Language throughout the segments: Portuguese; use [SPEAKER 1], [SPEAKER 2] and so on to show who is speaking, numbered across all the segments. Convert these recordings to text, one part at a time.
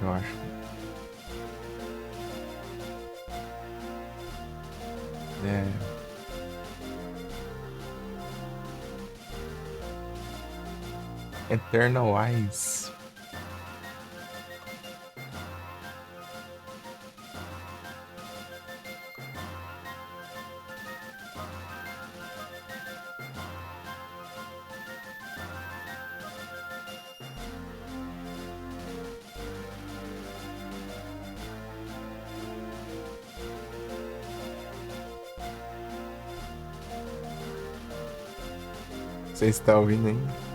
[SPEAKER 1] eu acho. É. Eternal Eyes. Você está ouvindo ainda?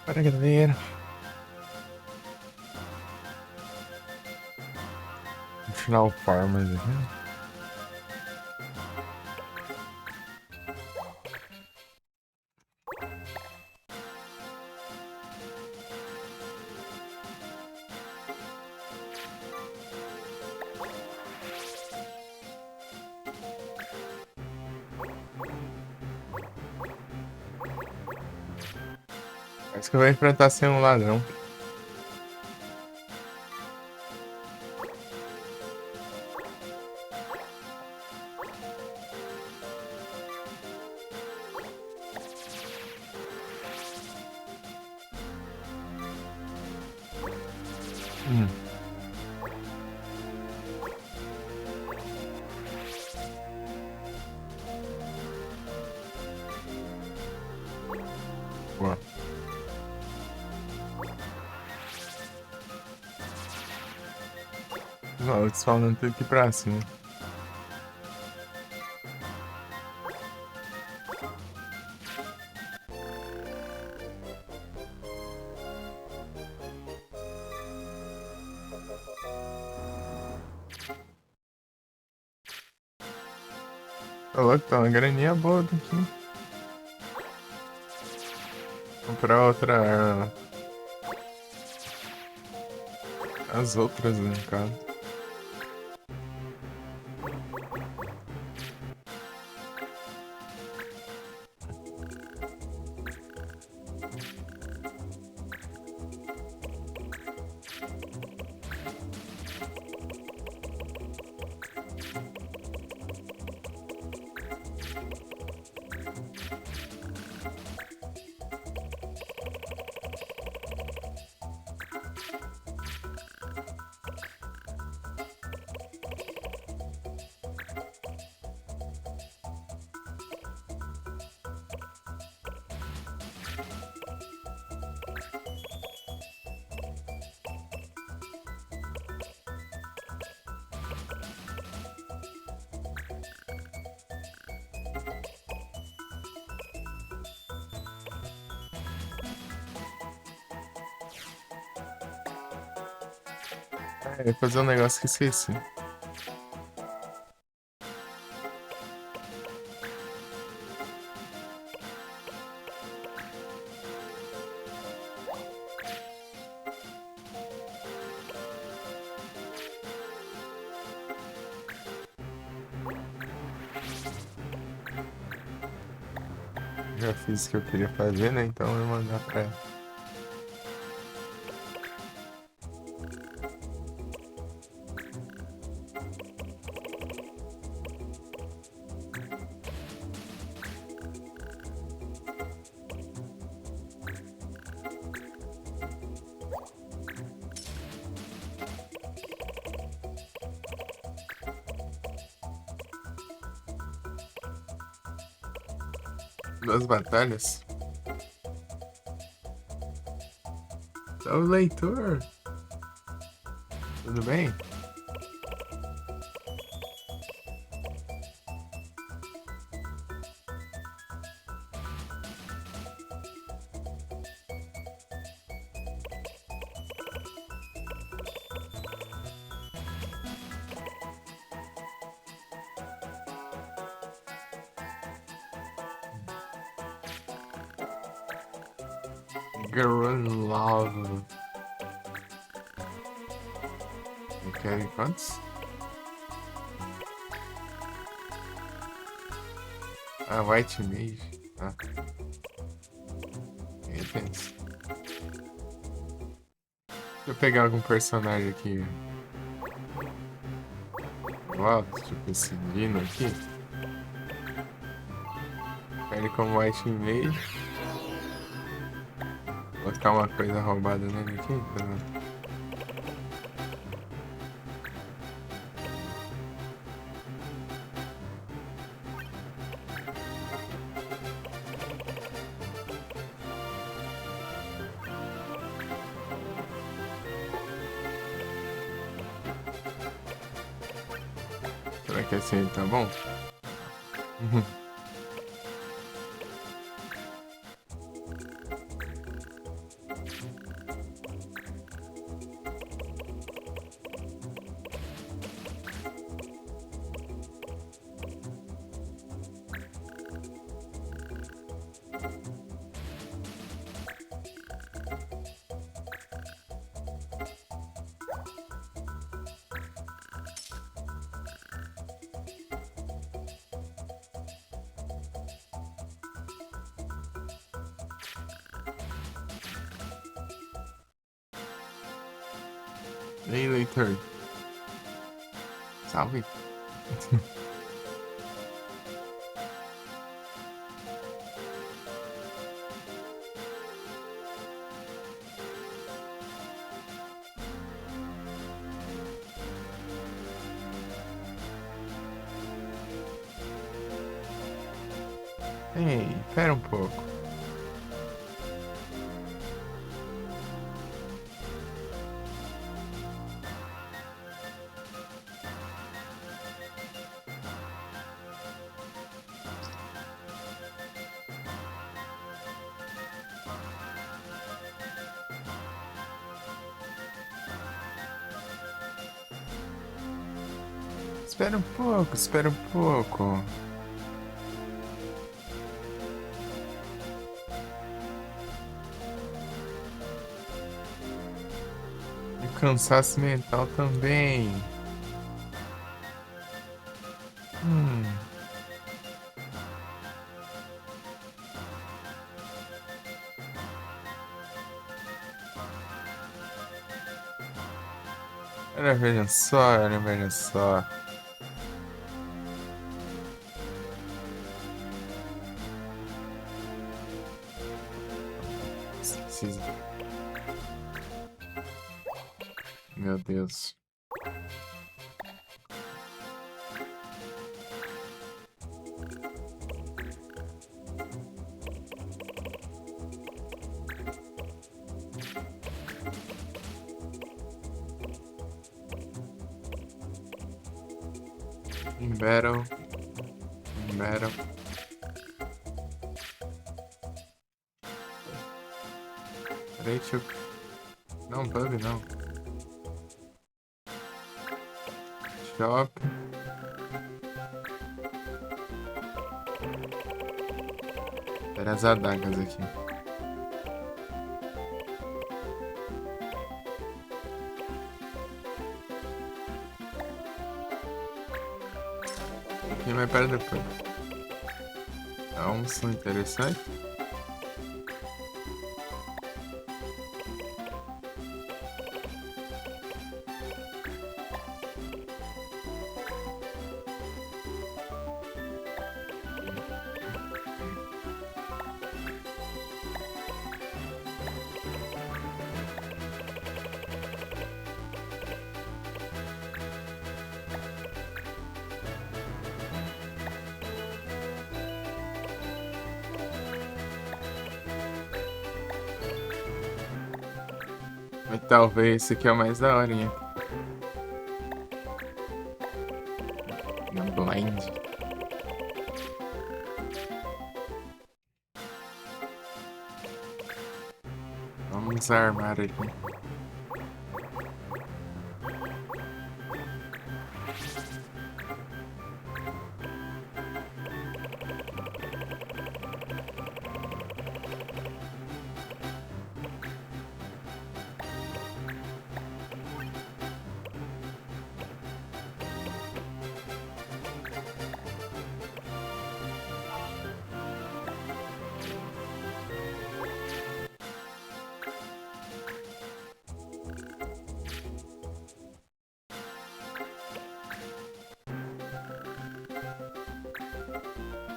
[SPEAKER 1] Para galera. Final Farmers aqui. Acho que eu vou enfrentar sem um ladrão. Hum. Boa. Não, eles falando tudo aqui pra cima. Tá louco, tá uma graninha boa daqui. Comprar outra arma. As outras, né, no caso. É, eu ia fazer um negócio que esqueci. Já fiz o que eu queria fazer, né? Então eu vou mandar pra ela. Das batalhas. É o leitor. Tudo bem? Gurren Lagann. Ok, quantos? Ah, White Mage. Ah, é tenso. Deixa eu pegar algum personagem aqui. Alto, tipo esse Dino aqui. Pegar ele como White Mage. Vou botar uma coisa roubada nele aqui. Tá? Será que assim tá bom? E aí, leitor? Salve. Ei, pera um pouco. Espera um pouco, espera um pouco. E cansaço mental também. Hum, veja só, veja só. Preciso. Meu Deus. Em battle. Em battle. Peraí, deixa eu... Não, bug não. Shop. Pera as adagas aqui. Aqui mais para depois. É um som interessante. Mas talvez esse aqui é o mais da hora, hein? No blind. Vamos armar ele.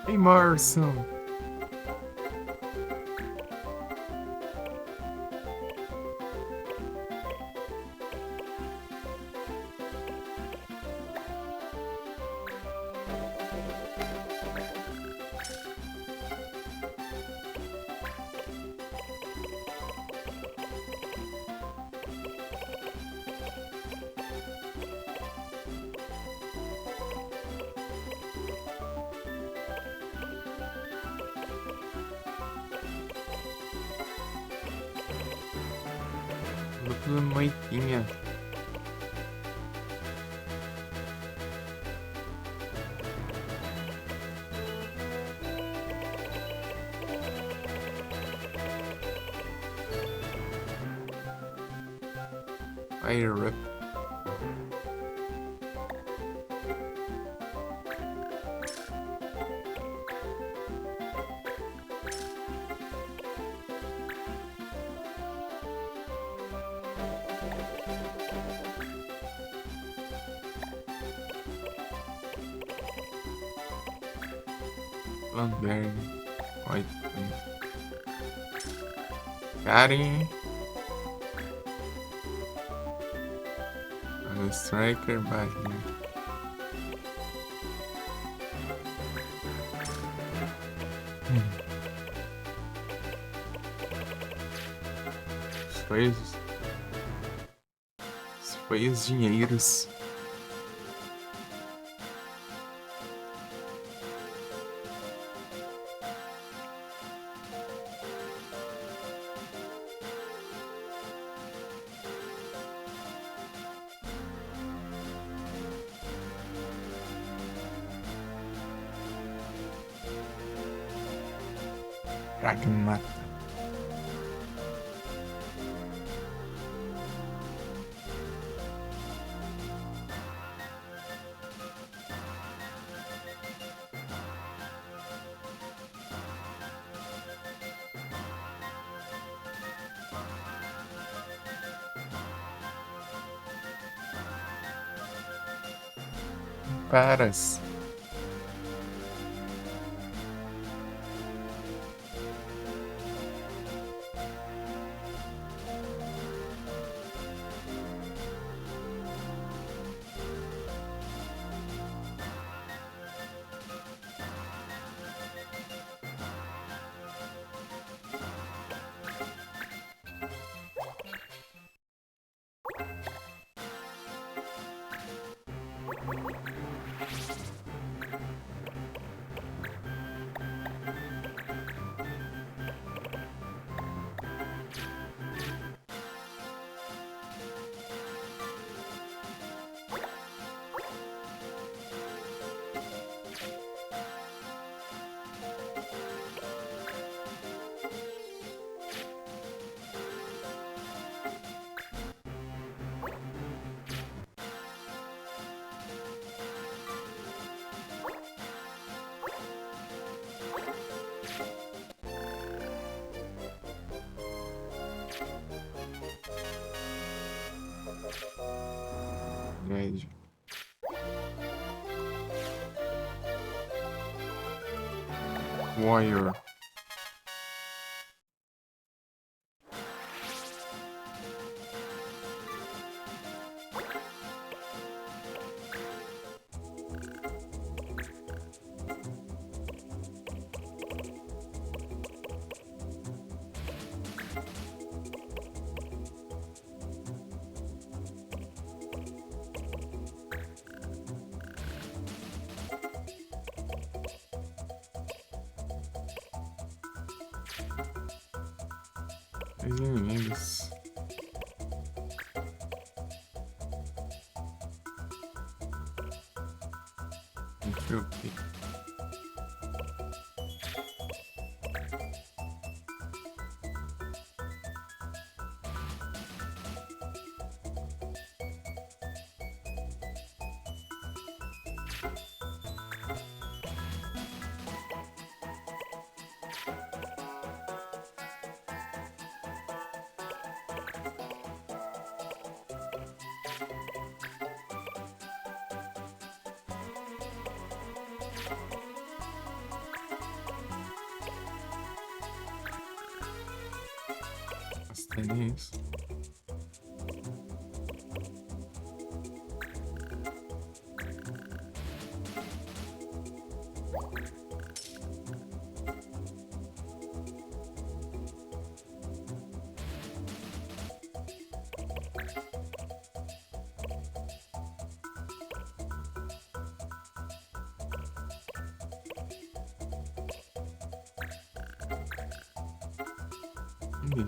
[SPEAKER 1] Hey, Morrison. Tudo noitinha. Fire Rip. Vanberg. White. Karen. A striker, Bahia. Foi os dinheiros. Pragmata. Paras. Médio. Warrior. Os inimigos. Infiltre. Astenis.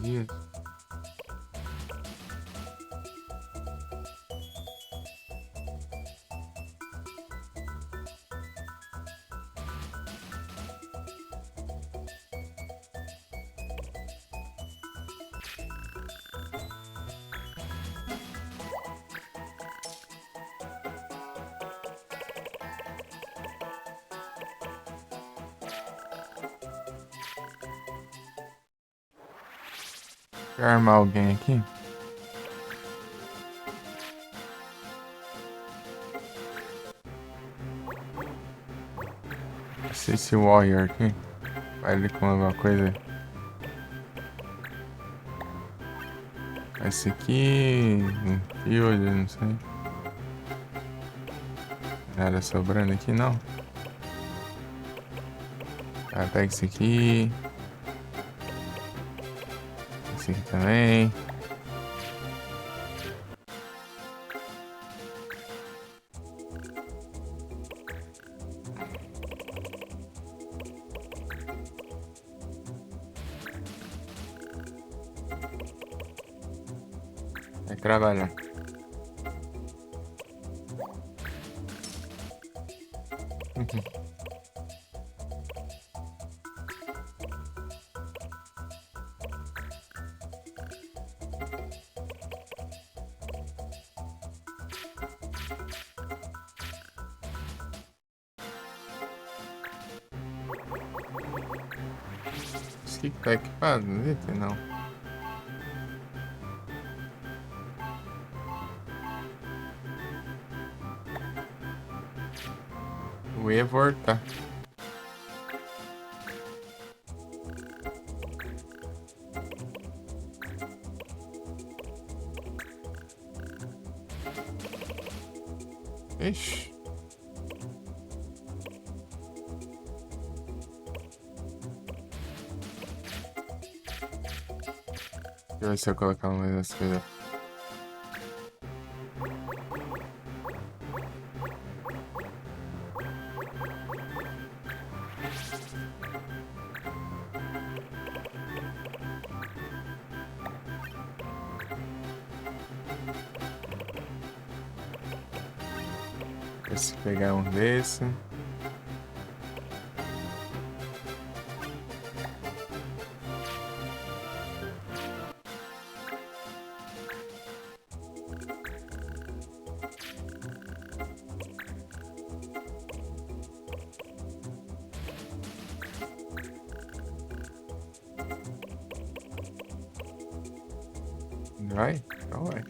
[SPEAKER 1] Dias. Quer armar alguém aqui? sei se o Warrior aqui vai ali com alguma coisa. Esse aqui. Field, não sei. Nada sobrando aqui não. Tá, pega esse aqui. Esse aqui também. Vai trabalhar. Esse aqui que tá equipado, não tem não. O Evor tá. Ixi. Deixa eu ver se eu colocar mais as coisas. Se pegar um desse. Vai? Então vai.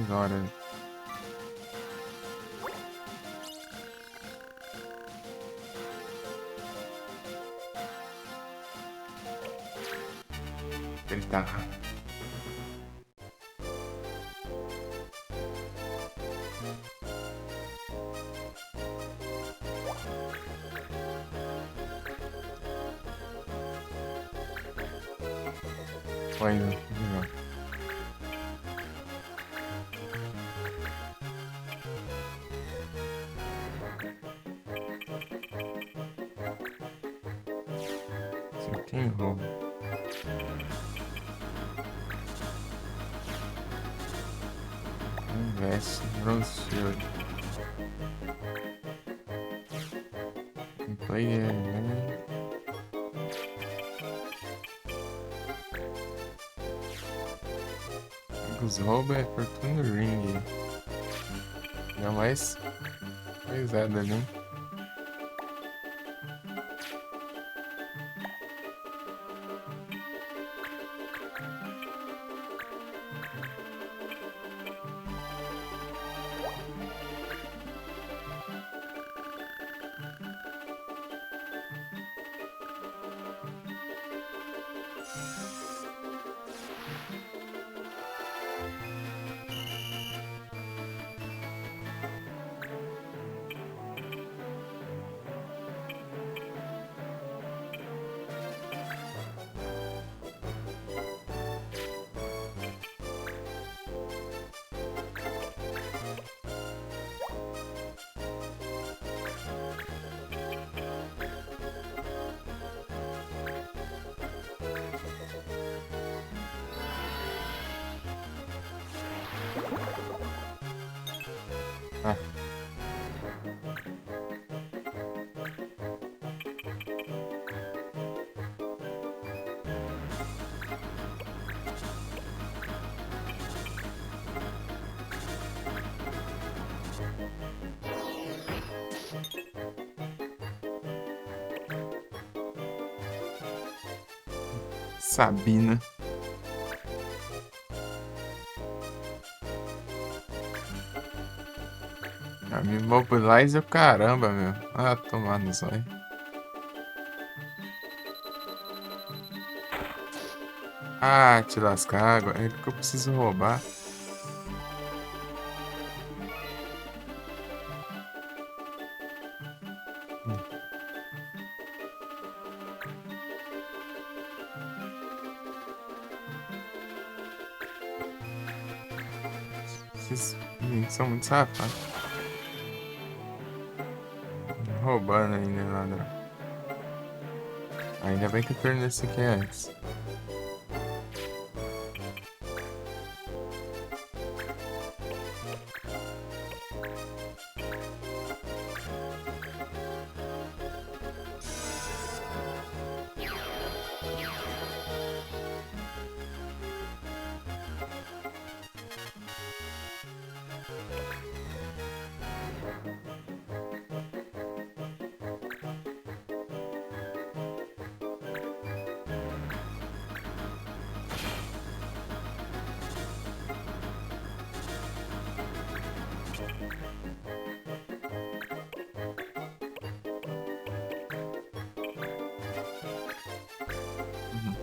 [SPEAKER 1] Agora. Ele tá. Vai, não. Você tem roubo. Investe, Bronze Shield. Player, né? Os roubos é Fortuna Ring. Não mais coisada ali. Sabina. Me mobilize o caramba, meu. Ah, tomar no zóio. Ah, te lascar água. É porque eu preciso roubar. Hum. Esses meninos são muito safados. Roubando ainda, ladrão. Ainda bem que eu terminei esse aqui antes. Uhum.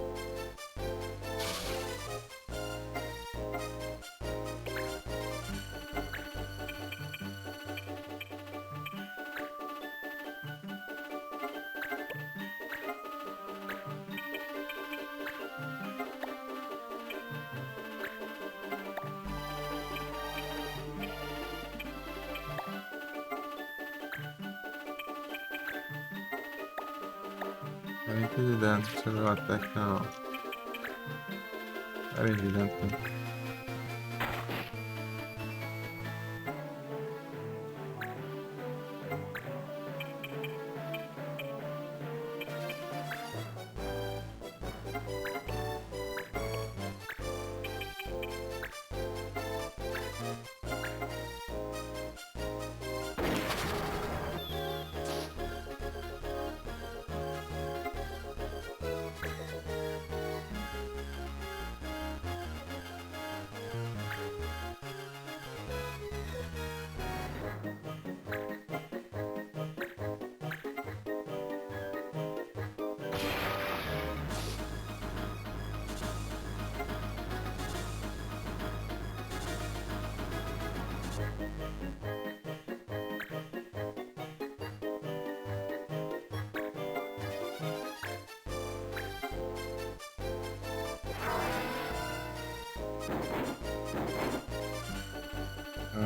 [SPEAKER 1] Peraí que de dentro. Deixa eu ver o ataque não. Peraí de dentro.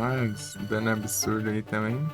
[SPEAKER 1] Ah, esse dano absurdo aí também.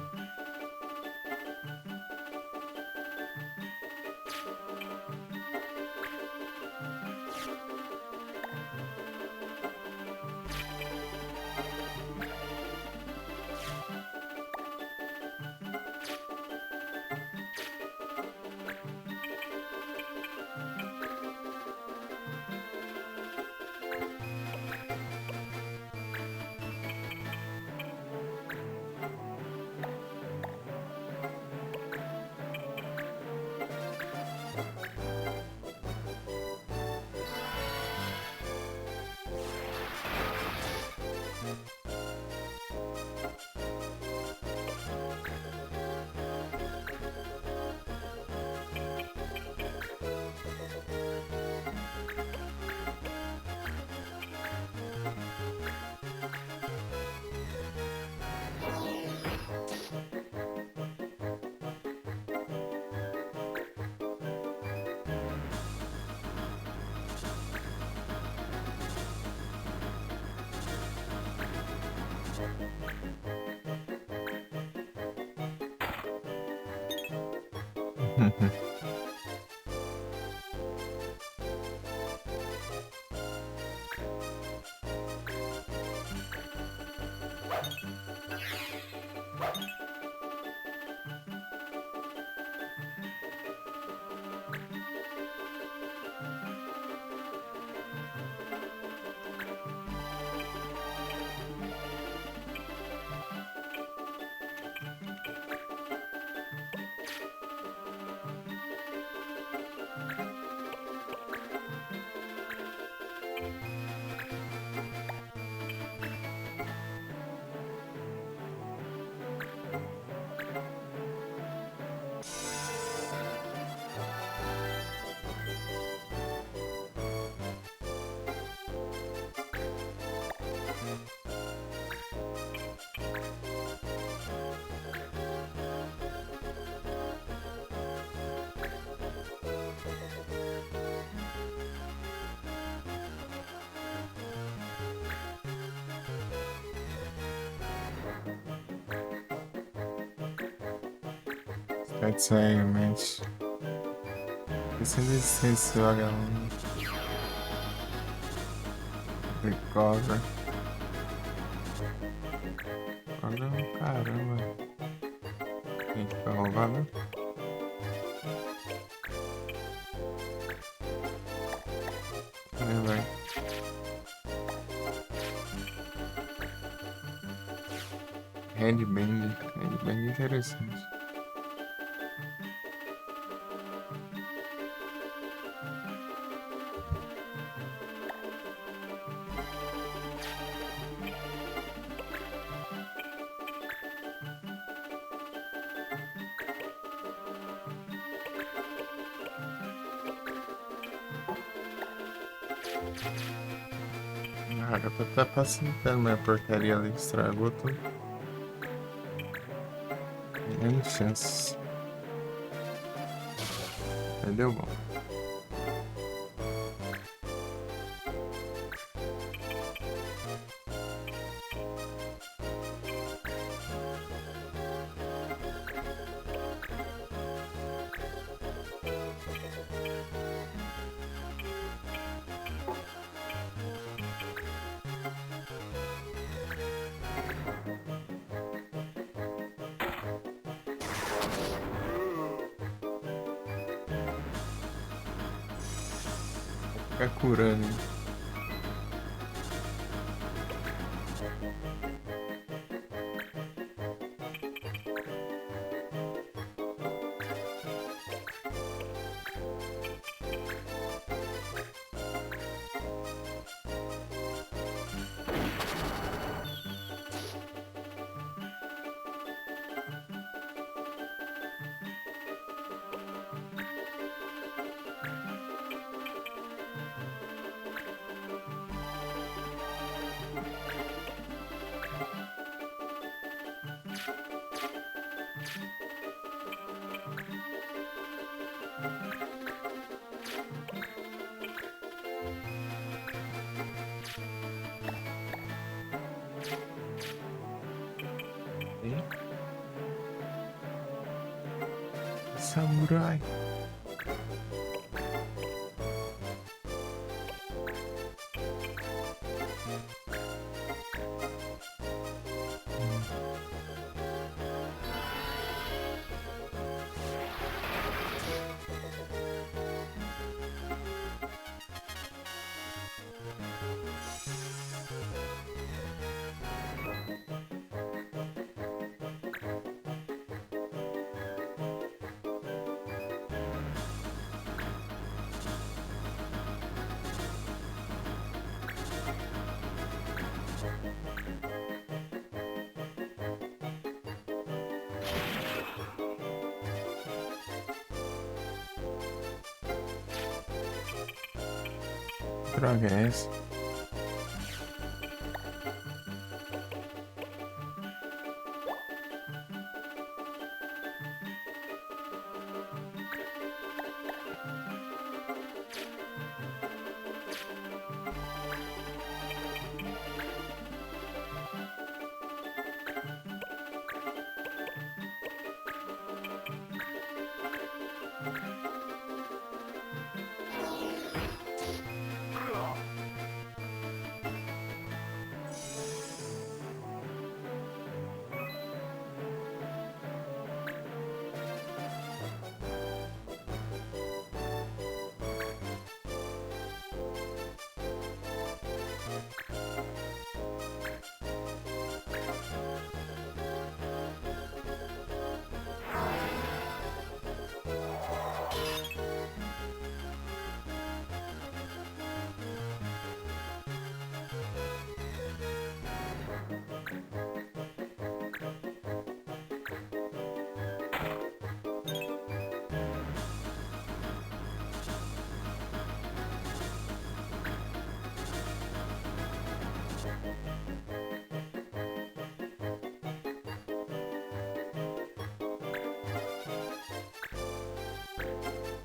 [SPEAKER 1] Pet realmente. Esquecendo a existência do vagalume. Recover. Olha, caramba. Quem que foi roubado? Vai. Headband. Headband é interessante. A Agatha tá pacificando, mas a porcaria ali estragou tudo. Nem chance. Entendeu, bom? Ficar curando, hein? E? Samurai. Que droga é essa?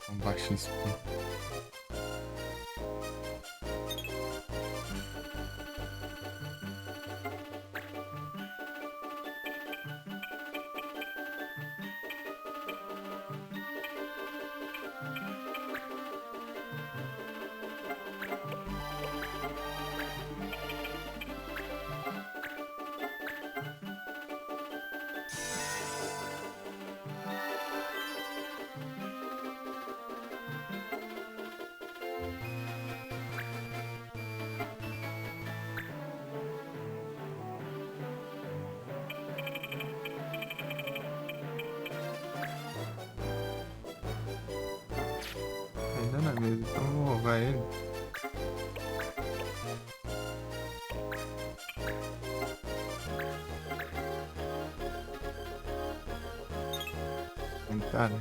[SPEAKER 1] Um baixo XP. na mesa, então eu vou roubar ele. Tá, né?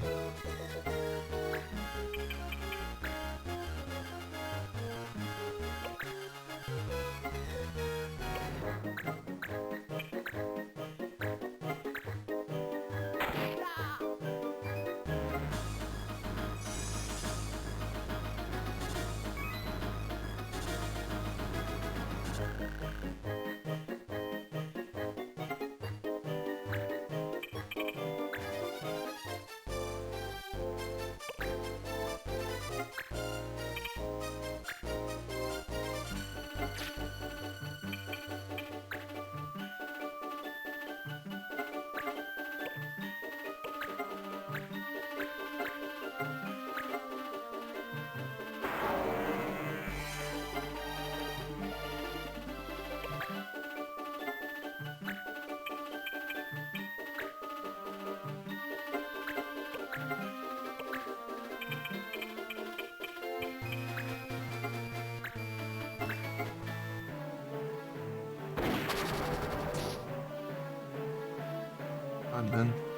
[SPEAKER 1] Tá dando.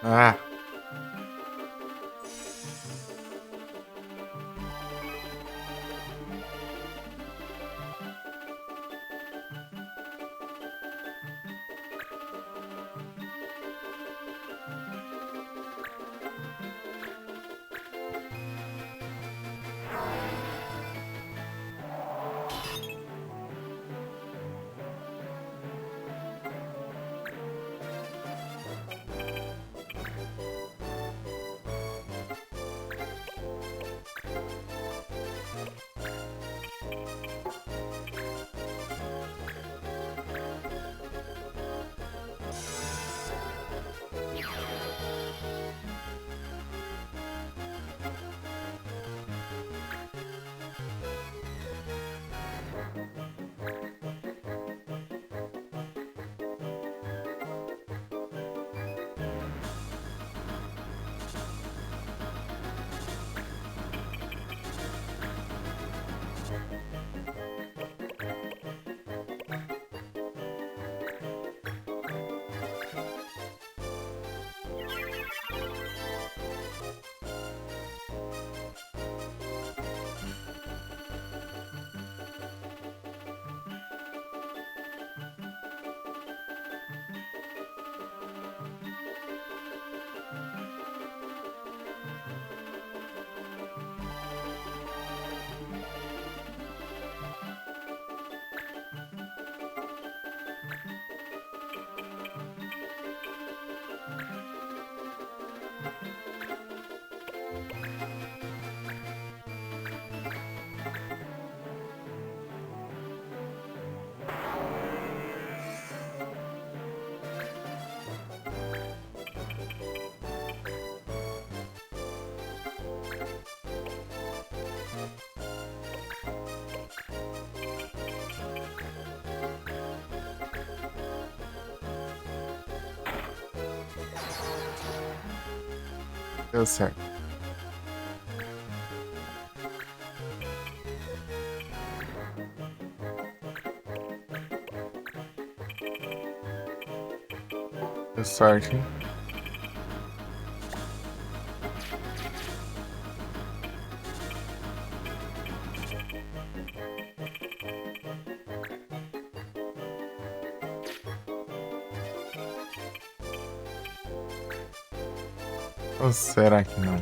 [SPEAKER 1] Ah! Deu certo. Deu sorte, hein? Ou será que não?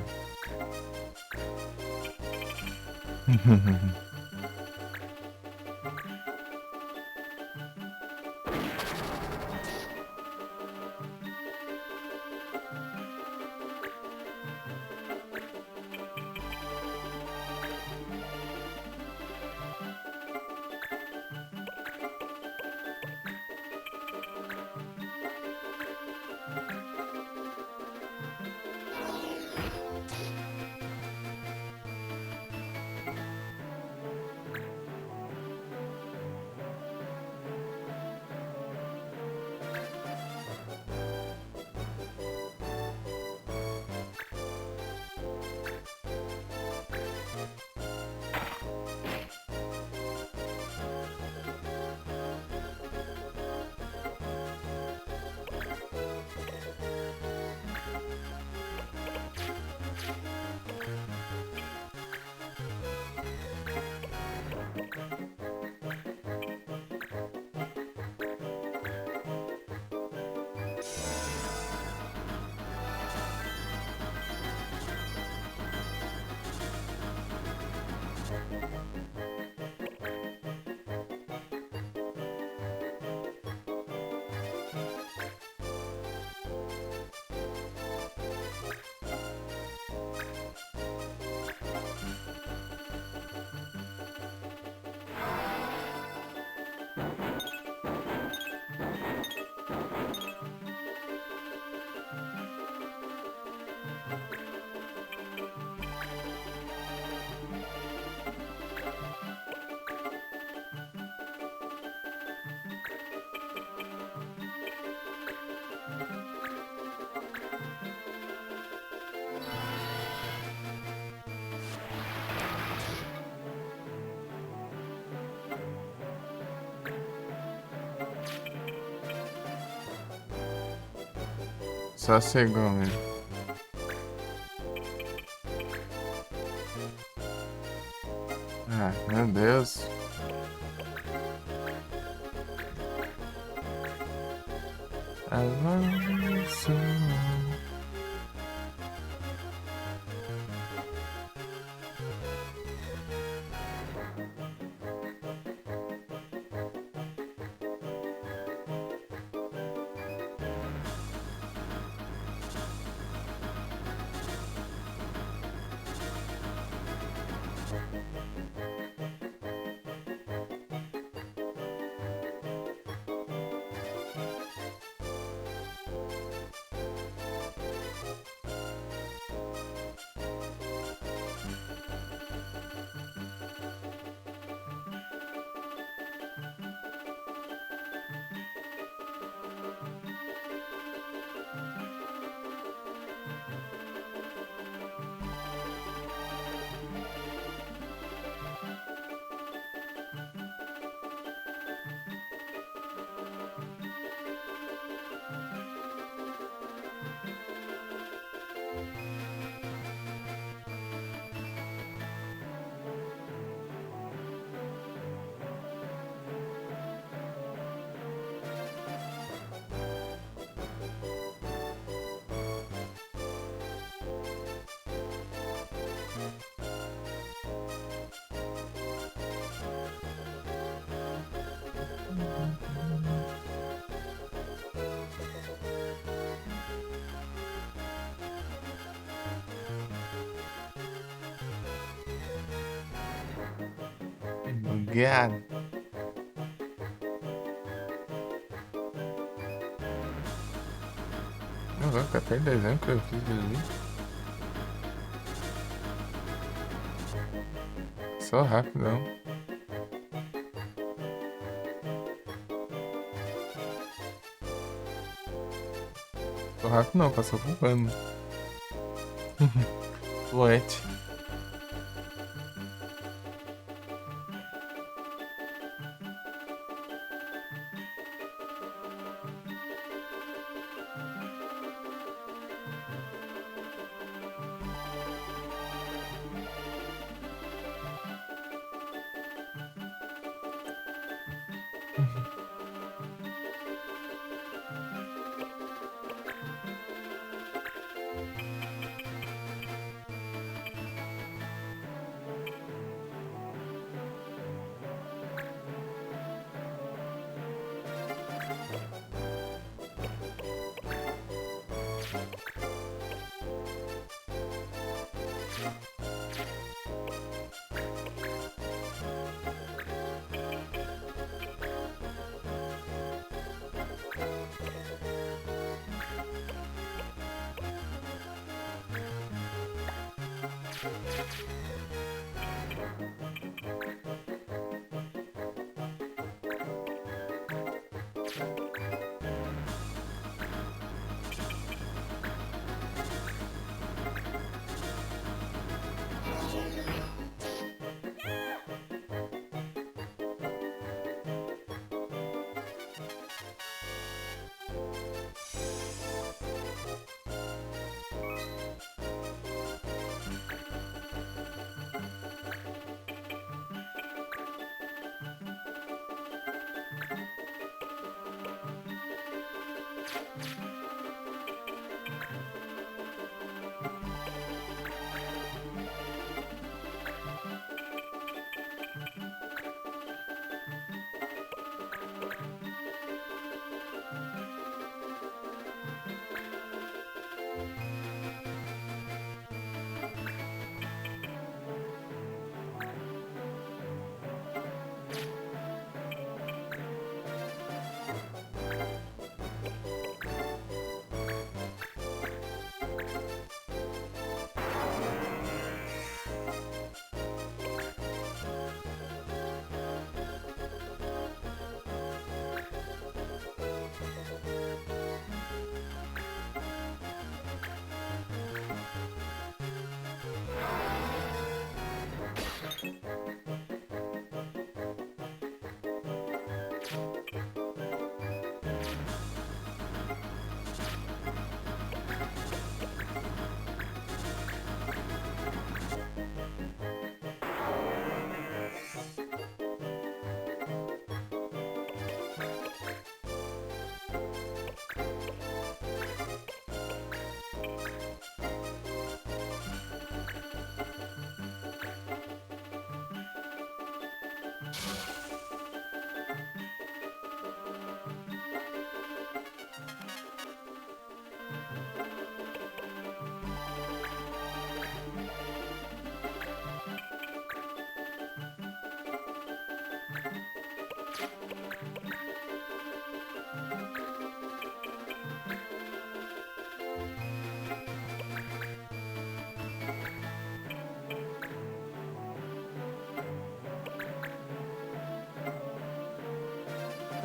[SPEAKER 1] Só cegou mesmo. Ah, meu Deus. Avanço. Bugueado. Não vai ficar até desenho que eu fiz ali. Só rapidão. Só rápido não, passou voando. Fluente.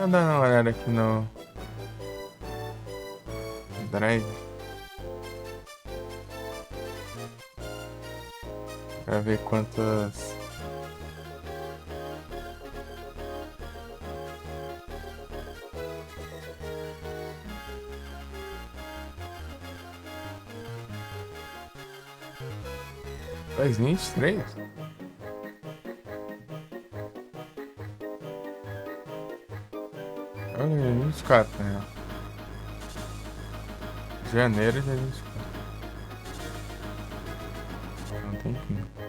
[SPEAKER 1] Vou dar uma olhada aqui no Drive pra ver quantas. Faz 23? Olha, 24, né? Janeiro de 24. Não tem que.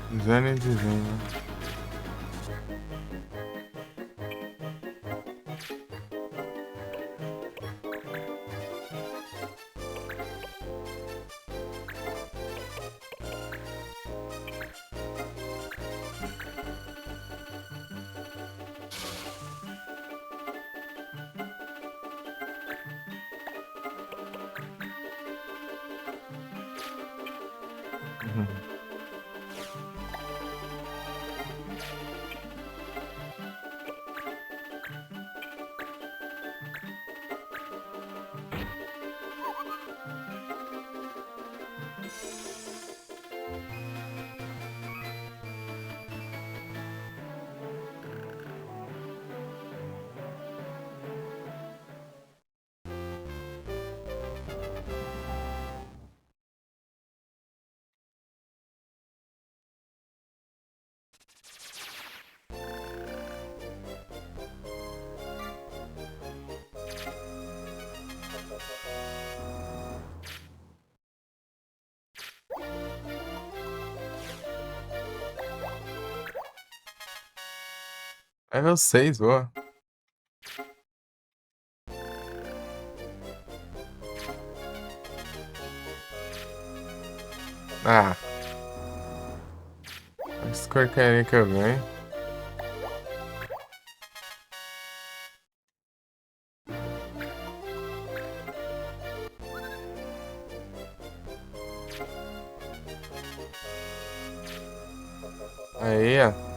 [SPEAKER 1] Dizendo e dizendo. Uhum. Level 6, boa. Ah, esse porcaria que eu ganho. Aí, ó.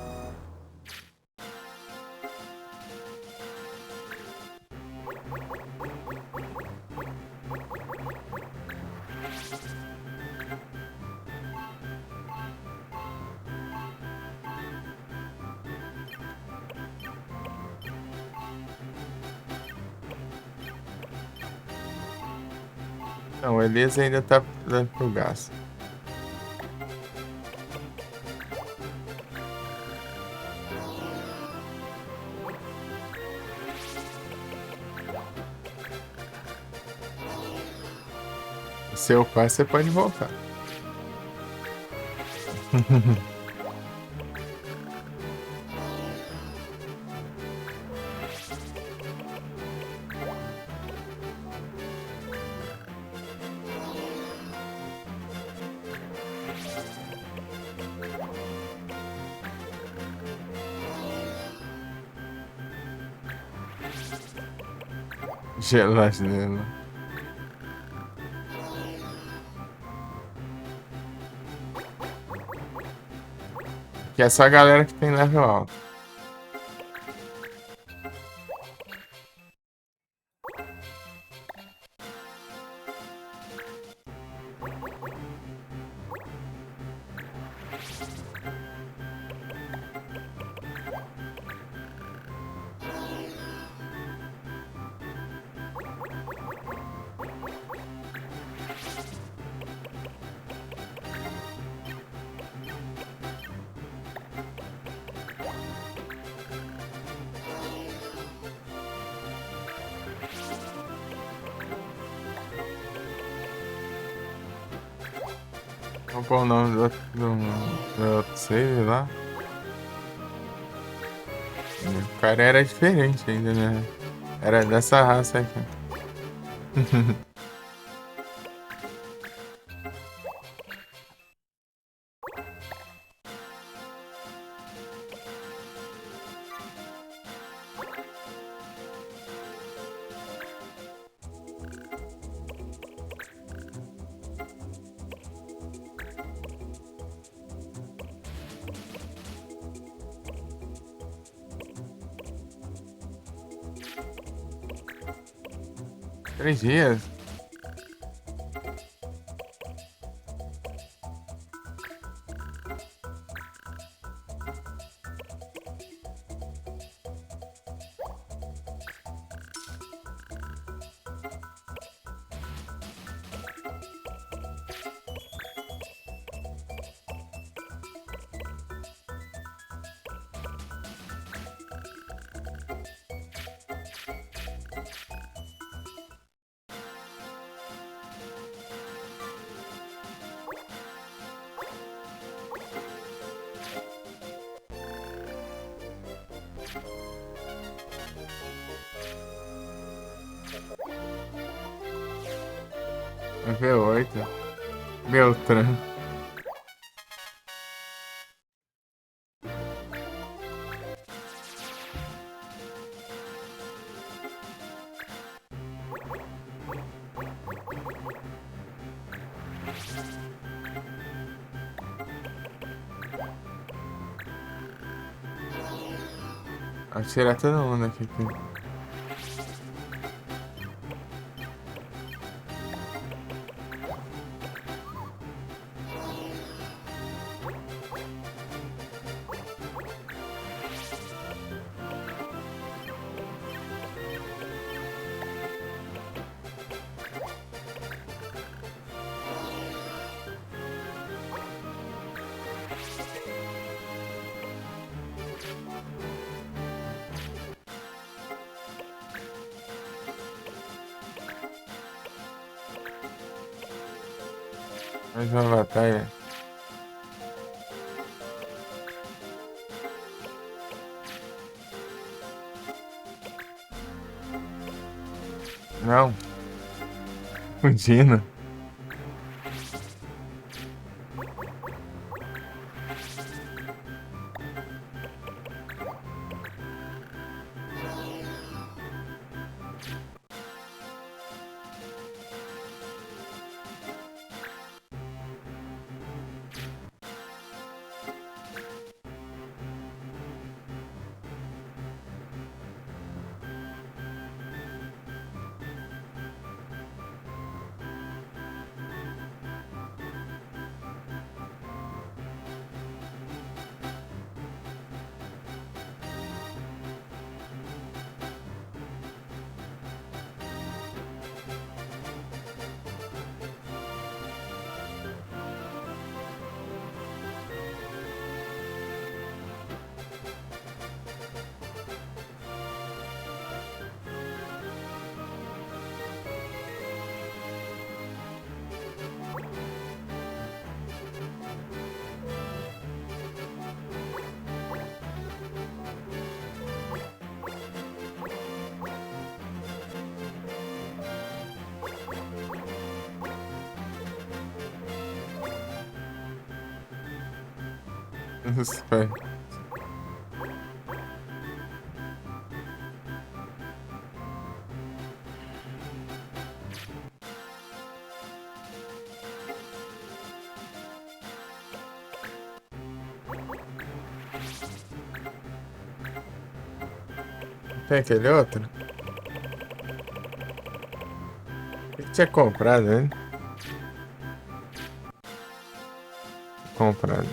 [SPEAKER 1] Não, o Elias ainda tá dando pro gasto. Seu pai, você pode voltar. Geladeira. Que é só a galera que tem level alto. Qual o nome do outro save lá? O cara era diferente ainda, né? Era dessa raça aqui. Três dias? V8. Beltrán. Atirar todo mundo aqui. Mais uma batalha. Não. O Dino. Isso, pai. Tem aquele outro? O que tinha comprado, hein? Comprado.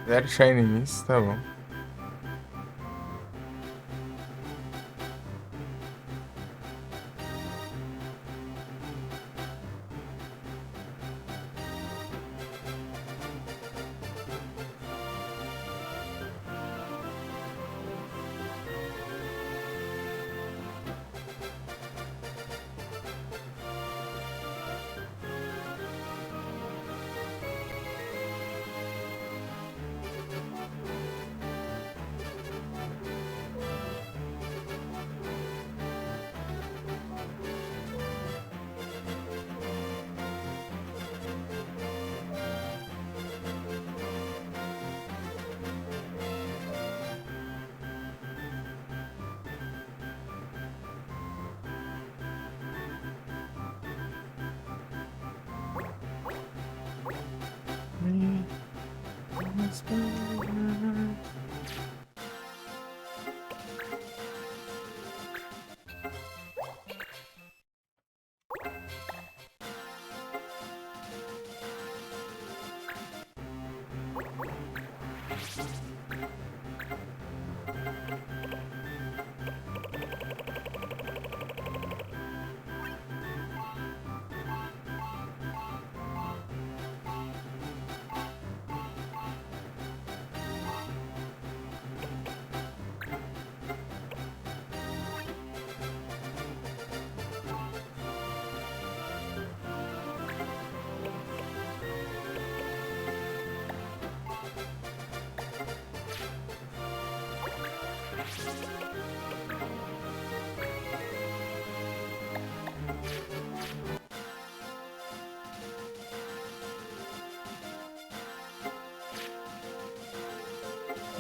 [SPEAKER 1] Zero Shine Miss, tá bom.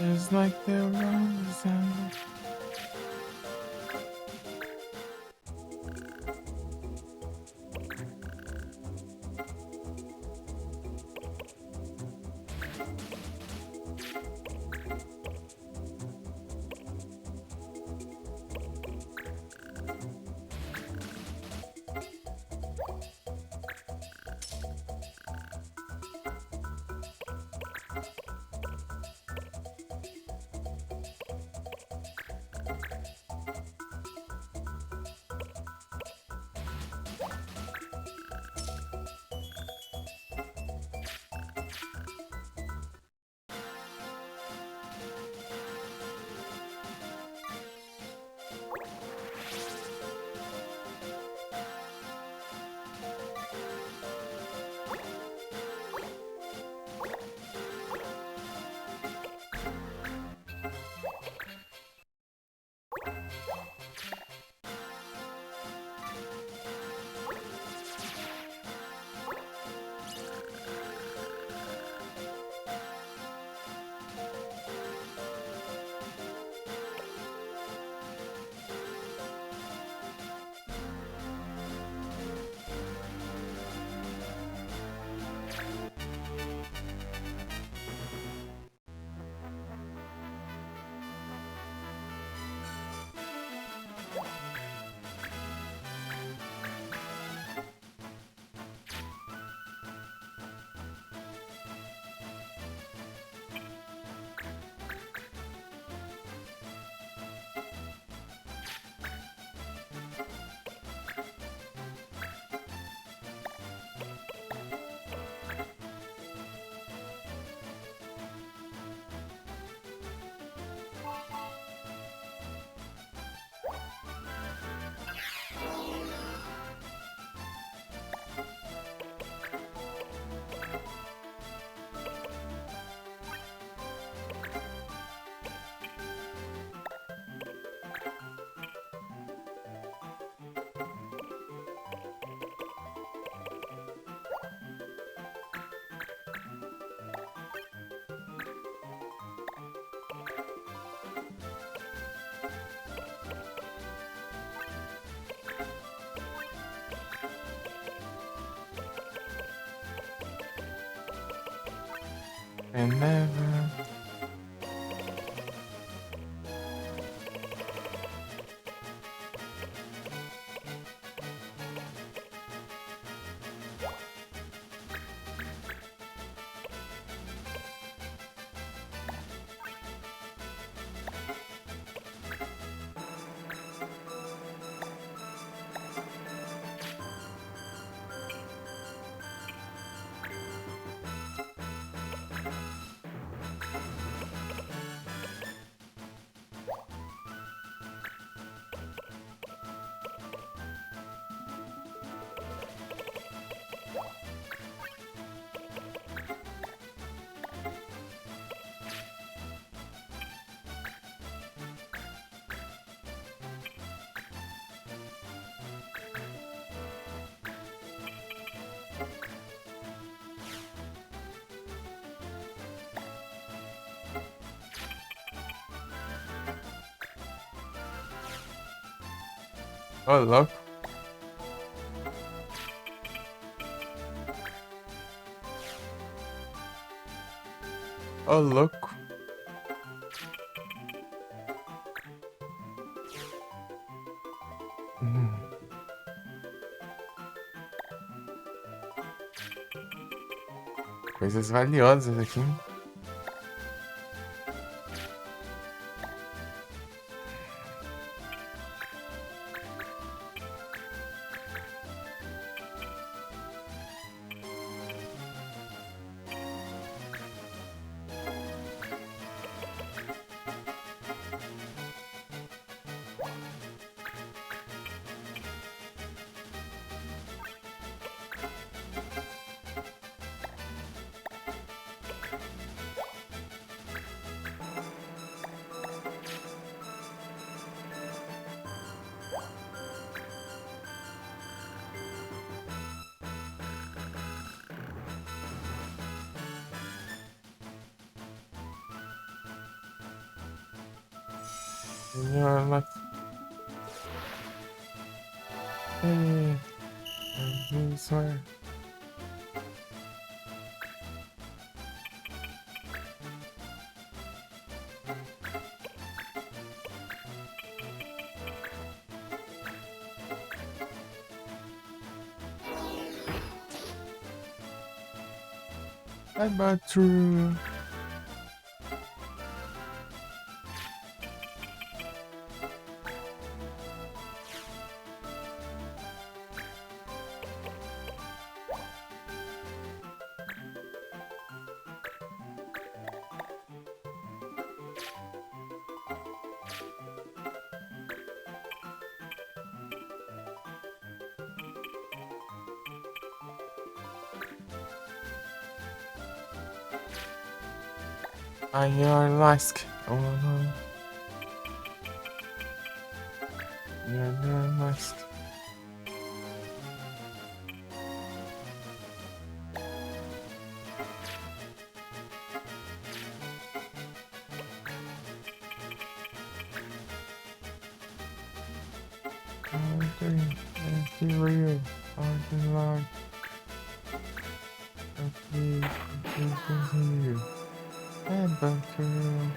[SPEAKER 1] It's like the rose and never. Oh, look. Ô, louco. Coisas valiosas aqui. Mas... Isso é... I bet true. Iron Mask. Oh no. Iron Mask. Real. Log. Okay, continue. And back to real.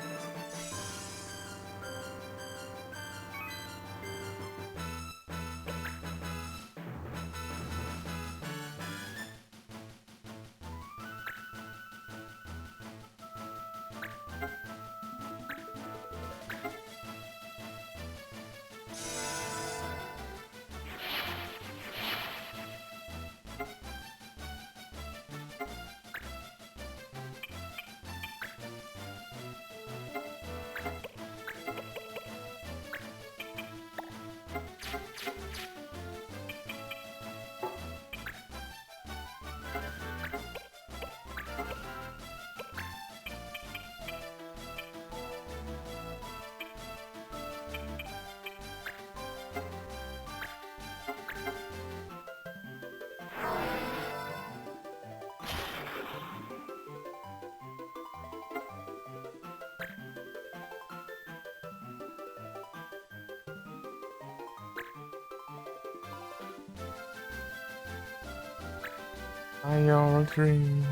[SPEAKER 1] Iron Dream.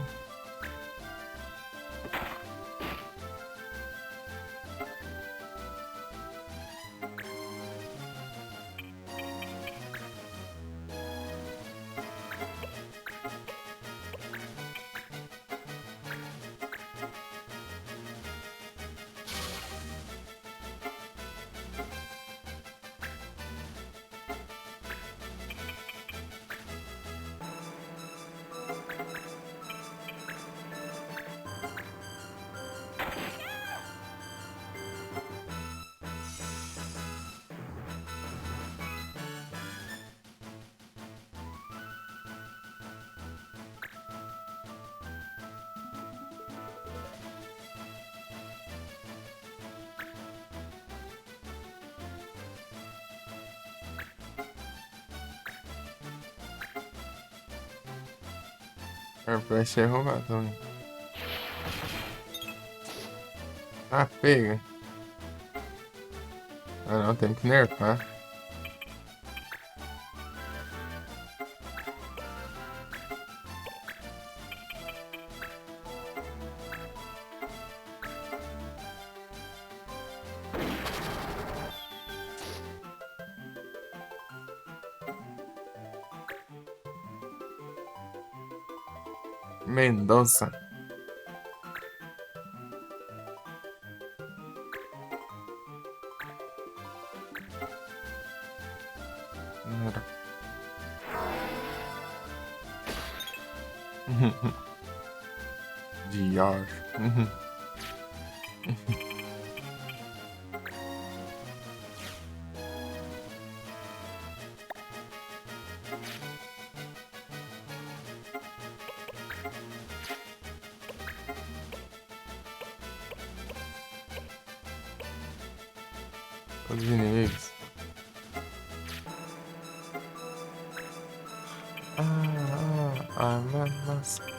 [SPEAKER 1] Vai ser roubado também. Ah, pega. Ah não, temos que nerfar. Mendonça. Dior. Os inimigos. Nossa.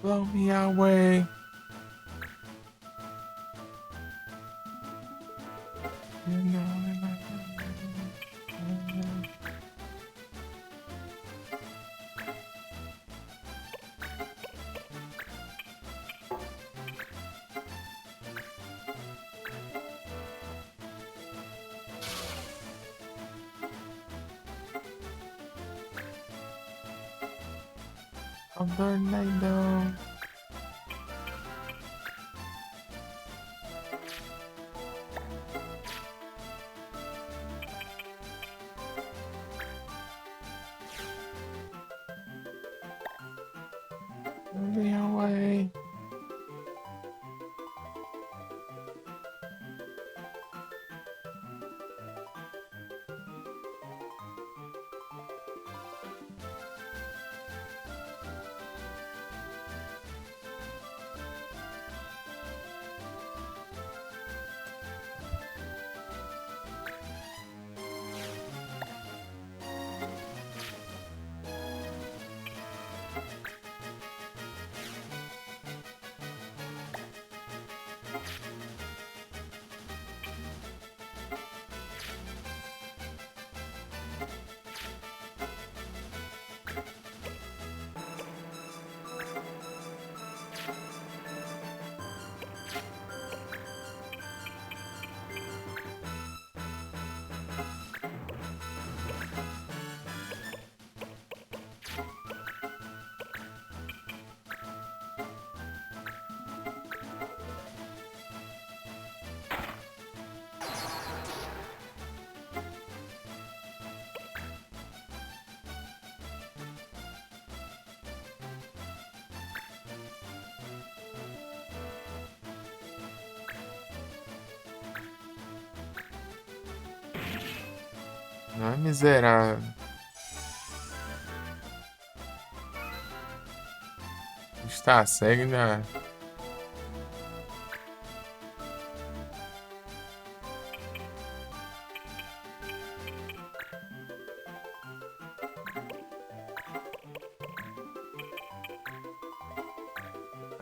[SPEAKER 1] Blow me away. You know I'm burning down. Blow me away. Não é miserável. Está cego, né?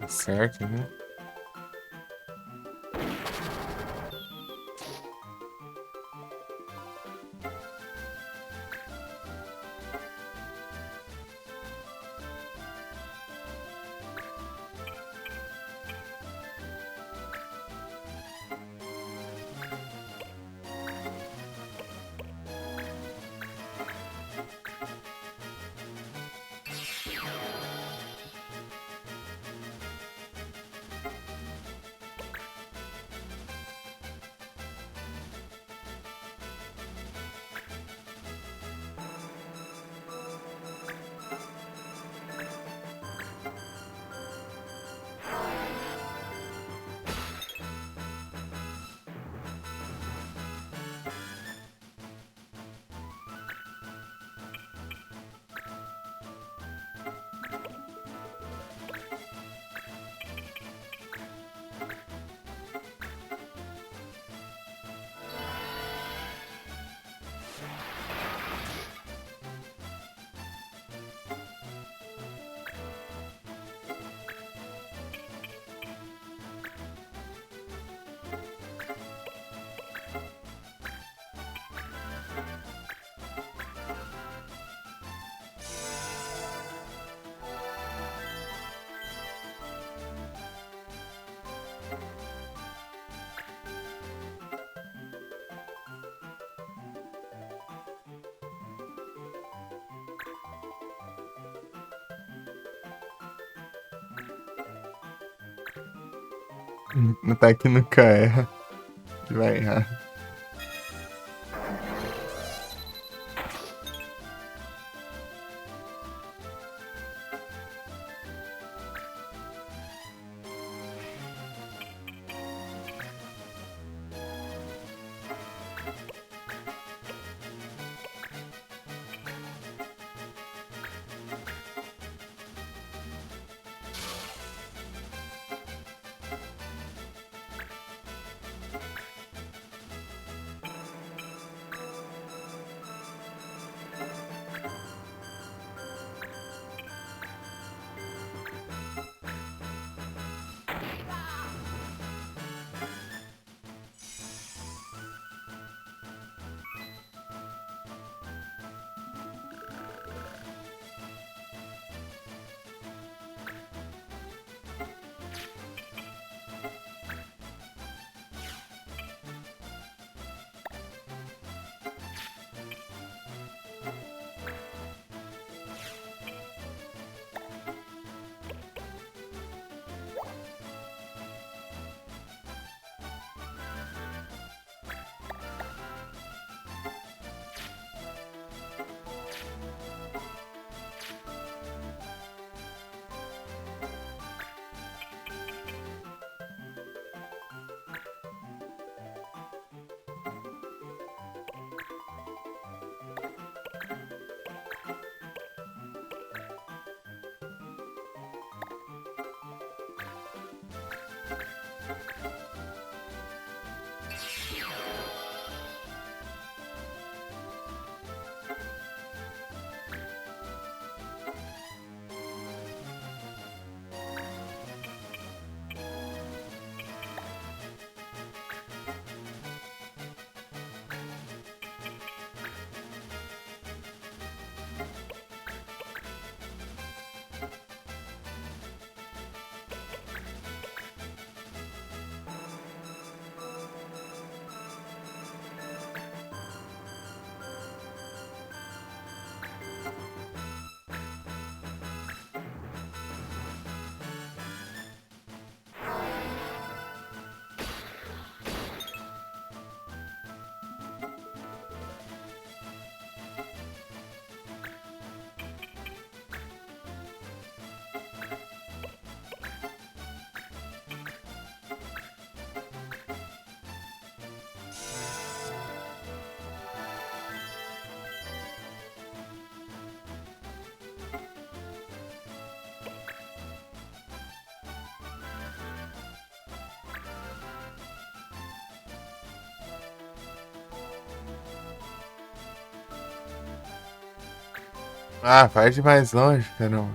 [SPEAKER 1] Certo, né? Ataque nunca erra. Vai errar. Ah, vai de mais longe, caramba.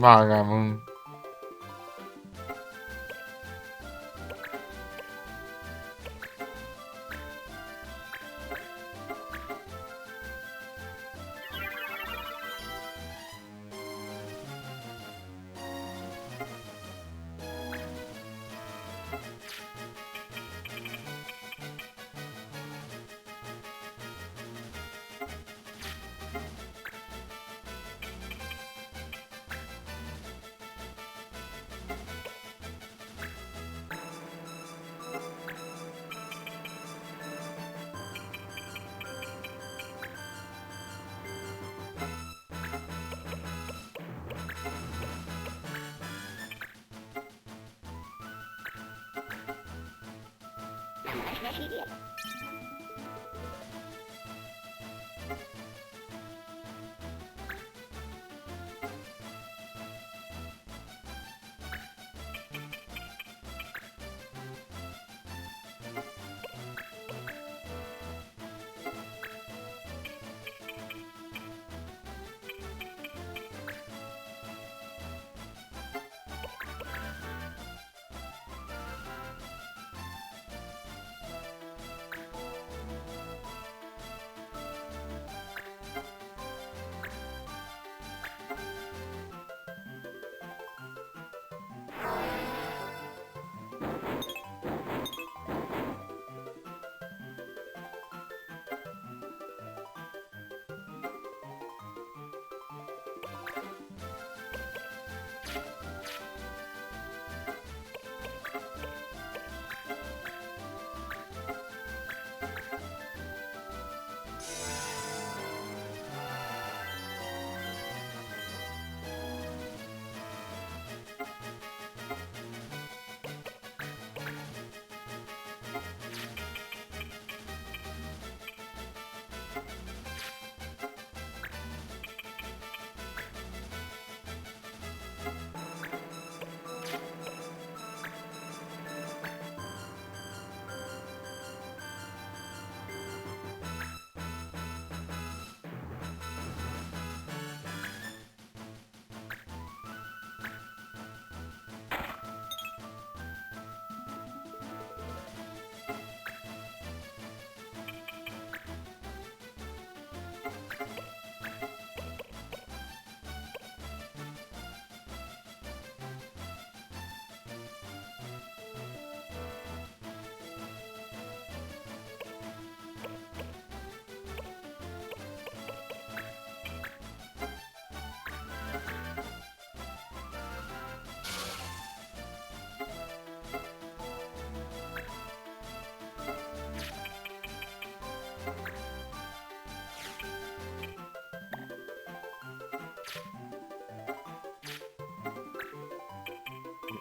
[SPEAKER 1] มากอะมึง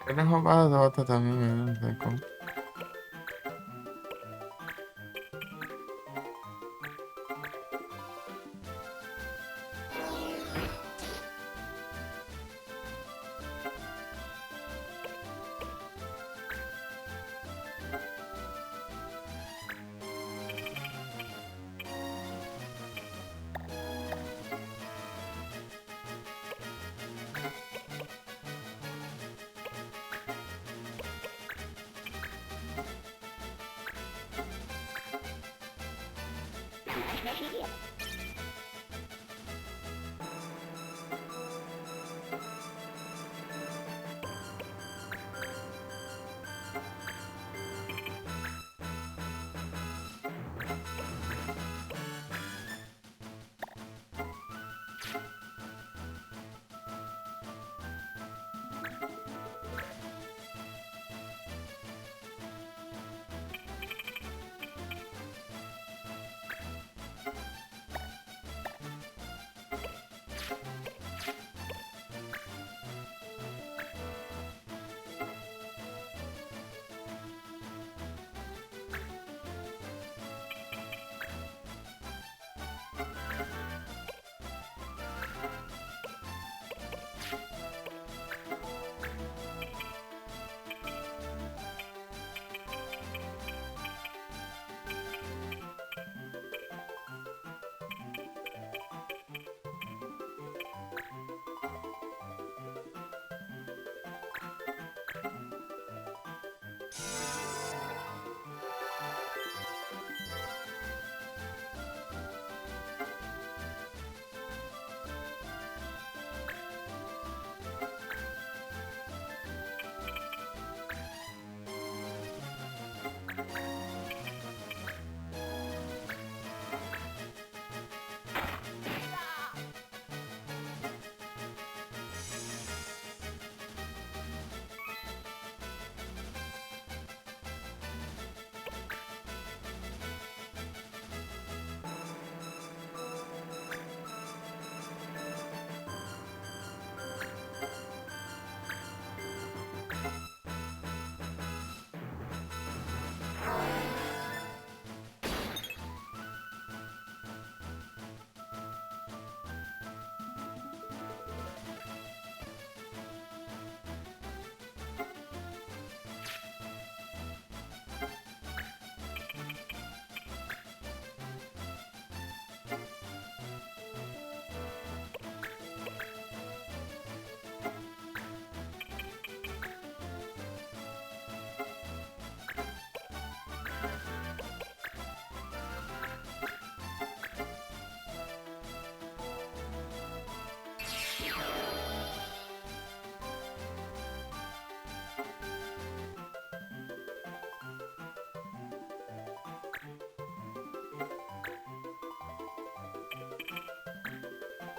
[SPEAKER 1] Eres robado también,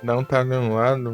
[SPEAKER 1] Não tá do meu lado.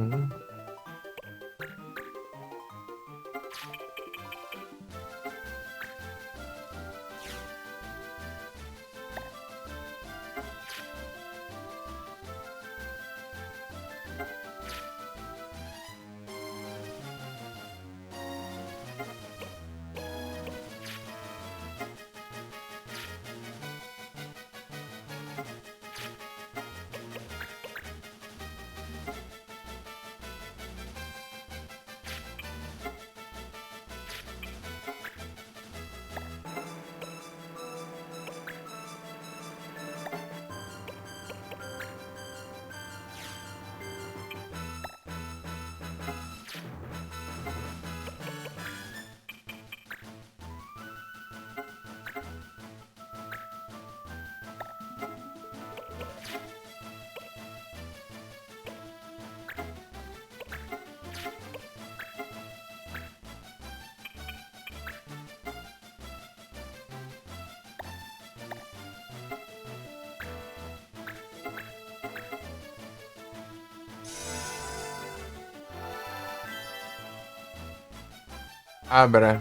[SPEAKER 1] Abra.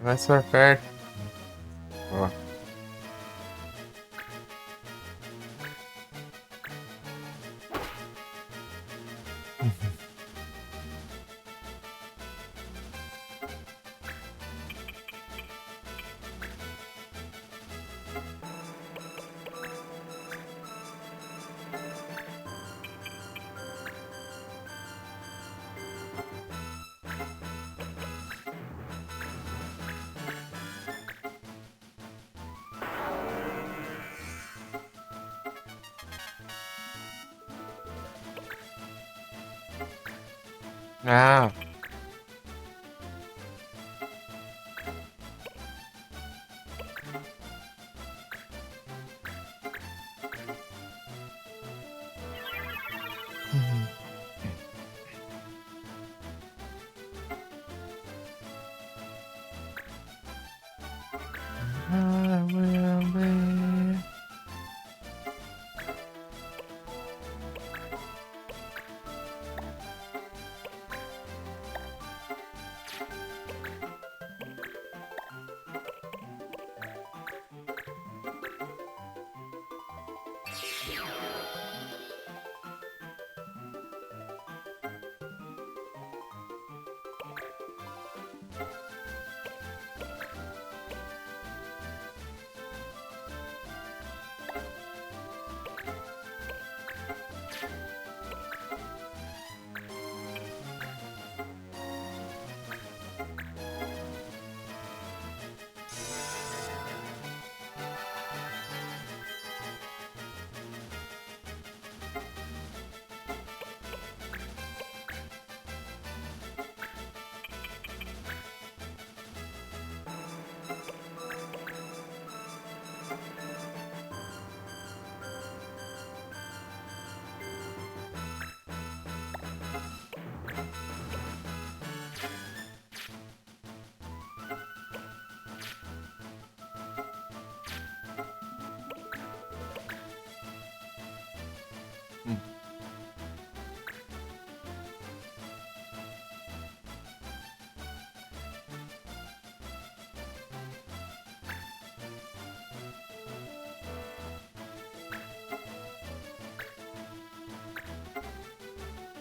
[SPEAKER 1] Vai pra perto. Ó. Ah. I will be.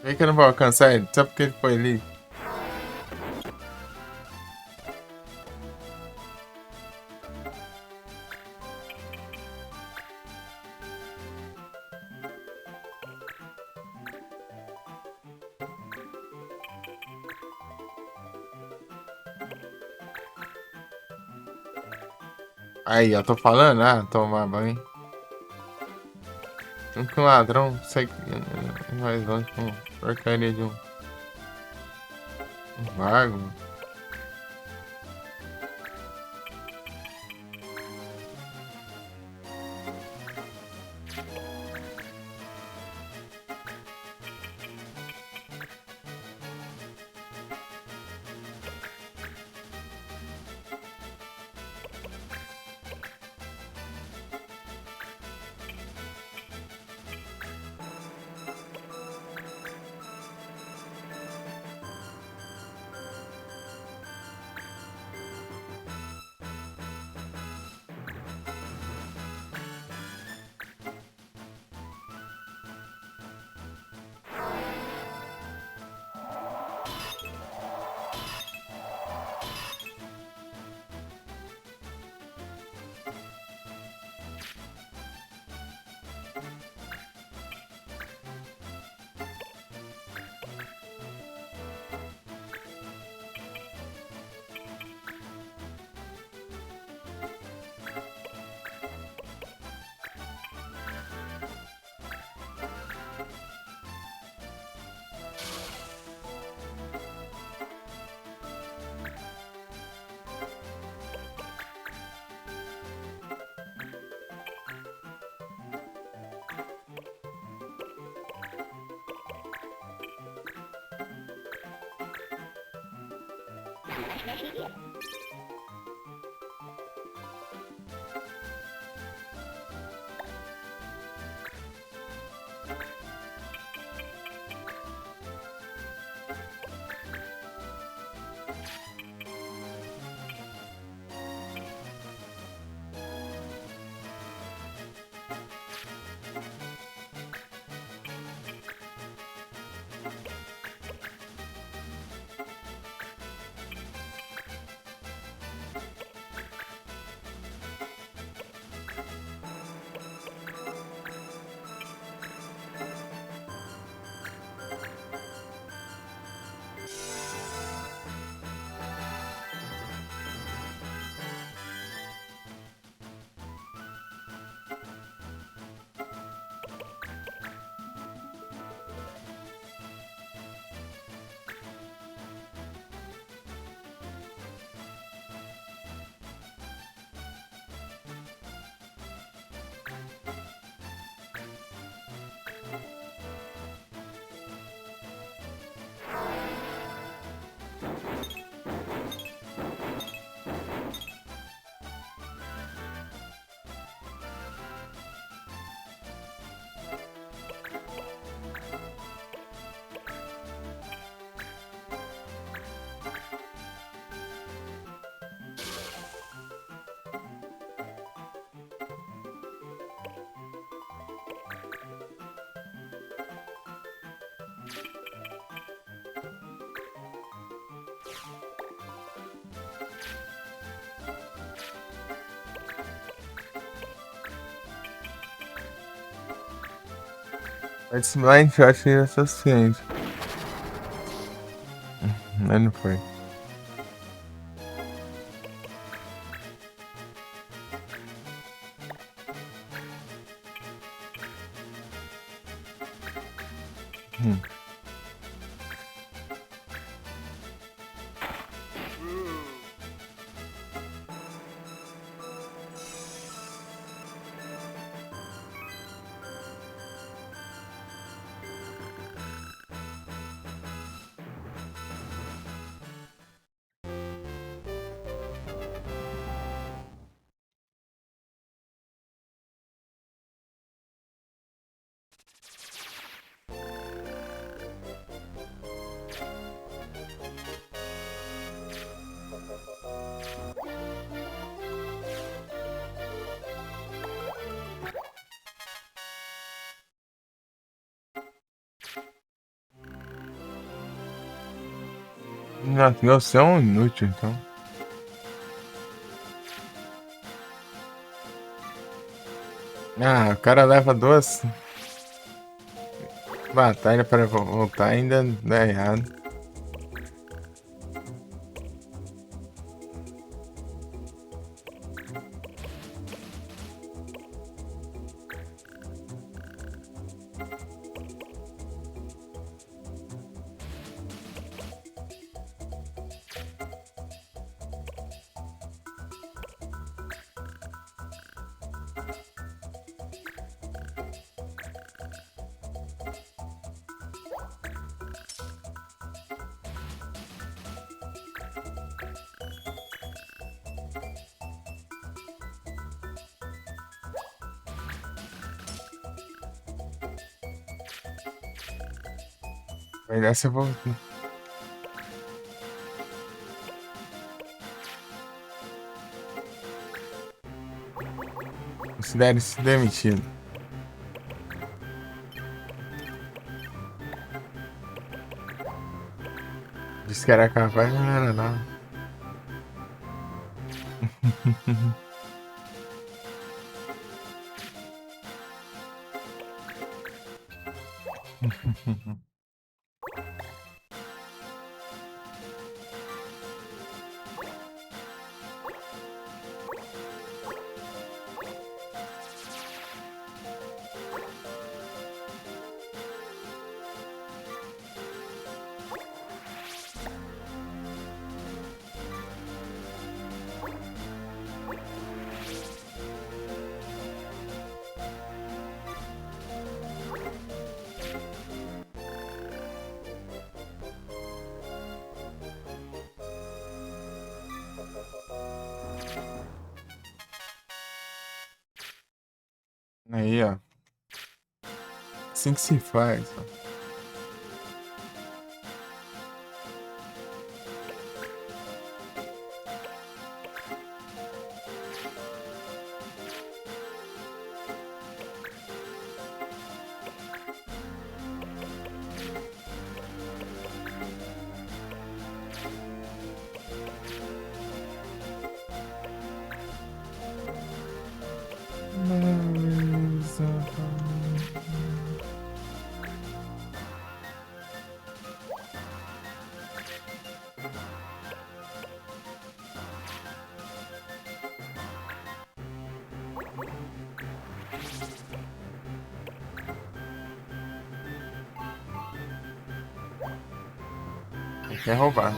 [SPEAKER 1] Vem que eu não vou alcançar ele, só porque ele foi ali. Aí, eu tô falando, tomar banho. Que um ladrão segue mais longe com porcaria de um vago. Esse blind shot é suficiente. Mas não foi. Hum. Nossa, você é um inútil, então. O cara leva duas batalhas para voltar e ainda dá errado. Mas nessa eu voltei. Considere-se demitido. Disse que era capaz, mas não era não. Aí, ó. Assim que se faz, ó. Beleza. Quer roubar.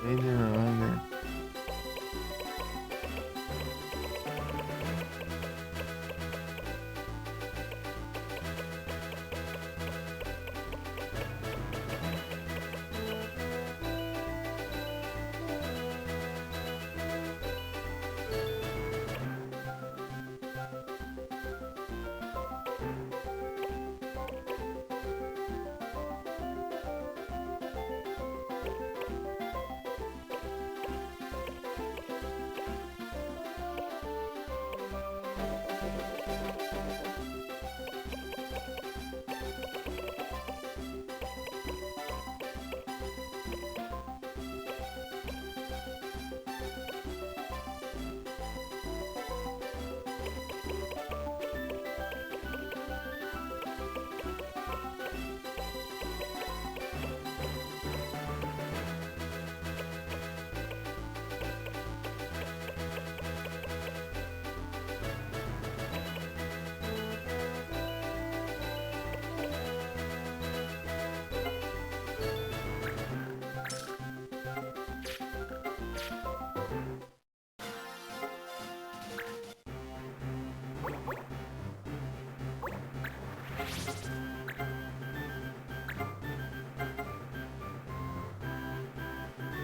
[SPEAKER 1] Ele,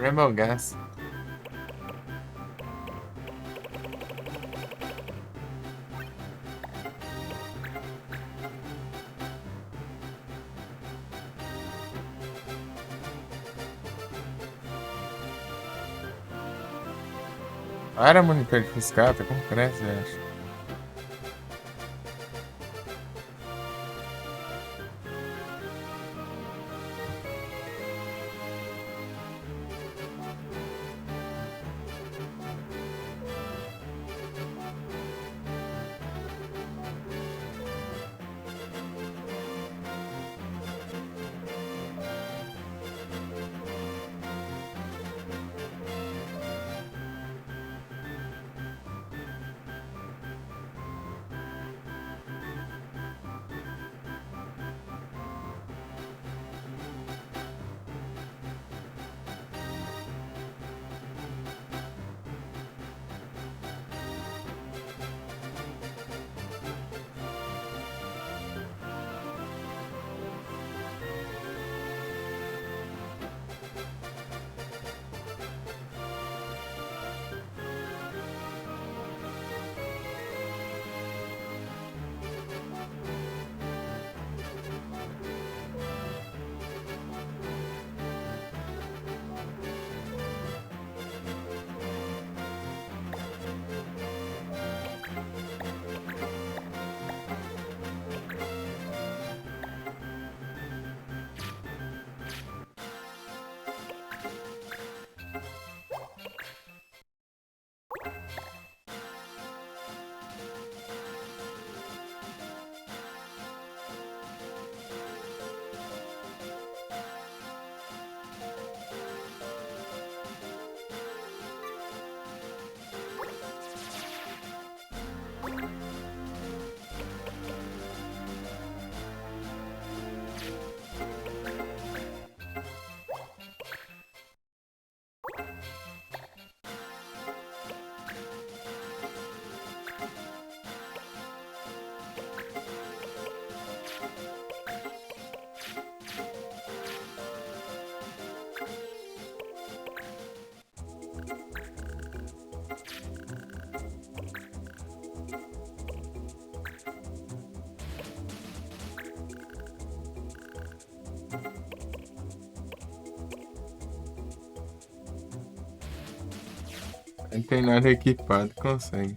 [SPEAKER 1] Rainbow gas. Para monitor de fiscata, como cresce, acho. Não tem nada equipado, consegue.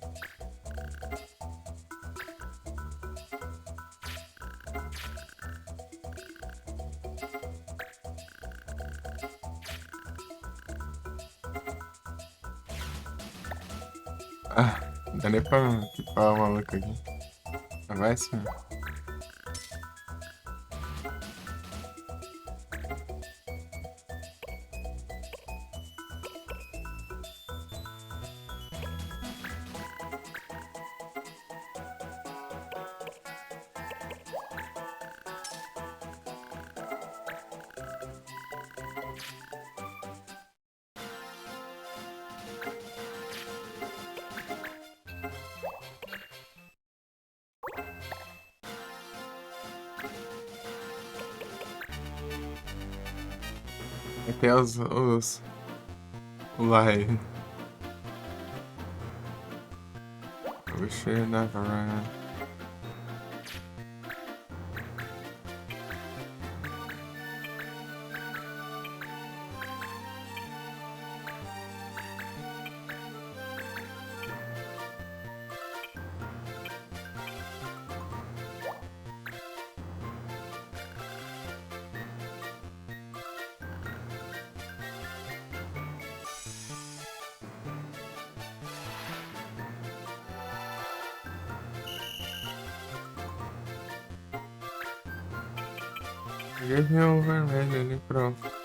[SPEAKER 1] Ah, não dá nem pra equipar o maluco aqui. Vai sim. Até os live. Wish it never ran. Give me over, man, ele pronto.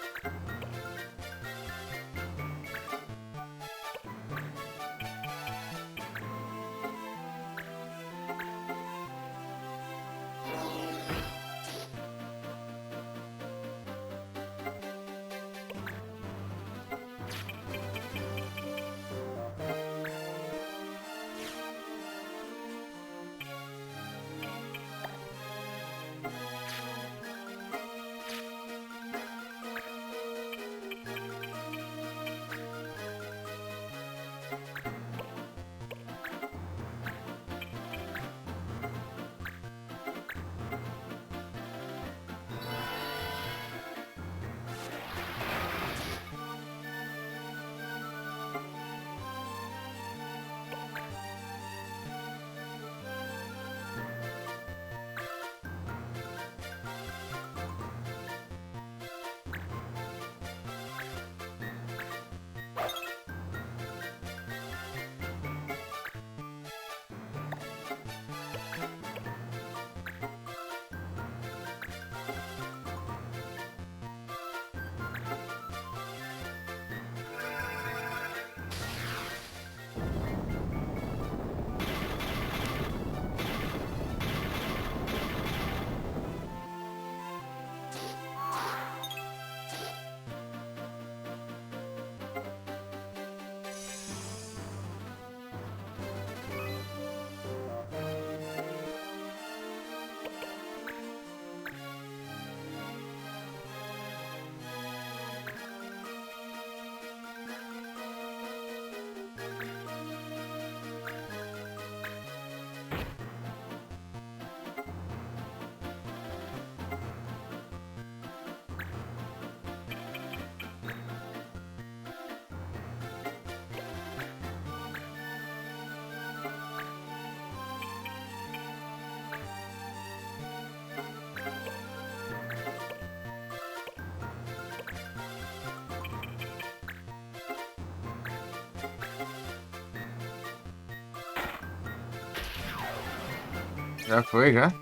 [SPEAKER 1] Já foi, já?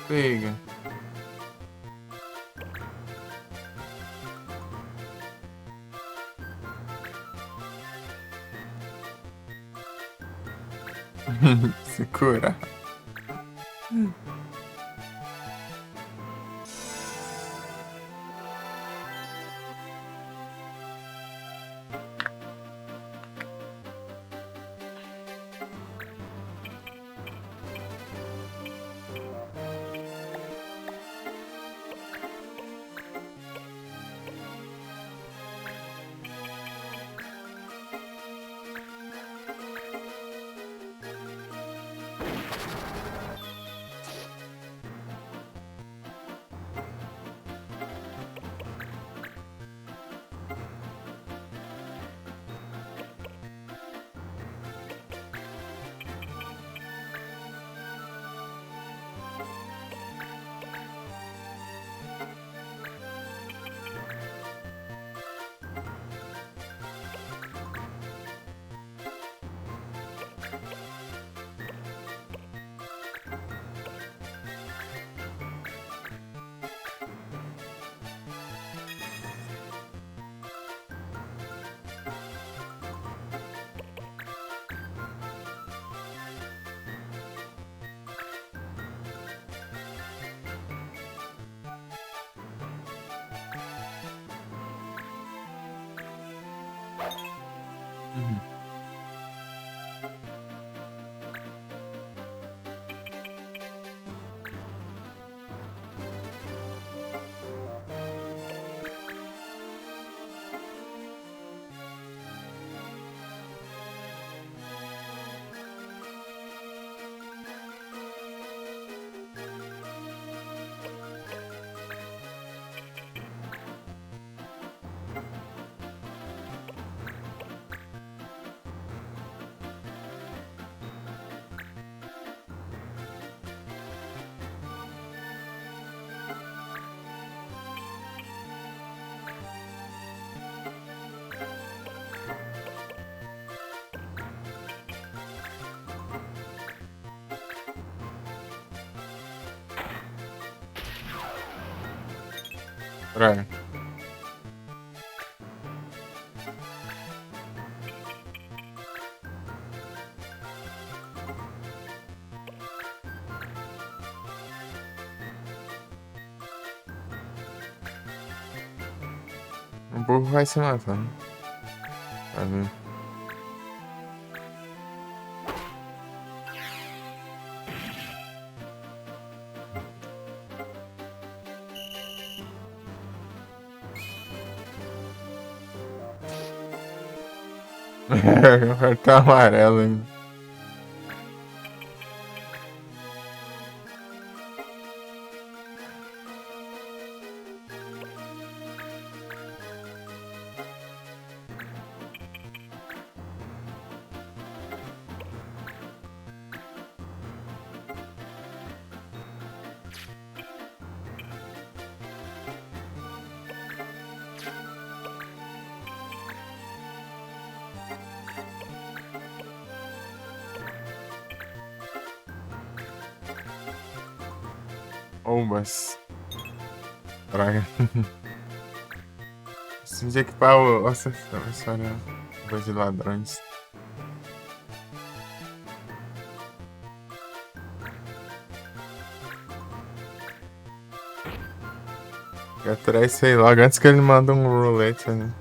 [SPEAKER 1] Pega. Se cura. Uhum. Praia. O burro vai se matando. Tá vendo? O cartão amarelo ainda. Ombas. Praga. Preciso de equipar o. Nossa, olha. Coisa de ladrões. Atrás, sei logo, antes que ele manda um roulette, né?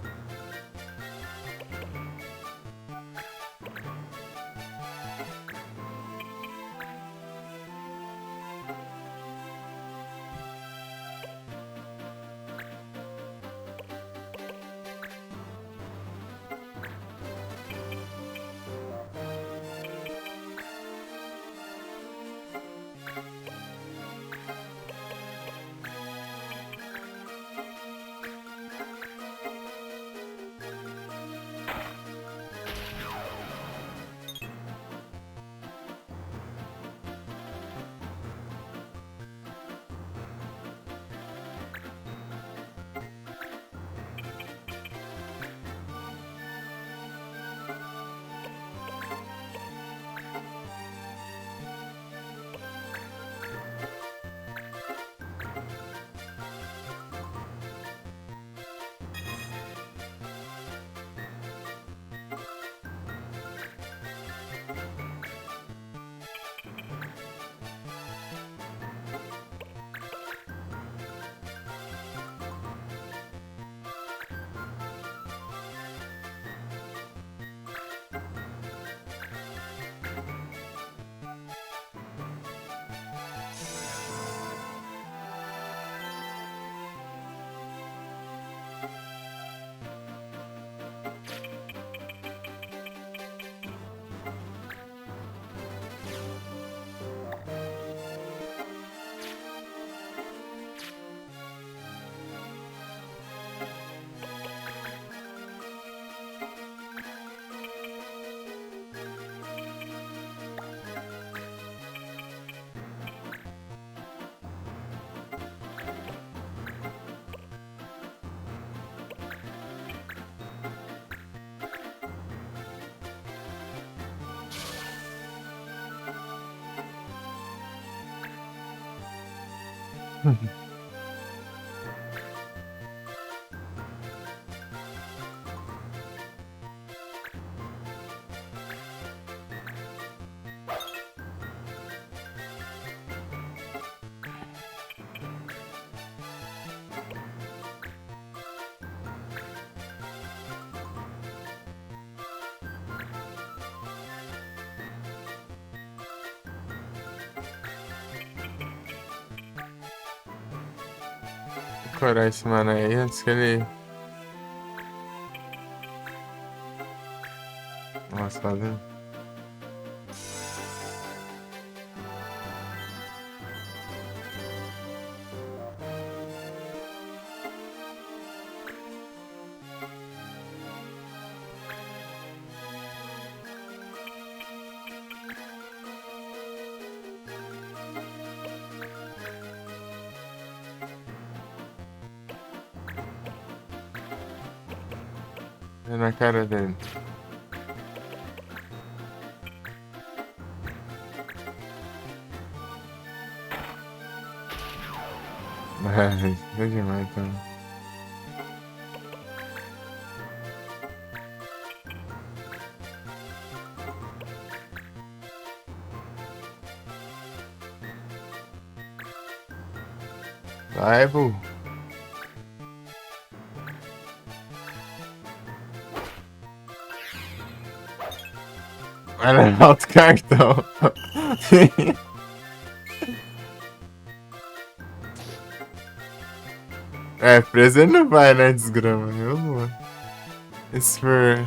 [SPEAKER 1] Curar esse mano aí antes que ele... Nossa, tá vendo? É na cara dele. É demais, então. Vai, burro. Vai levar outro cartão. É, preso ele não vai, né? Desgrama, meu amor. Isso for...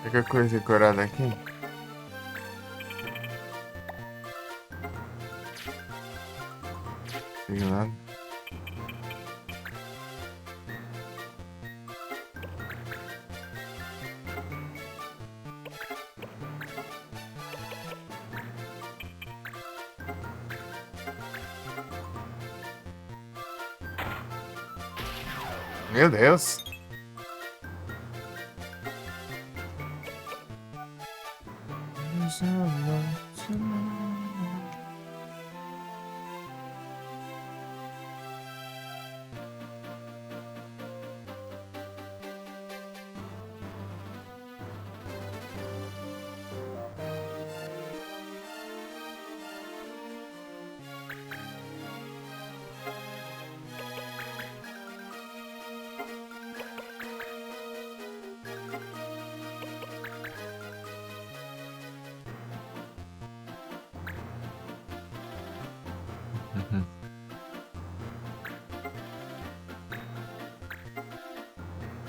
[SPEAKER 1] Qualquer coisa decorada aqui. Sei lá. Meu Deus.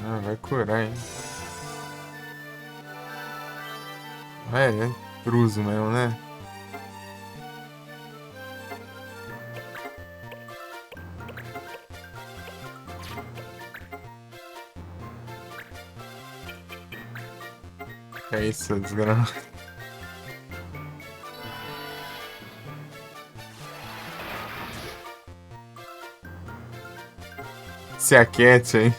[SPEAKER 1] Ah, vai curar, hein? É cruzo mesmo, né? É isso, desgrama. Se aquiete, hein?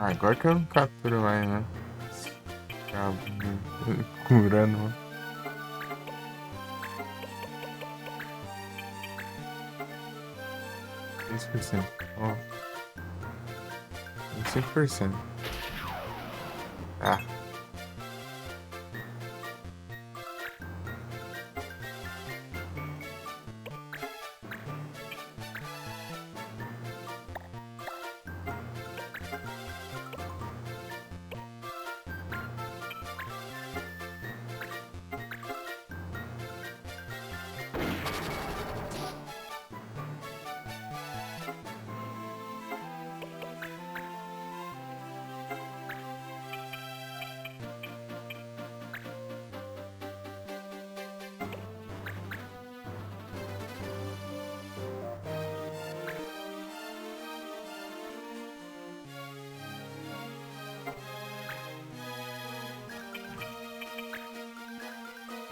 [SPEAKER 1] Agora que eu não capturo mais, né? Cabo, curando, mano. 10%. Ó, 25%. Ah,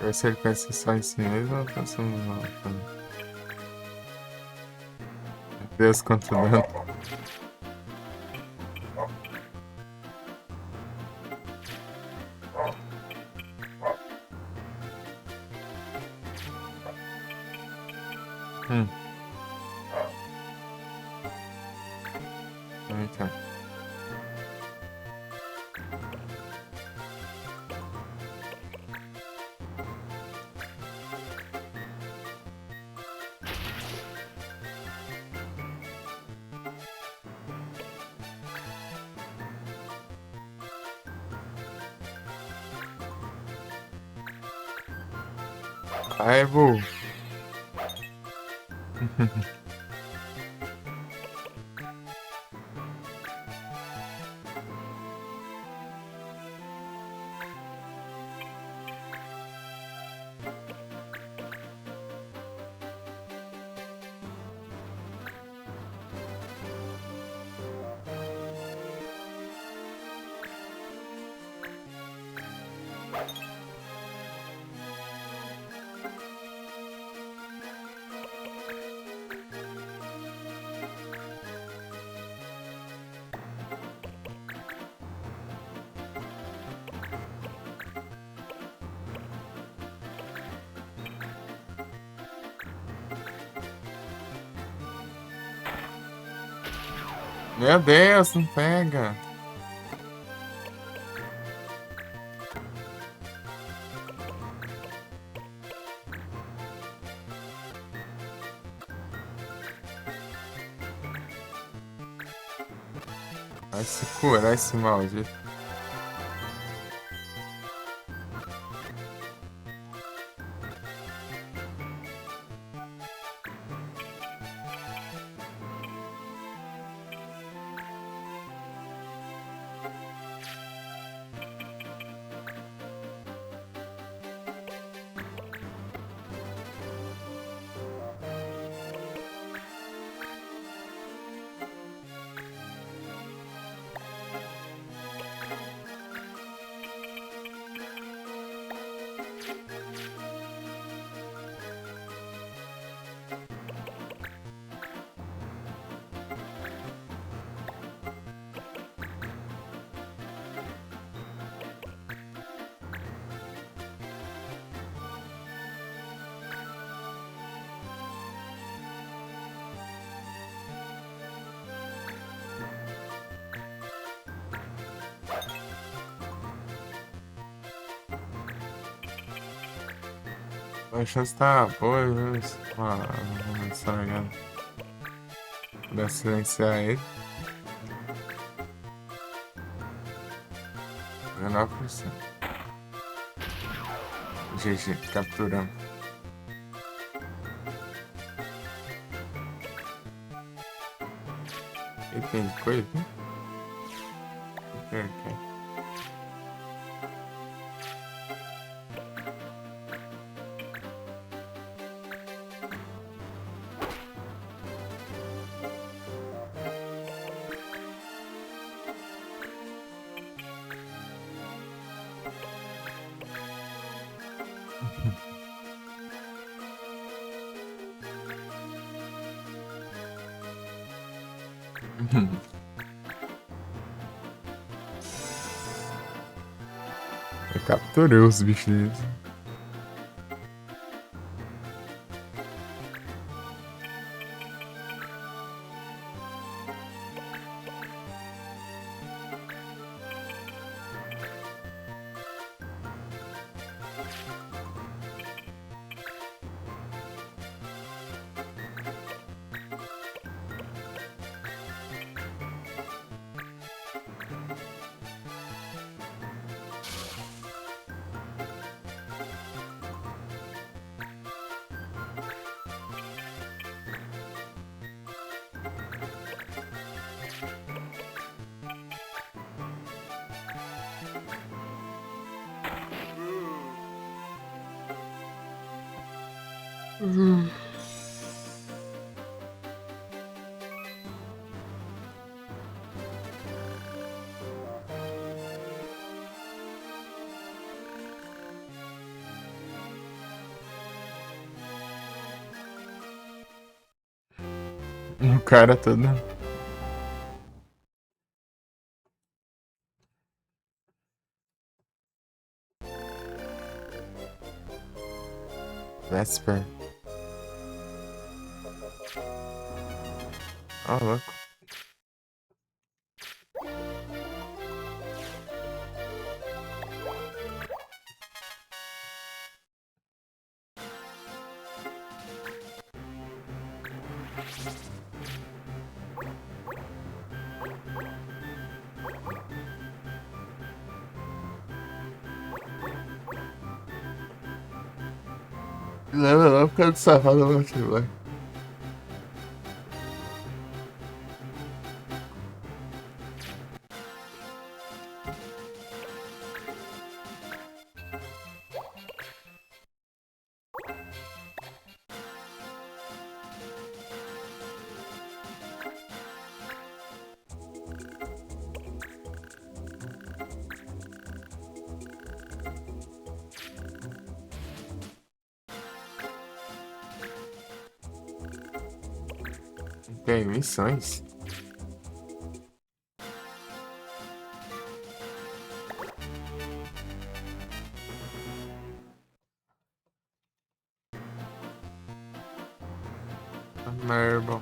[SPEAKER 1] vai ser ele pensa só em si mesmo ou pensa no outro também? Deus controlando. Hum, então. Ai, vou. Meu Deus, não pega. Vai se curar esse maldito. A chance tá boa, viu? Vamos estragar. Dá silenciar ele. 19%. GG, capturamos. E tem de coisa? Ok. Eu capturei os bichos. O cara todo. Vesper. Ó, louco. Não, ficando safado, não, vai. Tem missões. Marble.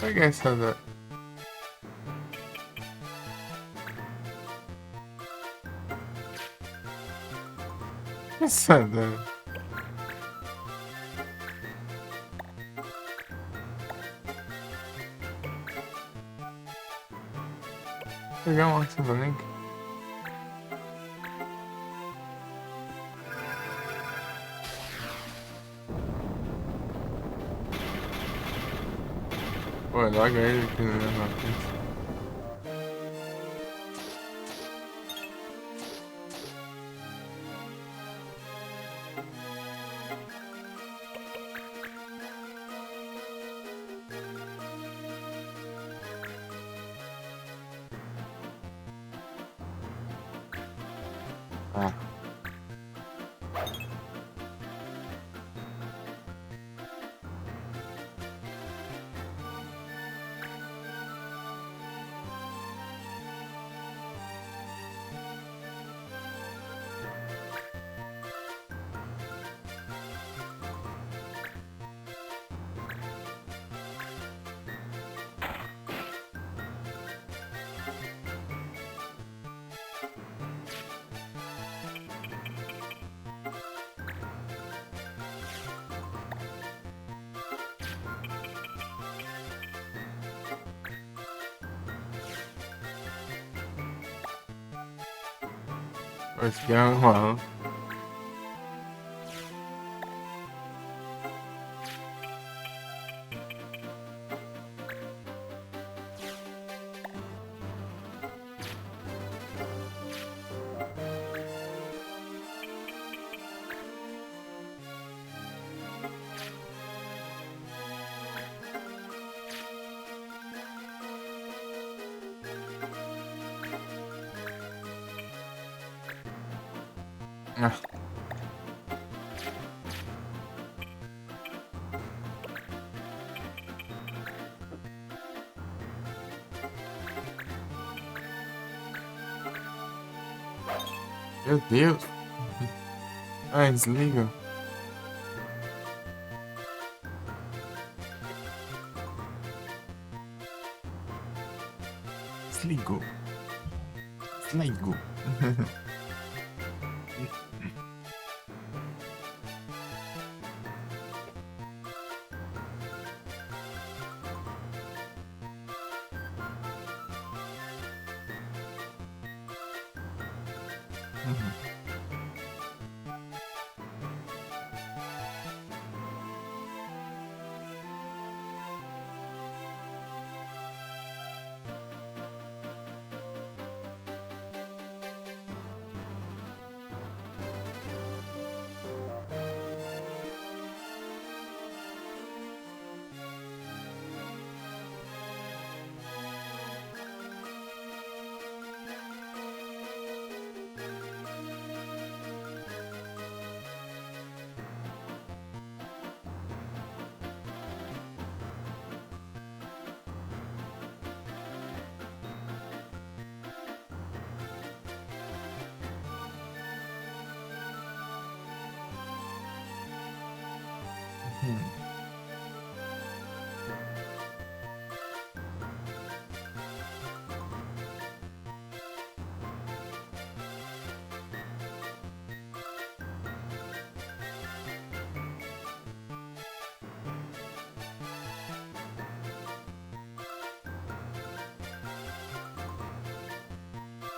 [SPEAKER 1] Pegar essa da. Essa da. Pegar um Arthur Link. Pô, logo ele aqui no negócio. Ah. What's going on? Ah. Meu Deus! Ah, desliga. Desligou. Desligou.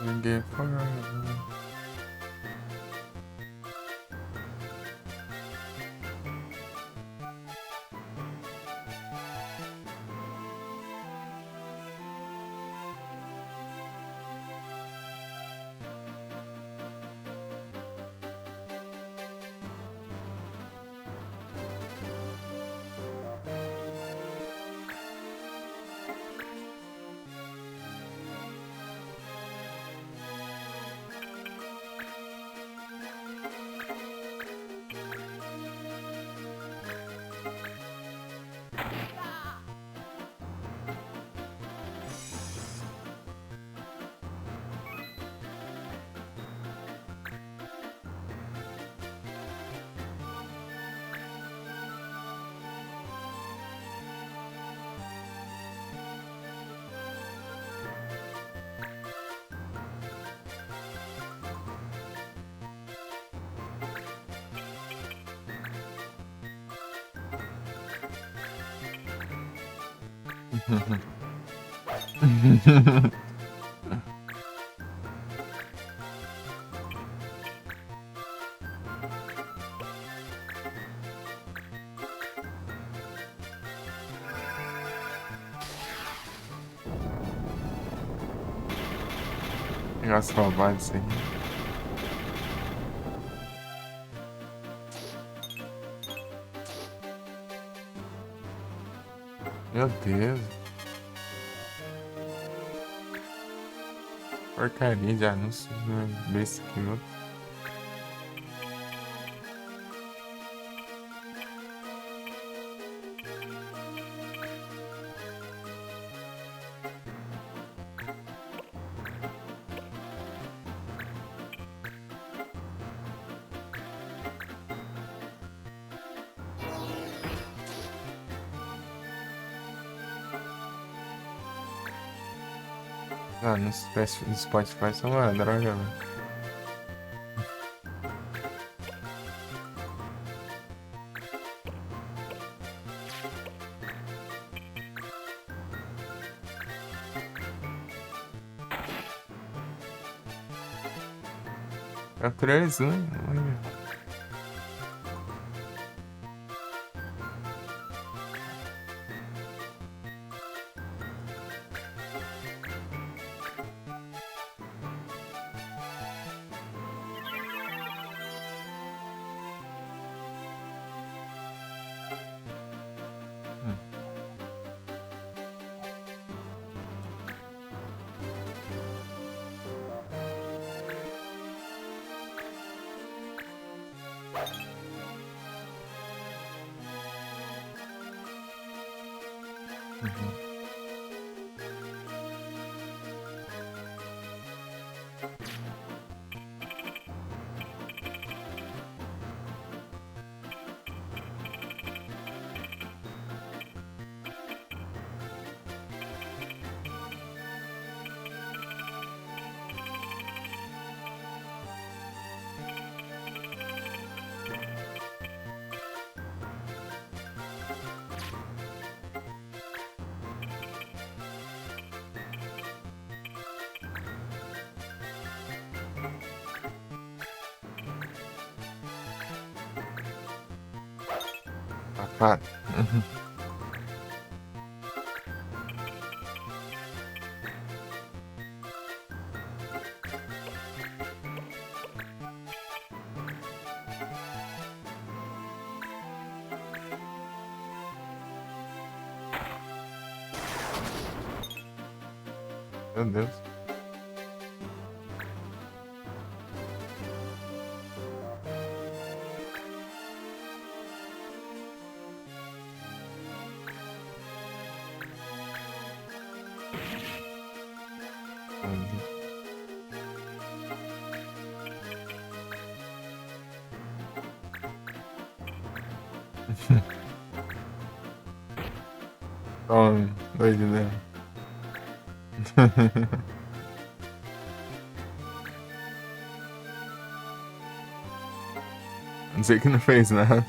[SPEAKER 1] Ninguém fala. Negócio roubado isso aí. Meu Deus. Porcaria de anúncio besta aqui, meu. Ah, no Spotify isso é uma droga, velho. É 3, né? Olha. Hum. Uhum. Safado. Uhum. Meu Deus. Tome, doido, né? Não sei que não fez nada.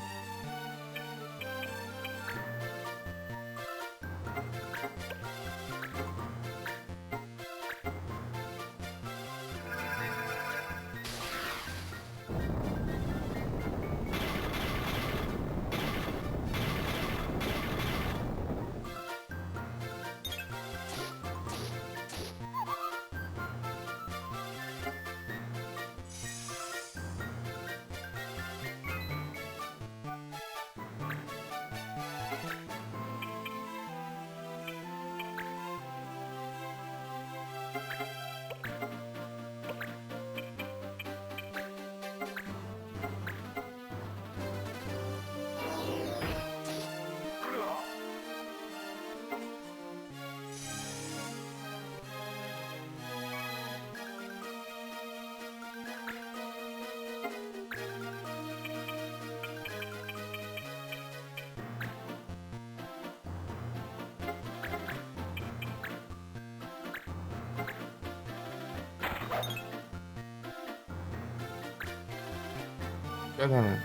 [SPEAKER 1] Caramba.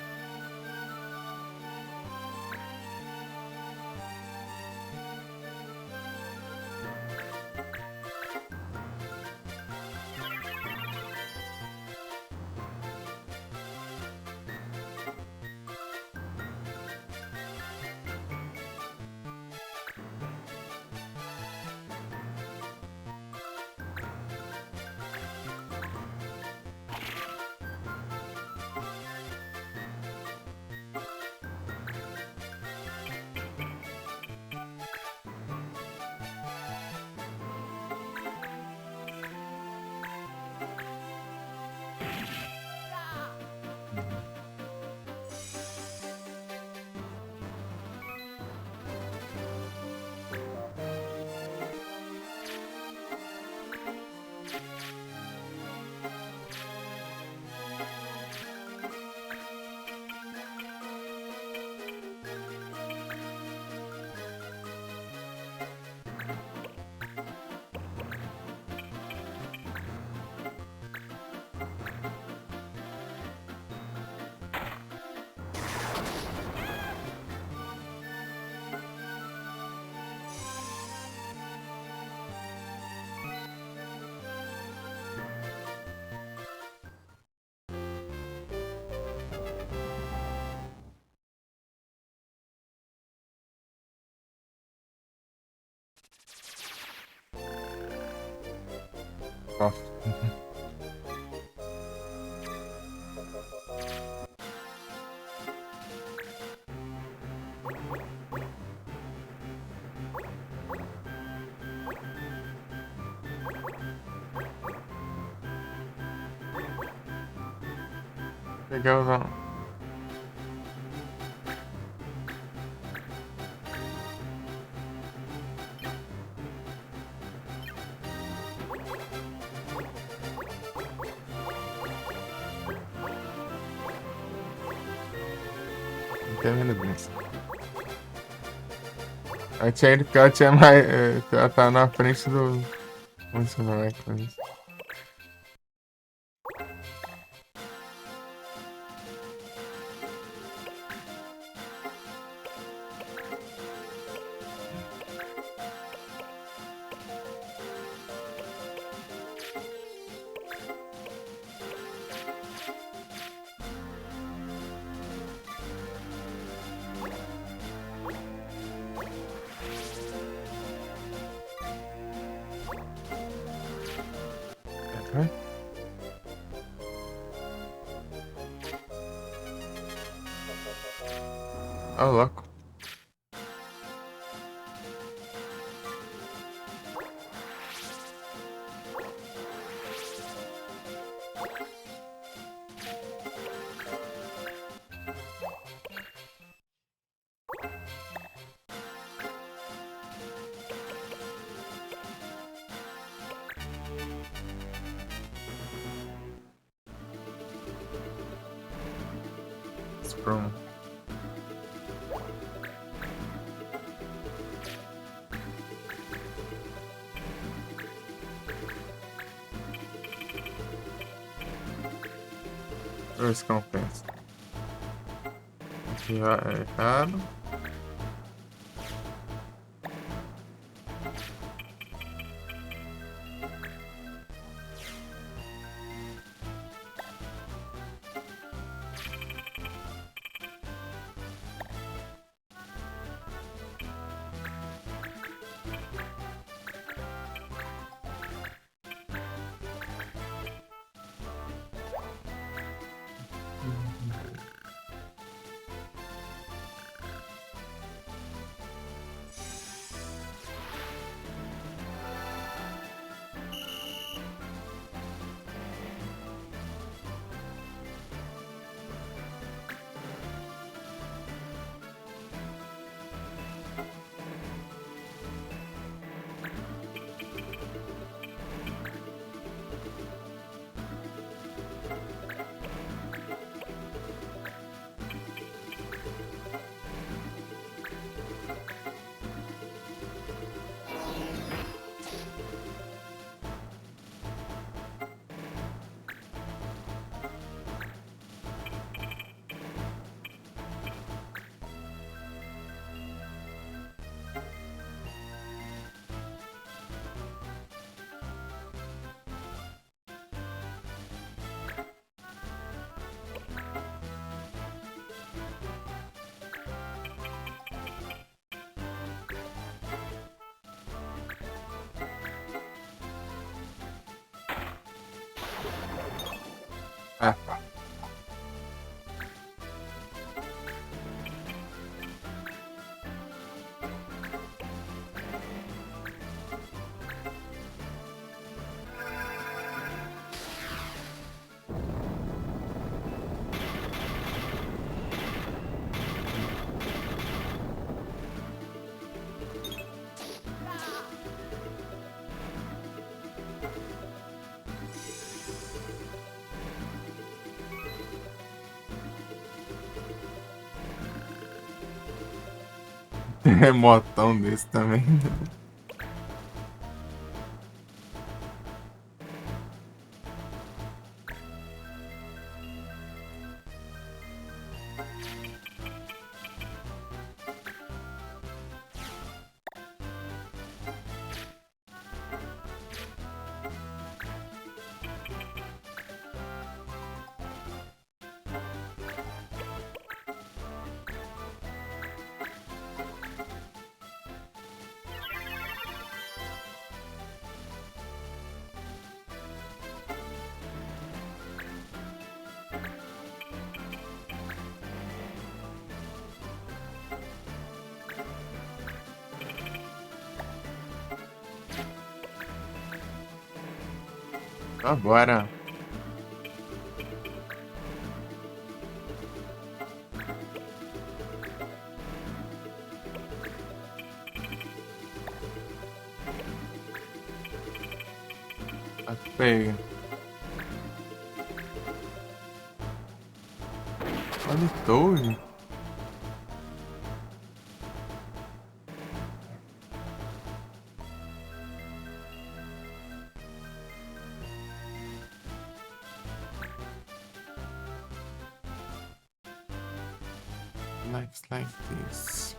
[SPEAKER 1] off. Legal, vamos. Termina bem. Ela tinha mais. Ela tá na frente do. Onde você vai com isso? Ó, louco. Sprung. Dois compensa. Aqui é errado. Ah, remotão desse também. Vambora. Tá feio. Olha o Toad. Like this.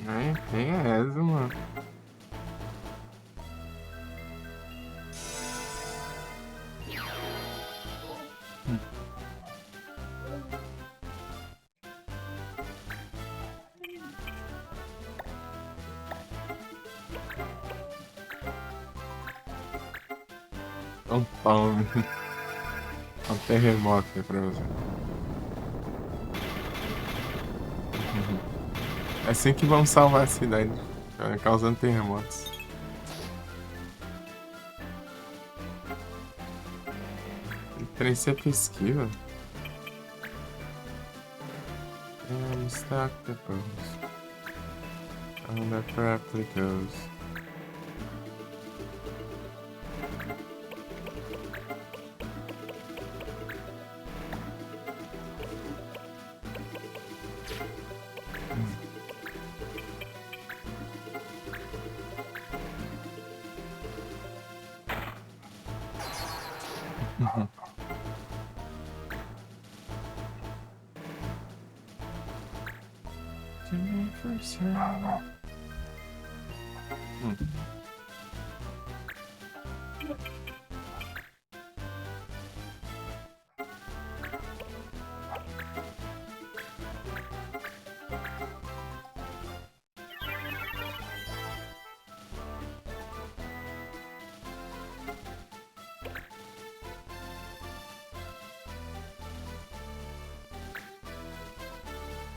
[SPEAKER 1] Ai, quem é essa, mano? Um palme. Um terremoto aí pra você. É assim que vão salvar a cidade, causando terremotos. O trem sempre esquiva. I'm stuck the pose. On the properly goes.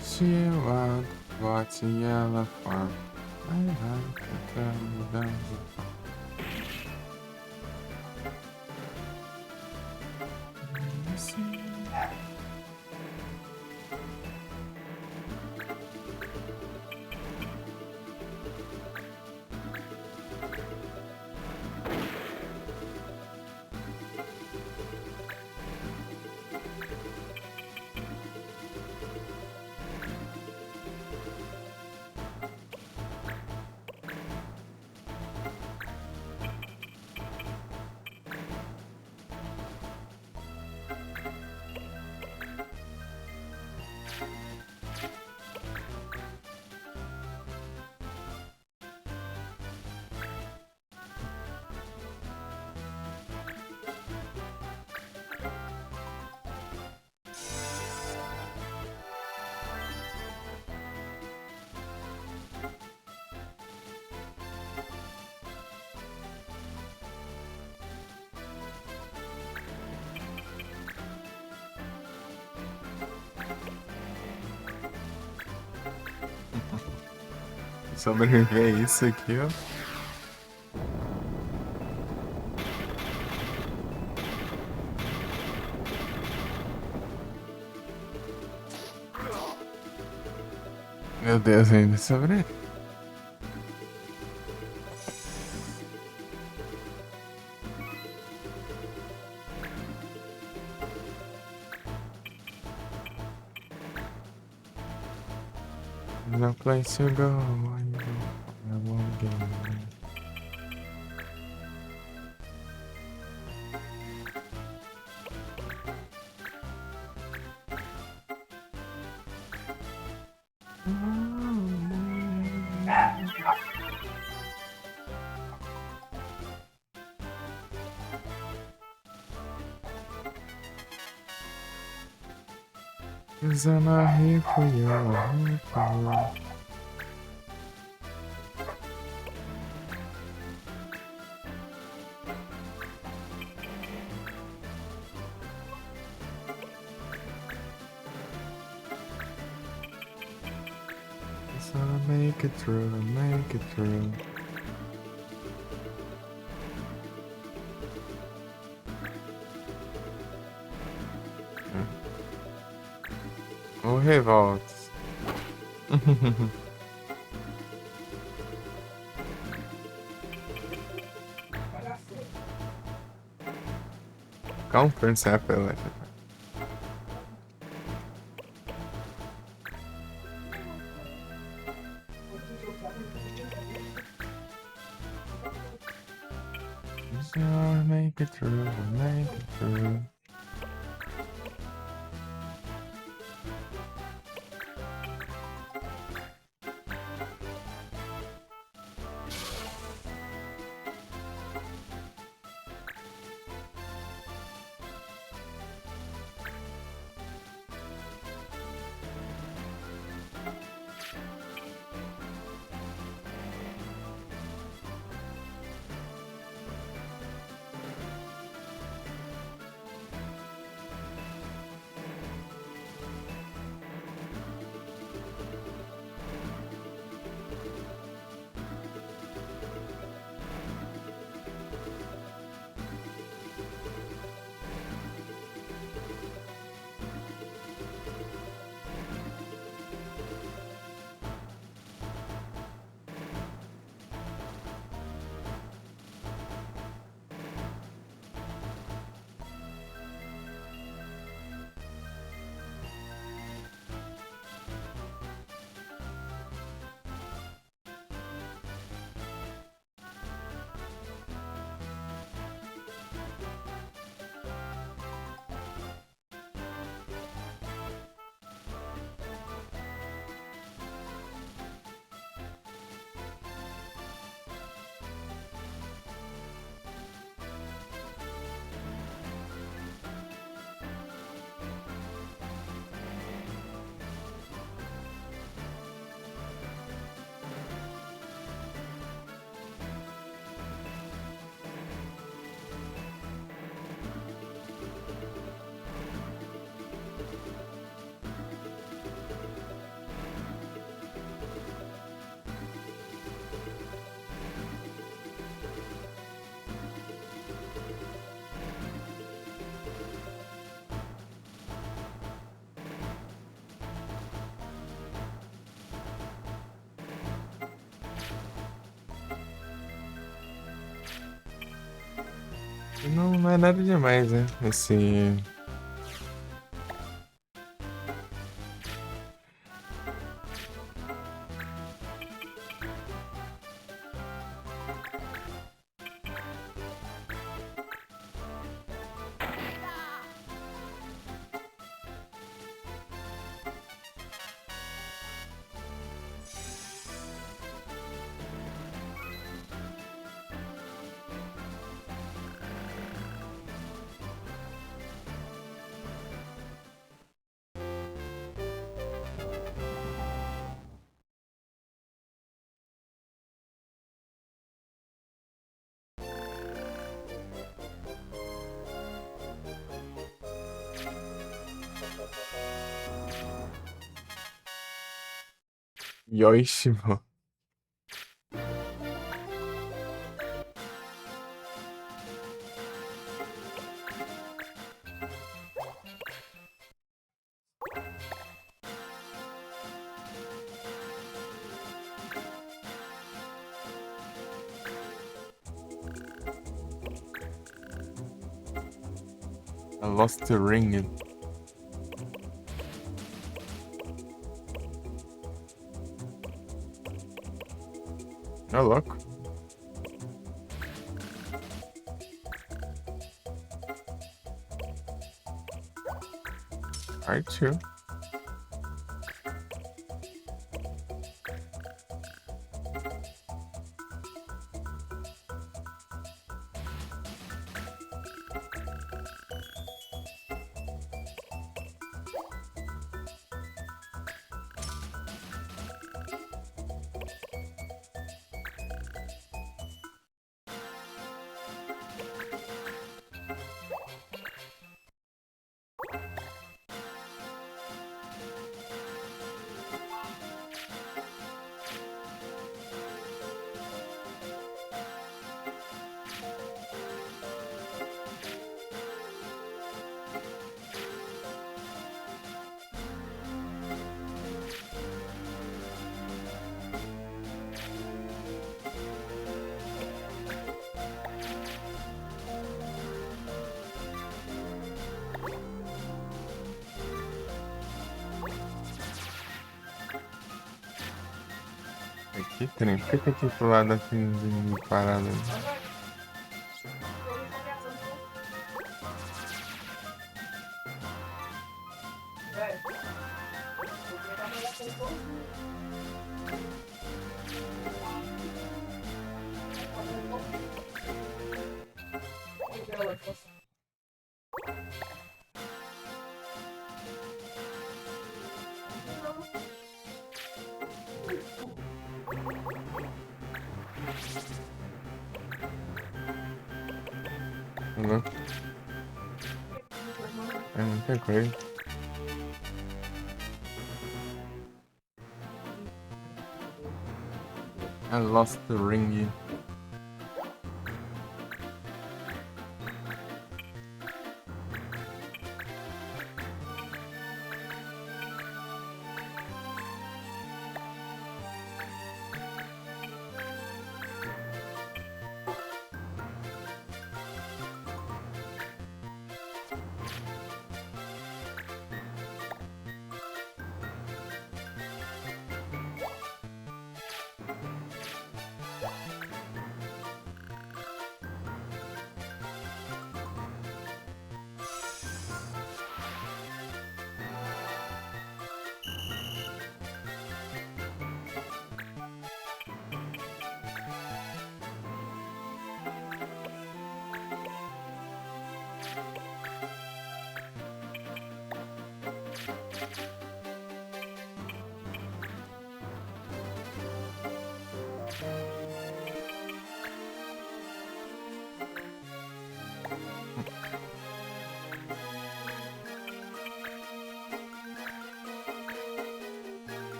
[SPEAKER 1] She was watching yellow farm. I like to come down the farm. Sobreviver a isso aqui, ó. Meu Deus, ainda sobrevive. place to go. I won't get away. Cause I'm not here for you, I'm here for you. So make it through, make it through. Oh, hey, Vault. Conference Apple. So make it through, make it through. Não é nada demais, né? Esse. Yoshimo. I lost the ring. Ô, louco. Partiu. Que trem. Por que tem que ir pro lado assim de parada? Não. É muita coisa. I lost the ring.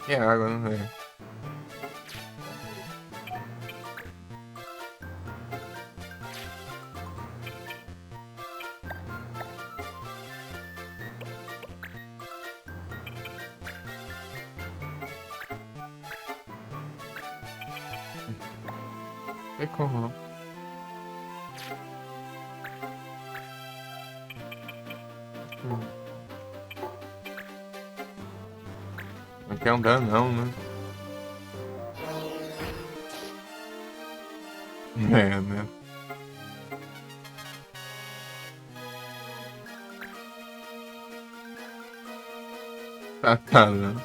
[SPEAKER 1] É água, não é? É como? Não quer andar não, né? É, né? Tá, né?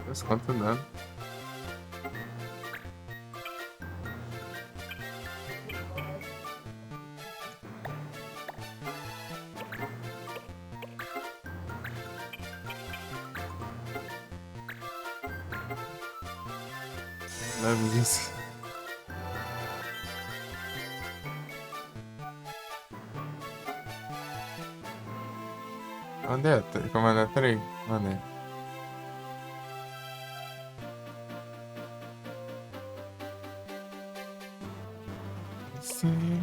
[SPEAKER 1] Mas quanto dano? Non mi dici. Ho detto, il comandatore non è. Sì.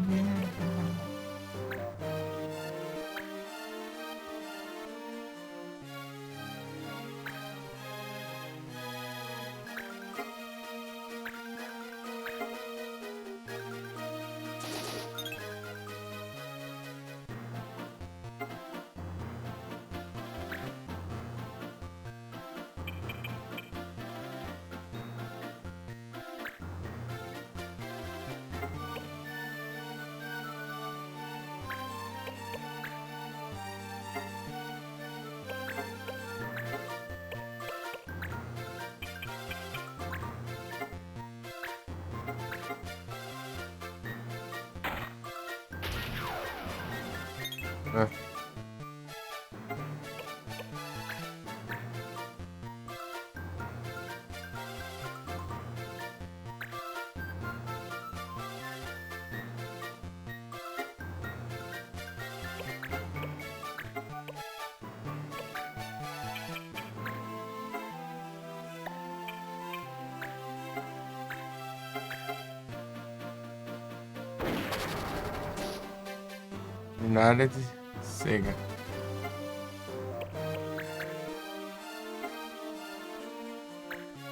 [SPEAKER 1] Un'area di sega.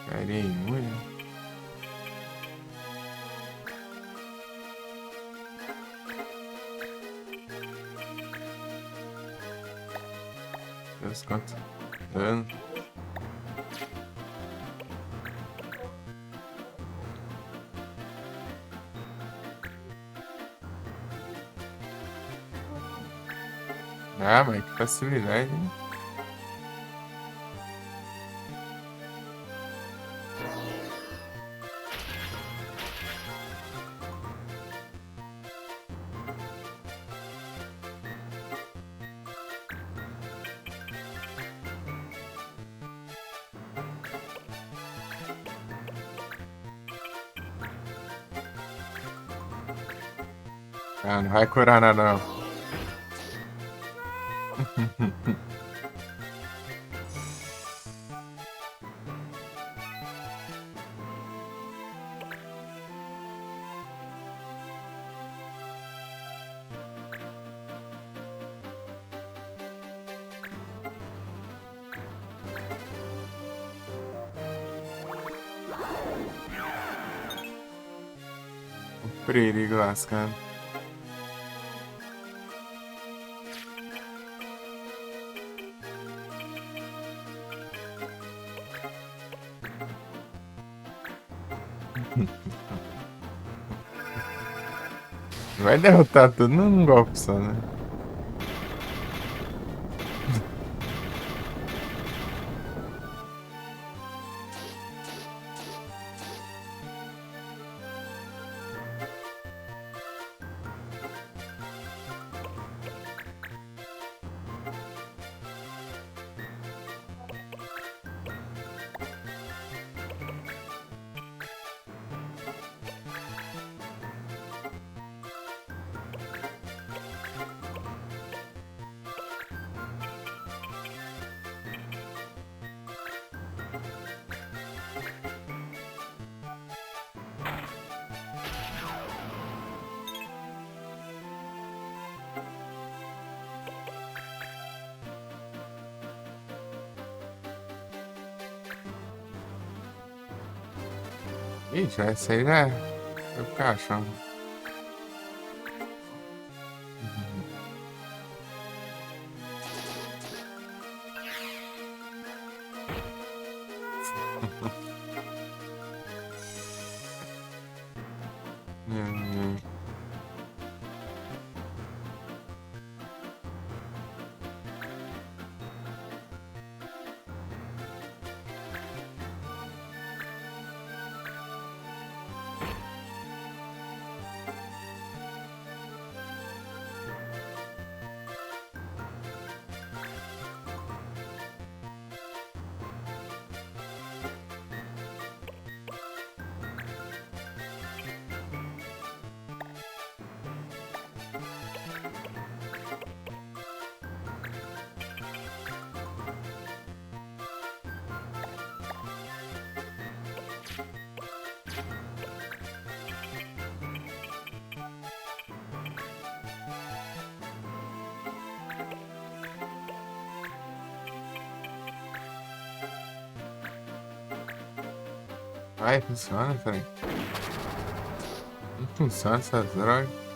[SPEAKER 1] Carino, Deus quanto dano. Ah, mas que facilidade, né? Ah, não vai curar nada, não. Perigo lascando. Vai derrotar tudo num golpe só, né? Ixi, essa aí já foi pro caixão. Hum. Vai, funciona, trem. Não funciona essas drogas.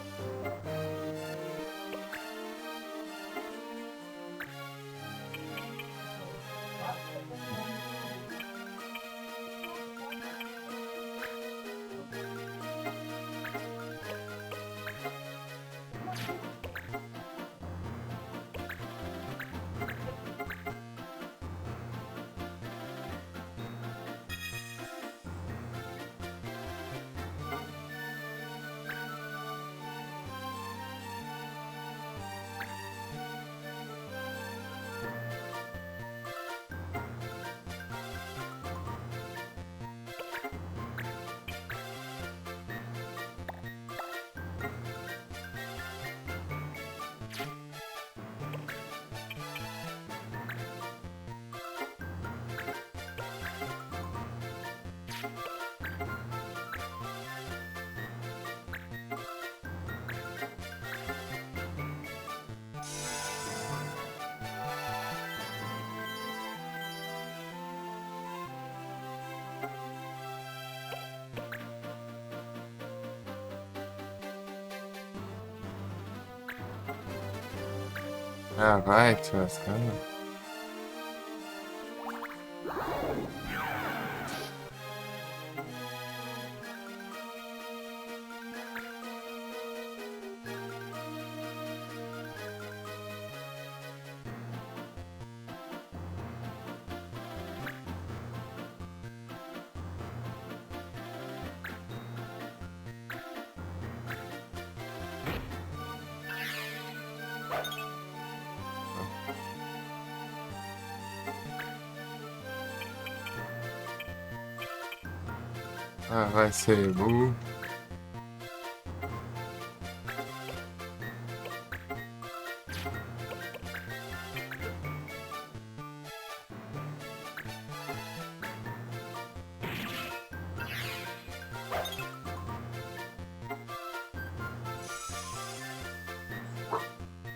[SPEAKER 1] Ah, vai, te lascando. Ah, vai ser burro.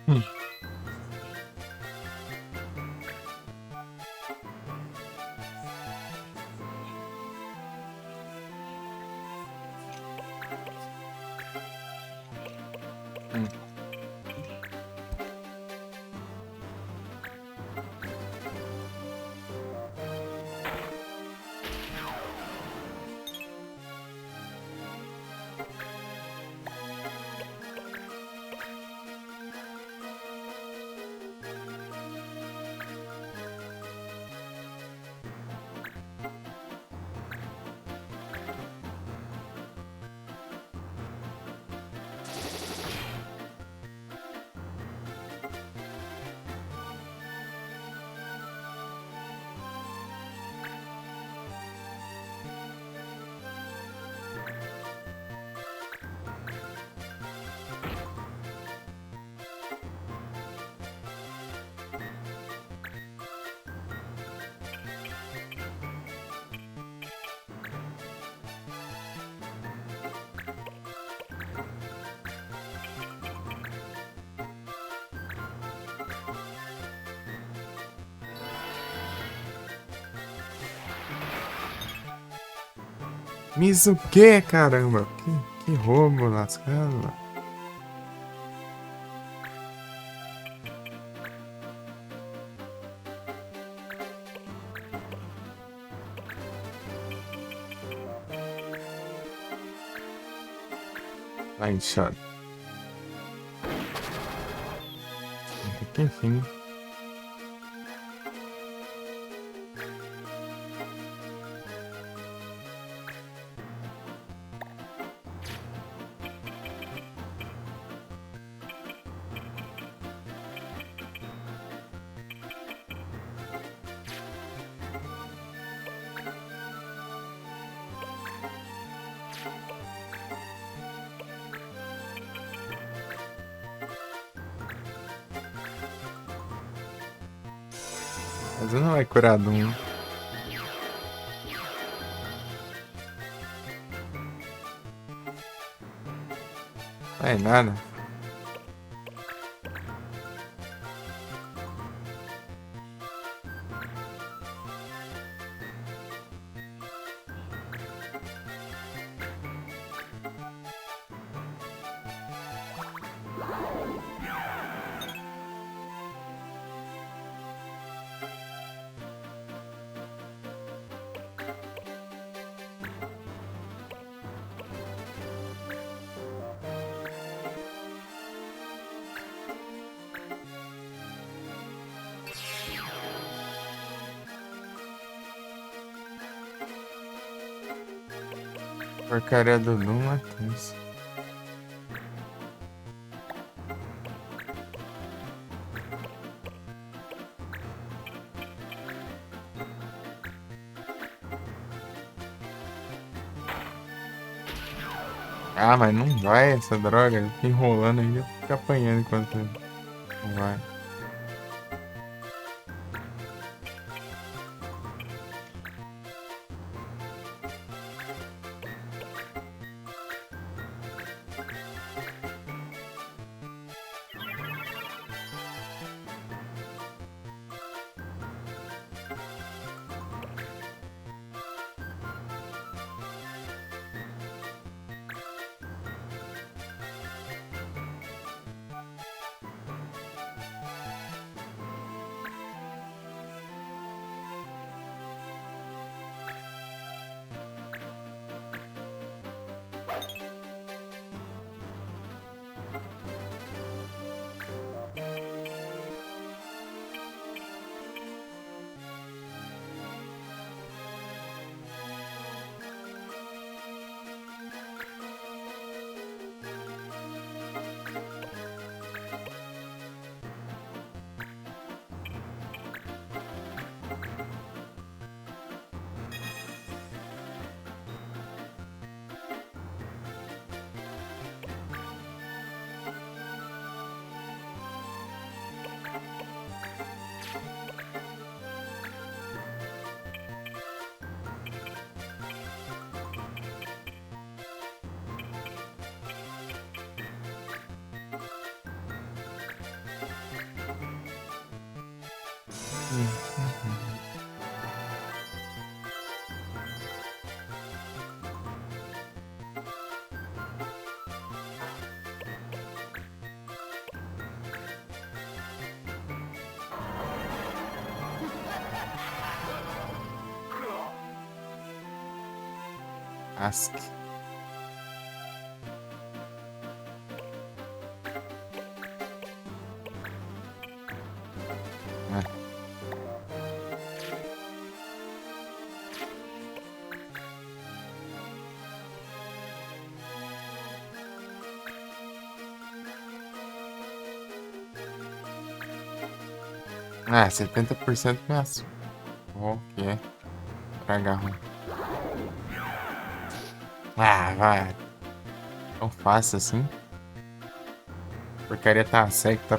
[SPEAKER 1] Hum. Hum. Mas o que, caramba? Que roubo lascado. Vai, inchado. Que enfim. Mas não vai curar Doom. Vai nada. Porcaria do Doom é tenso. Ah, mas não vai essa droga. Fica enrolando ainda, fica apanhando enquanto não vai. Ask. Ah, 70% me assusta. O que é? Praga ruim. Ah, vai. Tão fácil assim? Porcaria tá certo, tá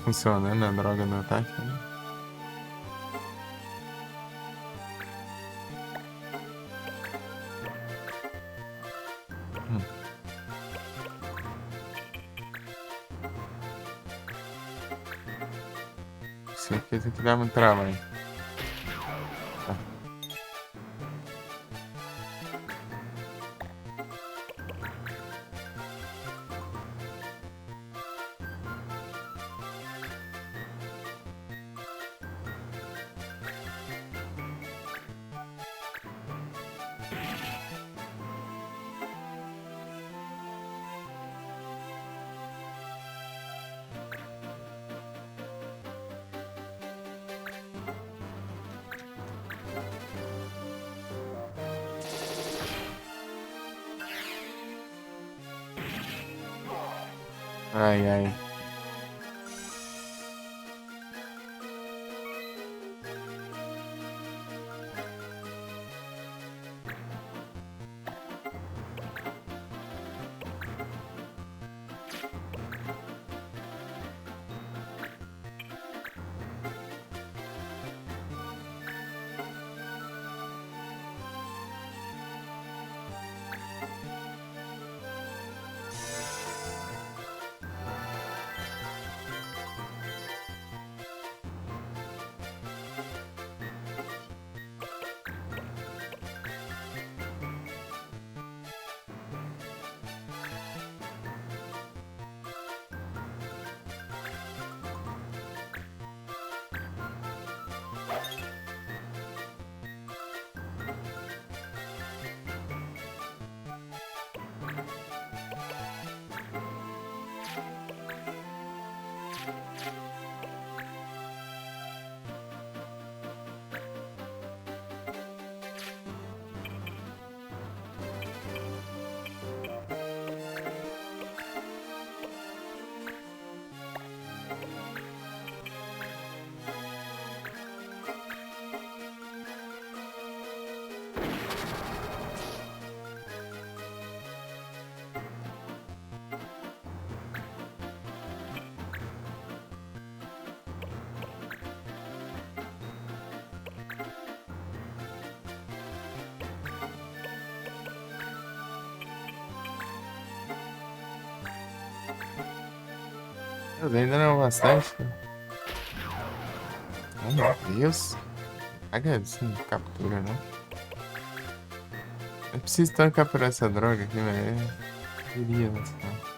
[SPEAKER 1] funcionando a droga no ataque. Hum. Certeza que dá muito trabalho. Tá. Ai, ai. Deus, ainda não é bastante. Oh, meu Deus. Paga assim, captura, não? Eu preciso tanto capturar essa droga aqui, velho. Eu queria, mas não.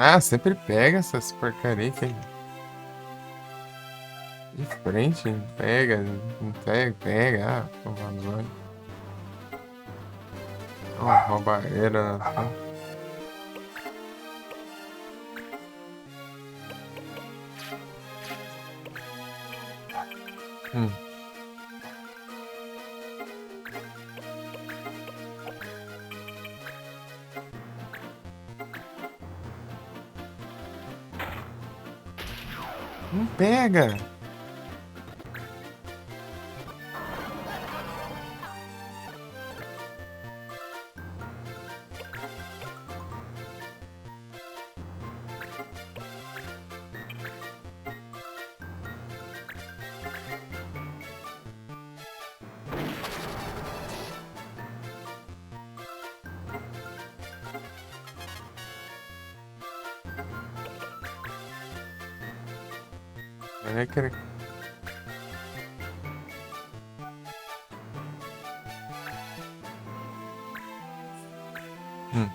[SPEAKER 1] Ah, sempre pega essas porcaria aqui. De frente, pega, não pega, pega. Ah, toma banho. Uma roubadeira. Hum. Não pega. É que... Hum.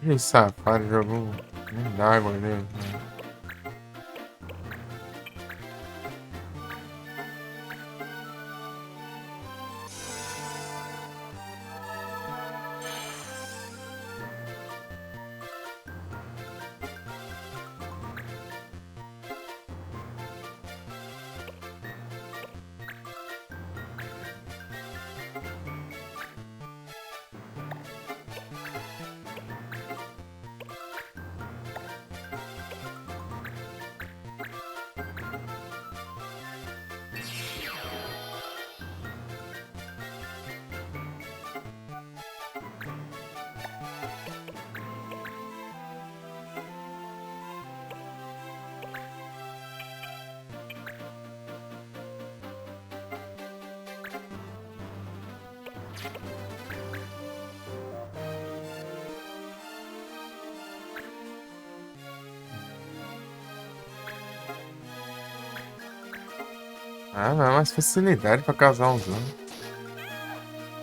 [SPEAKER 1] Ih, safado, jogou nem d'água ali. Né? Ah, não, mais facilidade pra causar um dano.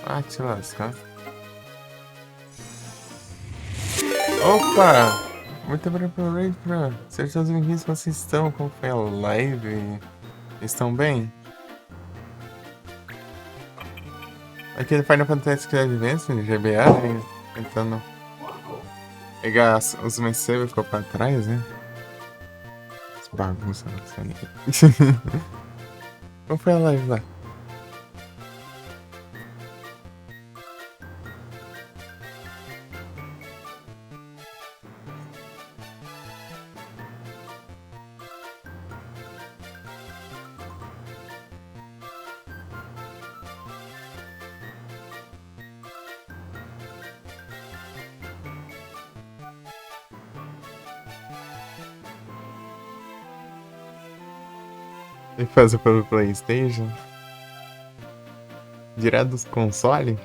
[SPEAKER 1] Ah, te lascar. Opa! Muito obrigado pelo raid, pra... Sejam todos bem-vindos, como vocês estão? Como foi a live? Estão bem? Aqui no Final Fantasy Advance, no GBA, né? Tentando pegar os mais cedo ficou pra trás, né? As bagunças não sei nem. Qual foi a live lá? Tem que fazer pelo PlayStation? Direto dos consoles?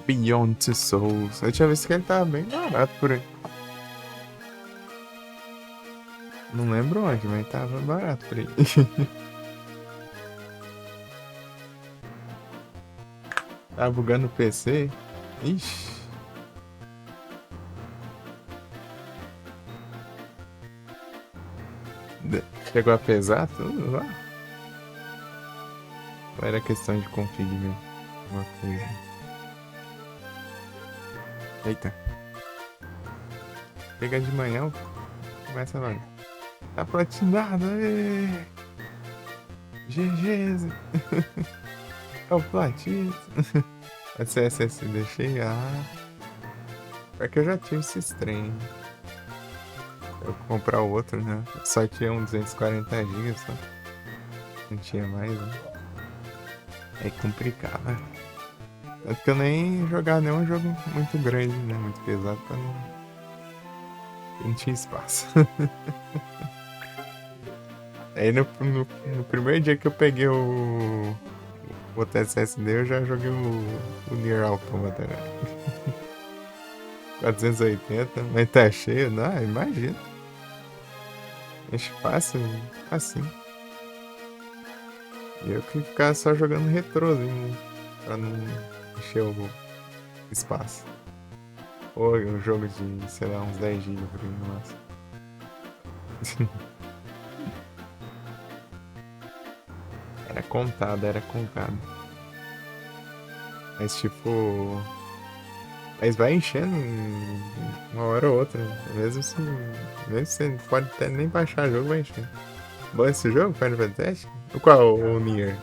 [SPEAKER 1] Beyond Two Souls. Eu tinha visto que ele tava bem barato por aí. Não lembro onde, mas tava barato por aí. Tá bugando o PC? Ixi. Chegou a pesar tudo lá? Ou era questão de config mesmo? Uma coisa. Eita. Pega de manhã, começa logo. Tá platinado, aê! GG! É o platino. Esse SSD cheio, pior que eu já tive esse trem. Eu vou comprar o outro, né? Só tinha um 240 GB só. Não tinha mais, né? É complicado, né? Tanto que eu nem jogava nenhum jogo muito grande, né? Muito pesado pra não. Não tinha espaço. Aí no primeiro dia que eu peguei o outro SSD, eu já joguei o Nier Automata, né? 480, mas tá cheio, não, imagina. Enche fácil, assim. E eu que ficava só jogando retrozinho, né? Pra não encher o espaço. Ou um jogo de, sei lá, uns 10 GB por aí no máximo. Era contado, era contado. Mas tipo. Mas vai enchendo uma hora ou outra. Mesmo se você pode até nem baixar o jogo, vai enchendo. Bom esse jogo, Final Fantasy? O qual? O Nier?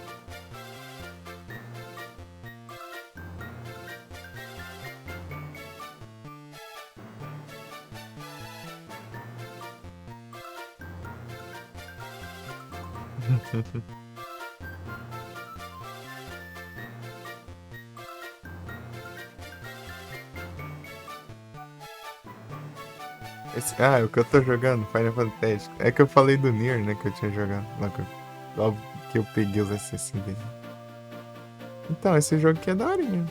[SPEAKER 1] O que eu tô jogando, Final Fantasy. É que eu falei do Nier, né, que eu tinha jogado. Logo que eu peguei os SSD dele. Então, esse jogo aqui é daorinha.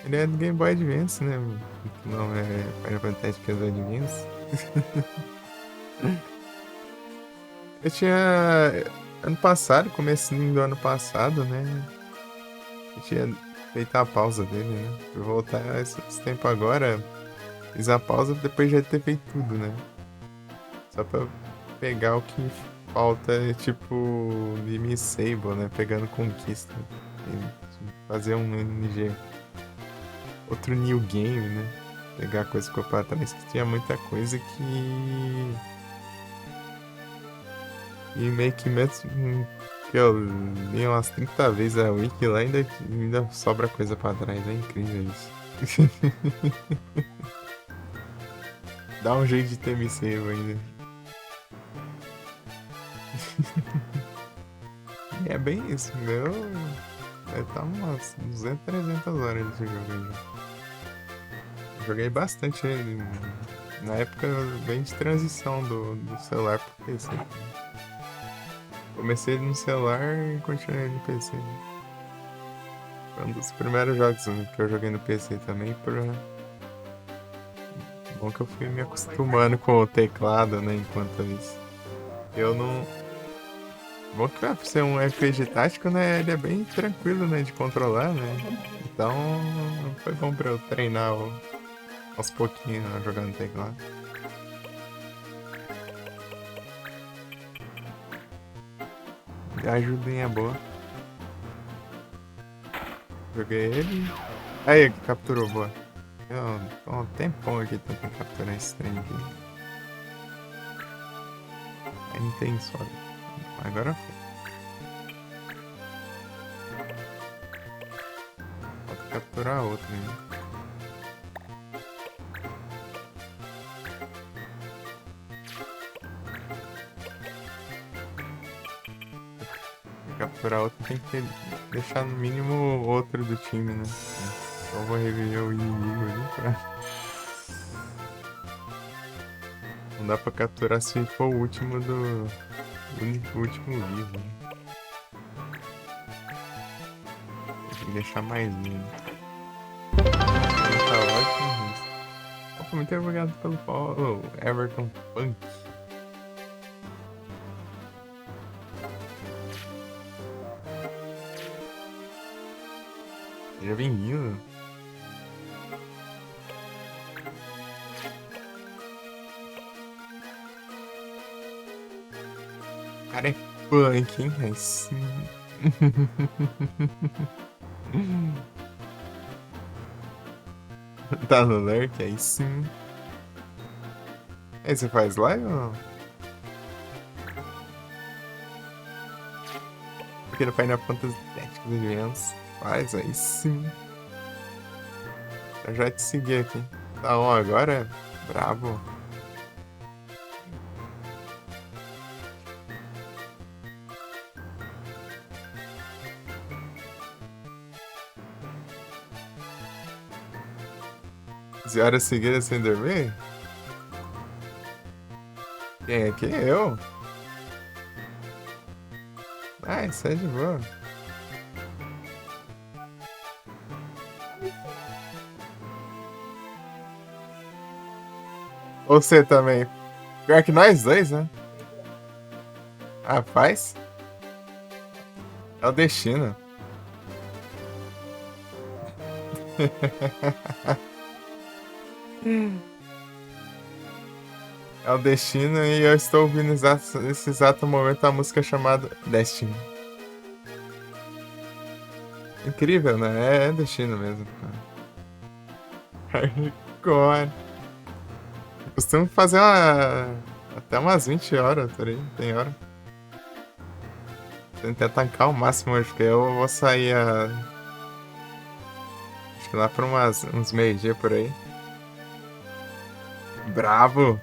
[SPEAKER 1] Ele é do Game Boy Advance, né? Não é Final Fantasy que é do Advance. Eu tinha. Ano passado, comecinho do ano passado, né? Eu tinha feito a pausa dele, né? Vou voltar esse tempo agora. Fiz a pausa depois de já ter feito tudo, né? Só pra pegar o que falta, tipo, de Me Sable, né? Pegando conquista. E fazer um NG. Outro new game, né? Pegar coisa que eu pra trás, que tinha muita coisa que. E meio que mesmo que eu li umas 30 vezes a wiki lá, ainda sobra coisa pra trás. É incrível isso. Dá um jeito de ter Me Sable ainda. E é bem isso, meu. Tá umas 200, 300 horas desse jogo aí já. Joguei bastante ele. Na época bem de transição do celular pro PC. Comecei no celular e continuei no PC. Foi um dos primeiros jogos que eu joguei no PC também. Bom que eu fui me acostumando com o teclado, né? Enquanto isso. Eu não. Bom que pra ser um RPG tático, né? Ele é bem tranquilo, né? De controlar, né? Então foi bom pra eu treinar aos pouquinhos, né, jogando teclado. Ajudinha boa. Joguei ele. Aí, capturou, boa. Eu tô um tempão aqui tentando capturar esse trem aqui. Aí não tem solo. Agora foi. Falta capturar outro ainda. Capturar outro tem que deixar no mínimo outro do time, né? Então eu vou reviver o inimigo ali pra... Não dá pra capturar se for o último do... O último vivo, né? Tem que deixar mais um. Tá ótimo. Opa, muito obrigado pelo follow, Everton Punk. Seja bem-vindo. Cara é punk, hein? Aí sim. Tá no lurk? Aí sim. Aí você faz live ou não? Porque no Final Fantasy Tactics Advance faz, aí sim. Eu já te segui aqui. Tá on agora? Bravo. Horas seguidas sem dormir? Quem aqui? Eu? Ah, isso é de boa. Você também. Pior que nós dois, né? Rapaz, é o destino. É o destino e eu estou ouvindo nesse exato momento a música chamada Destiny. Incrível, né? É destino mesmo, cara. Hardcore. Costumo fazer até umas 20 horas por aí, tem hora. Tentar tancar o máximo hoje, porque eu vou sair acho que lá por uns meio-dia por aí. Bravo!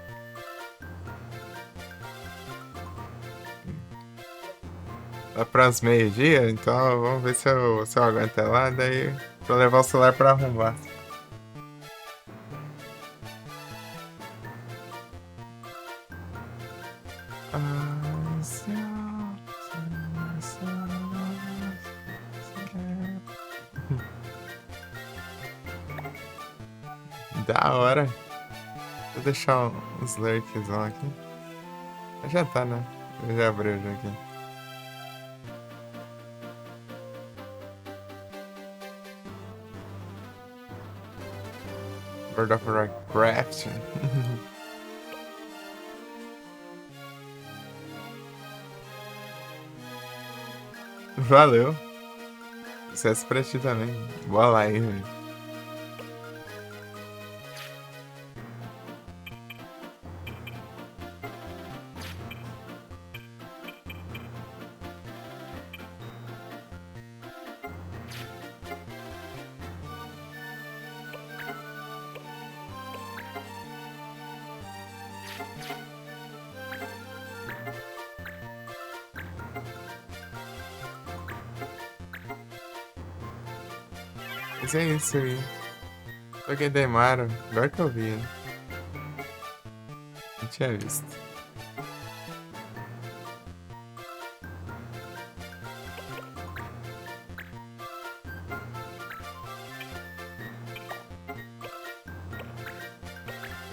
[SPEAKER 1] Lá para uns meio-dia, então vamos ver se eu aguento até lá, daí pra levar o celular pra arrumar. Da hora. Vou deixar uns lurks aqui. Já tá, né? Eu já abri já aqui. World of Warcraft. Valeu. Sucesso pra ti também. Boa live. Mas é isso aí. Só que Demaro, agora que eu vi, né? Não tinha visto.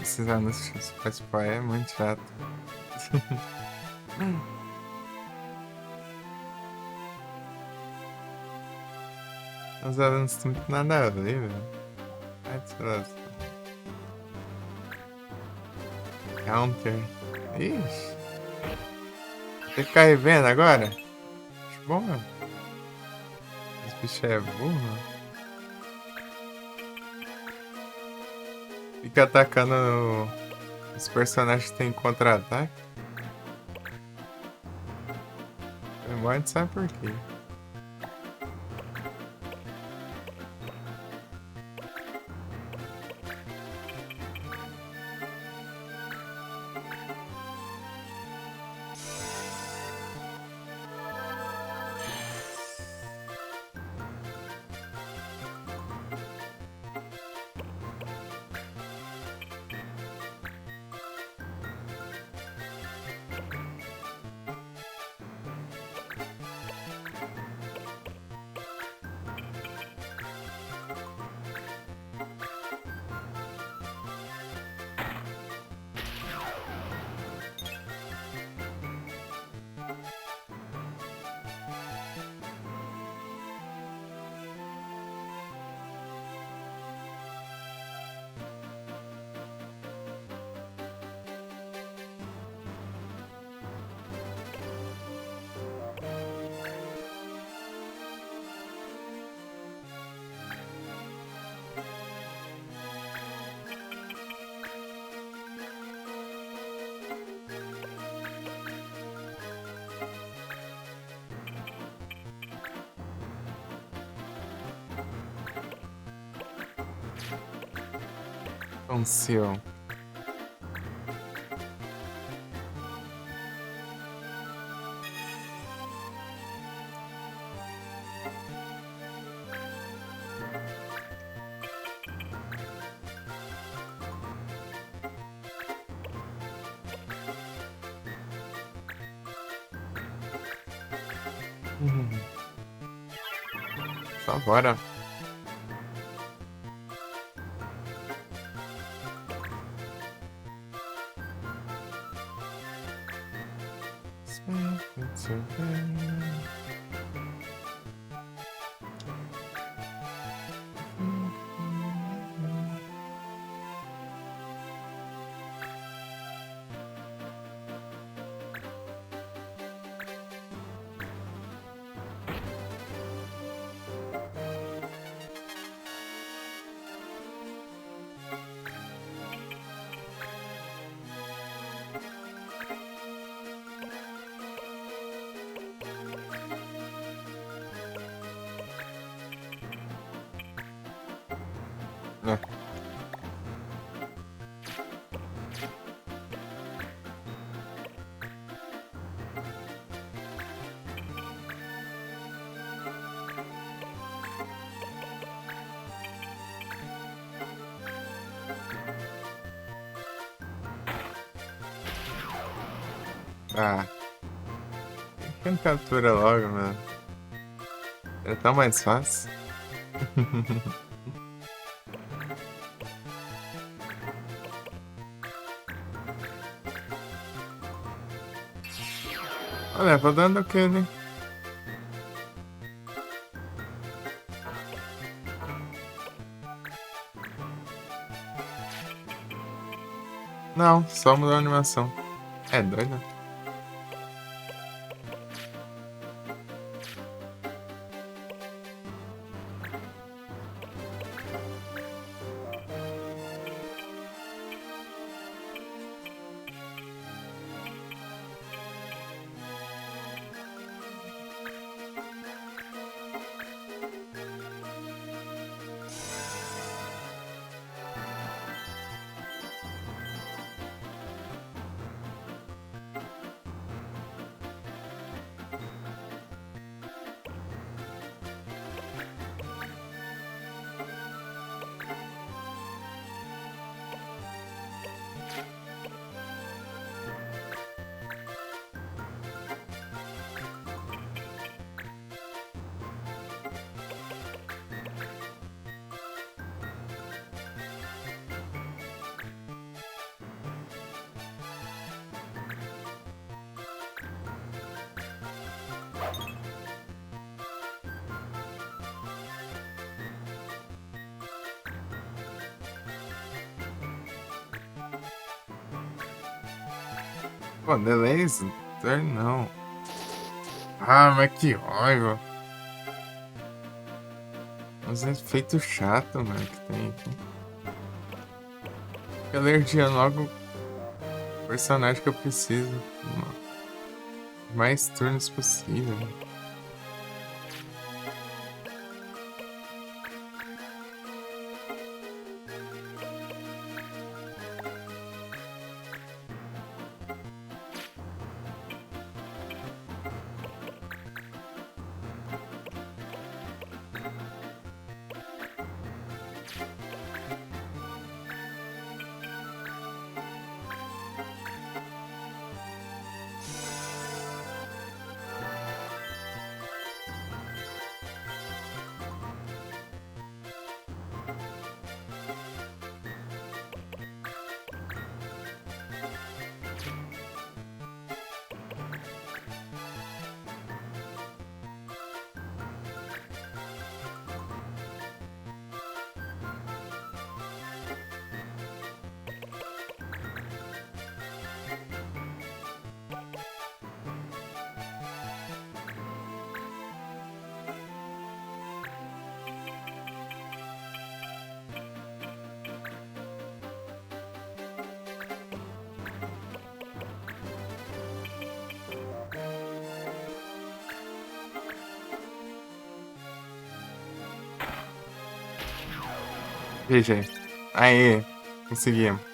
[SPEAKER 1] Esses anúncios do Spotify é muito chato. Os anúncios não tem nada a ver, velho. Ai, desgraça. Counter. Ixi. Tem que ficar revendo agora? bom, meu. Esse bicho é burro. Fica atacando os personagens que tem contra-ataque. Morre, sabe por quê? Aconteceu. Só bora. É. Ah, quem captura logo, mano? É tão mais fácil. Olha, vou dando aquele. Não, só mudou a animação. É doido? Pô, The Laser? Não. Ah, mas que raiva. Uns efeitos chato, mano, que tem aqui. Alergia logo o personagem que eu preciso. Mais turnos possível. GG. Aê, conseguimos.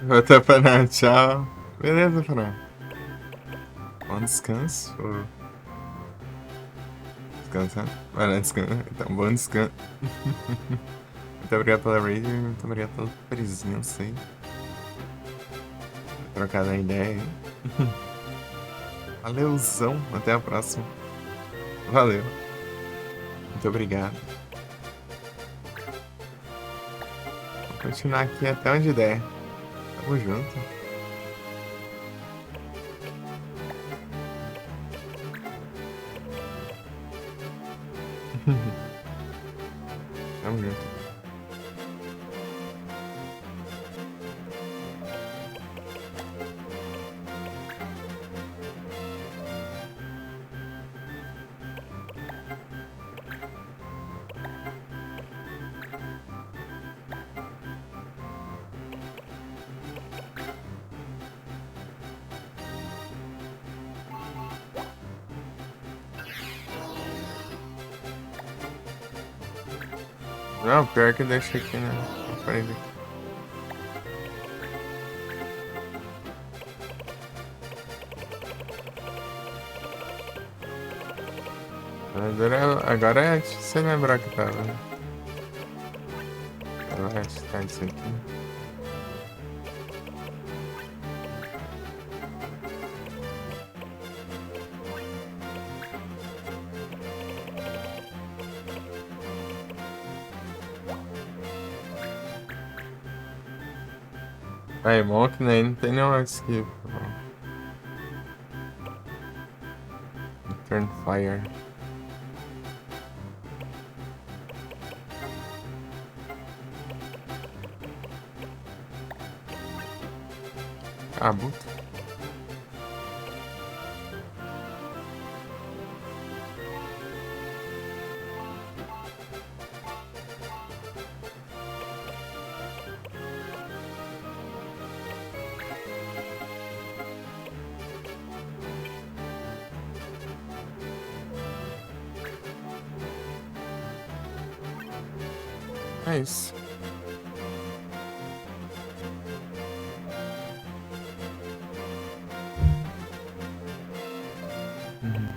[SPEAKER 1] Vou até parar, tchau. Beleza, Fran. Bom descanso. Descansando? Vai lá, descansa. Então, bom descanso. Muito obrigado pela raid, muito obrigado pela presença aí. Trocar a ideia aí. Valeuzão, até a próxima. Valeu. Muito obrigado. Vou continuar aqui até onde der. Tamo junto. Tamo junto. Não, pior que deixa aqui, né? Na frente. Agora é você lembrar que tava, né? Agora é tá isso aqui. Aí, bom que nem não tem nenhum skip. Turn fire. Cabuto. É isso. Uhum.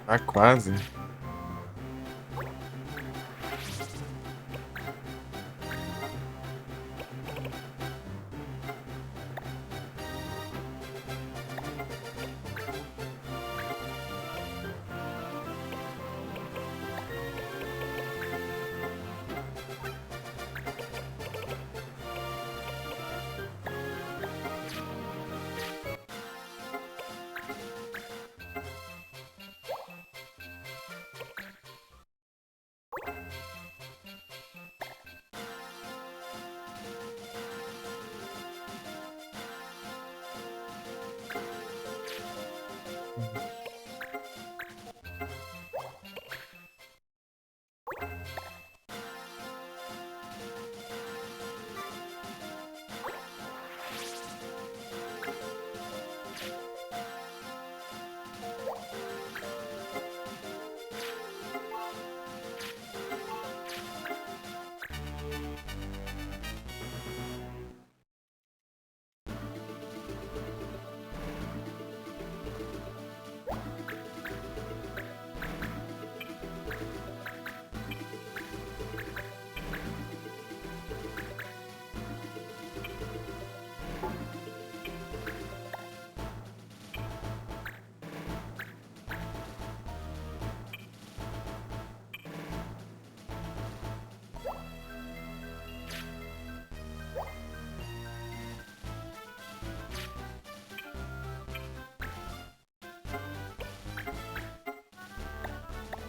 [SPEAKER 1] Tá quase.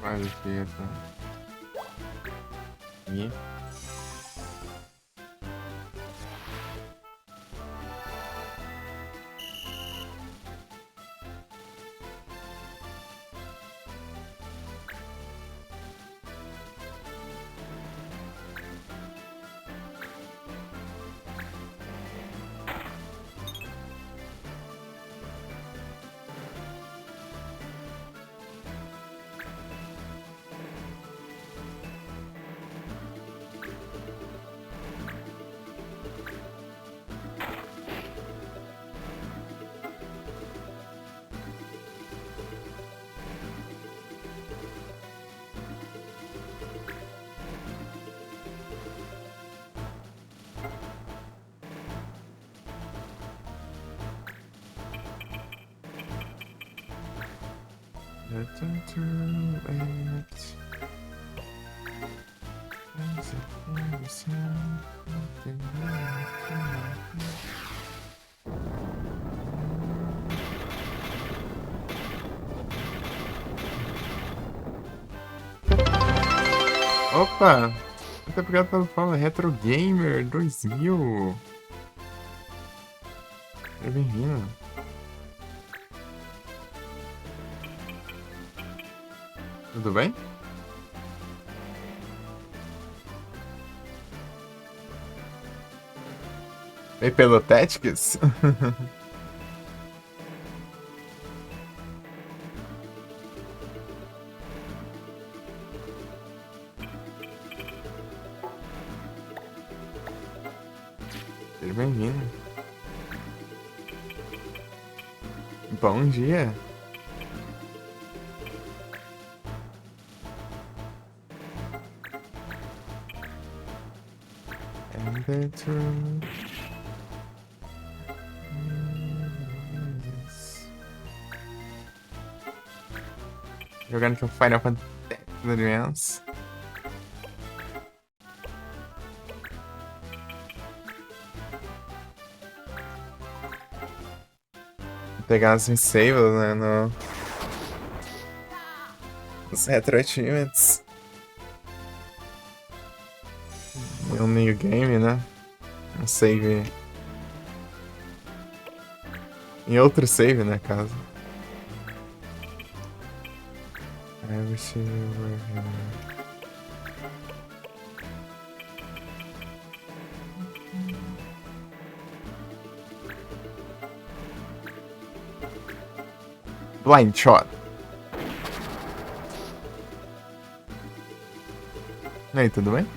[SPEAKER 1] Quase chega. E Opa! Muito obrigado pelo follow, Retro Gamer 2000. Seja bem-vindo. Tudo bem? E pelo Tactics? Seja bem-vindo. Bom dia. And the truth is... Jogando com Final Fantasy Advance. Vou pegar as Misables, né, nos Retro Achievements. Um new game, né? Um save. Em outro save, né, caso. I wish you were here. Blind Shot. E aí, tudo bem?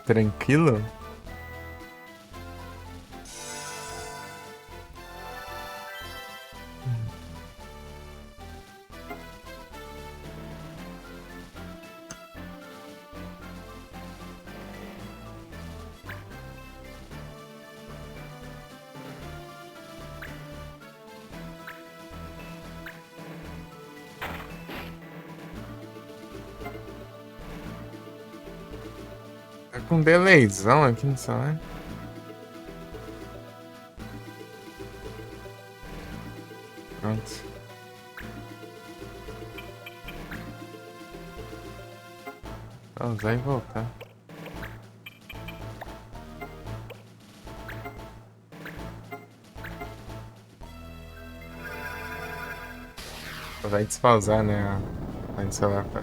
[SPEAKER 1] Tranquilo? Tá com delayzão aqui no celular. Pronto. Vou usar e voltar. Vai despausar, né? Aí o celular para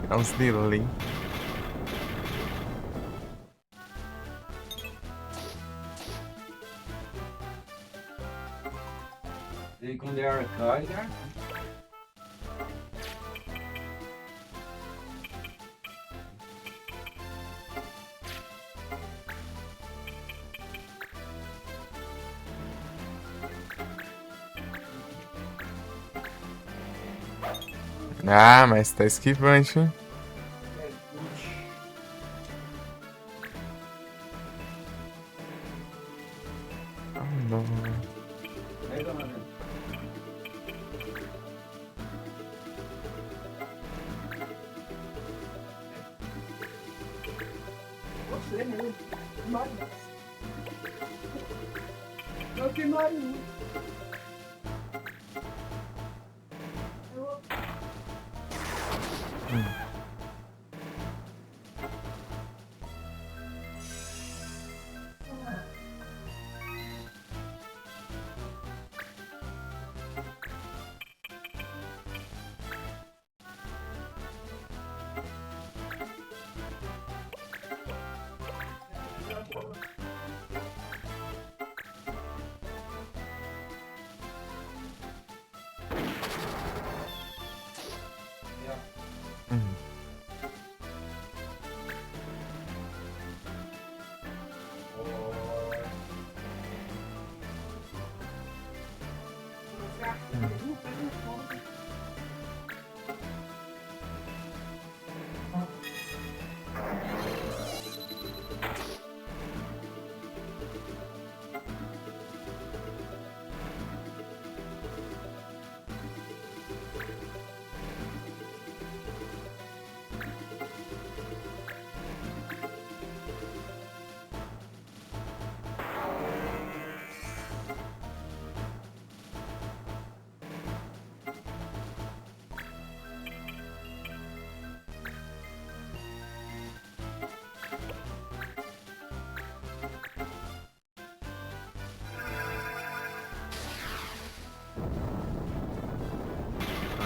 [SPEAKER 1] dar uns delay.
[SPEAKER 2] E quando é arcade,
[SPEAKER 1] Ah, mas tá esquivante, hein? Oh, não.
[SPEAKER 2] Você, né? Mas... Não tem mais um.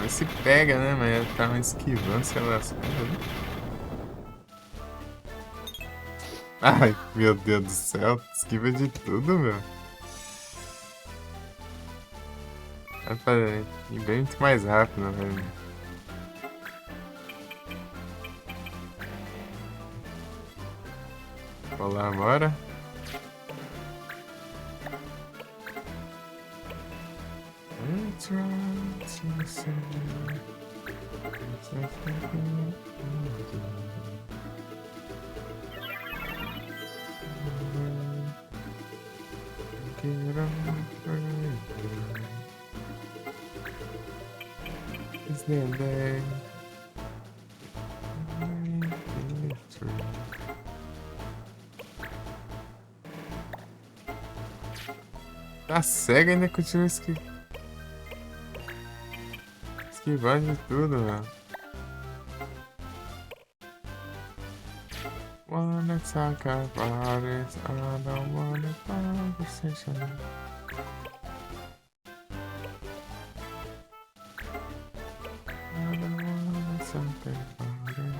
[SPEAKER 1] Mas se pega, né? Mas tá esquivando, sei lá, as coisas, né? Ai, meu Deus do céu. Esquiva de tudo, meu. Vai pra ir bem muito mais rápido, velho. Vou lá agora. Tá cego e ainda continua esquivando de tudo, velho. Wanna talk about it, I don't wanna conversation. I don't wanna something about it.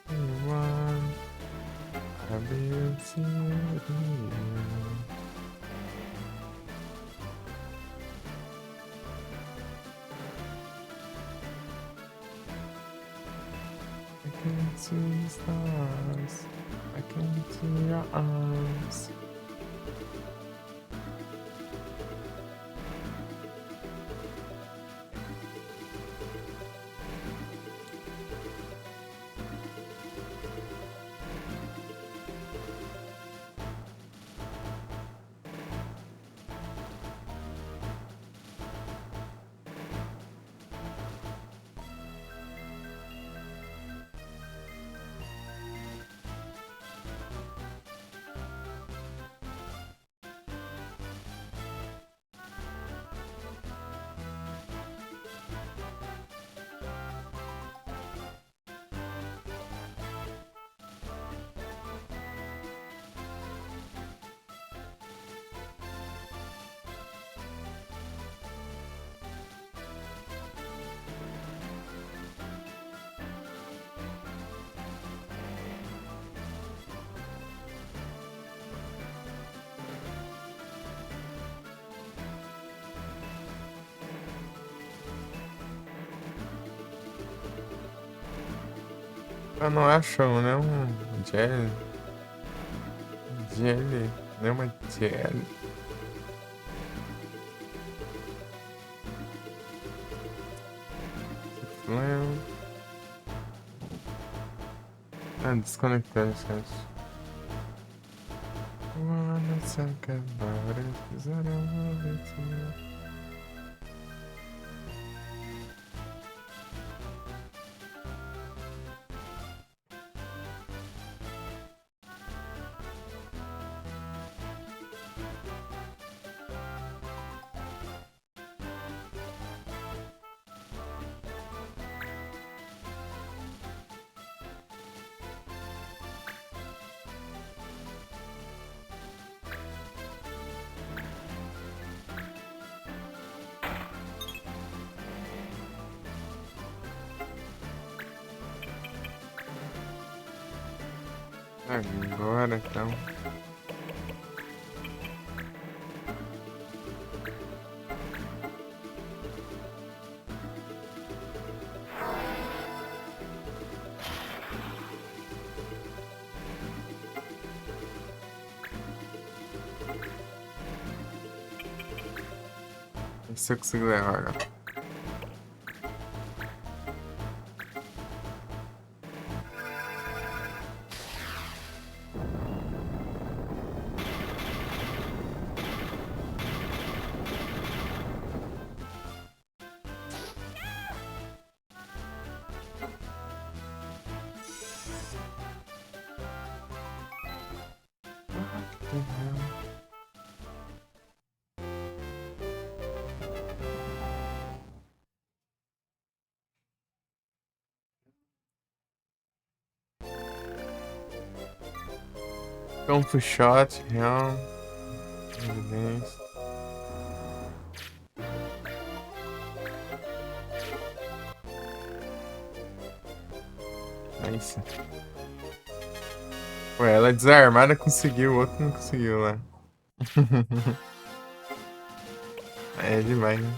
[SPEAKER 1] Anyone, I've been seeing you. I can see stars, I can see your arms. Eu não acho, né? Jelly. Jelly. Não é uma jelly. Não. Ah, desconectando, gente. Wanna talk about it, 'cause I don't want it to. Agora então. Se eu conseguir levar agora. Campo shot, real. Evidência. Aí sim. Ué, ela desarmada conseguiu, o outro não conseguiu lá. É demais, né?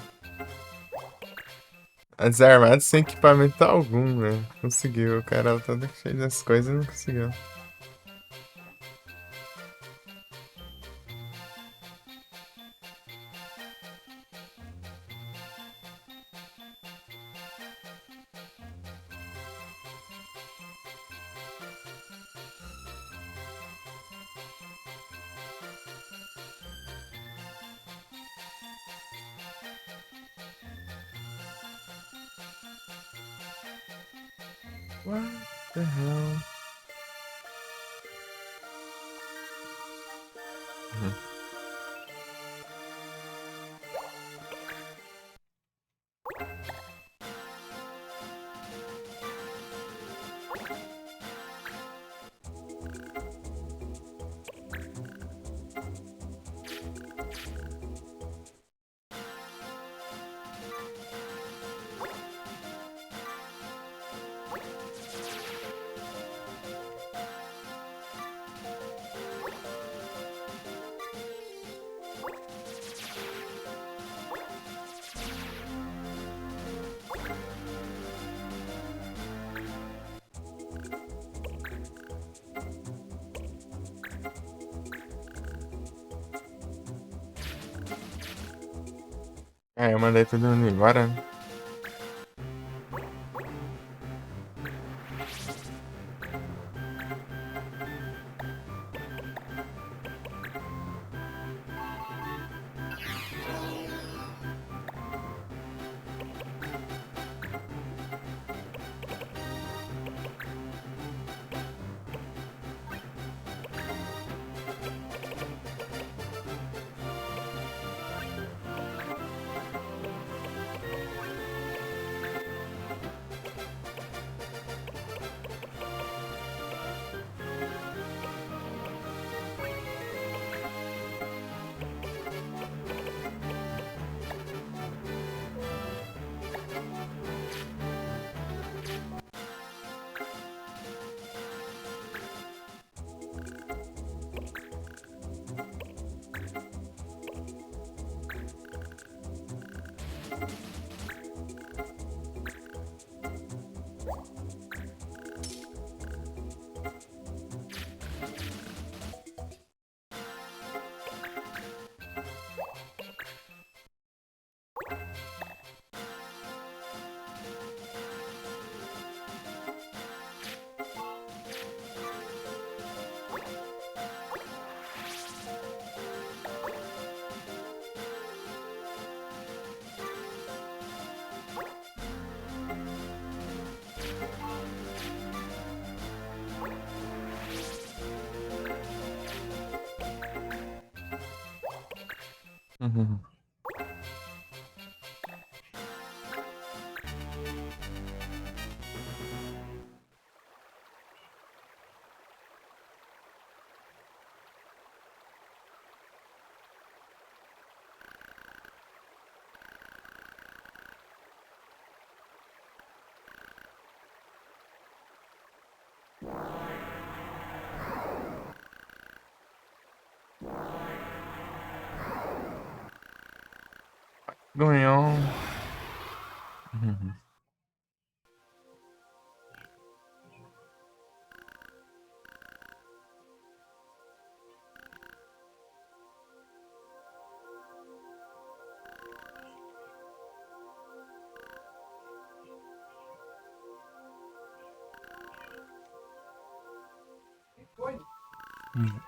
[SPEAKER 1] A desarmada sem equipamento algum, né? Conseguiu. O cara todo cheio das coisas e não conseguiu. What the hell? Uhum. É, eu mandei todo mundo embora, né? Uhum. Ganhou. Uhum.
[SPEAKER 2] Foi?
[SPEAKER 1] Uhum.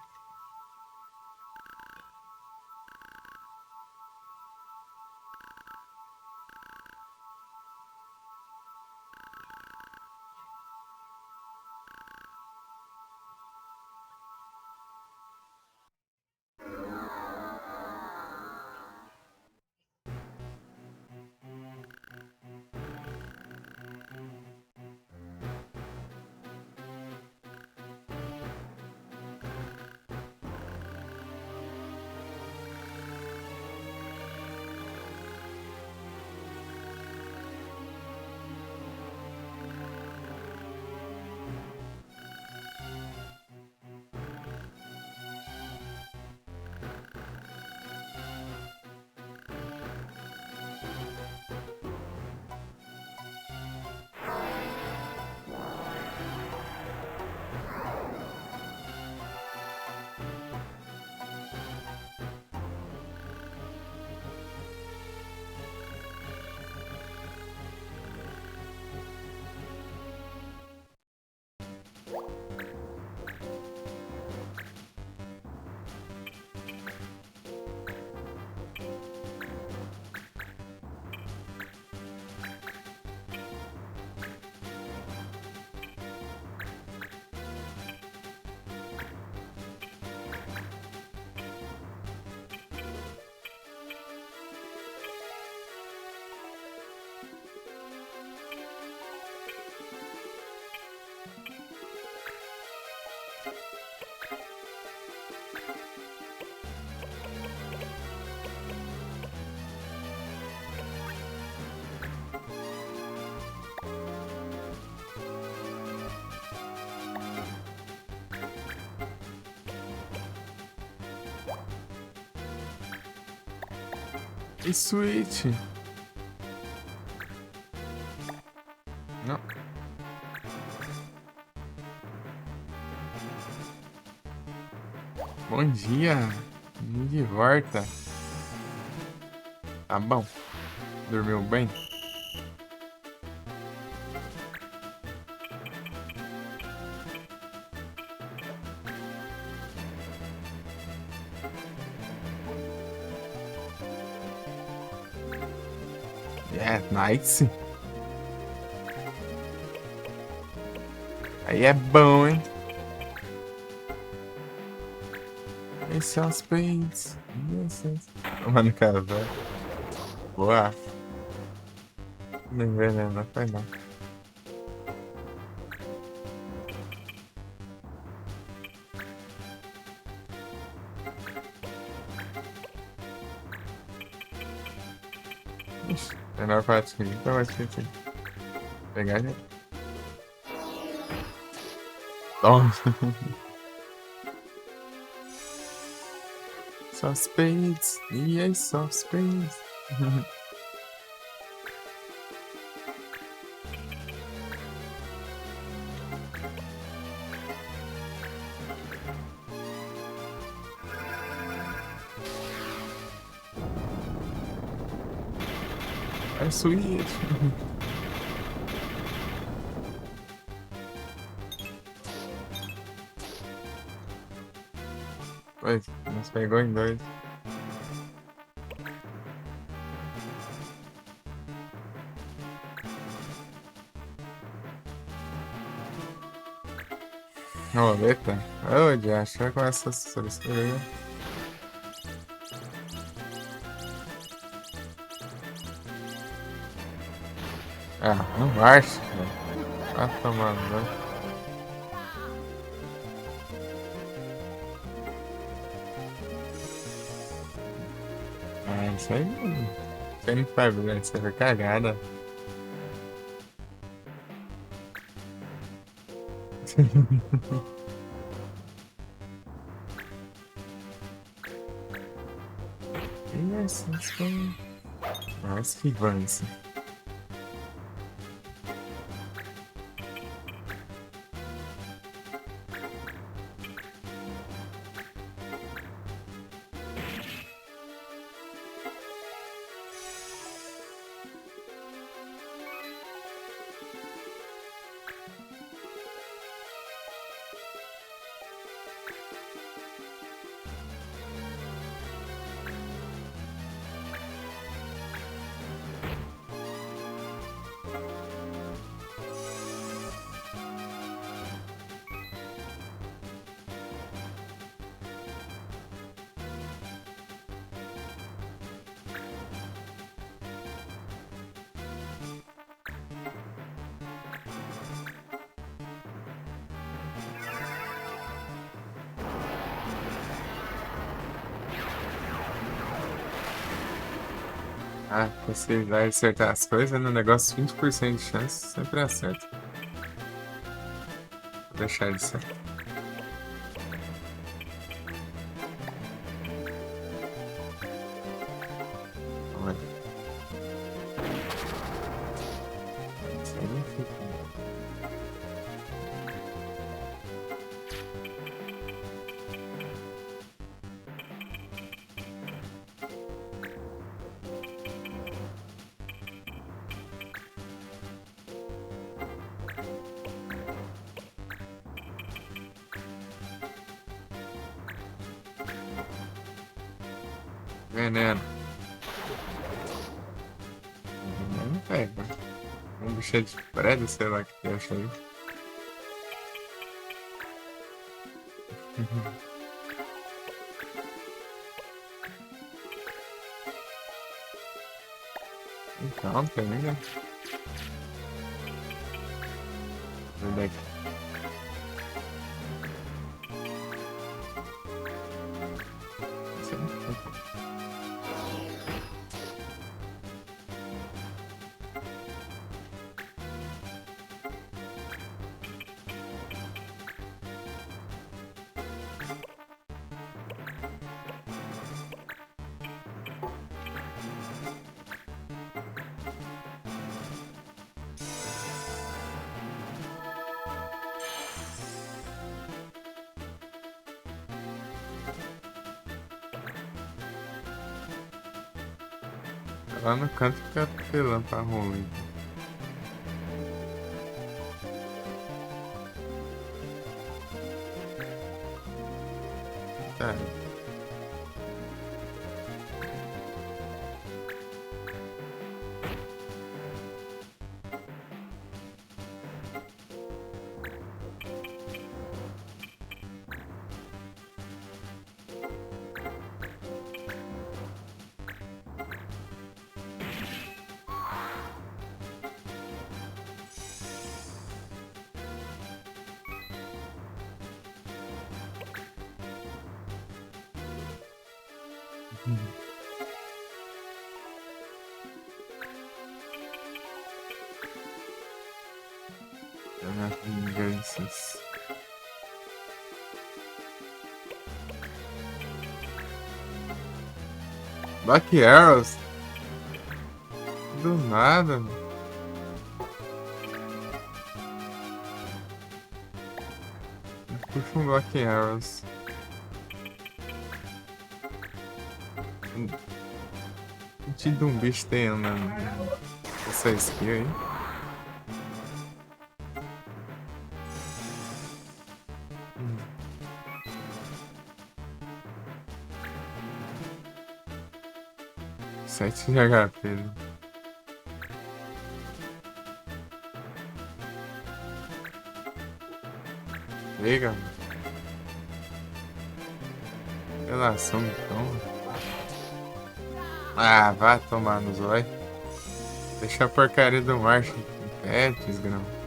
[SPEAKER 1] E Switch. Não. Bom dia. De volta. Tá bom. Dormiu bem? É, nice. Aí é bom, hein? Esse é os peitos. Tomando café. Boa. Não envenena, não foi não. Ixi, menor parte que então vai ser assim. Pegar já. Toma. Suspense. E aí, suspense. É suíte. Pois, nos pegou em dois. Roleta? Ô, de achar com essa solução aí. Ah, não marcha, velho. Tá tomando, né? Ah, isso aí. Isso aí não faz, né? Isso aí foi cagada. Yes, let's go. Nossa, que avanço. Ah, você vai acertar as coisas no negócio 20% de chance, sempre acerta. Vou deixar de ser. Vamos ver. Isso aí não fica. Veneno. Não pega. Um bicho de prédio, sei lá que acha aí. Então, pega. Onde é que... Lá no canto fica apelando pra ruim. Tá. Vinganças. Black Arrows? Do nada, mano. Puxa um Black Arrows. Que tipo de um bicho tem, mano? Essa skill aí? Sete de HP, né? Liga, mano. Relação, então. Ah, vai tomar no zóio. Deixa a porcaria do Marshall em pé, desgrama.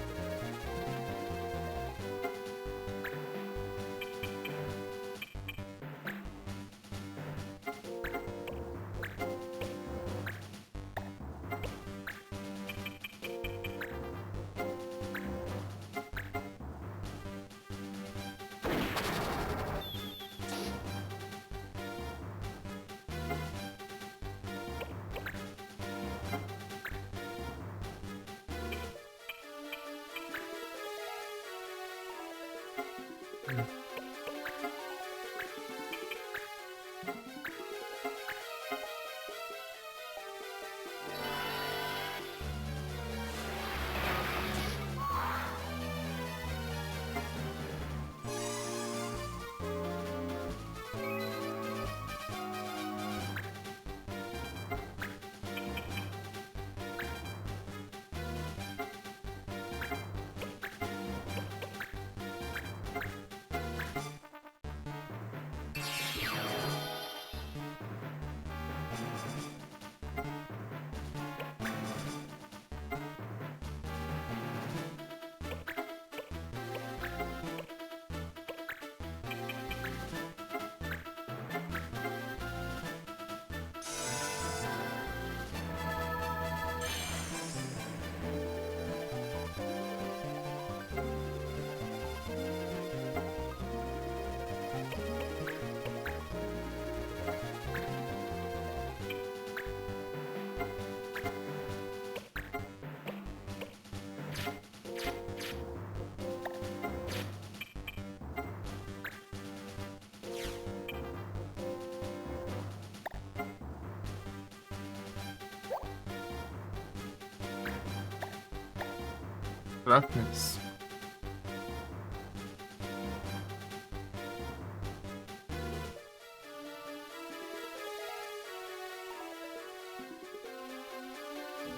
[SPEAKER 1] Trocas.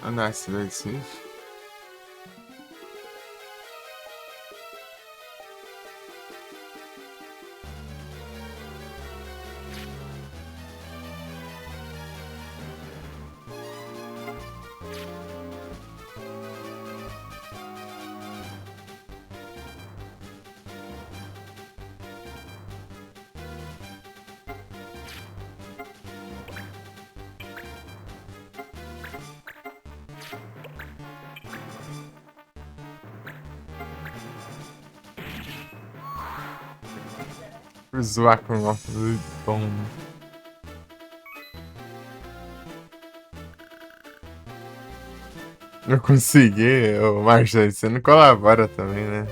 [SPEAKER 1] Ah, não, esse daí sim. Zoar com o bom. Não consegui, ô Marcelo, você não colabora também, né?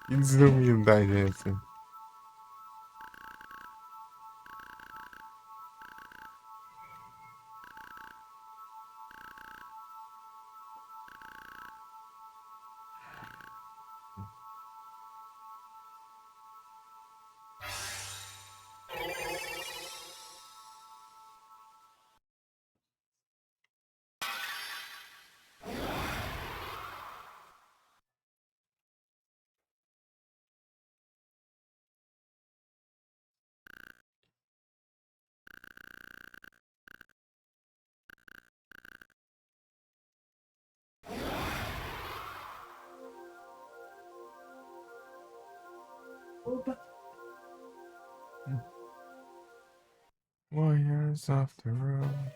[SPEAKER 1] Que desumildade é essa?
[SPEAKER 2] Opa.
[SPEAKER 1] Warriors of the road.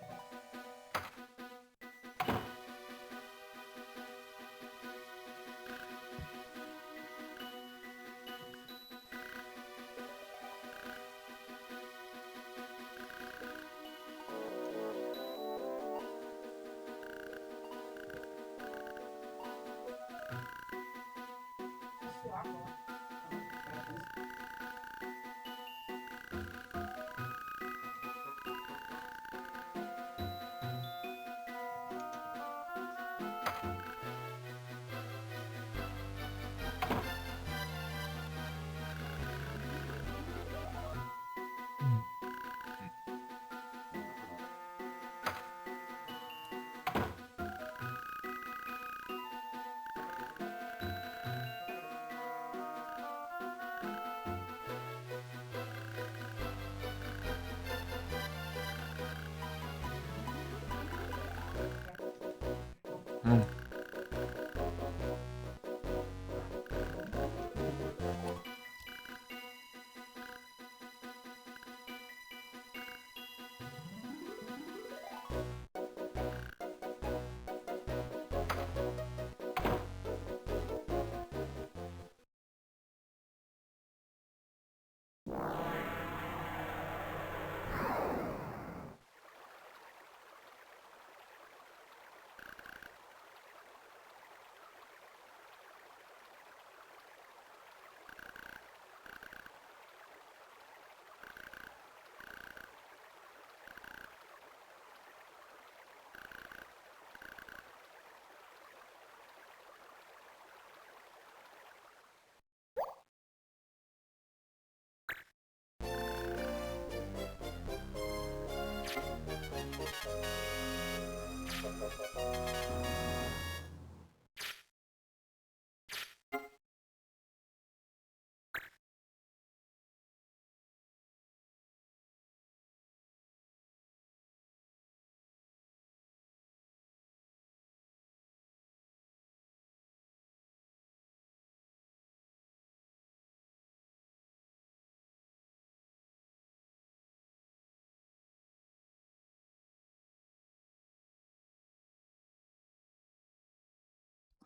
[SPEAKER 1] Hum.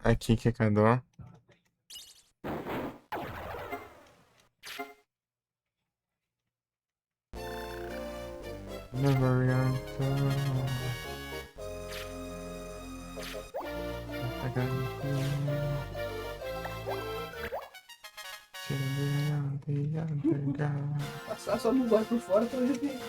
[SPEAKER 1] Aqui que é cada. Never
[SPEAKER 2] Passar só no gole por fora pra ver.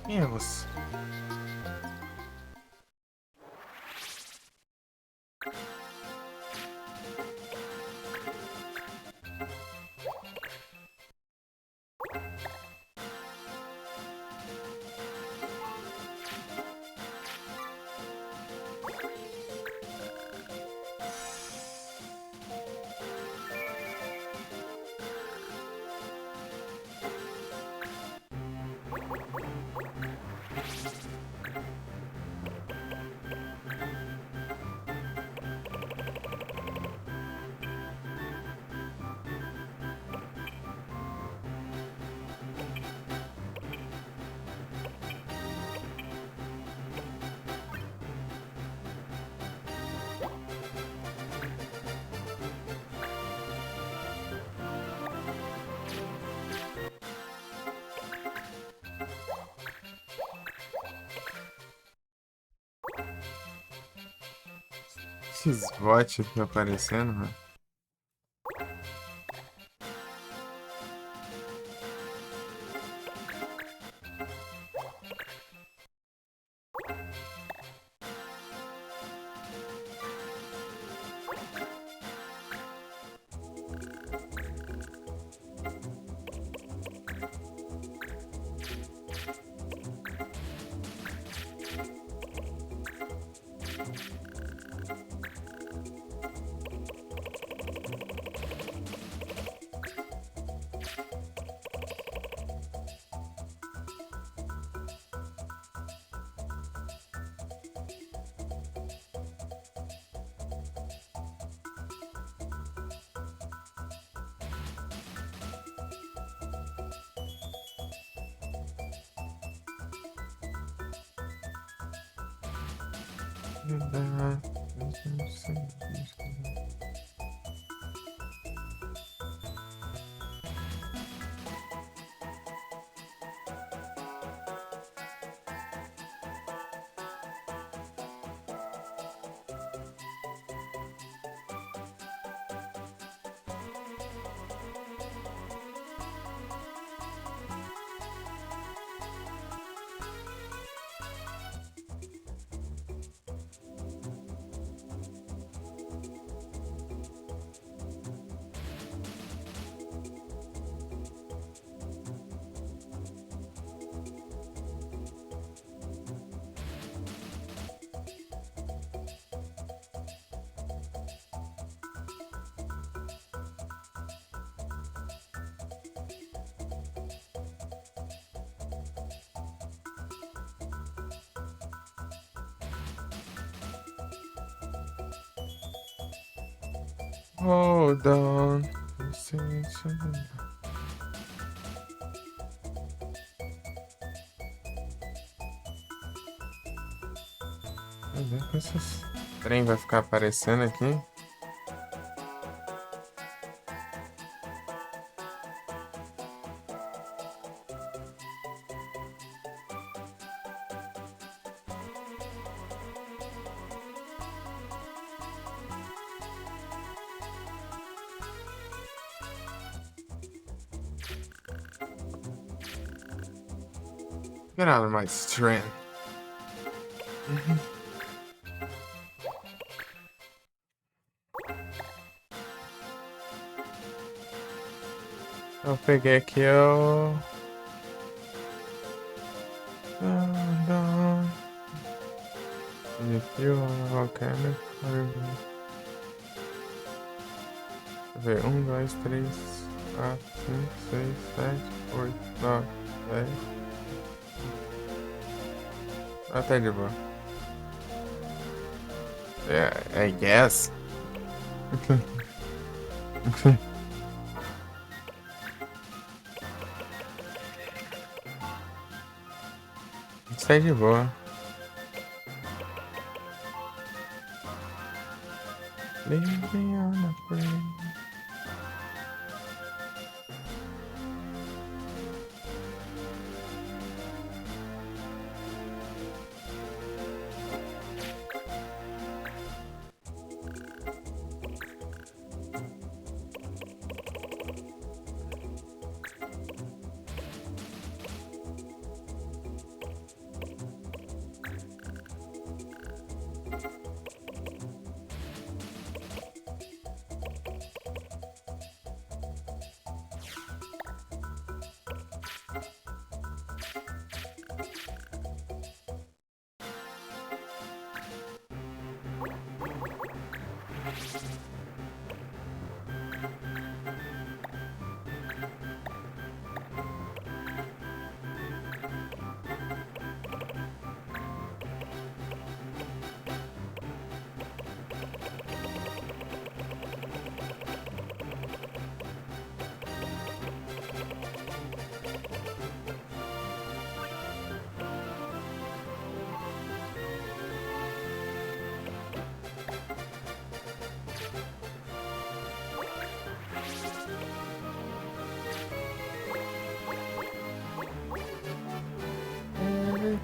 [SPEAKER 1] Quem é você? Esses bots aqui aparecendo, mano. Hold on. Esses trem vai ficar aparecendo aqui. Get out of my strand. Eu peguei aqui o... Ok, né? Deixa eu ver. 1, 2, 3, 4, 5, 6, 7, 8, 9, 10. Até de boa. Yeah, I guess. Isso é de boa. Living on a prayer.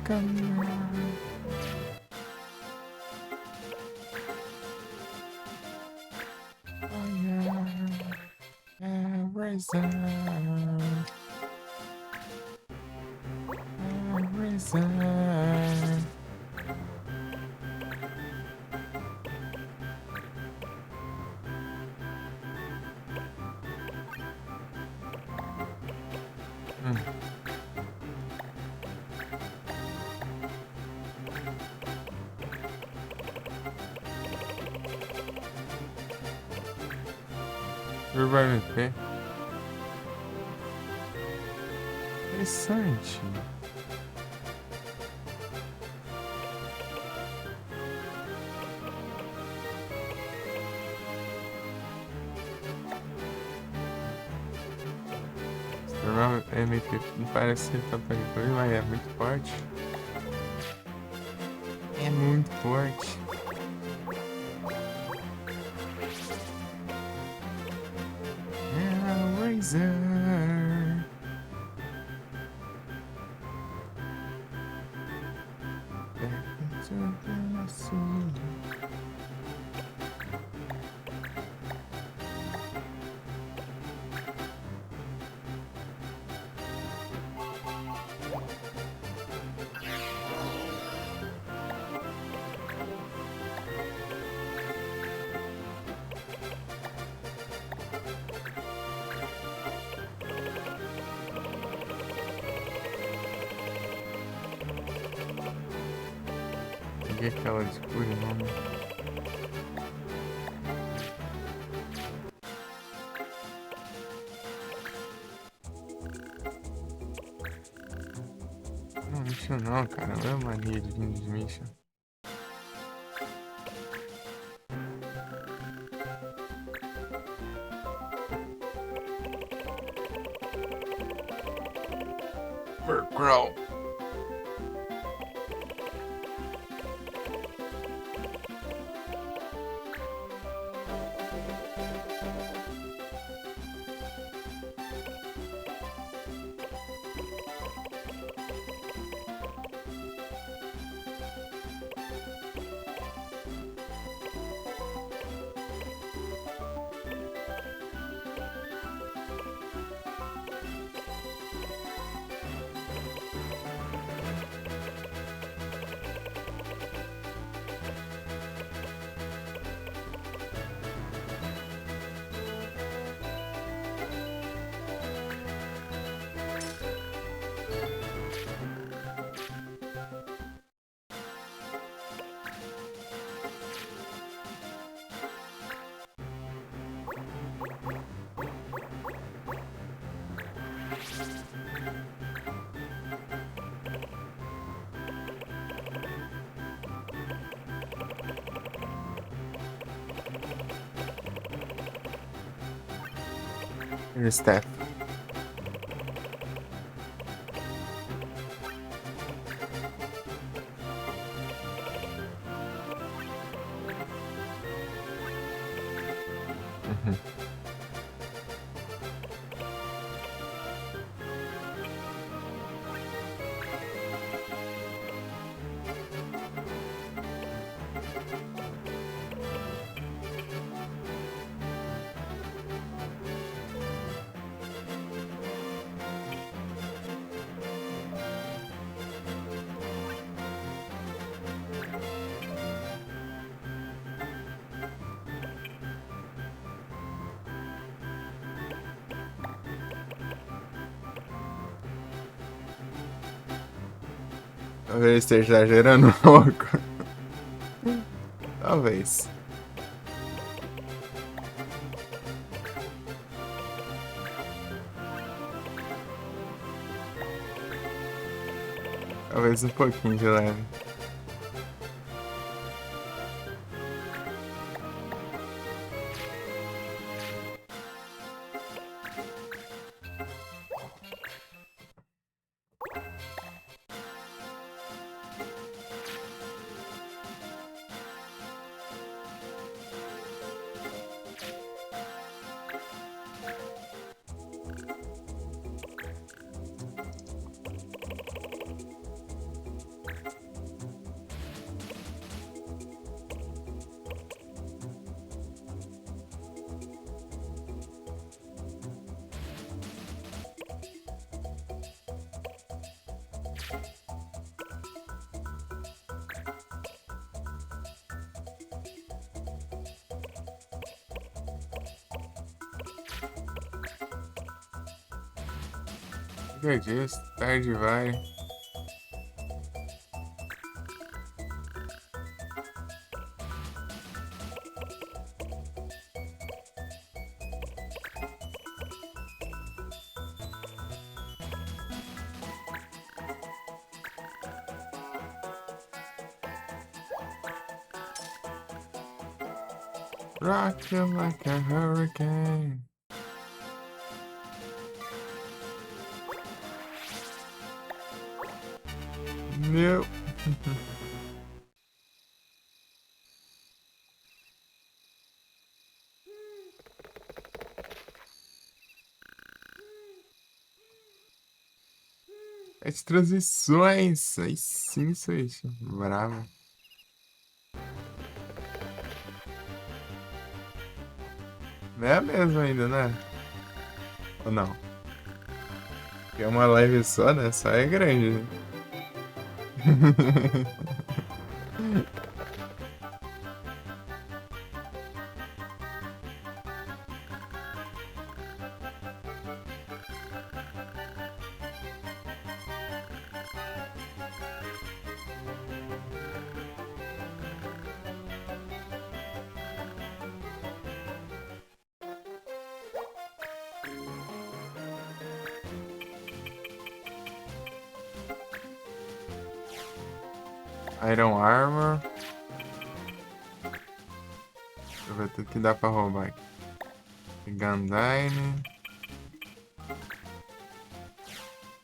[SPEAKER 1] Come on, resign. Resign. Vai me ver. Interessante. É meio que não parece ser tão perigoso, mas é muito forte. É muito forte. Razor. Back into the sea. Peguei aquela de cura, não. Não, Mission não, cara. Não é mania de vir de Mission. Crow. Your staff. Talvez esteja exagerando um pouco. Talvez. Talvez um pouquinho de leve. Que dias, tarde vai. Rock you like a hurricane. Meu. As transições. Aí sim, Switch. Bravo. Não é a mesma ainda, né? Ou não? Que é uma live só, né? Só é grande, né? Iron Armor. Deixa eu ver tudo que dá pra roubar aqui. Gandine.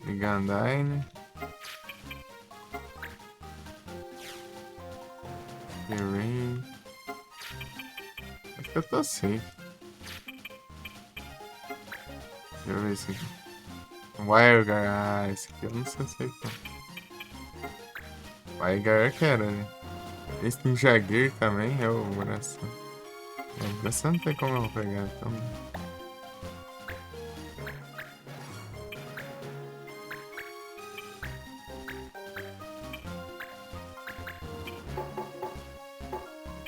[SPEAKER 1] Gandine. Kirin. Acho que eu tô safe. Deixa eu ver isso aqui. Wireguard. Ah, esse aqui eu não sei safe não. Wireguard eu quero, né? Esse Ninja Gear também é o braço. O braço não tem como eu pegar também.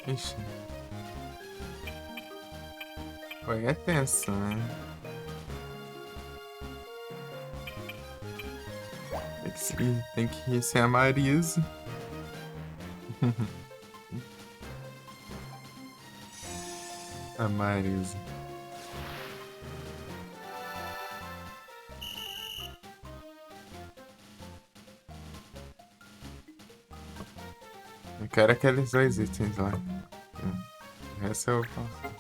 [SPEAKER 1] Ixi. Foi é tenso, né? Tem que ser a Marisa. A Marisa. Eu quero aqueles dois itens lá. Essa eu faço.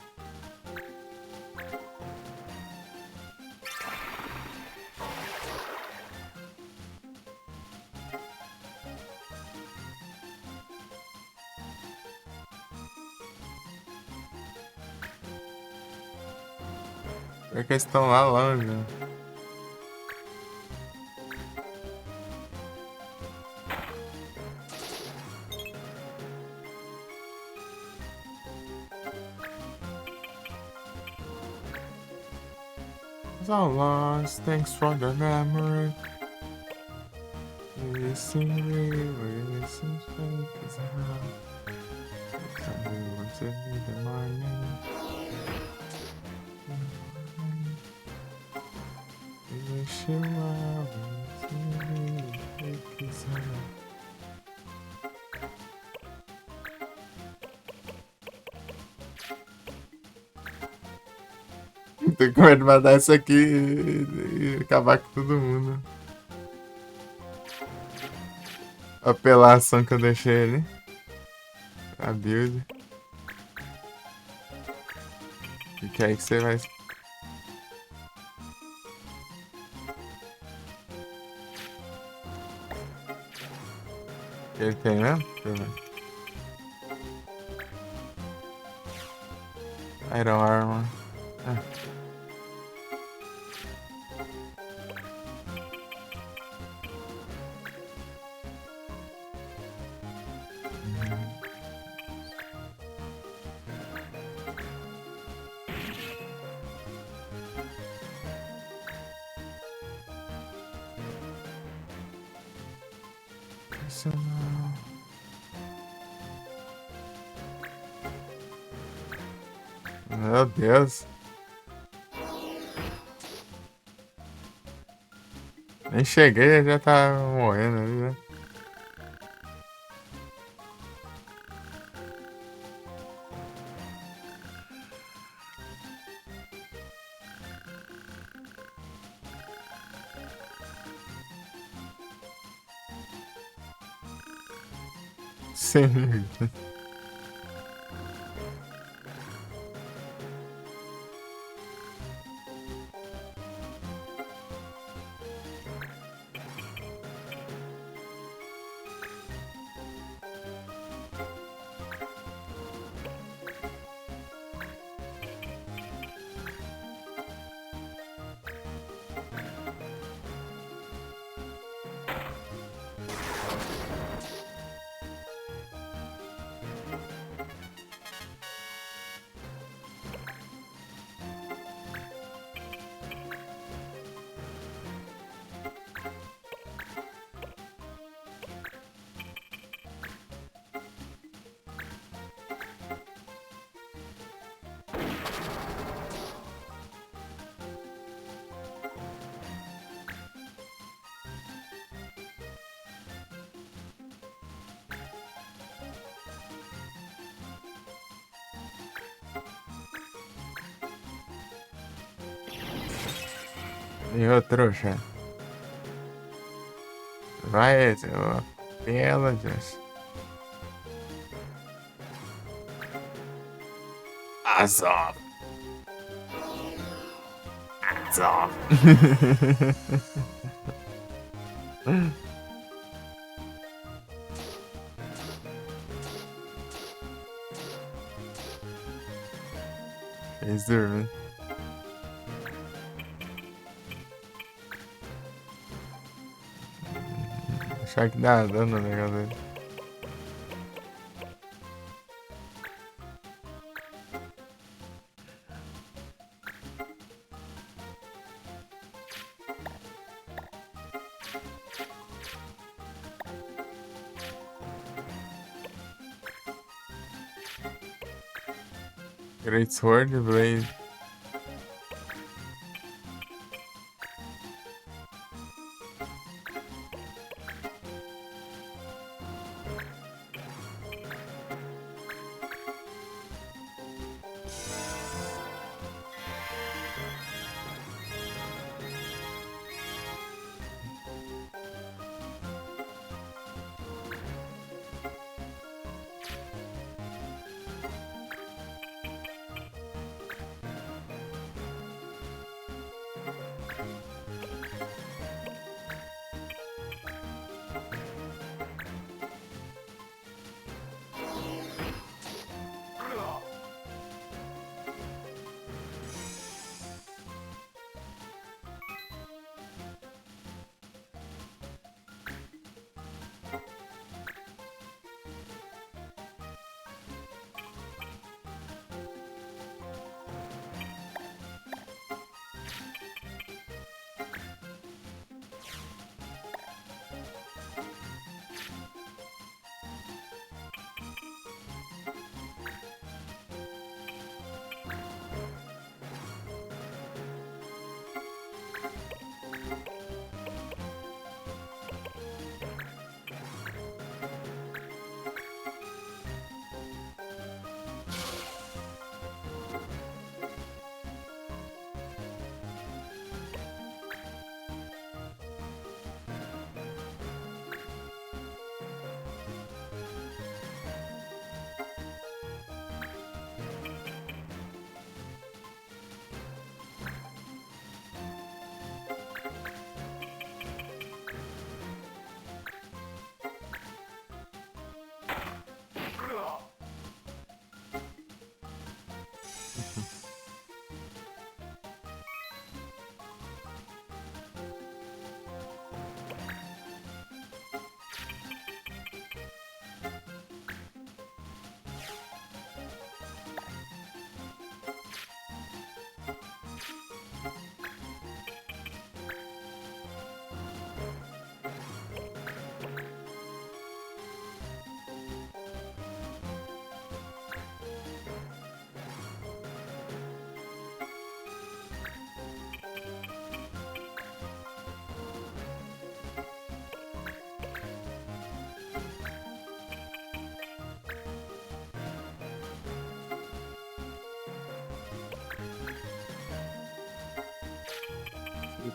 [SPEAKER 1] Porque eles estão lá longe, né? So lost, thanks for the memory. Listen, listen, cause I want to be the morning. Wish you well, cause tem como ele mandar isso aqui e acabar com todo mundo. A apelação que eu deixei ali. A build. E que aí que você vai. Ele tem mesmo? Deixa eu ver. Iron Armor. Ah. Isso não. Meu Deus. Nem cheguei, já tá morrendo ali, né? Sim. E ô trouxa. Vai, seu bela Deus. Azov. Azov. Fez dormir. Achar que dá dano no negócio dele. Great Sword, Blade.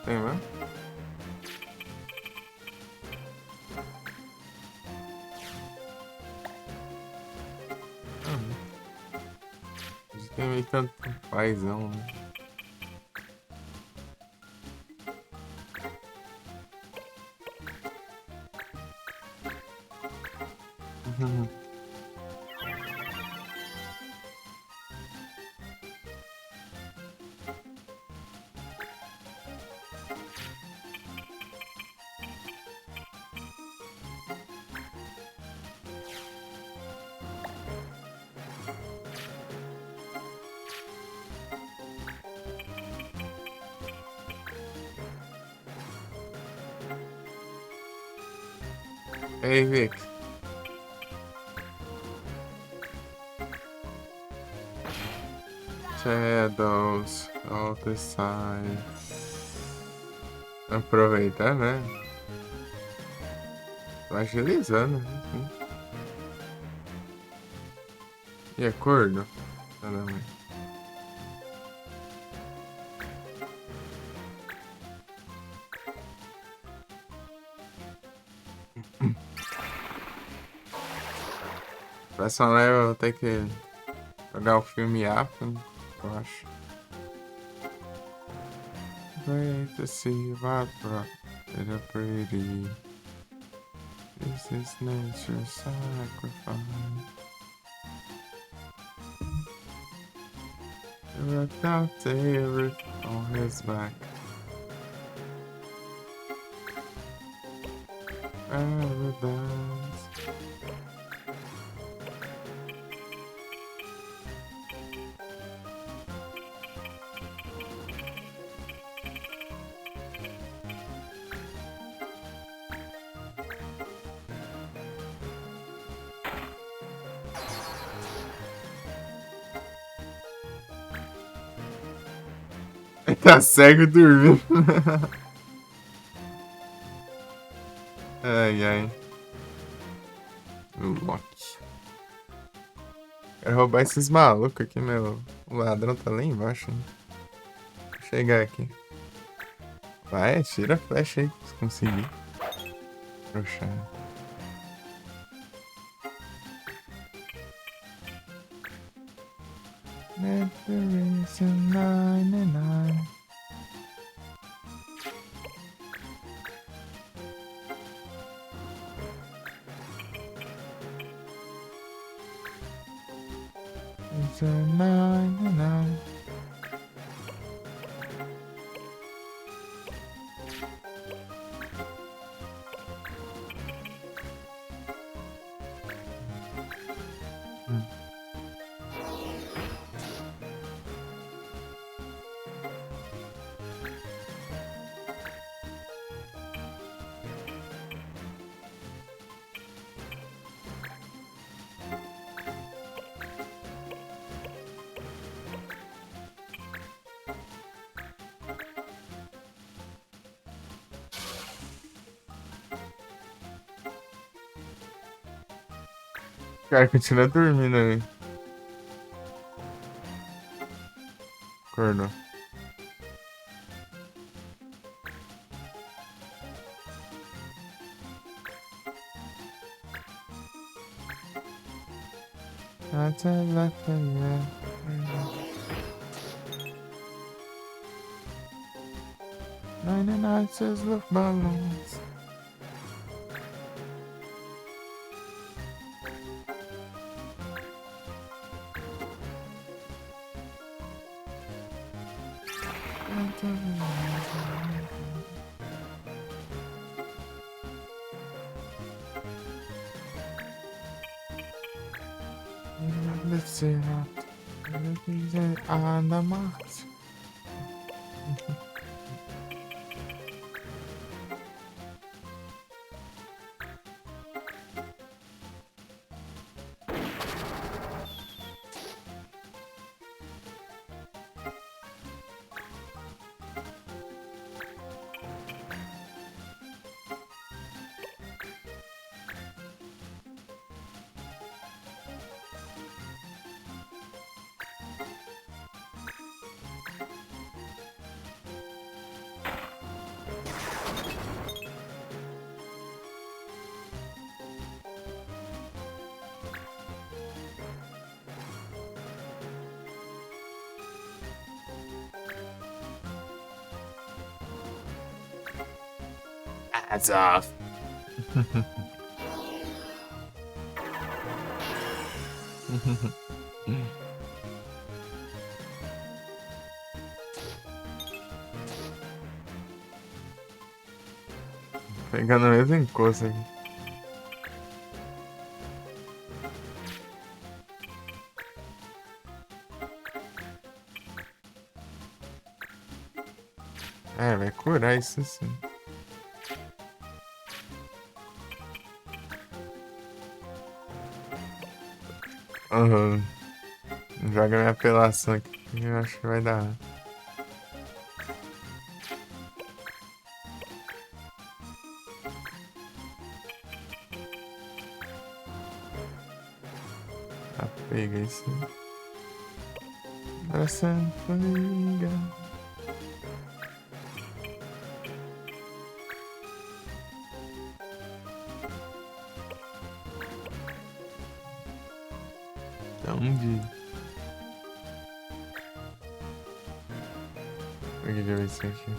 [SPEAKER 1] Tem mesmo? Acho que é meio tanto paizão, né? Ei, Vic. Shadows, outer side. Aproveitar, né? Tô agilizando, né? E é corno? Caramba. Próxima live eu vou ter que jogar o filme Afro, eu acho. Great to see you vibrate, it's pretty. This is nature's sacrifice. He worked out the earth on his back. Paradise. Tá cego dormindo. Ai, ai. O Loki. Quero roubar esses malucos aqui, meu. O ladrão tá lá embaixo, né? Vou chegar aqui. Vai, tira a flecha aí, se conseguir. Trouxa. There is a 99. It's a 99. O cara continua dormindo aí. Corno. That's a left and left. 99 says love balloons. Let's see that. On the marks. That's off. Pegando mesmo encosto aqui. É, vai curar isso sim. Uhum. Joga minha apelação aqui. Eu acho que vai dar. Tá, peguei sim. Essa família. Onde? Deixa eu ver isso aqui.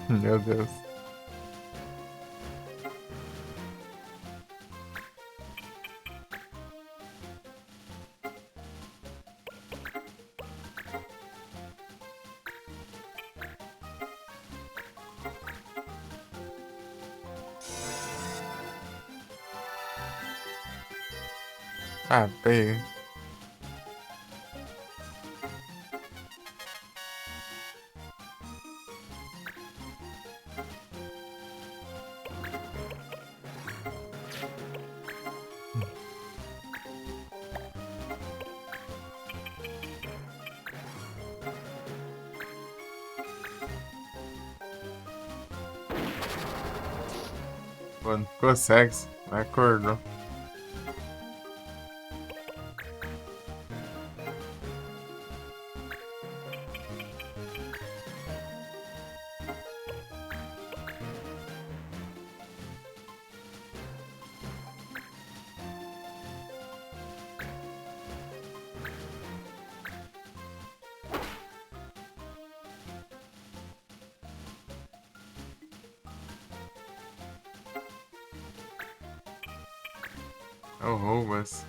[SPEAKER 1] Meu Deus. Ah, peguei. Pô, não consegue. Acordou. É o Roubas.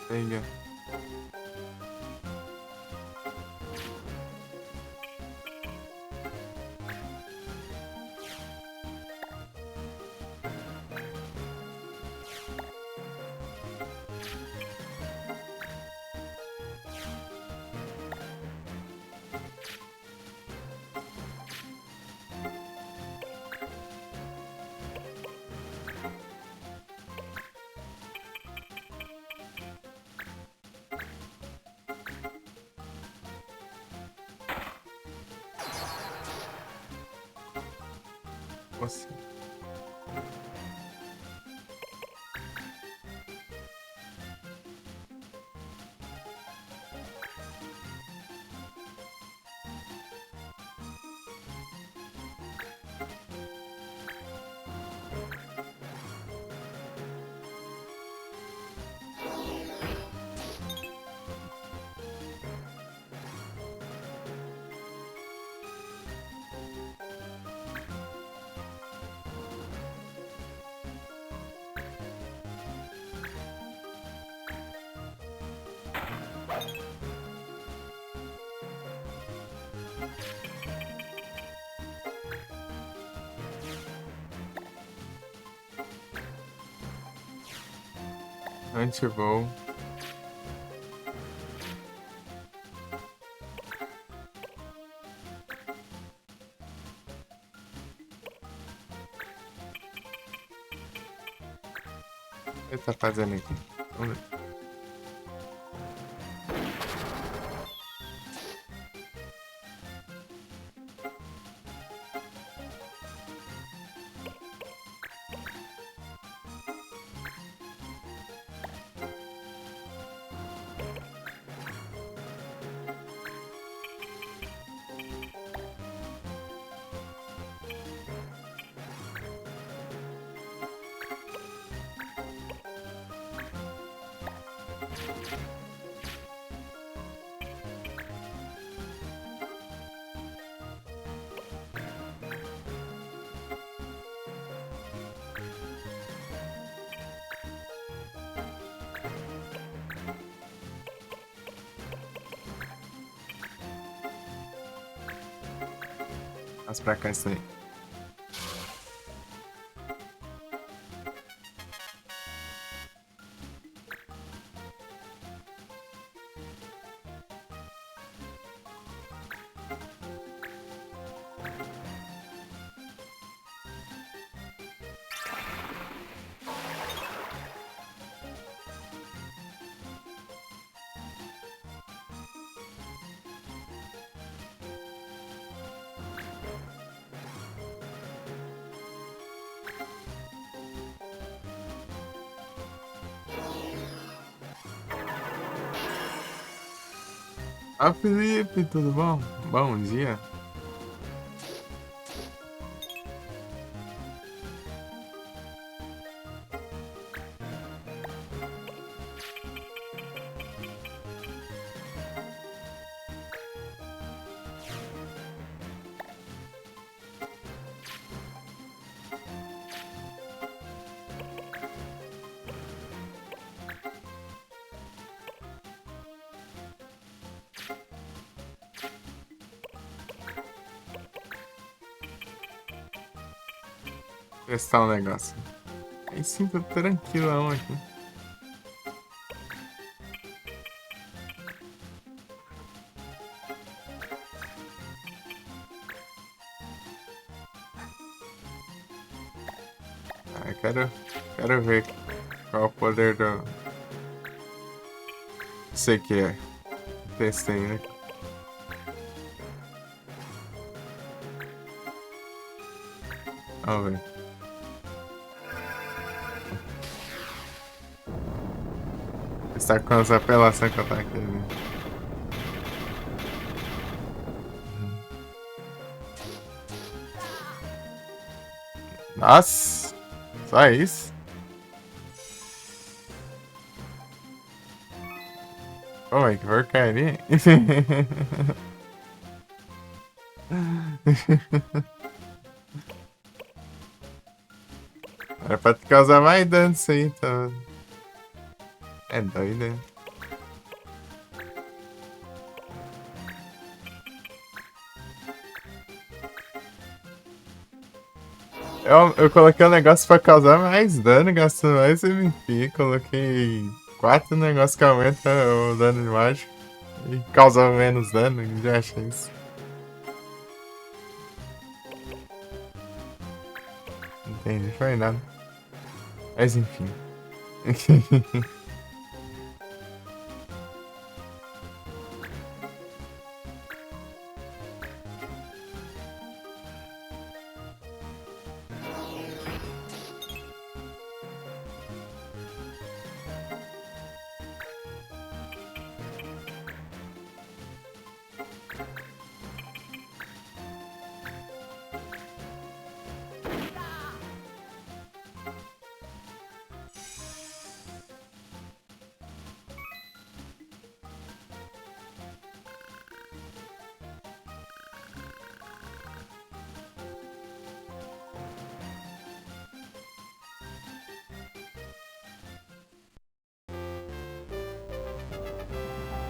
[SPEAKER 1] Pega. Você. Antivol. O que ele tá fazendo aqui? Vamos ver. Mas pra cá isso aí. Ah, Felipe, tudo bom? Bom dia. Testar um negócio. Aí sim, tô tranquilão aqui. Ah, quero ver qual o poder do. Sei que é. Testei, né? Vamos ver. Está com as apelações que eu tô aqui. Né? Nossa! Só isso? Pô, mas que porcaria. Era pra te causar mais dano isso aí, tá? É doido, né? Eu coloquei um negócio pra causar mais dano, gastando mais MP. Coloquei 4 negócios que aumentam o dano de mágico e causam menos dano. Já achei isso. Entendi, foi nada. Mas enfim.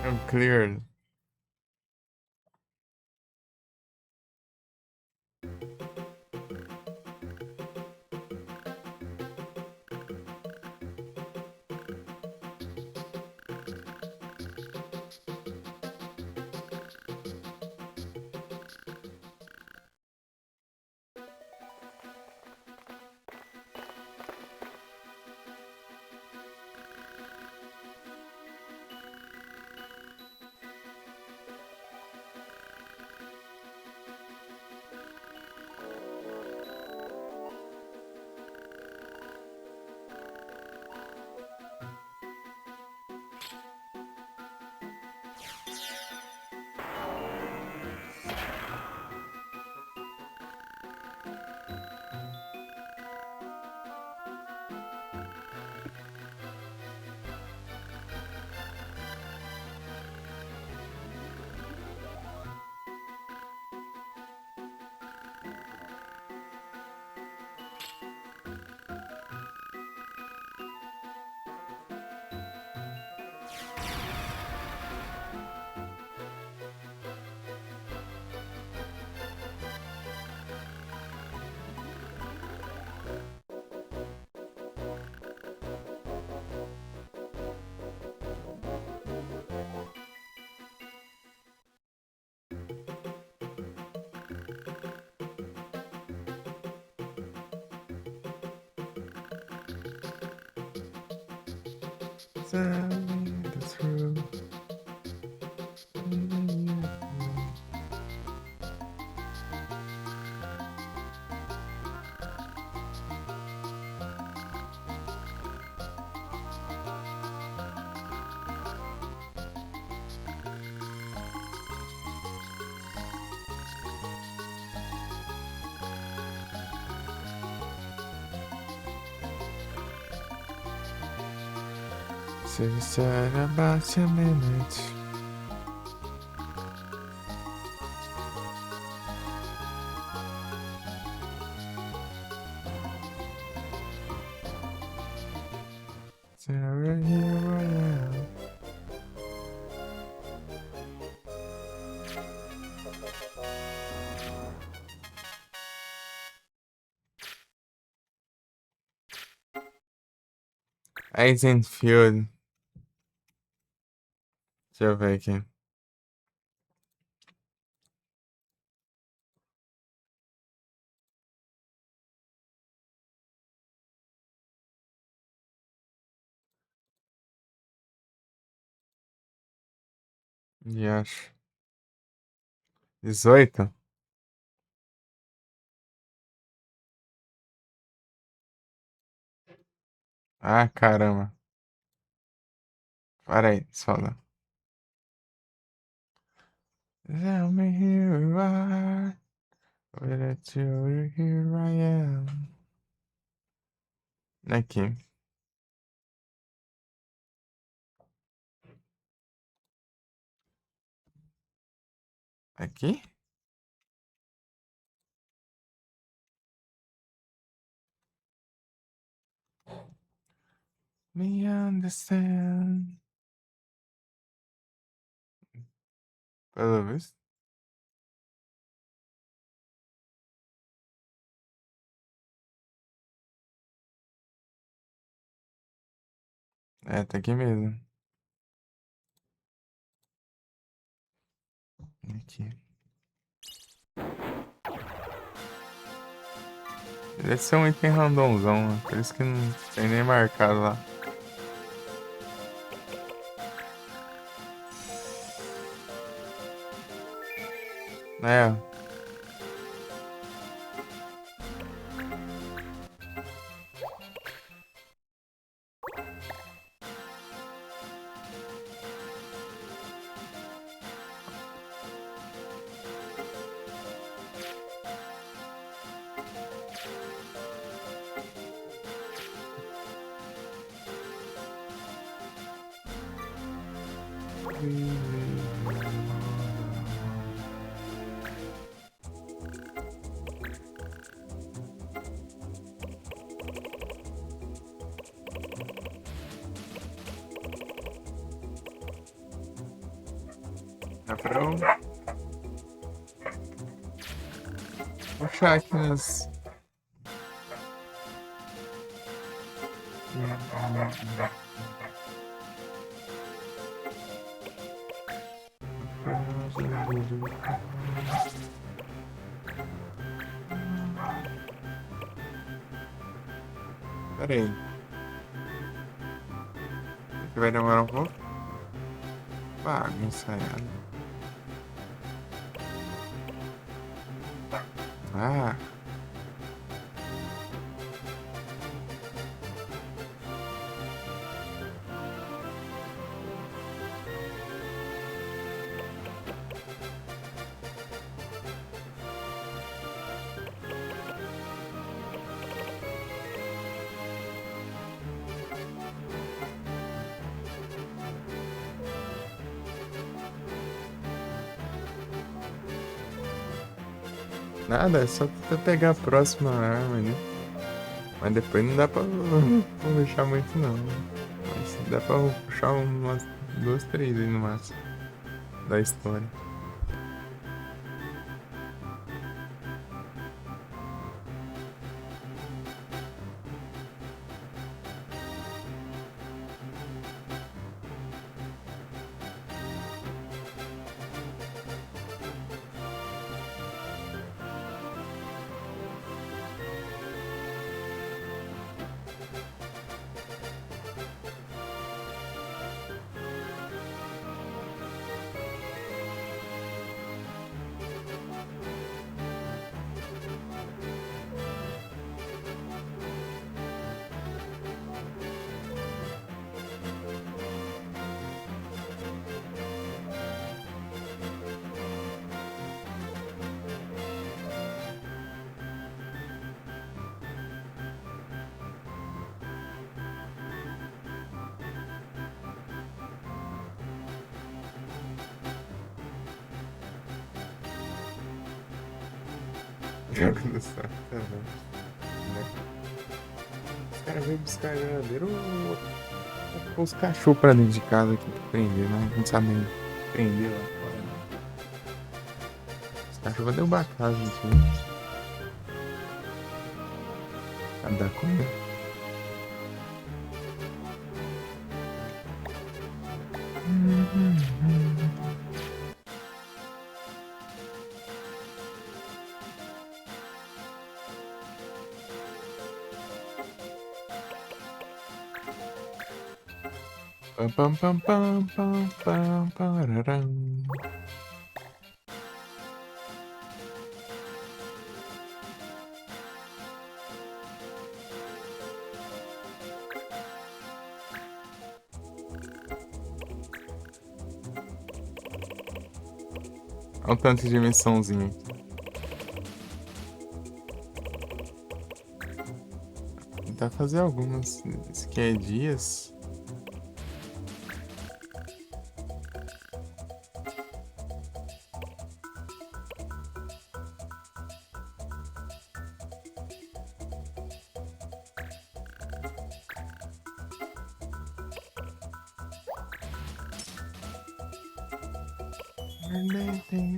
[SPEAKER 1] I'm cleared. Tell me the truth. So you said about your minutes. So right here I am. Eisenfield. Deixa eu ver aqui. E acho. 18? Ah, caramba. Para aí, só não. Tell me here you are. Without you, here I am. Aqui. Aqui? Me understand. Pelo visto. É, tá aqui mesmo. Aqui. Deve ser um item randomzão, né? Por isso que não tem nem marcado lá. É. Dá pra eu puxar aqui nas. Pera aí. Aqui vai demorar um pouco. Bagunça aí. Ah. Nada, é só pra pegar a próxima arma ali. Mas depois não dá pra puxar muito não. Mas dá pra puxar umas 2, 3 aí no máximo. Da história. Jogo do saco, tá bom. Os caras veio buscar a geladeira. Vou pôr os cachorros pra dentro de casa aqui pra prender, né? Não sabe nem prender lá fora, não. Os cachorros vão derrubar a casa, gente. Sabe dar comida. Pam, pam, pam, pam, pam, pam, pararam. Olha o tanto de missãozinha aqui. Vou tentar fazer algumas. Esse aqui é dias.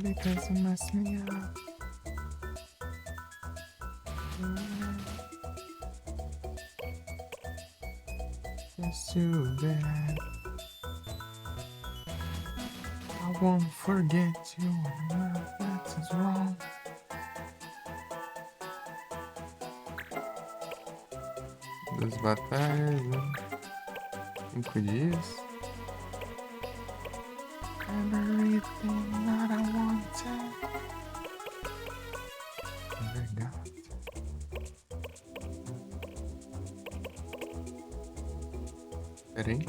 [SPEAKER 1] Because you mess me up. It's too bad. I won't forget you when that is wrong. Duas batalhas, né? 5 dias. Everything that I wanted. Verdade. Pera aí.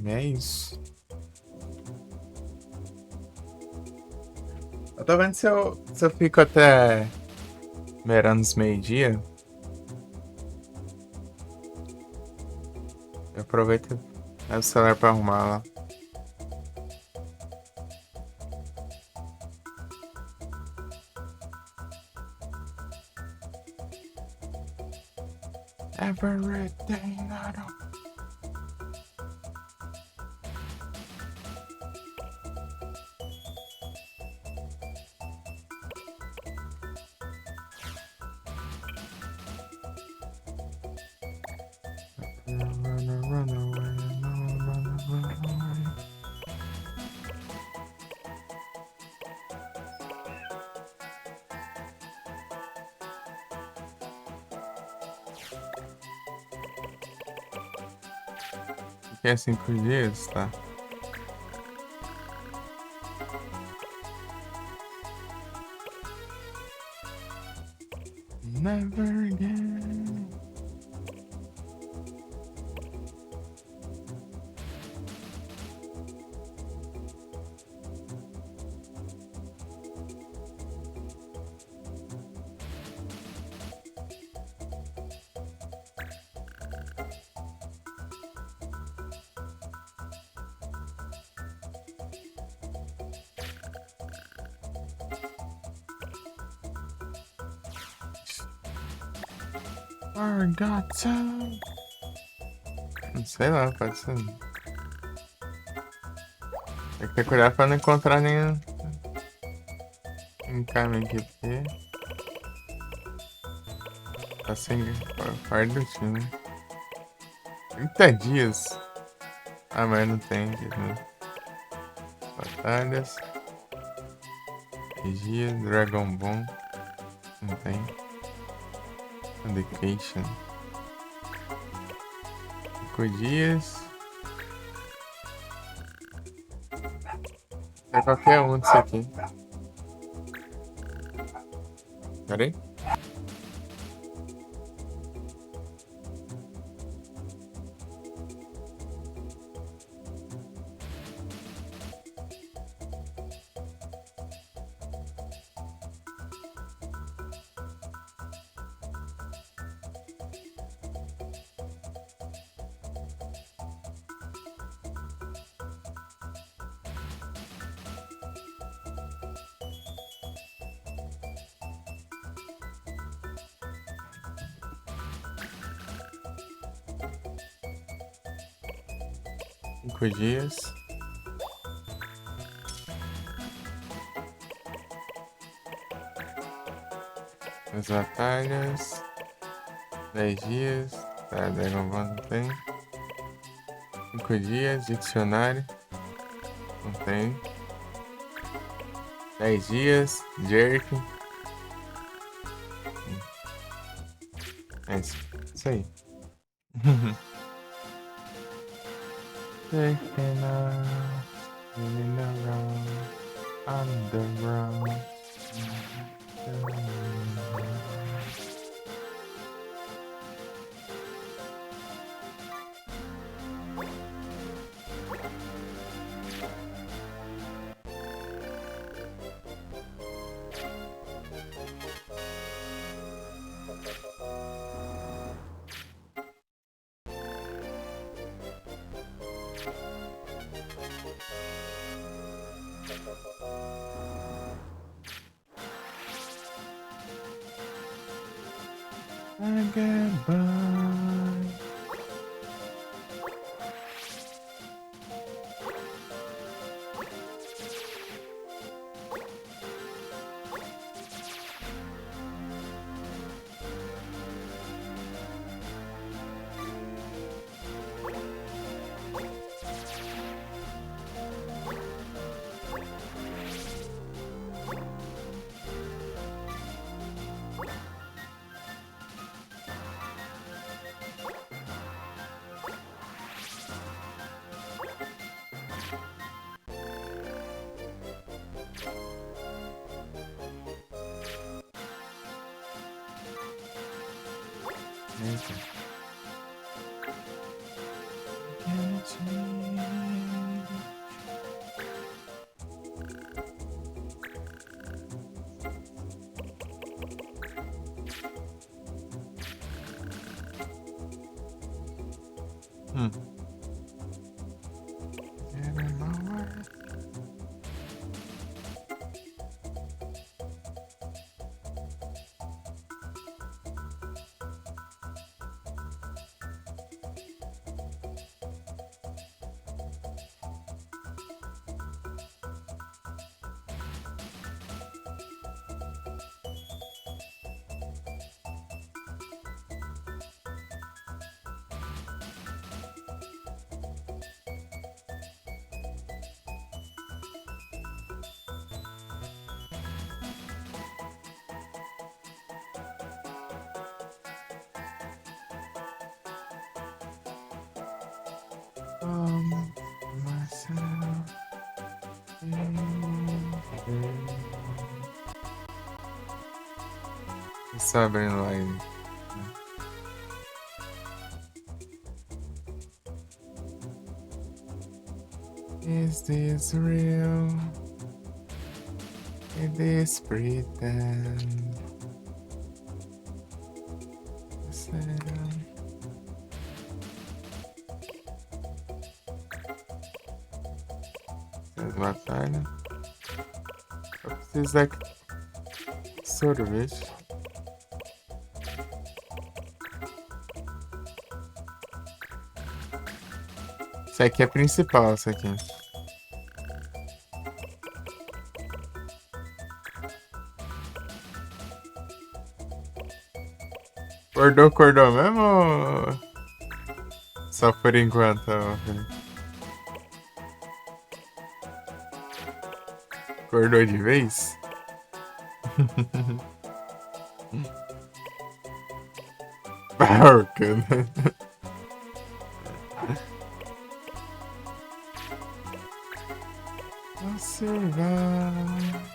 [SPEAKER 1] É isso. Eu tô vendo se eu fico até menos meio-dia. Eu aproveito e levo o celular pra arrumar lá. Everything I don't. Run away, no, run away. Quer 5 dias, tá? Never again. Forgotten. Sei lá, pode ser. Tem que ter cuidado pra não encontrar nenhum. Incoming QP. Tá sem parte do time. 30 dias. Ah, mas não tem aqui, né? Batalhas. Regia, Dragon Ball. Não tem. Education. 5 dias. É qualquer um disso aqui. Pera aí. Cinco dias. As batalhas. 10 dias. Tá, Dragon Ball não tem. 5 dias. Dicionário. Não tem. 10 dias. Jerk. É isso aí. Taking off, spinning around, underground. Goodbye. Myself. Está abrindo live. Is this real? Is this pretend? Batalha. Eu preciso de sorvete. Isso aqui é principal, isso aqui. Acordou mesmo ou só por enquanto? Acordou de vez? Bacana. Você vai.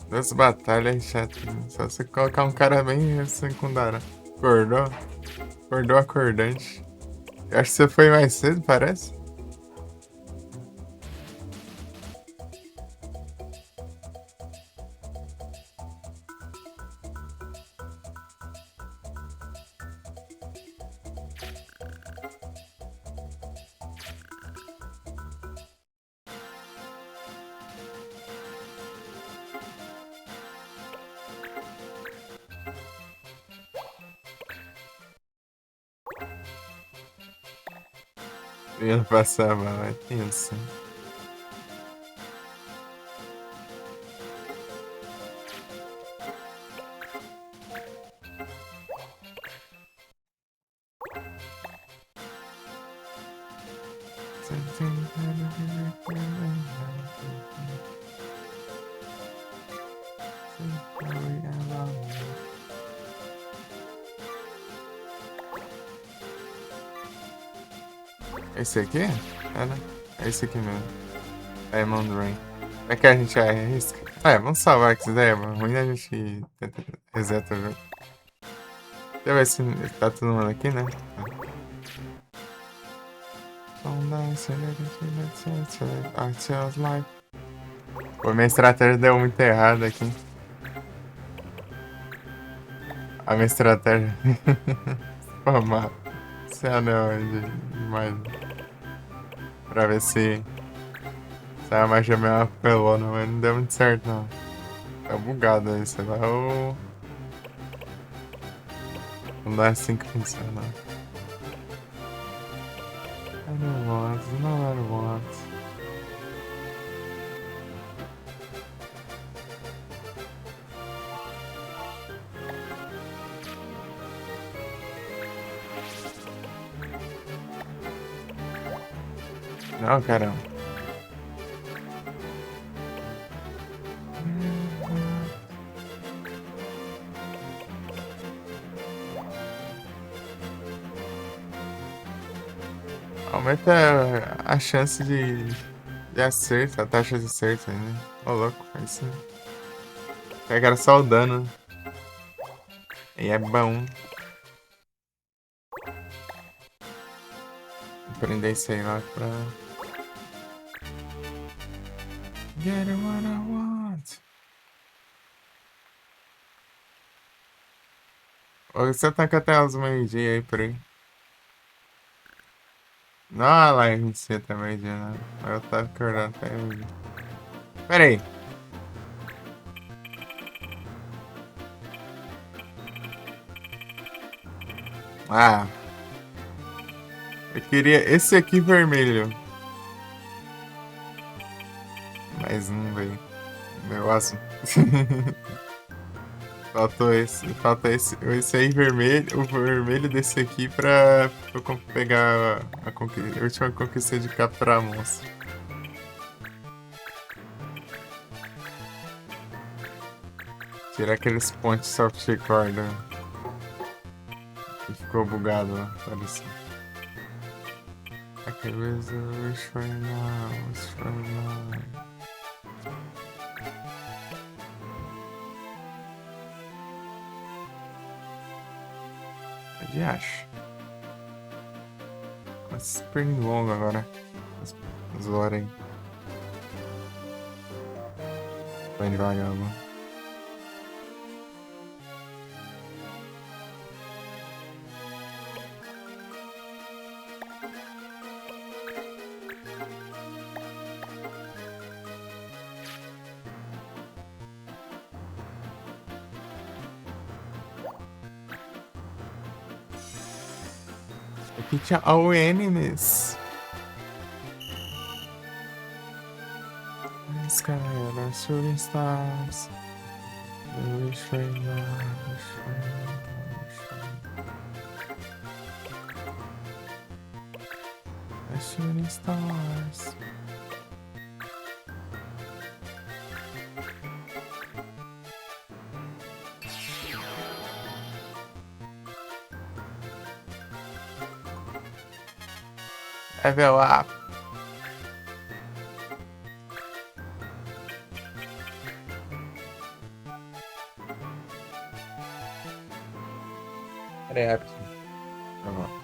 [SPEAKER 1] Duas batalhas chatas. Só você colocar um cara bem secundário. Acordou? Acordou acordante. Eu acho que você foi mais cedo, parece. Eu ia passar mal, é tenso. Esse aqui? É, né? É esse aqui mesmo. Diamond Rain. É que a gente arrisca. Ah, vamos salvar que isso daí é ruim, a gente reseta o jogo. Deixa eu ver se tá todo mundo aqui, né? Pô, minha estratégia deu muito errado aqui. A minha estratégia. Pô, mano. Esse anel aí demais. Pra ver se a magia meio apelona, mas não deu muito certo não. Tá bugado aí, sei lá. Não é assim que funciona. I don't want, no, I don't want. Não, caramba. Aumenta a chance de acerto, a taxa de acerto aí, né? Ô, louco, aí sim. Pega só o dano. E é bom. Aprender isso aí lá pra... Get what I want. Ou você tá com até os meio-dia aí por aí. Não, lá em si também dia, né? Eu tava acordando até hoje. Pera aí. Ah. Eu queria esse aqui vermelho. Mas não veio. Negócio. Falta esse aí vermelho, o vermelho desse aqui pra eu pegar a última conquista de capturar monstro. Tirar aqueles pontos soft record, né? Que ficou bugado lá, parece. Okay, wish for now, wish for now. De acho. Mas super longo agora. As horas aí. Vai devagar, mano. Aqui tinha all enemies. Sky are shooting stars. Wish right now, wish right now, wish right now. A shooting stars. Level up. Peraí, rapidinho. Tá bom.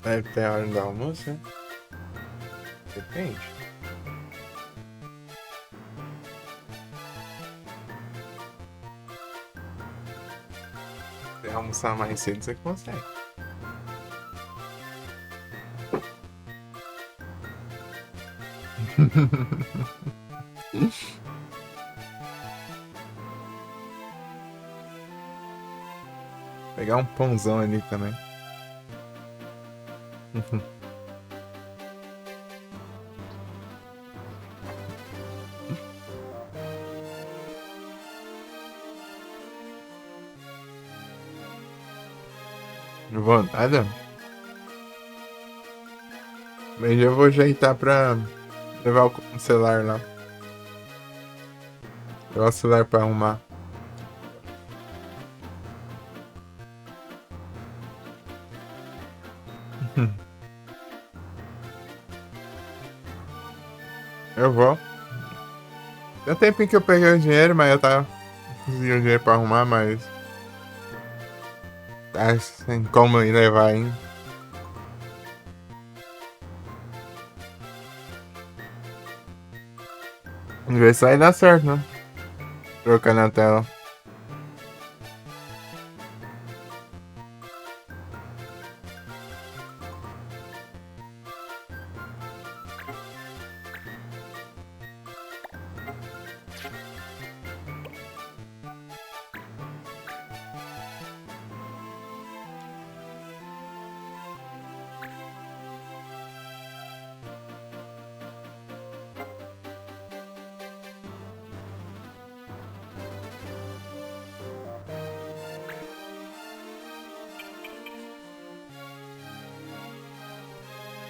[SPEAKER 1] Deve ter a hora do almoço, né? Depende. Se almoçar mais cedo, você consegue. Pegar um pãozão ali também. Vontade? Mas eu vou ajeitar pra levar o celular lá. Levar o celular pra arrumar. Eu vou. Tem um tempinho que eu peguei o dinheiro, mas eu tava conseguindo o dinheiro pra arrumar, mas tá sem como ir levar ainda. Vamos ver se vai dar certo, né? Trocando a tela.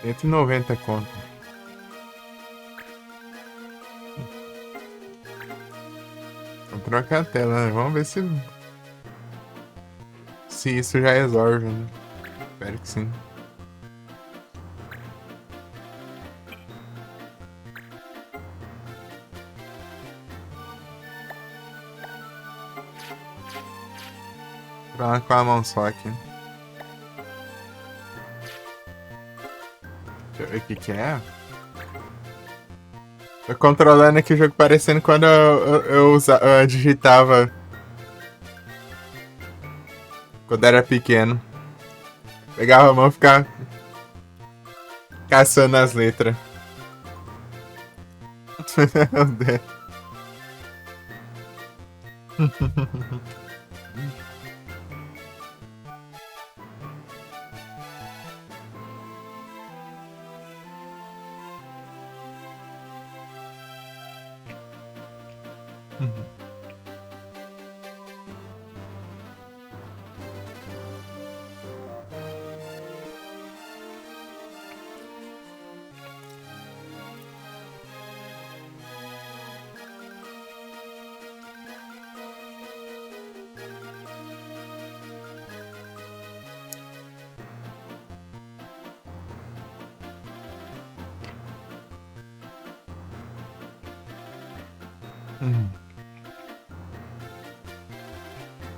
[SPEAKER 1] R$190 conto. Vou trocar a tela, né? Vamos ver se isso já resolve, né? Espero que sim. Falar com a mão só aqui. Deixa eu ver o que é. Tô controlando aqui o jogo parecendo quando eu digitava. Quando era pequeno. Pegava a mão e ficava caçando as letras. Meu Deus.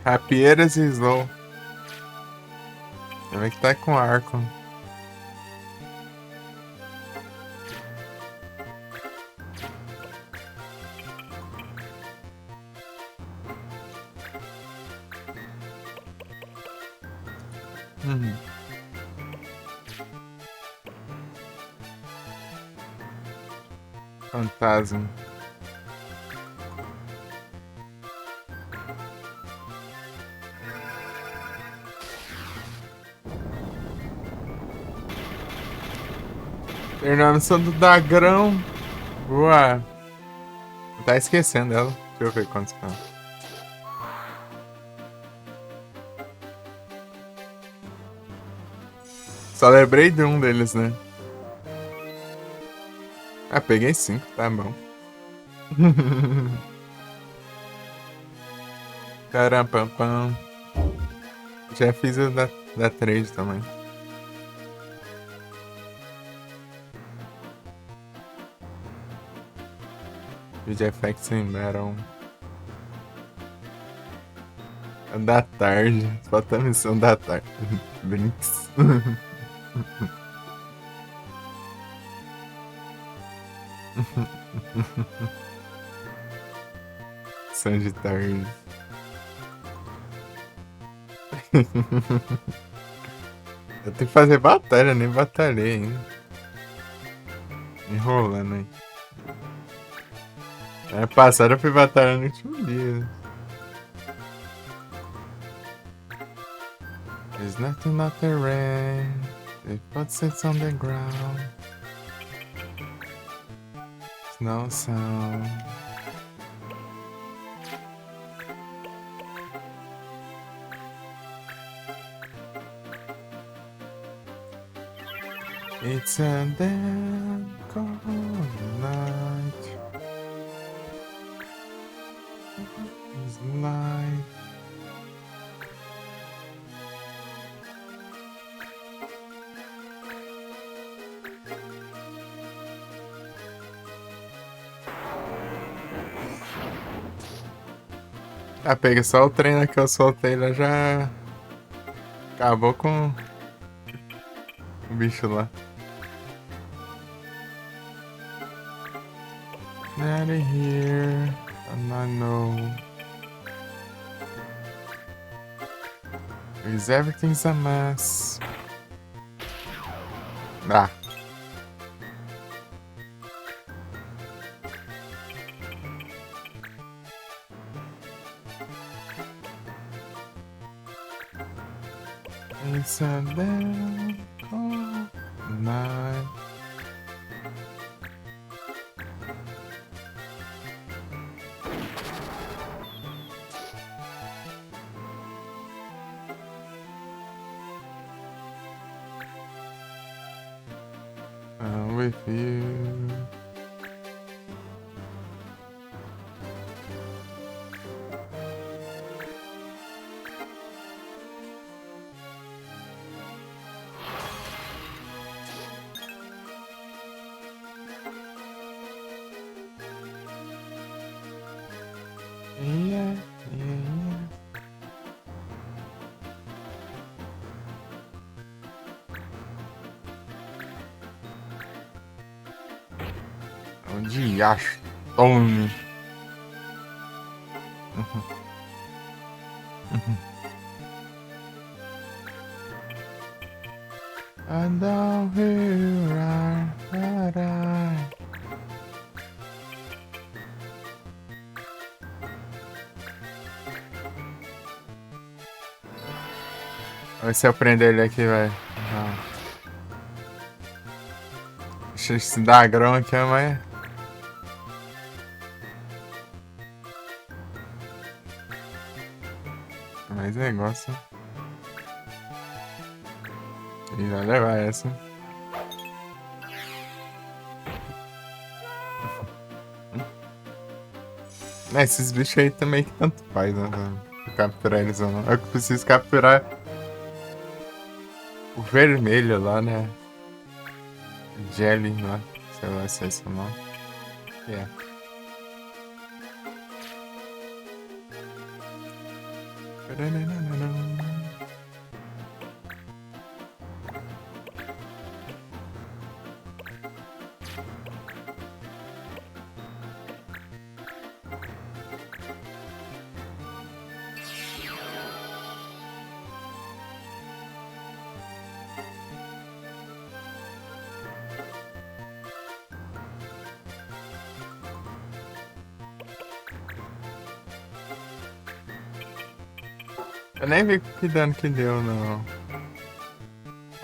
[SPEAKER 1] Rapieiras e Slow. Como é que tá com arco? Fantasma. Fernando Santo da Grão. Boa. Tá esquecendo dela. Deixa eu ver quantos são. Só lembrei de um deles, né? Ah, peguei 5, tá bom. Carampam. Já fiz o da 3 também. Video Effects em Battle. Da tarde. Falta a missão da tarde. Brinks. São de tarde. Eu tenho que fazer batalha, nem batalhei ainda. Enrolando aí. Ano passado eu fui batalhar no último dia. There's nothing not the rain. It puts it on the ground. There's no sound. It's a damn cold night. It's light. Ah, pega só o treino que eu soltei lá, já acabou com o bicho lá. Out of here, and I know. Because everything's a mess. Ah. It's a damn cold night. I'm with you. Yeah, yeah. Onde acho? Tome. I know you are, but I. Vamos ver se eu prender ele aqui, velho. Deixa eu se dar grão aqui, mas. Mais negócio. E vai levar essa. Esses bichos aí também que tanto faz, né? Capturar eles ou não. Eu preciso capturar o vermelho lá, né? Jelly lá. Sei lá se é esse o nome. É. Eu nem vi que dano que deu no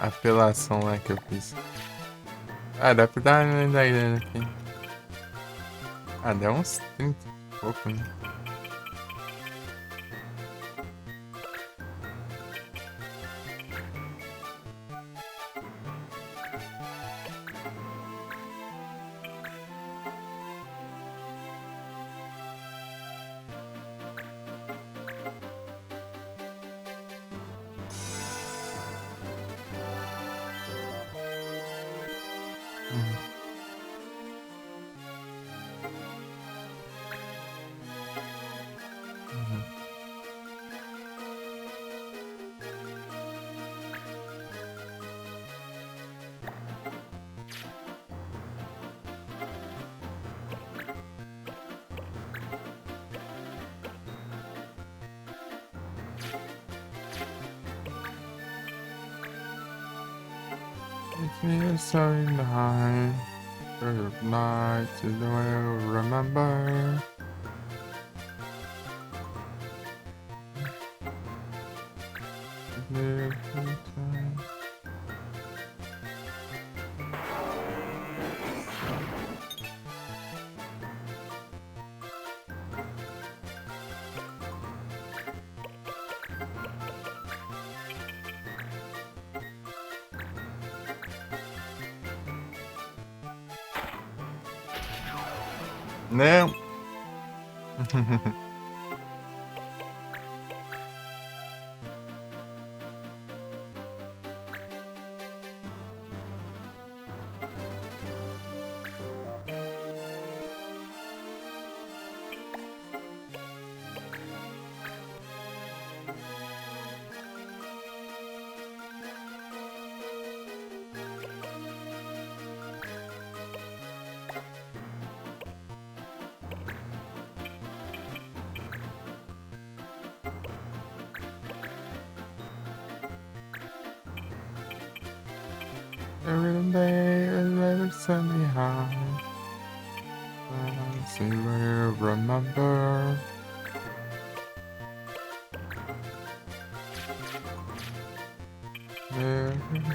[SPEAKER 1] apelação lá que eu fiz. Ah, dá pra dar uma olhada aqui. Ah, deu uns 30 e pouco, né? It feels so nice. Good night, you will remember. Little time. Não. Every day a little sunny high. See where you remember. Every day.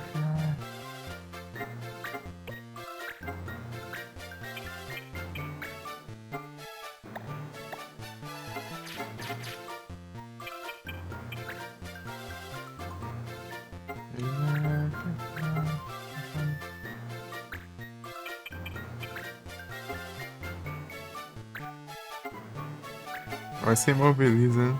[SPEAKER 1] Vai se imobiliza, né?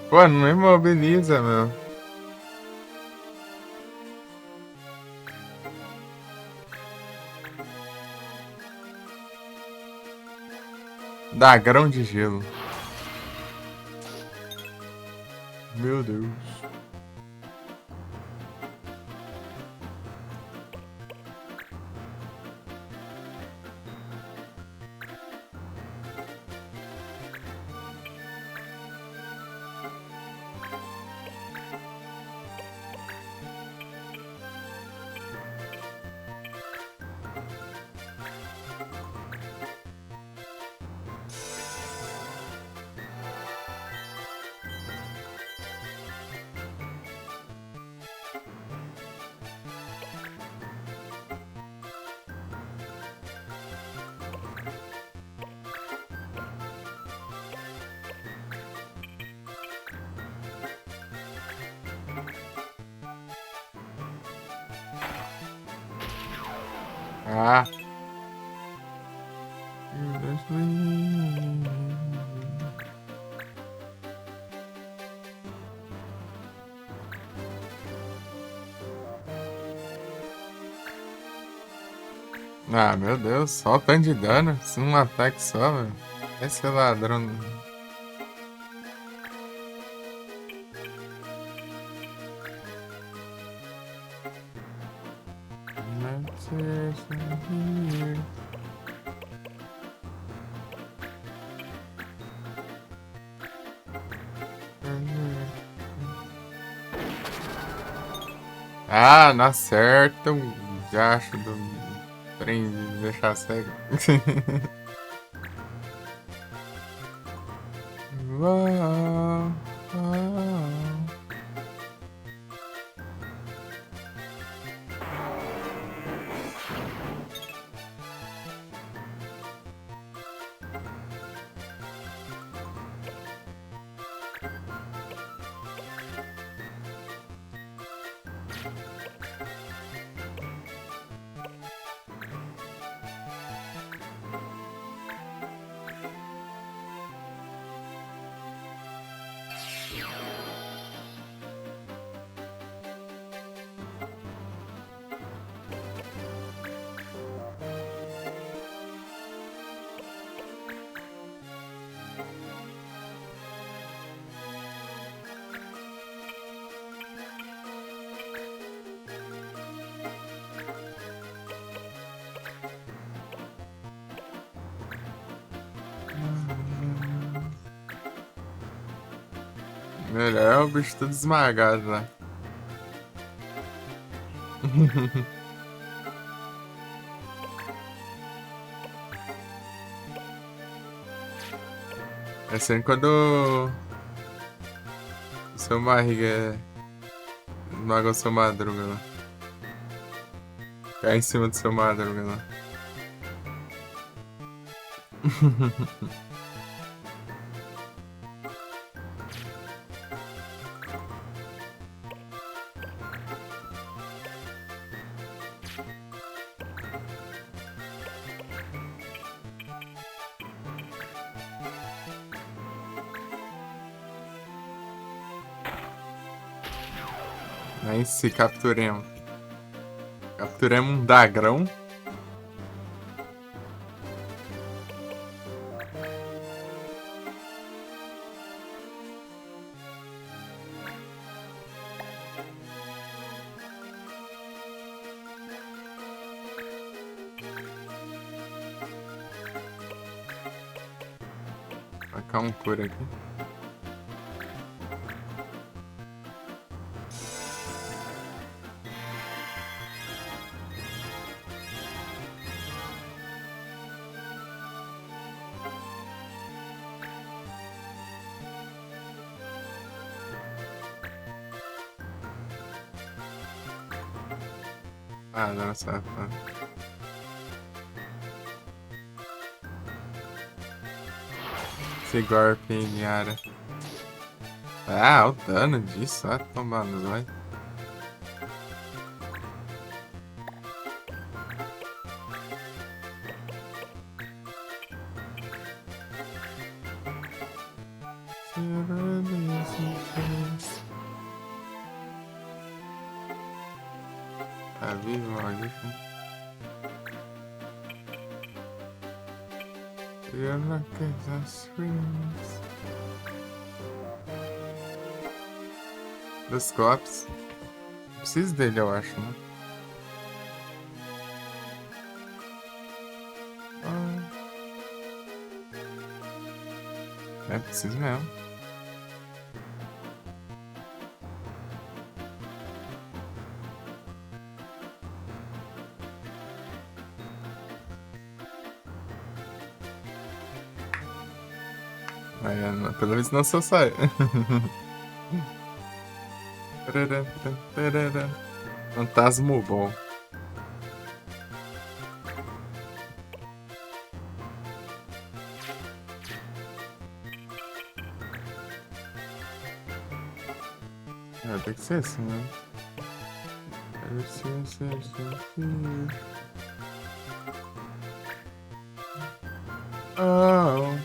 [SPEAKER 1] Pô, não imobiliza, meu. Dá grão de gelo. Meu Deus. Ah. Ah, meu Deus, só o tanto de dano. Se um ataque só, velho. Esse ladrão. Ah, não acerta o gacho do trem de deixar cego. Uau, uau. Melhor é o bicho todo esmagado lá. É sempre quando o seu barriga esmaga o seu madruga lá. Cai em cima do seu madruga lá. Aí se capturemos. Capturemos um dagrão. Vai cá um cura aqui. Ah, não, safado. Esse golpe em área. Ah, o dano disso, ó, tomar nos olhos. Tá vivo, maldito. You're like a strings. Dos copos. Preciso dele, eu acho, né? É preciso mesmo. Aí, pelo menos não sou só eu. Fantasma bom. Tem que ser assim, né? Oh.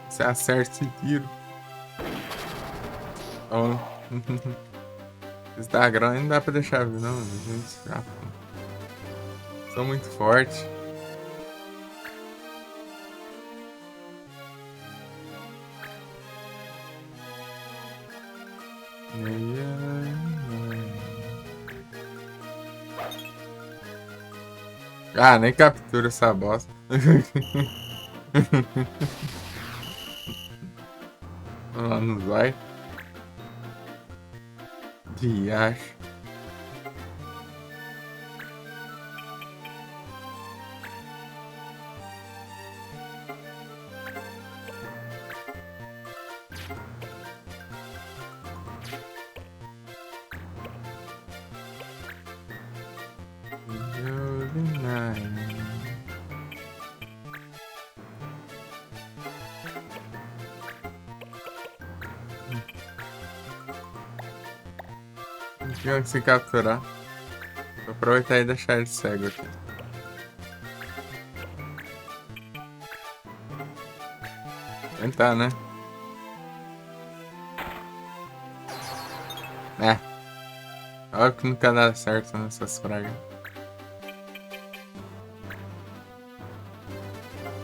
[SPEAKER 1] Você acerta esse tiro. Oh. Instagram não dá pra deixar ver, não. Gente, sou muito forte. Ah, nem captura essa bosta. Lá não vai. Diacho. Tinha que se capturar. Vou aproveitar e deixar ele cego aqui. Tentar, né? É. Olha que nunca dá certo nessas pragas.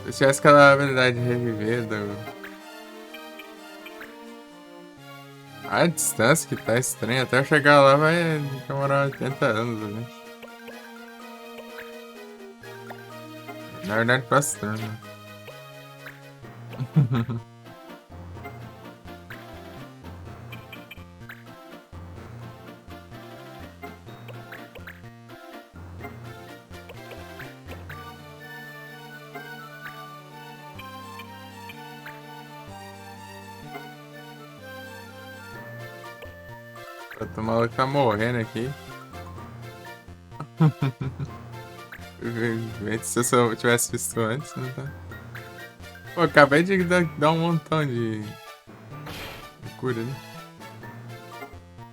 [SPEAKER 1] Se eu tivesse aquela habilidade de reviver A distância que tá estranha, até eu chegar lá vai demorar 80 anos, né? Na verdade, bastante. O maluco tá morrendo aqui. Se eu tivesse visto antes, não tá? Pô, acabei de dar um montão de cura, né?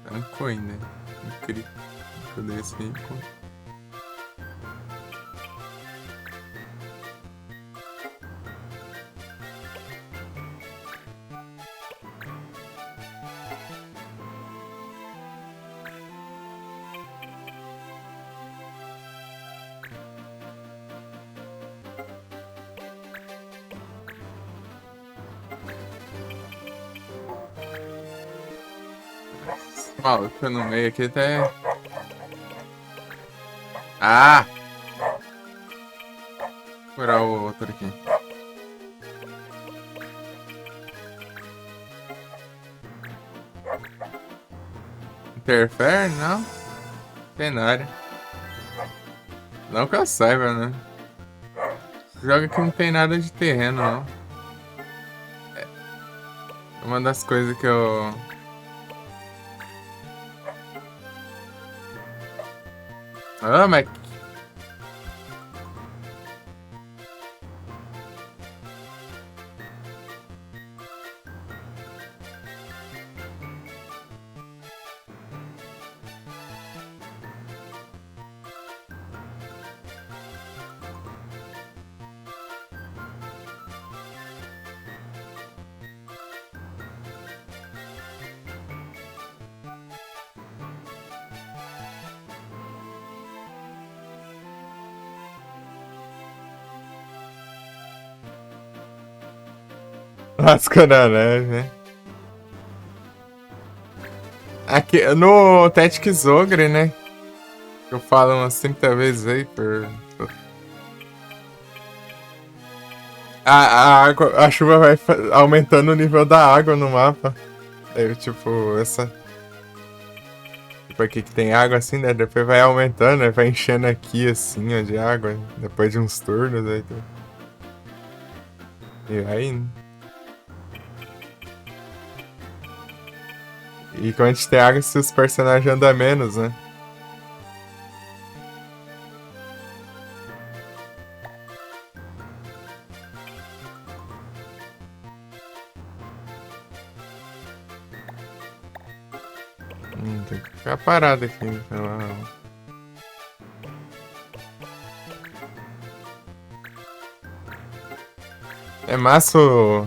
[SPEAKER 1] Tancou ainda. Incrível. Poder esse aí, pô. Maluco no meio aqui até. Ah! Vou curar o outro aqui. Interfere? Não. Tem nada. Não que eu saiba, né? Joga que não tem nada de terreno, não. É uma das coisas que eu. Ah, mas. Lasca na neve, né? Aqui, no Tactics Ogre, né? Eu falo umas 30 vezes aí a água, a chuva vai aumentando o nível da água no mapa. Aí, tipo, essa. Tipo, aqui que tem água assim, né? Depois vai aumentando, né? Vai enchendo aqui assim, ó, de água. Depois de uns turnos aí. E aí. Né? E quando a gente tem água, os personagens andam menos, né? Tem que ficar parado aqui, sei lá. É massa o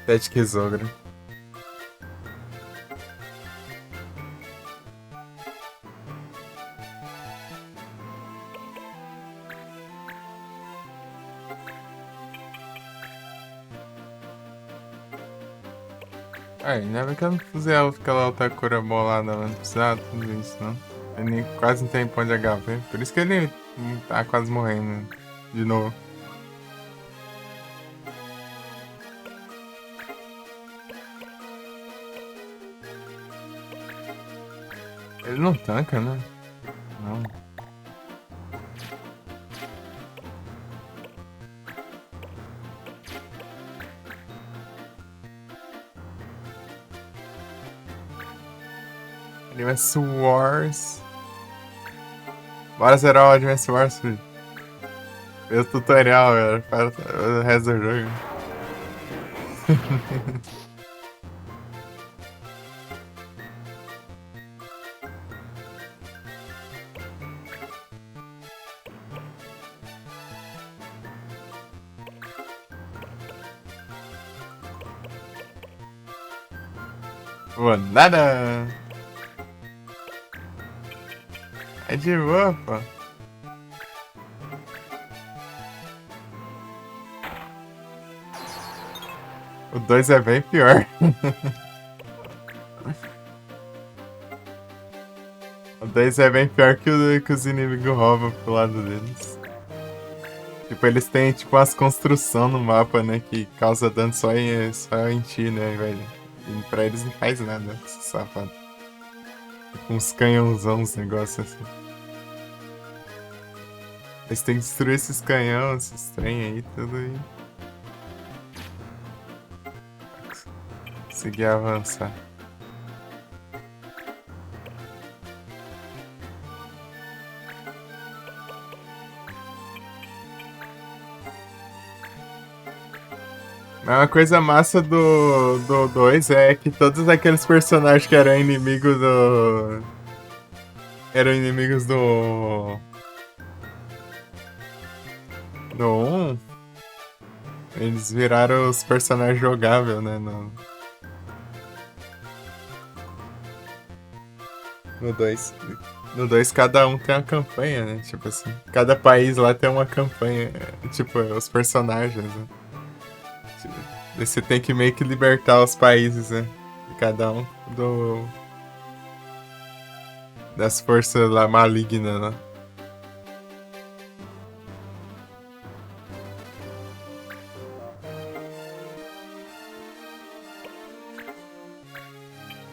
[SPEAKER 1] Tactics Ogre. Ainda bem que eu não fizer aquela outra cura bolada, não precisava tudo isso, não. Ele nem, quase não tem ponto de HP. Por isso que ele tá quase morrendo de novo. Ele não tanca, né? Não. Advance Wars. Bora zerar o Advance Wars, filho. Fez o tutorial, velho. Para o resto do jogo. Pô, nada! É de boa, pô. O 2 é bem pior. 2 é bem pior que os inimigos roubam pro lado deles. Tipo, eles têm tipo umas construções no mapa, né? Que causa dano só em ti, né, velho? E pra eles não faz nada, esse safado. Tipo uns canhãozão, uns negócios assim. Eles têm que destruir esses canhões, esses trem aí, tudo aí. Conseguir avançar. Mas uma coisa massa do 2 é que todos aqueles personagens que eram inimigos do. Eram inimigos do 1. Eles viraram os personagens jogáveis, né? No 2. No 2 cada um tem uma campanha, né? Tipo assim. Cada país lá tem uma campanha. Tipo, os personagens, né? Tipo, você tem que meio que libertar os países, né? De cada um das forças lá malignas, né?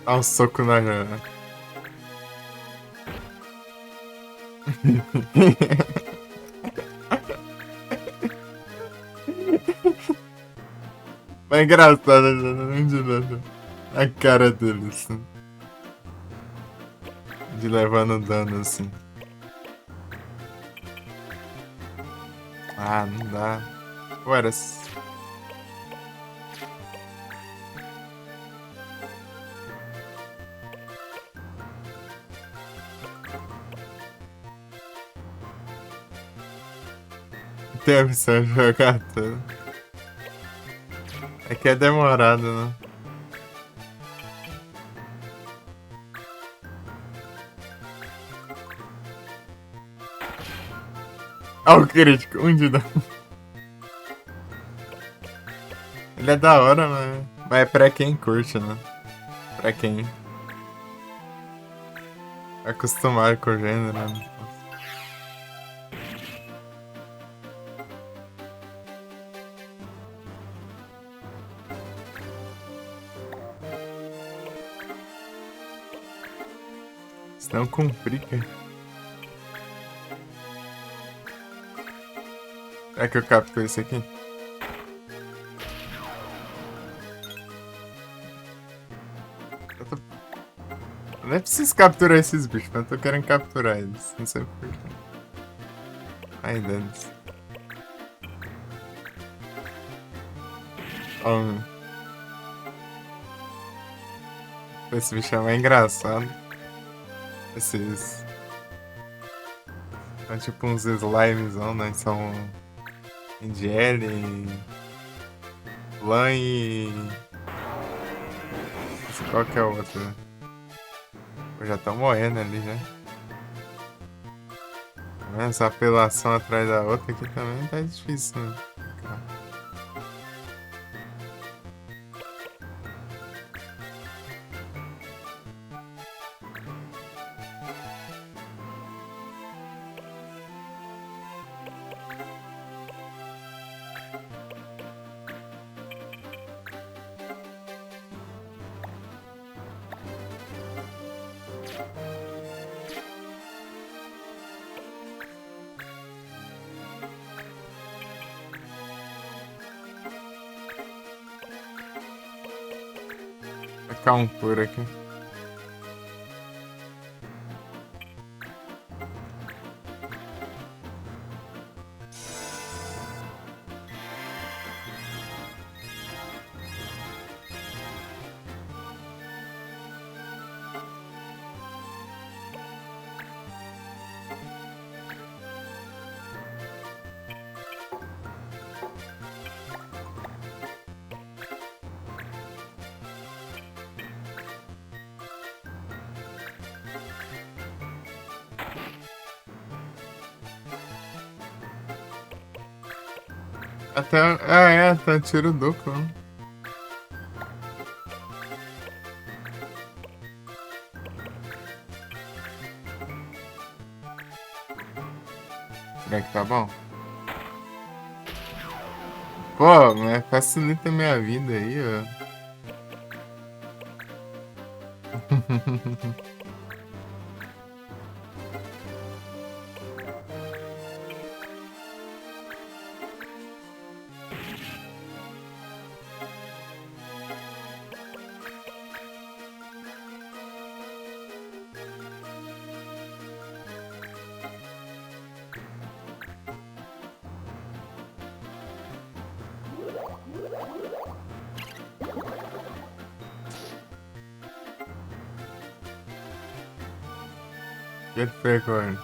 [SPEAKER 1] Dá um soco na. Mas é engraçado, né? De novo. A cara deles. Assim. De levando dano assim. Ah, não dá. Ué, era. Tem a opção de jogar tudo. É que é demorado, né? Ah, o crítico, um de dano. Ele é da hora, mas é pra quem curte, né? Pra quem é acostumado com o gênero, né? Senão complica. É que eu capturo esse aqui? Eu nem preciso capturar esses bichos, mas eu tô querendo capturar eles. Não sei porquê. Ai, danos. Oh, esse bicho é mais engraçado. Esses. São tipo uns slimezão, né? São. Indiele. Lan e. Qual que é o outro? Eu já tô morrendo ali já. Essa apelação atrás da outra aqui também tá difícil, né? Vou tacar um puro aqui. Até. Ah, é, tá tiro duplo, né? É que tá bom? Pô, mas facilita a minha vida aí, ó. O que ele fez com ele?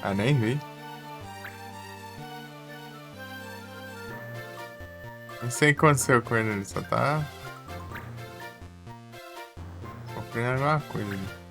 [SPEAKER 1] Ah, nem vi. Não sei o que aconteceu com ele, ele só tá sofrendo alguma coisa ali.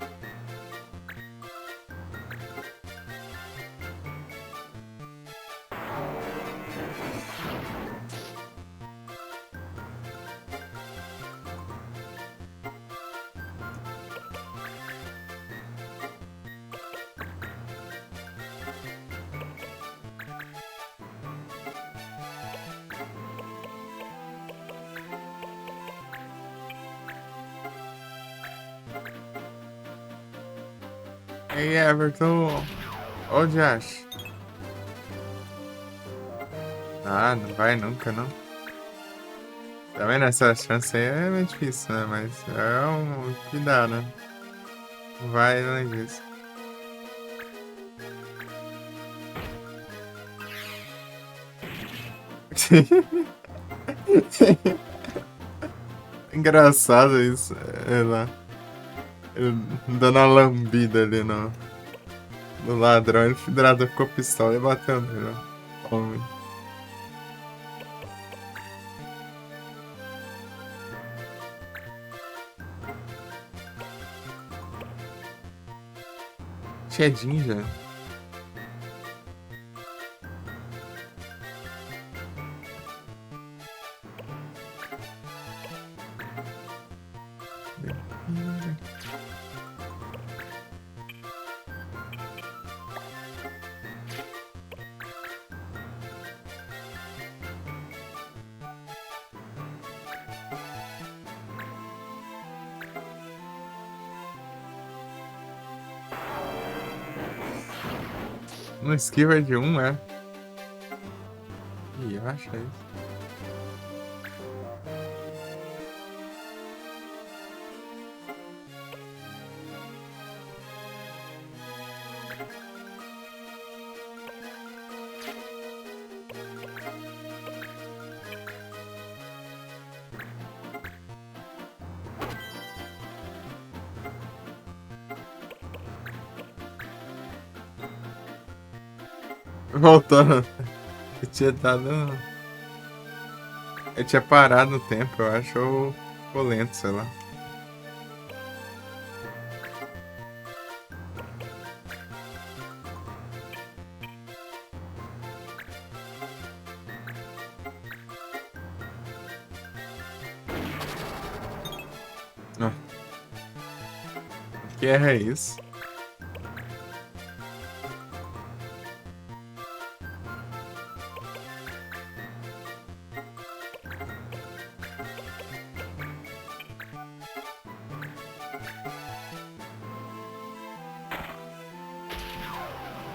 [SPEAKER 1] Ei, Everton, onde acha? Ah, não vai nunca, não. Também nessa chance aí é meio difícil, né? Mas é um que dá, né? Vai além disso. Engraçado isso. É lá. Ele dando uma lambida ali no ladrão. Ele ladrão ficou pistola e bateu nele, ó. Homem. Chedinho já. Não esquiva de um, é? Ih, acha isso. Voltando. Eu tinha dado. Eu tinha parado no tempo, eu acho, ou ficou lento, sei lá. Ó, que erro é isso?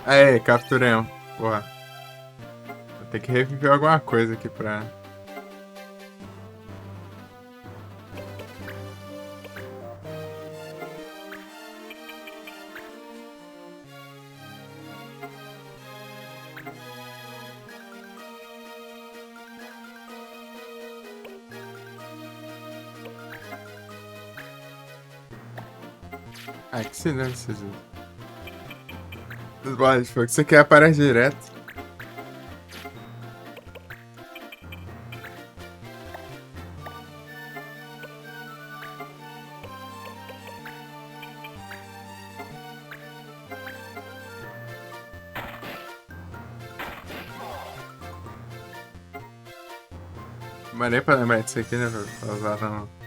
[SPEAKER 1] Aê, capturamos. Porra. Vou ter que reviver alguma coisa aqui pra. Ai, que silêncio, Jesus. As bolas de fogo. Isso aqui aparece direto. Mas nem pra lembrar disso aqui, né? Pra usar não.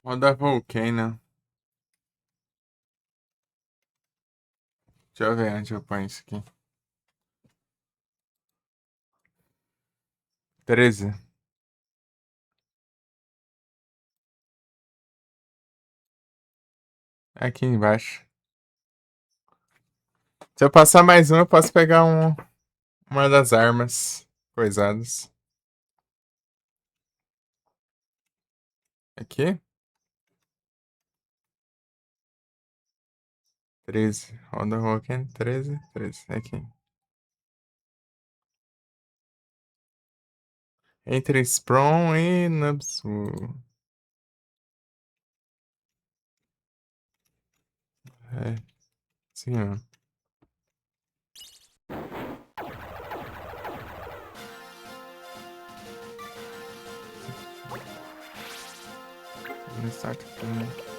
[SPEAKER 1] Roda Volcano. Deixa eu ver onde eu ponho isso aqui. 13. Aqui embaixo. Se eu passar mais um, eu posso pegar uma das armas coisadas. Aqui. 13. Roda Volcano. 13. 13. Aqui. Entre Sprong e Nubswool. É. Sim, ó. Vamos start aqui.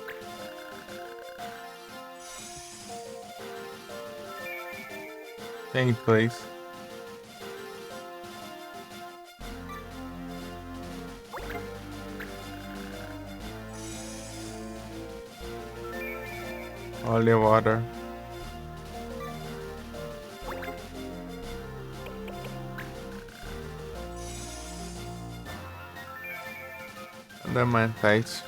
[SPEAKER 1] Tem place. Holy water. Adamantite.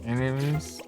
[SPEAKER 1] Enemies.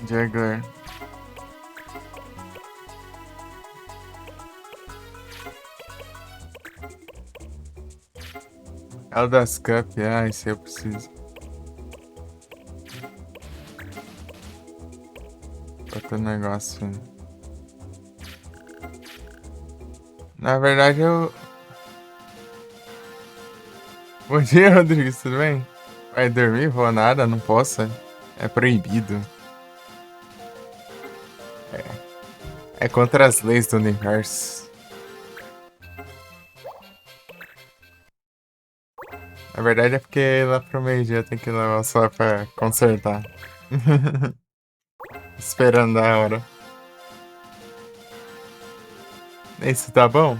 [SPEAKER 1] Jagger. Eldas Cup, esse eu preciso. Outro negócio. Na verdade eu. Bom dia, Rodrigues, tudo bem? Vai dormir? Vou nada, não posso. É proibido. É contra as leis do universo. Na verdade é porque lá pro meio-dia tem que levar só pra consertar. Esperando a hora. Isso tá bom?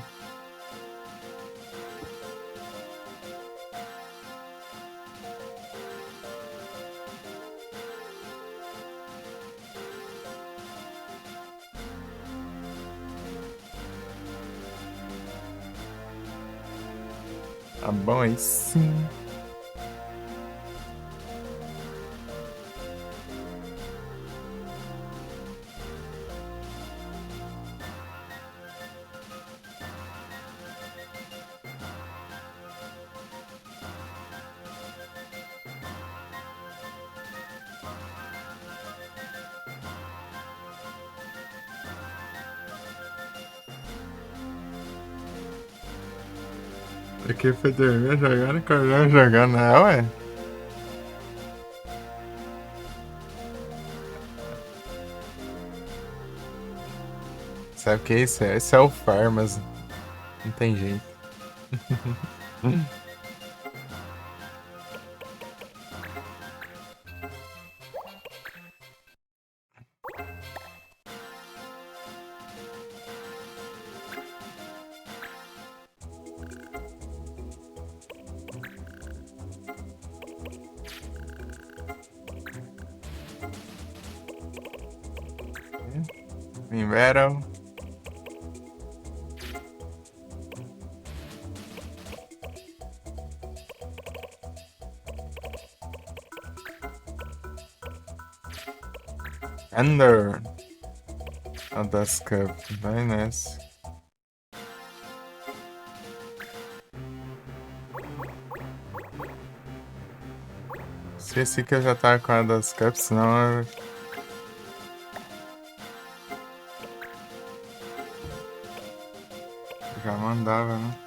[SPEAKER 1] Tá bom aí sim. Aqui foi dormir, jogando, acordar, jogando. É, ué. Sabe o que é isso? Esse é o Farmas. Não tem jeito. Em Battle. Ender. A das Cup. Vai nessa. Esqueci que eu já tava com a das Cup, senão eu já mandava, né?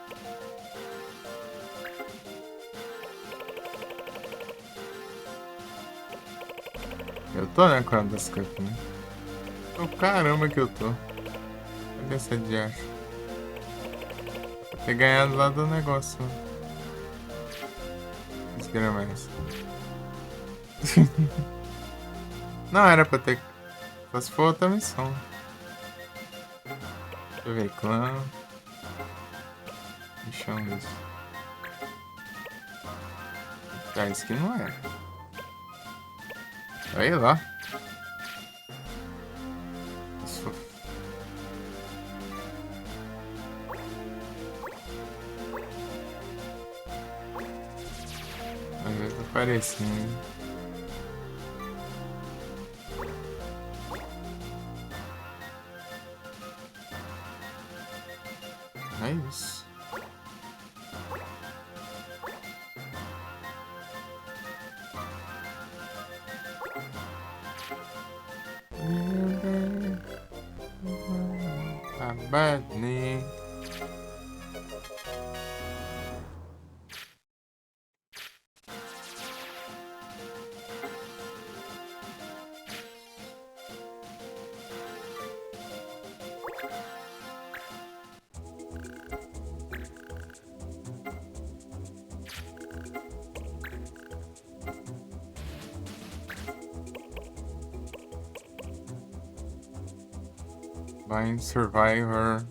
[SPEAKER 1] Eu tô, né, com a das Cup, né? Oh, caramba que eu tô. Cadê essa de acho? Vou ter ganhado lá do negócio. Desgraça. Não, era pra ter. Só se for outra missão. Deixa eu ver, clã. Missão isso. Ah, isso aqui não era. Olha lá. Isso foi... Às vezes aparecendo. É isso. Abadne. Blind Survivor.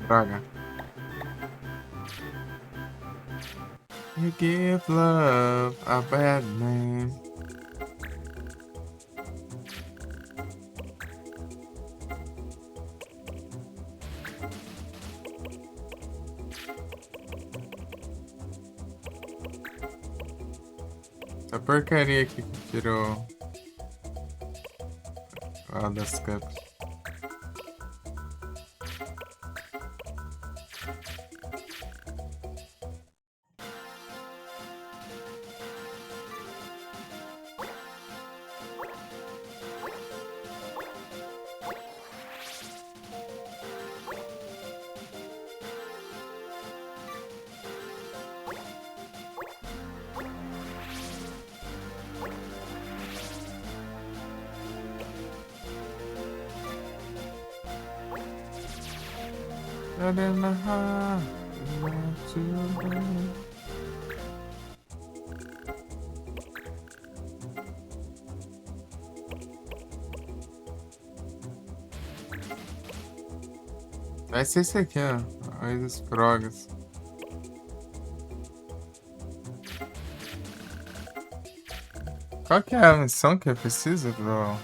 [SPEAKER 1] Droga. You give love a bad name. Essa porcaria aqui que tirou a das cups. But in my heart, I want you back. Vai ser esse aqui, ó. As Frogas. Qual que é a missão que eu preciso, bro?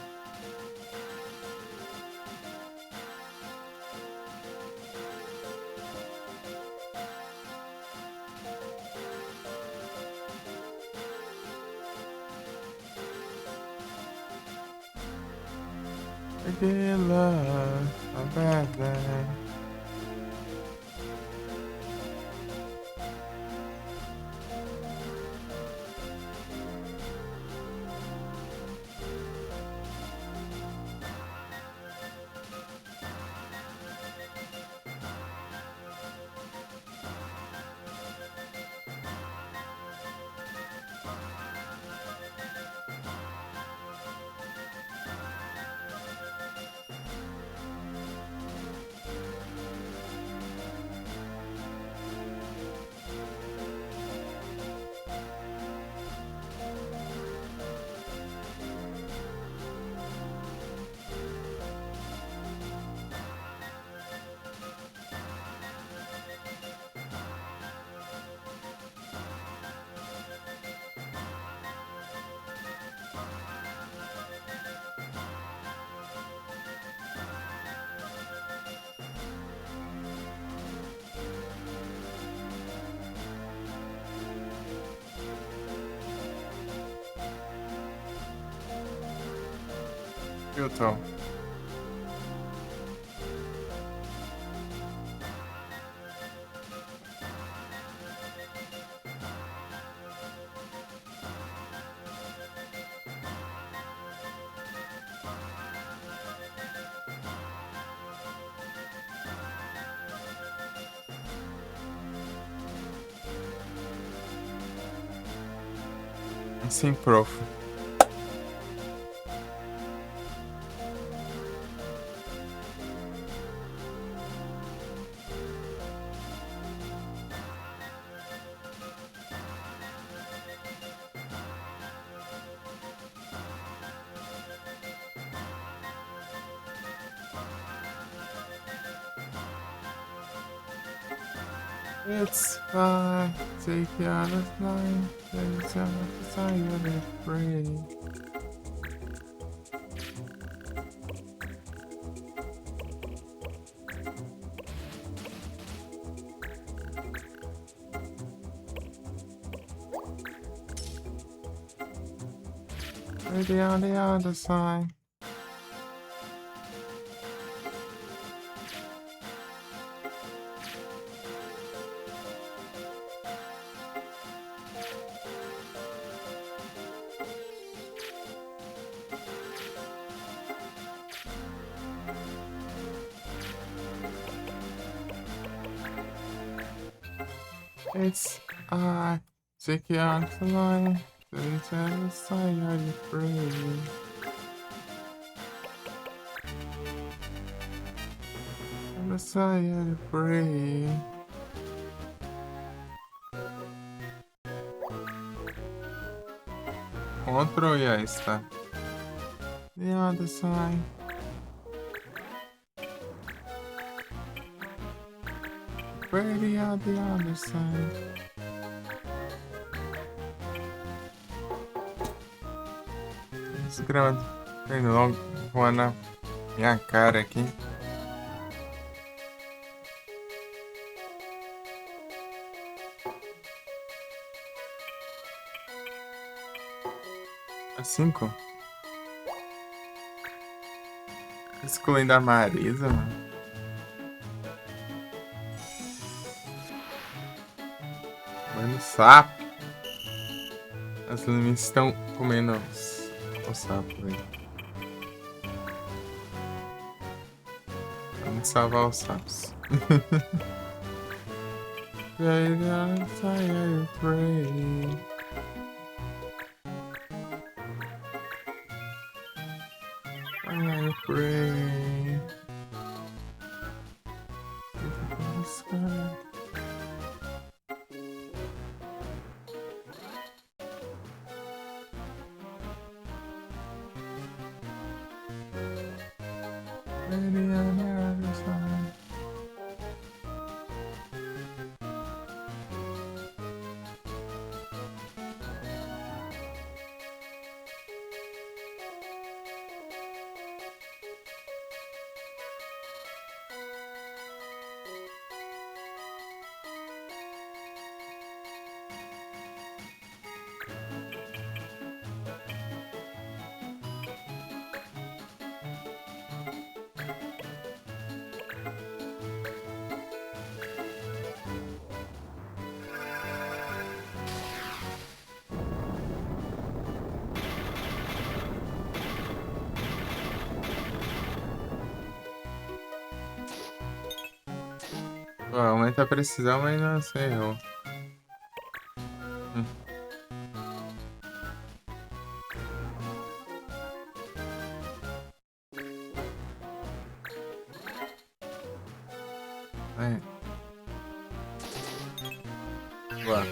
[SPEAKER 1] Forget love, a bad thing. Eu tô. Sim, prof. It's fine, take you out of line. There's a desire to free. Ready on the other side. It's take you out the line. There's a desire to free. Desire to free. Otro ya está. The other side. Ready on the other side. Esse gravado tem logo voar na minha cara aqui. A 5? Excluindo a Marisa, mano. Mano, sapo. As limites estão comendo os sapos, velho. Vamos salvar os sapos. I pray. The sky. Ready on the other side. Pô, aumenta a precisão, mas não sei, eu. Hum. Vai. Boa.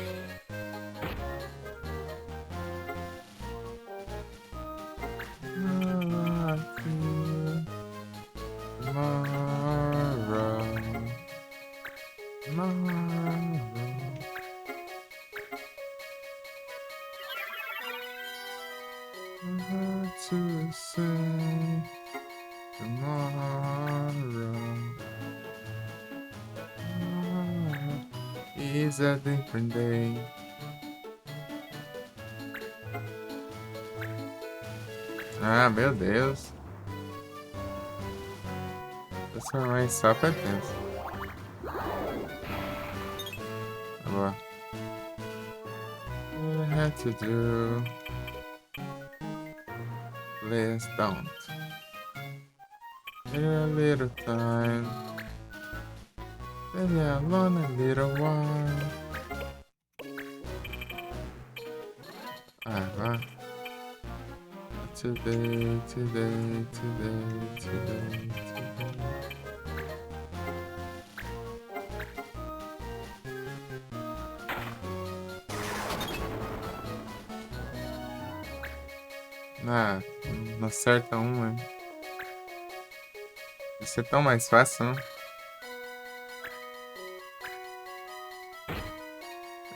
[SPEAKER 1] Tomorrow. Tomorrow. What to say tomorrow? Tomorrow is a different day. Ah, meu Deus. Transformar em sapo é tenso. Tá bom. What I had to do. Please don't. Give a little time. Leave me alone a little while. Ah, vá. Today, today, today, today, today. Ah, não acerta uma. Isso é tão mais fácil, não?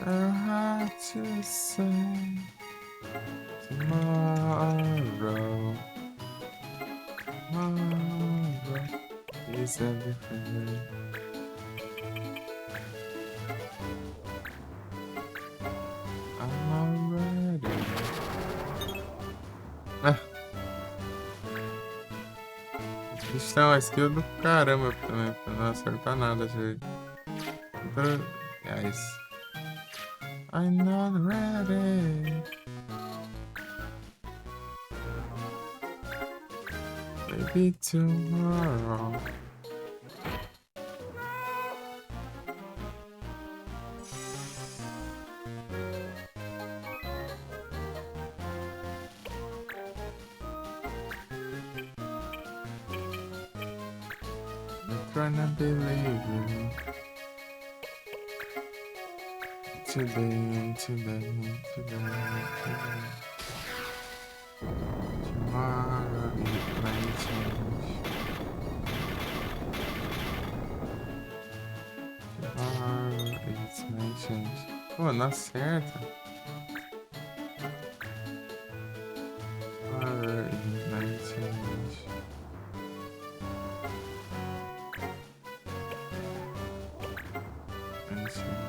[SPEAKER 1] I had to say tomorrow. Tomorrow is a different day. I'm ready. Ah, isso é uma skill do caramba também, pra não acertar nada, gente. É isso. I'm not ready. Maybe tomorrow. I'm trying to believe you. Today, today, today. Tomorrow it may change. Tomorrow it may change. Pô, não acerta. Tomorrow it may change. May change.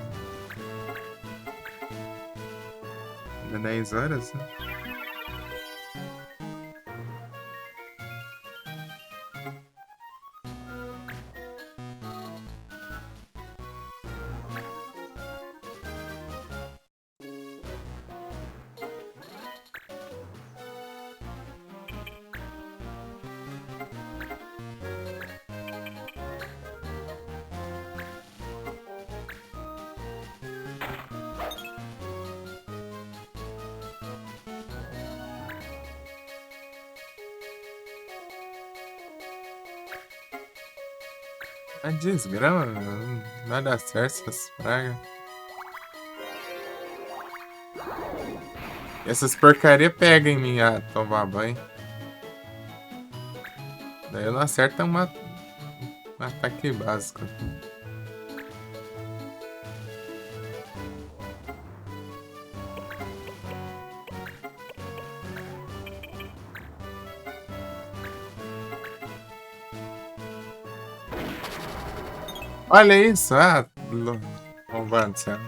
[SPEAKER 1] Ainda 10 horas, né? A desgrama, meu. Não vai dar certo essas pragas. Essas porcaria pegam em mim a tomar banho. Daí eu não acerto um ataque básico. Olha isso, lombado do céu.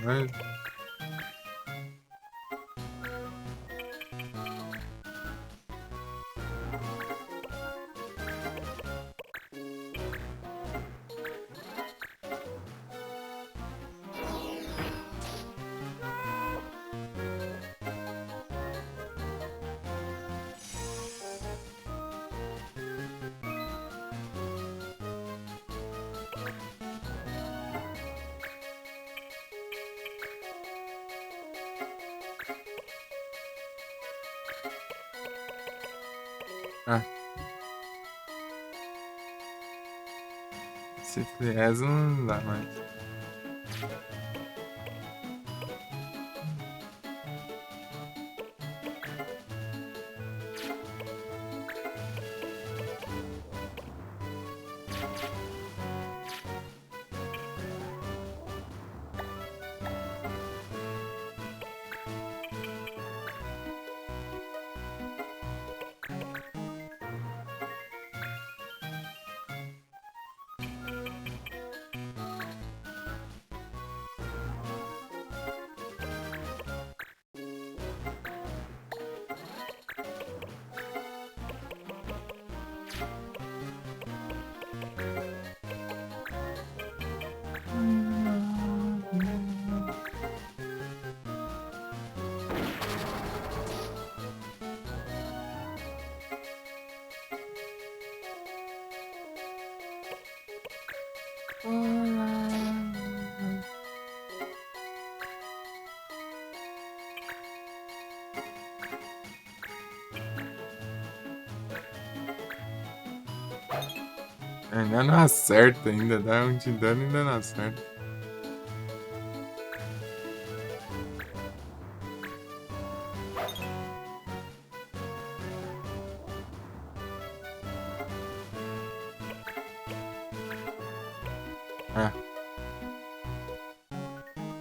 [SPEAKER 1] Ah, esse Flies não dá mais. Ainda não acerta, ainda dá um de dano e ainda não acerta. Ah.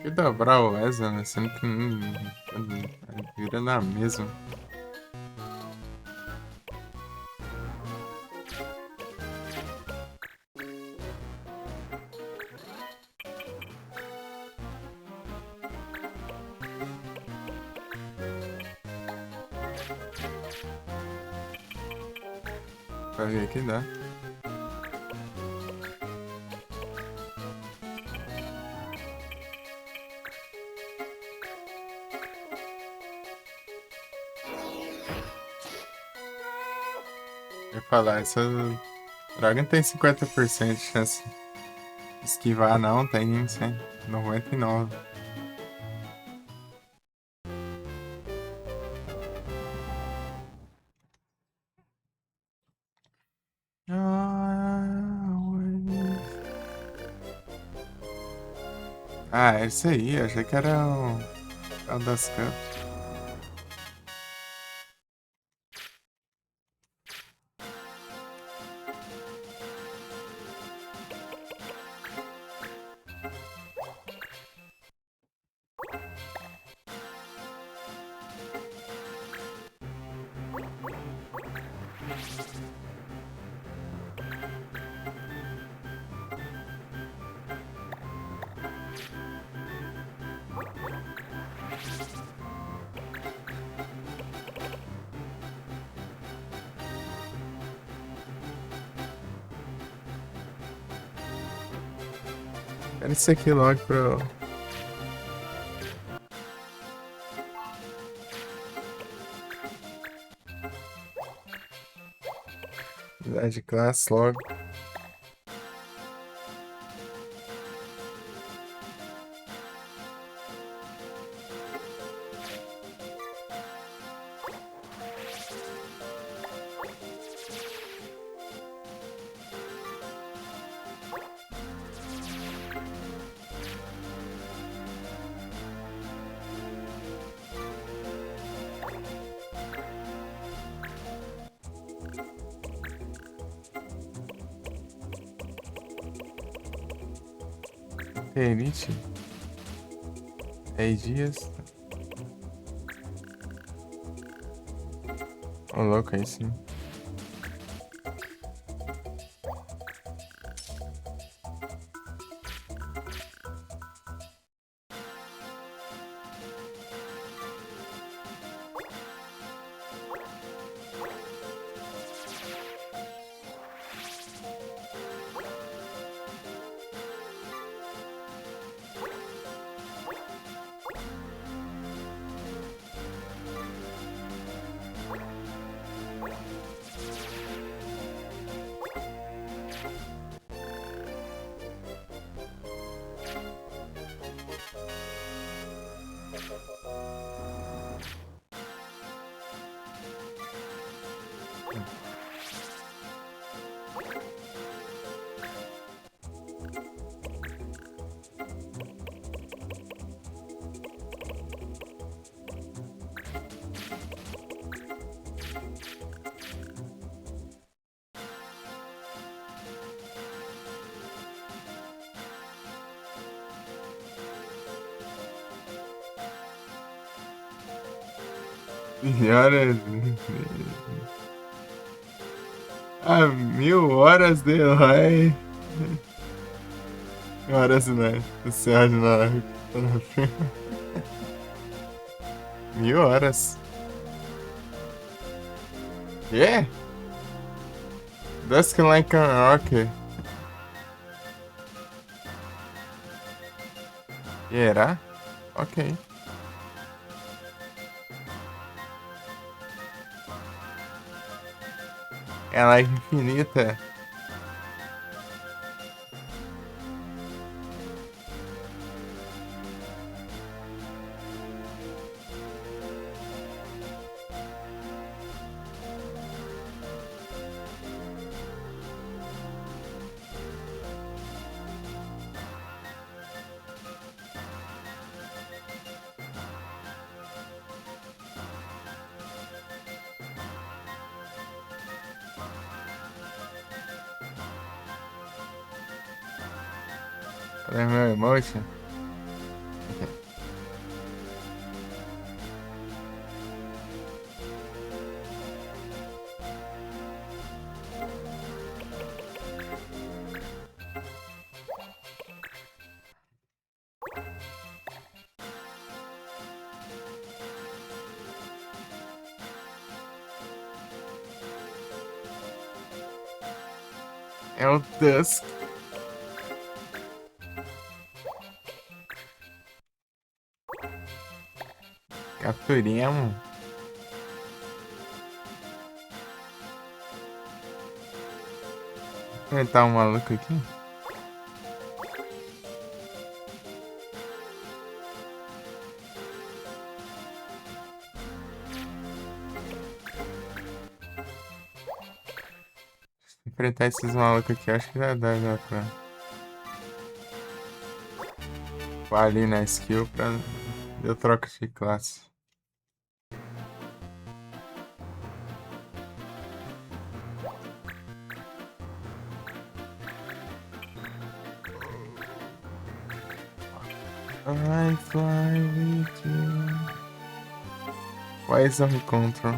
[SPEAKER 1] Que dobrar o Wesley, né? Sendo que vira na mesma. Pra ver que dá. Eu ia falar, essa Dragon tem 50% de chance de esquivar, não, tem 99. Ah, é isso aí, eu achei que era o das Cups. Era isso aqui logo pro. Mudar de classe logo. Elite. 10 dias. Ô, louco, aí sim. Senhora. Ah, 1000 horas de live. Horas, né? O senhor na. 1000 horas. Yeah? Dusk like a rock. Será? Ok. Ela é infinita. Ela é meu emotion. Ok. É o Dusk. Capturemos. Tá um maluco aqui. Enfrentar esses malucos aqui, acho que dá pra. Vou ali na skill pra. Eu troco de classe. I fly with you. Why is on control?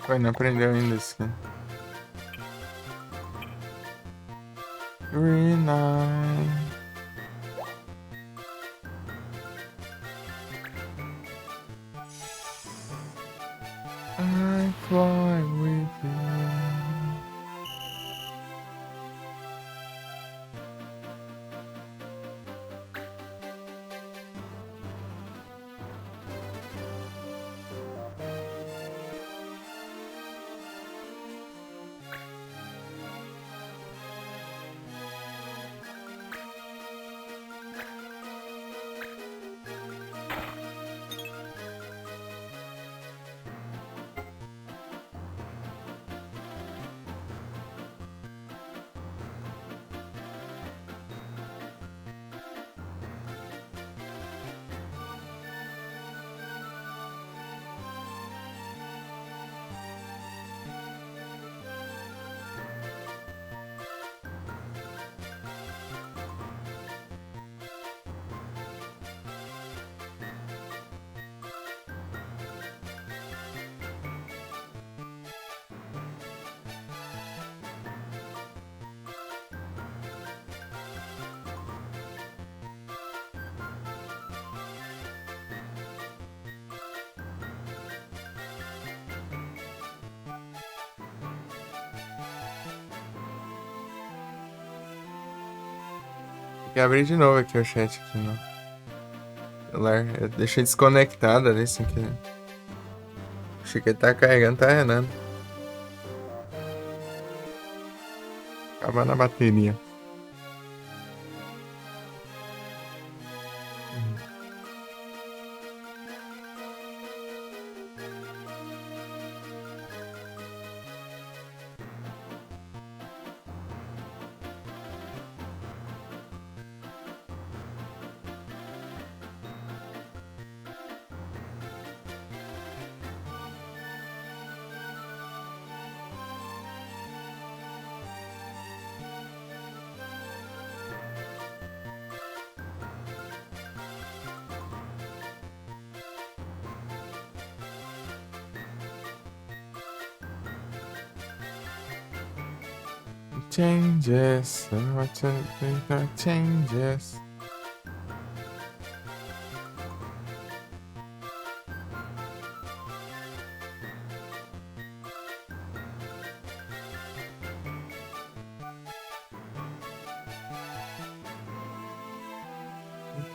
[SPEAKER 1] Ué, não aprendeu ainda isso aqui. Renine. I fly with you. Tem que abrir de novo aqui o chat aqui no celular. Eu deixei desconectado ali sem querer. Achei que ele tá carregando, tá renando. Acabando a bateria. changes. Changes.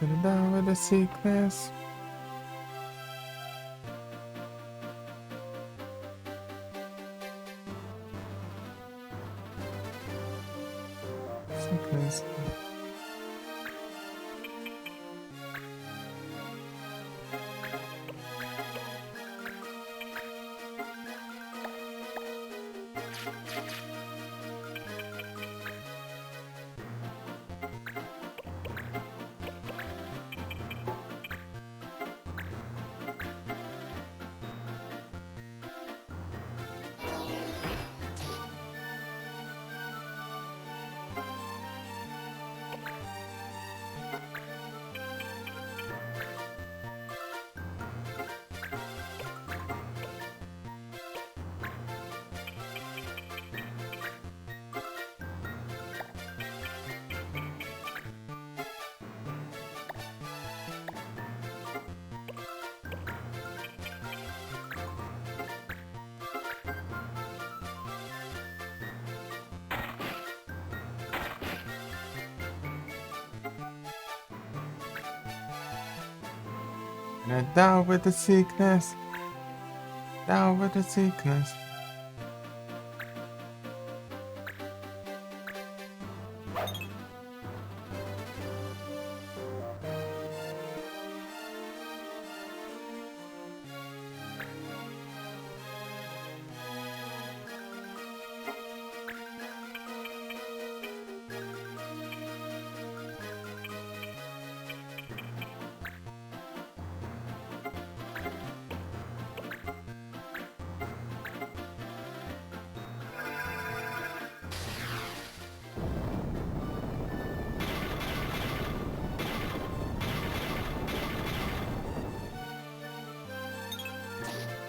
[SPEAKER 1] Getting down with the sickness. Sickness. And down with the sickness. Down with the sickness.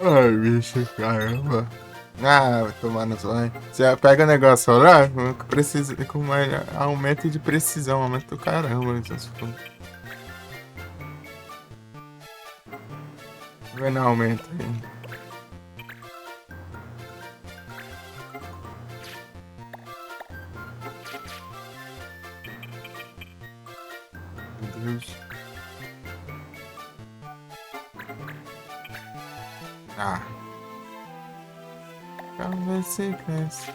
[SPEAKER 1] Ai, bicho, caramba. Ah, vai tomar no zóio. Você pega o negócio lá, precisa com mais aumento de precisão, aumento do caramba. Vai no aumento aí. Meu Deus. Ah. Calma, sickness.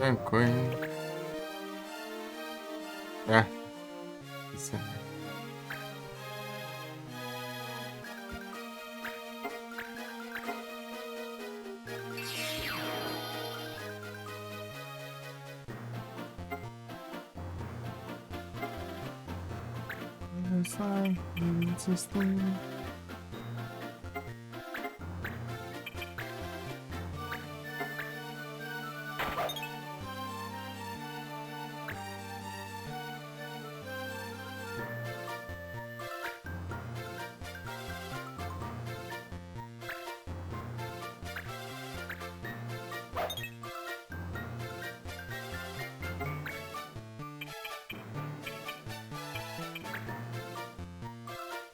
[SPEAKER 1] Tranquilo. É, isso aí. Fine, insisting.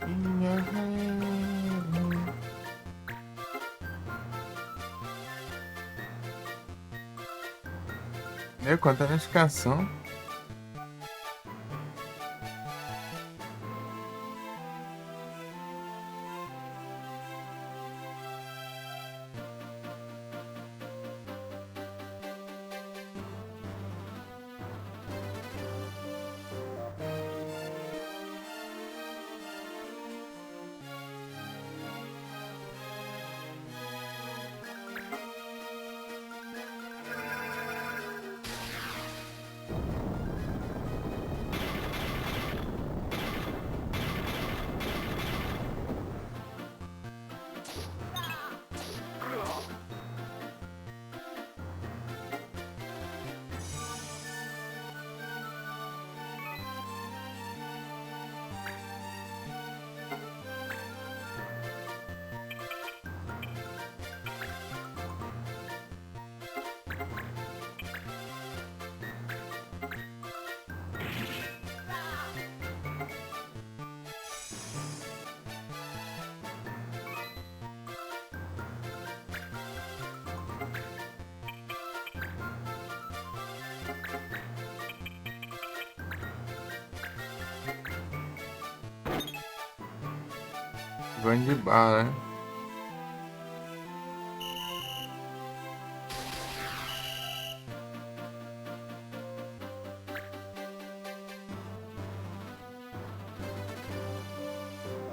[SPEAKER 1] In your hand. Meu, quanta notificação. Vão de bala, né?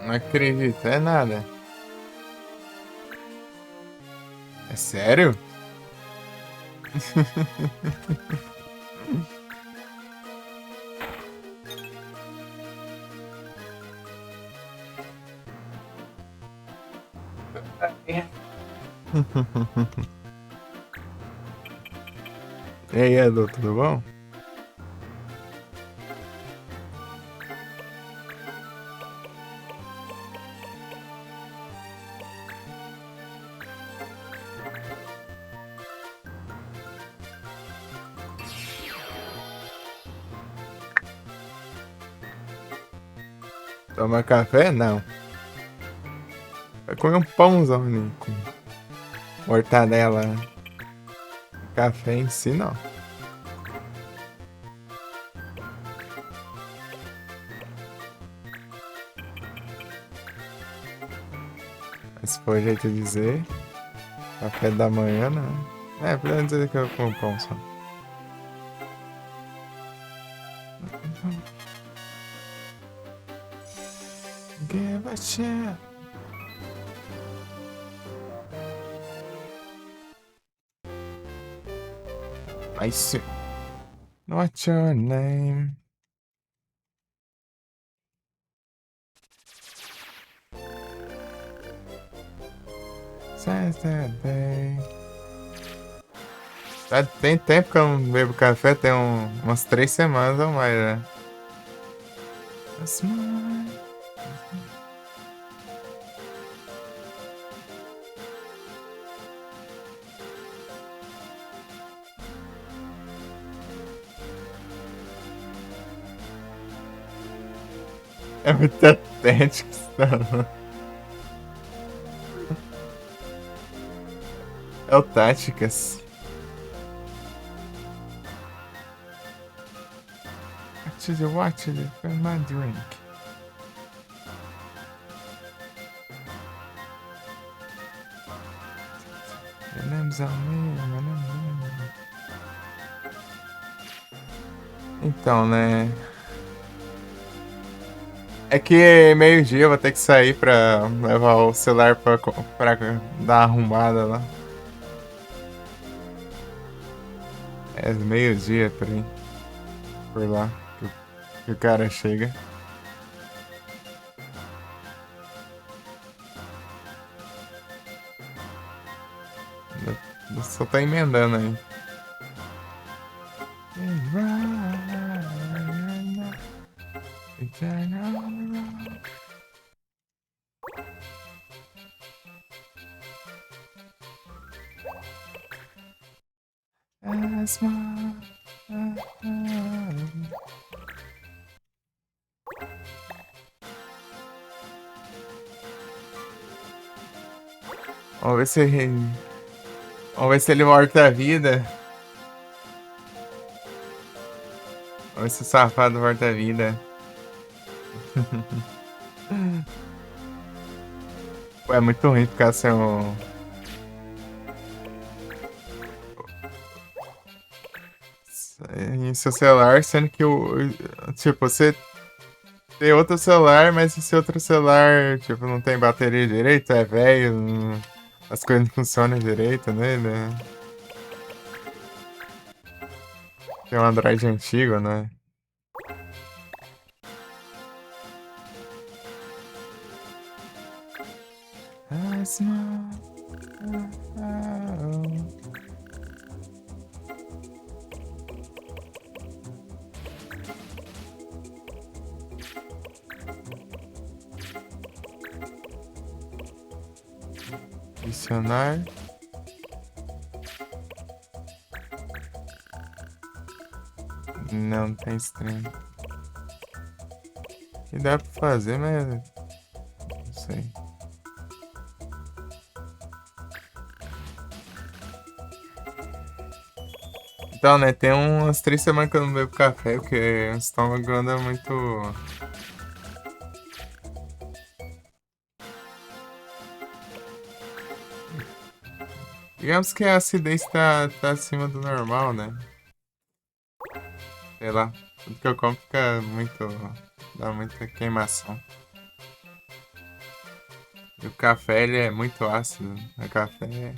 [SPEAKER 1] Não acredito, é nada. É sério? E aí, Edu, tudo bom? Toma café? Não. Vai comer um pãozão, Nico. Mortadela. Café em si, não. Se for jeito de dizer, café da manhã, não. É, podemos dizer que eu como pão só. Give a shit. I see. What's your name? Saturday. Tem tempo que eu não bebo café, tem umas 3 semanas ou mais, né? É muito autêntico isso, não. É o Táticas. Watch it, my drink. Your name's on me, my name. Então, né? É que meio-dia eu vou ter que sair pra levar o celular pra dar uma arrumada lá. É meio-dia por aí, por lá, que o cara chega. Só tá emendando aí. Vamos ver se vamos ver se ele volta à vida. Vamos ver se o safado volta à vida. Pô, é muito ruim ficar sem em seu celular, sendo que tipo, você tem outro celular, mas esse outro celular, tipo, não tem bateria direito, é velho, as coisas não funcionam direito nele, né? Tem um Android antigo, né? Adicionar. Não tem stream. Que dá pra fazer, mas não sei. Então, né, tem umas 3 semanas que eu não bebo café, porque o estômago anda muito. Digamos que a acidez tá acima do normal, né? Sei lá. Tudo que eu como fica muito. Dá muita queimação. E o café, ele é muito ácido. O café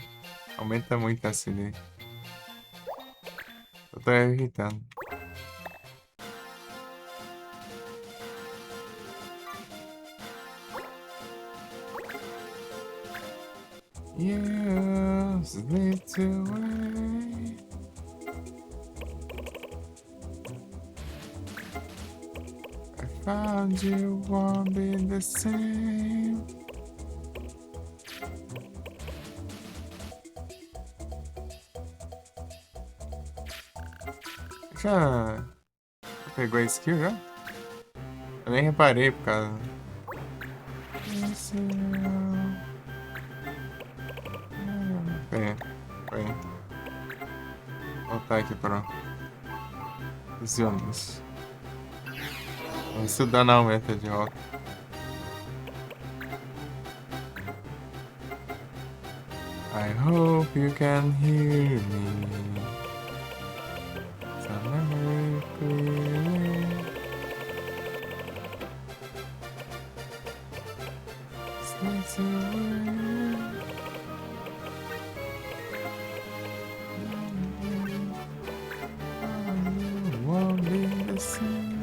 [SPEAKER 1] aumenta muito a acidez. Eu tô irritando. You slip away. I found you won't be the same. Já pegou a skill já? Eu nem reparei por causa. Peraí. Vou voltar aqui para os homens. Vamos estudar na aumenta de volta. I hope you can hear me. Some memory clearly. Slips away. You won't be the same.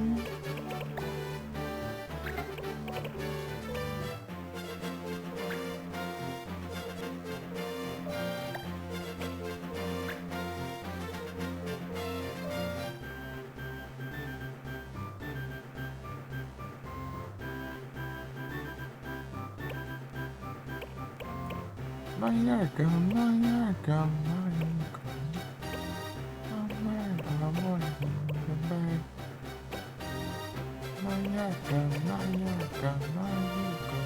[SPEAKER 1] Mallorca, Mallorca, Mallorca. Mallorca, Mallorca, Mallorca, Mallorca.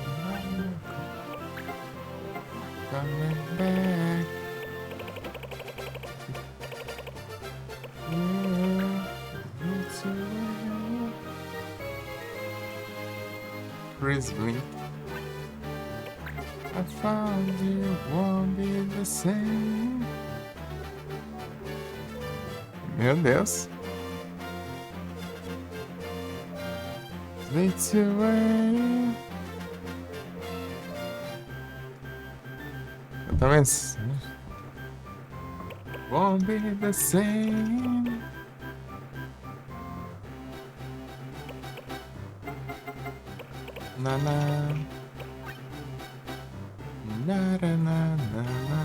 [SPEAKER 1] Coming back. Yeah, it's you. Chris Blink. I found you won't be the same. Meu Deus. It's away. Eu também. Won't be the same. Na na. Na na na na.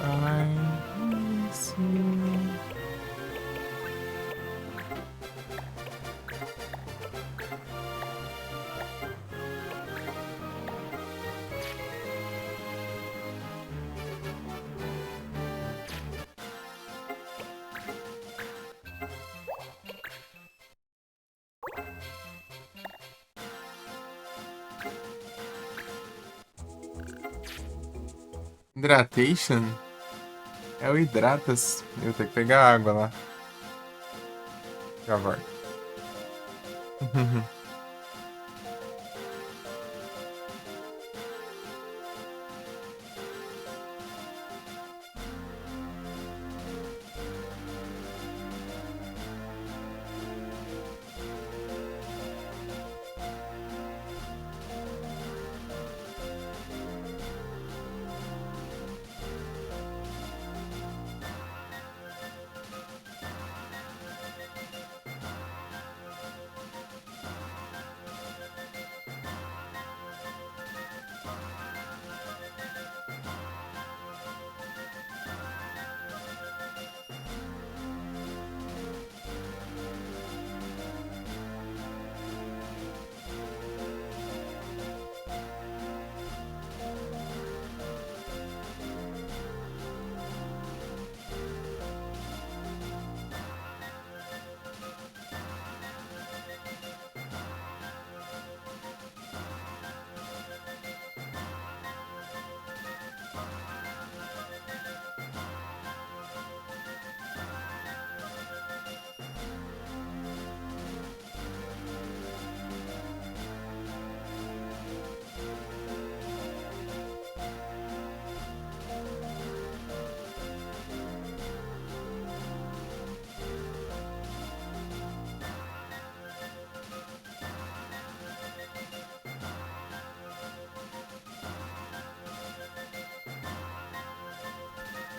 [SPEAKER 1] I miss you. Hydratation? É o hidratas. Eu tenho que pegar água lá. Já volto.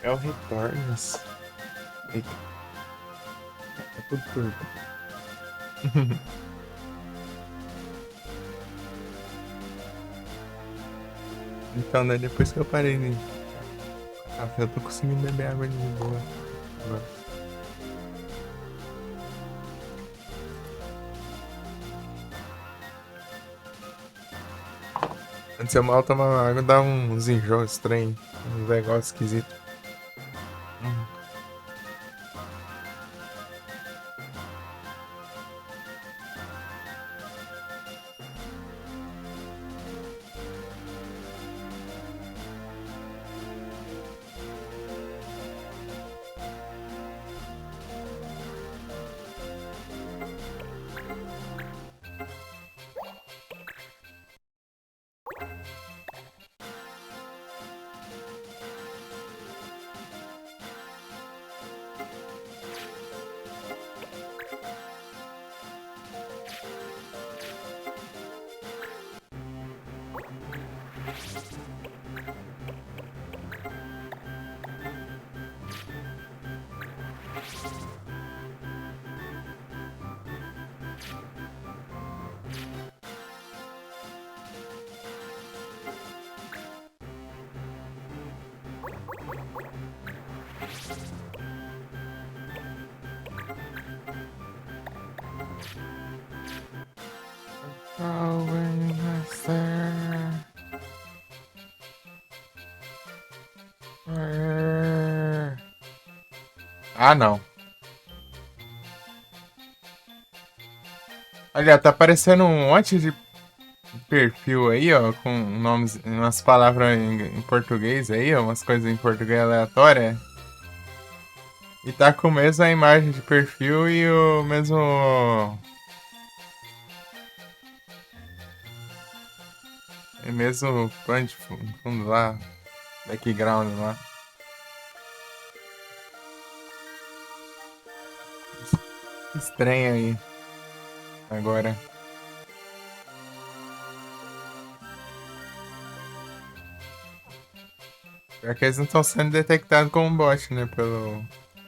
[SPEAKER 1] É o Retornos. Eita. É tudo turco. Então, né, depois que eu parei de café, eu tô conseguindo beber água de boa. Agora. Antes eu mal tomava água, dá uns enjoos estranhos, uns negócios esquisitos. Ah, não. Olha, tá aparecendo um monte de perfil aí, ó, com nomes, umas palavras em português aí, ó, umas coisas em português aleatória. E tá com a mesma imagem de perfil e o mesmo. É mesmo plano de fundo lá, background lá. Estranho aí. Agora. Pior que eles não estão sendo detectados como bot, né? Pelo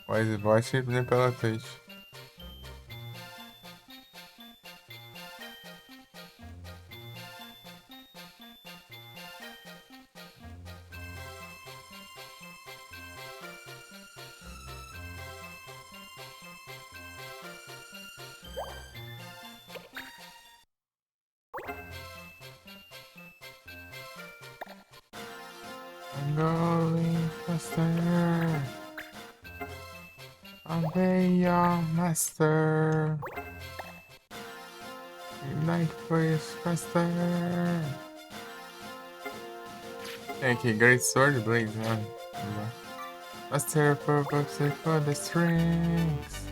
[SPEAKER 1] WiseBot nem pela Twitch. I'm going faster. Obey your master. Night first faster. Tem aqui, Great Sword Blade, né? Master purpose for the strings.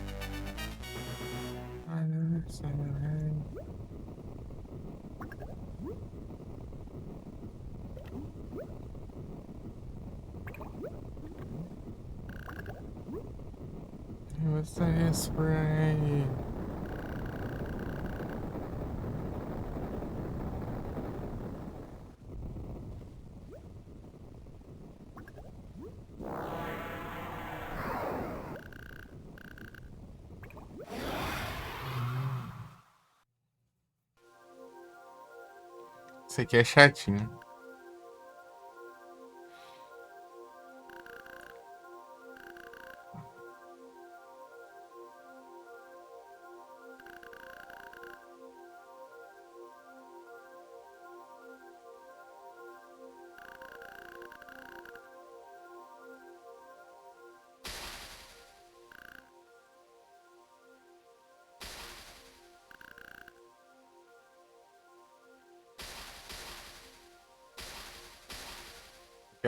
[SPEAKER 1] It was a spray. Isso aqui é chatinho.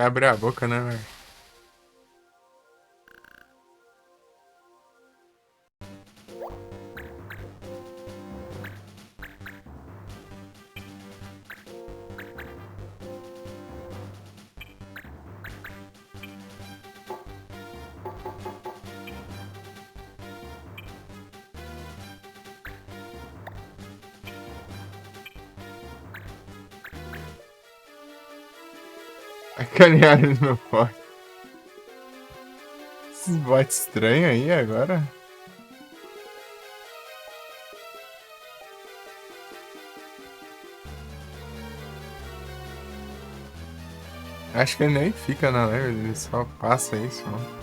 [SPEAKER 1] Abre a boca, né, velho? Sacanearam no meu forte. Esses bots estranhos aí agora. Acho que ele nem fica na leve, ele só passa isso, mano.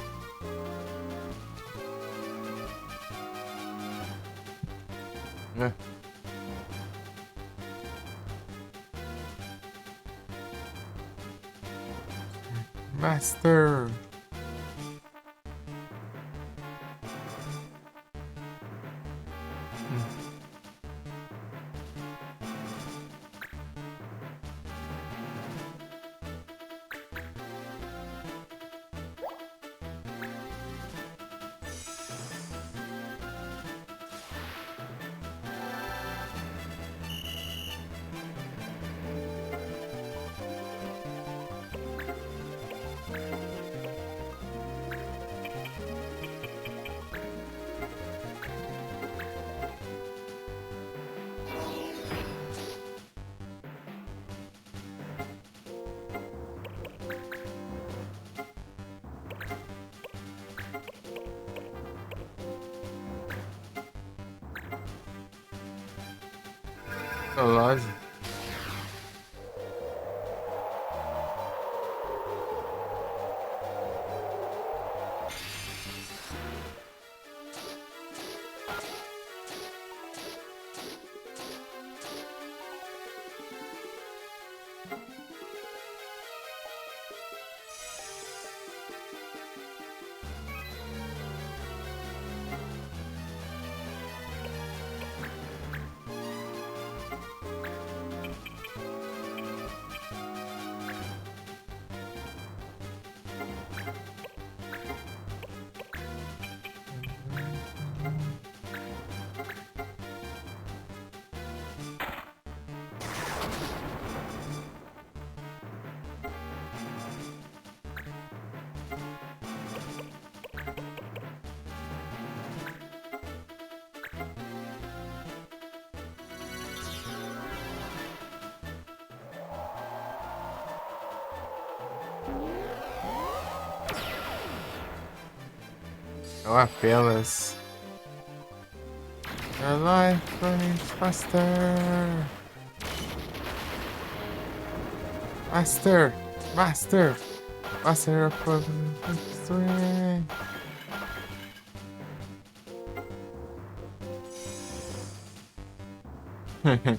[SPEAKER 1] É. Master. Loja. Não apenas. Your life running faster. Master! Master! Master of strength!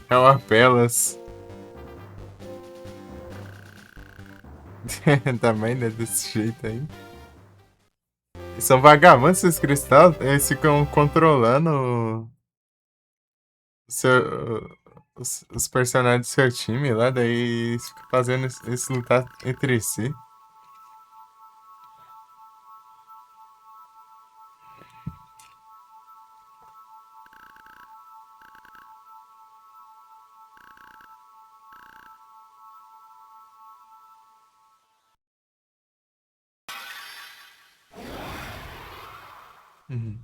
[SPEAKER 1] É uma apelas. Também não é desse jeito aí. São vagabundos esses cristais. Eles ficam controlando seu, os personagens do seu time lá. Daí eles ficam fazendo eles lutar entre si. Uhum.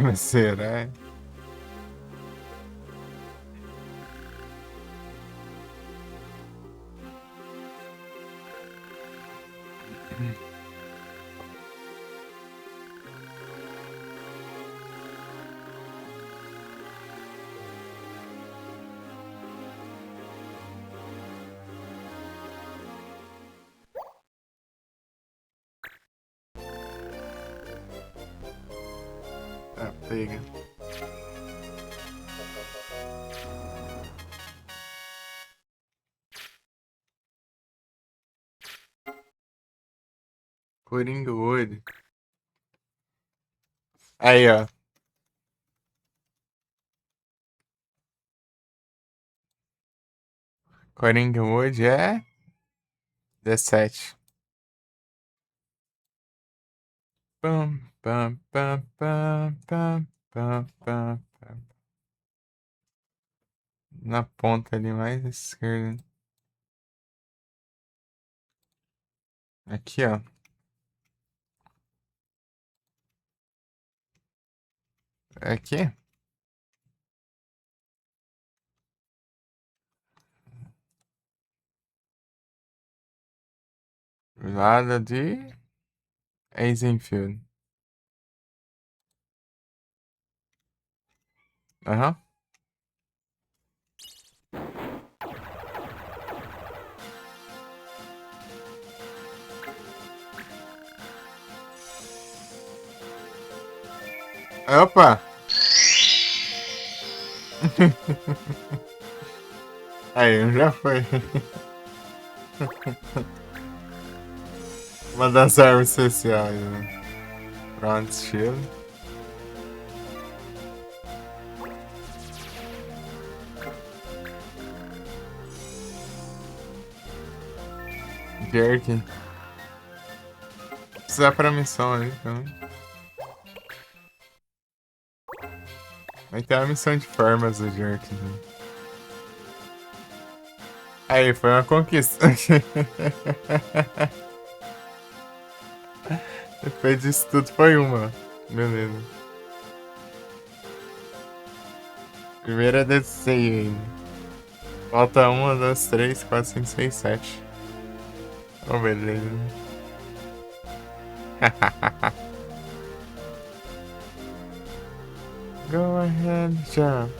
[SPEAKER 1] Mas será? Tá, pega. Coringa Wood. Aí, ó. Coringa Wood é 17. Pam, pam, pam, pam, pam, pam, pam, pam. Na ponta ali mais à esquerda. Aqui, ó. Aqui. Lado de Eisenfield. Aham. Opa! Aí, um já foi. Uma das armas especiais, né? Pronto, estilo. Jerk. Precisar pra missão ali também. Vai ter a missão de formas do Jerk. Né? Aí, foi uma conquista. Depois disso tudo foi uma. Beleza. Primeira DC ainda. Falta 1, 2, 3, 4, 5, 6, 7. Oh, beleza. Go ahead, jump.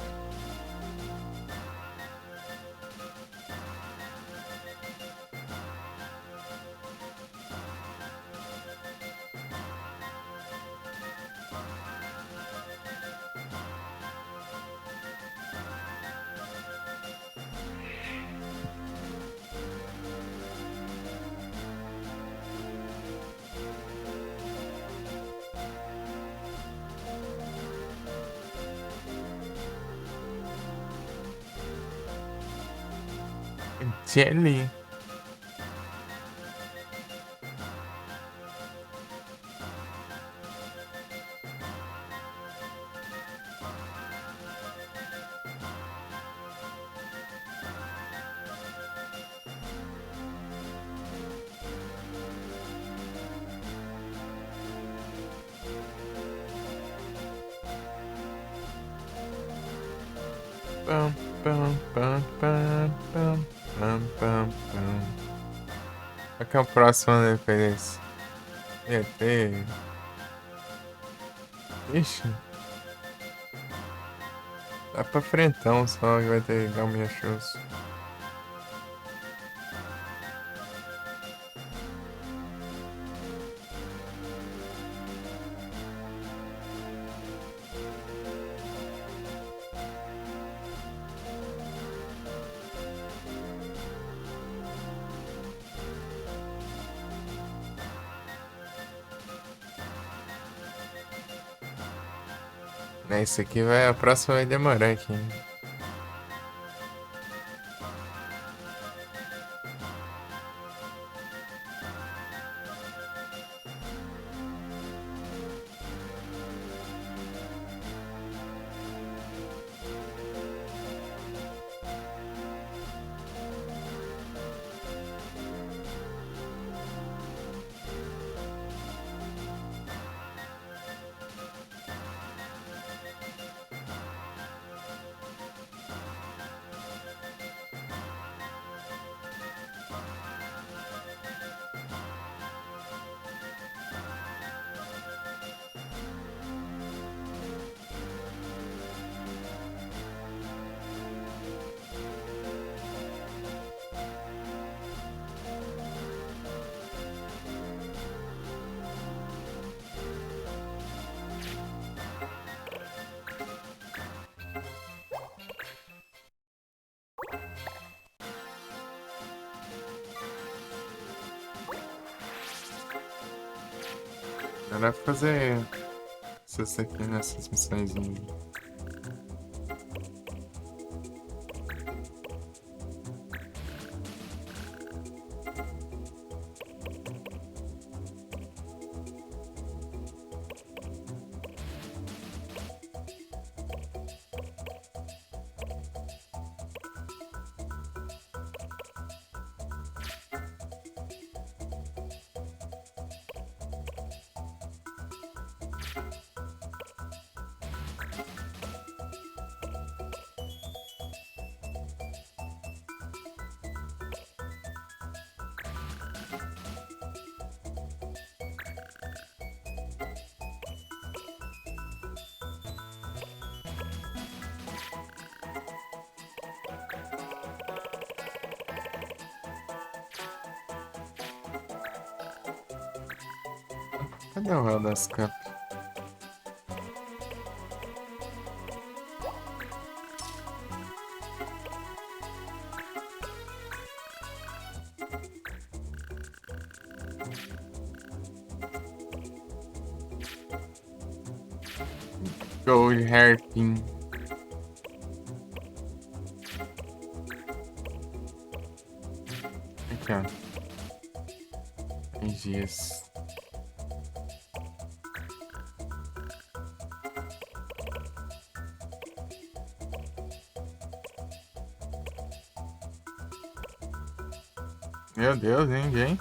[SPEAKER 1] Jelly. Pam, pam, pam, pam, pam, pam, pam, pam. Qual que é o próximo referência? ET. Ixi, dá pra frentão só que vai ter igual minha shows. Né, isso aqui vai, a próxima vai demorar aqui, hein? Era fazer isso aqui nessas missões. Cadê o réu das Cup? Gold Hairpin. Aqui, ó. Dias. Meu Deus, ninguém.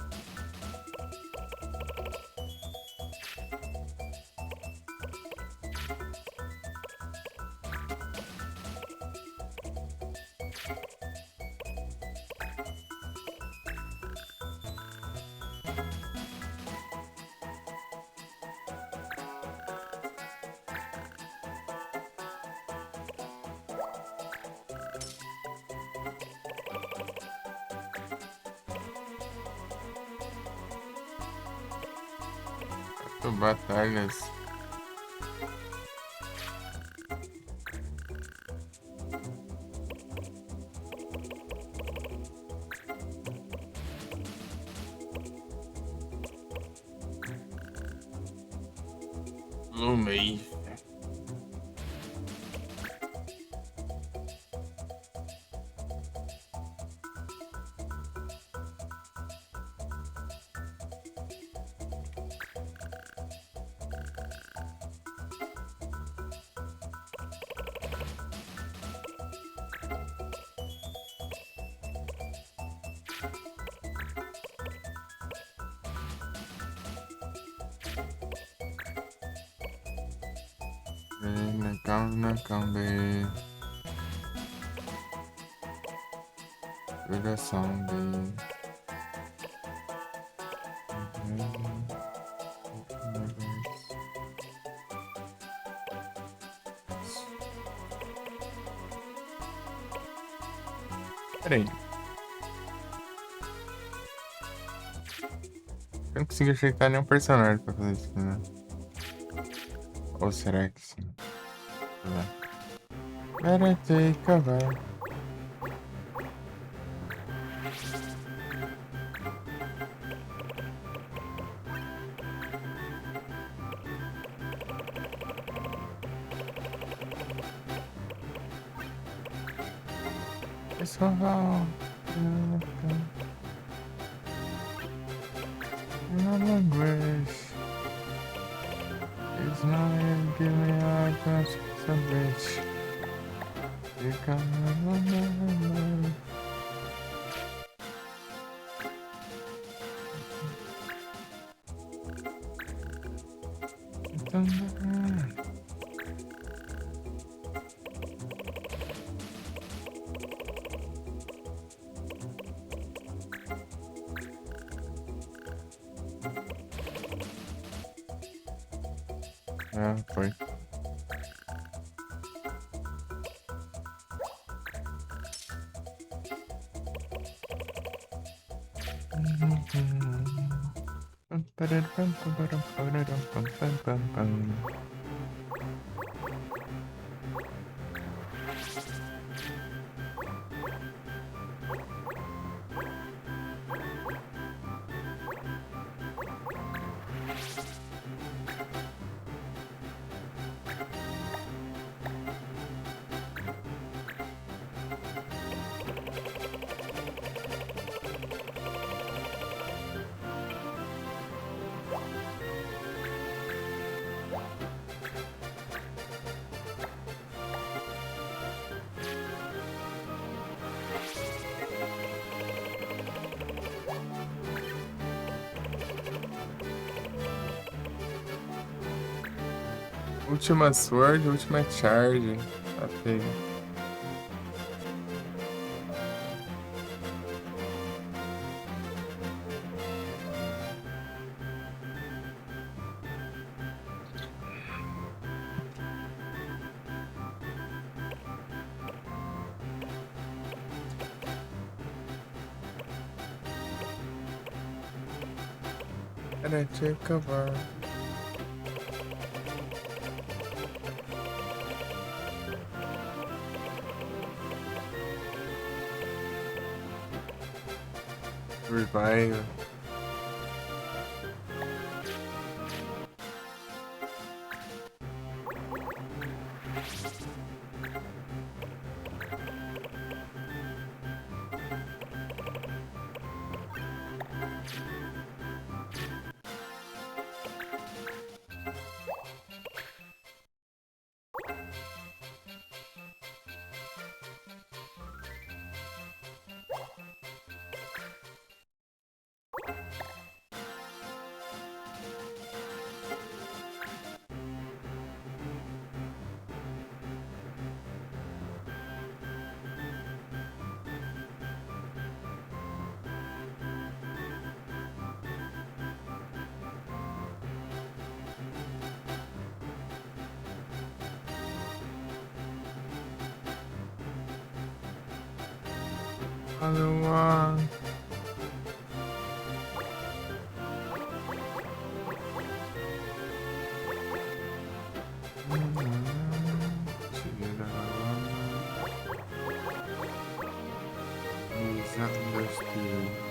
[SPEAKER 1] Batalhas. No meio. Calma, calma. with a zombie. Peraí. Eu não consigo ajeitar nenhum personagem pra fazer isso, né? Ou será que sim? Better take cover. It's so long. No language. It's not even give me a chance to bitch. You come on. Ah, foi. Última Sword, última Charge. Tá feio. Better take cover. Revive. Other one. Misunderstood.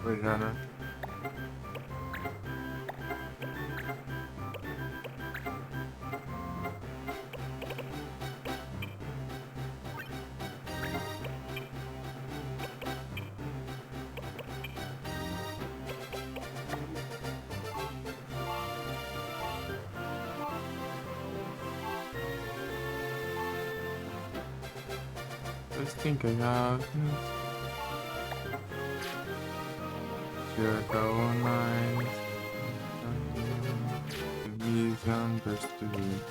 [SPEAKER 1] Foi já, né? Just think about it. You're the nice to misunderstood.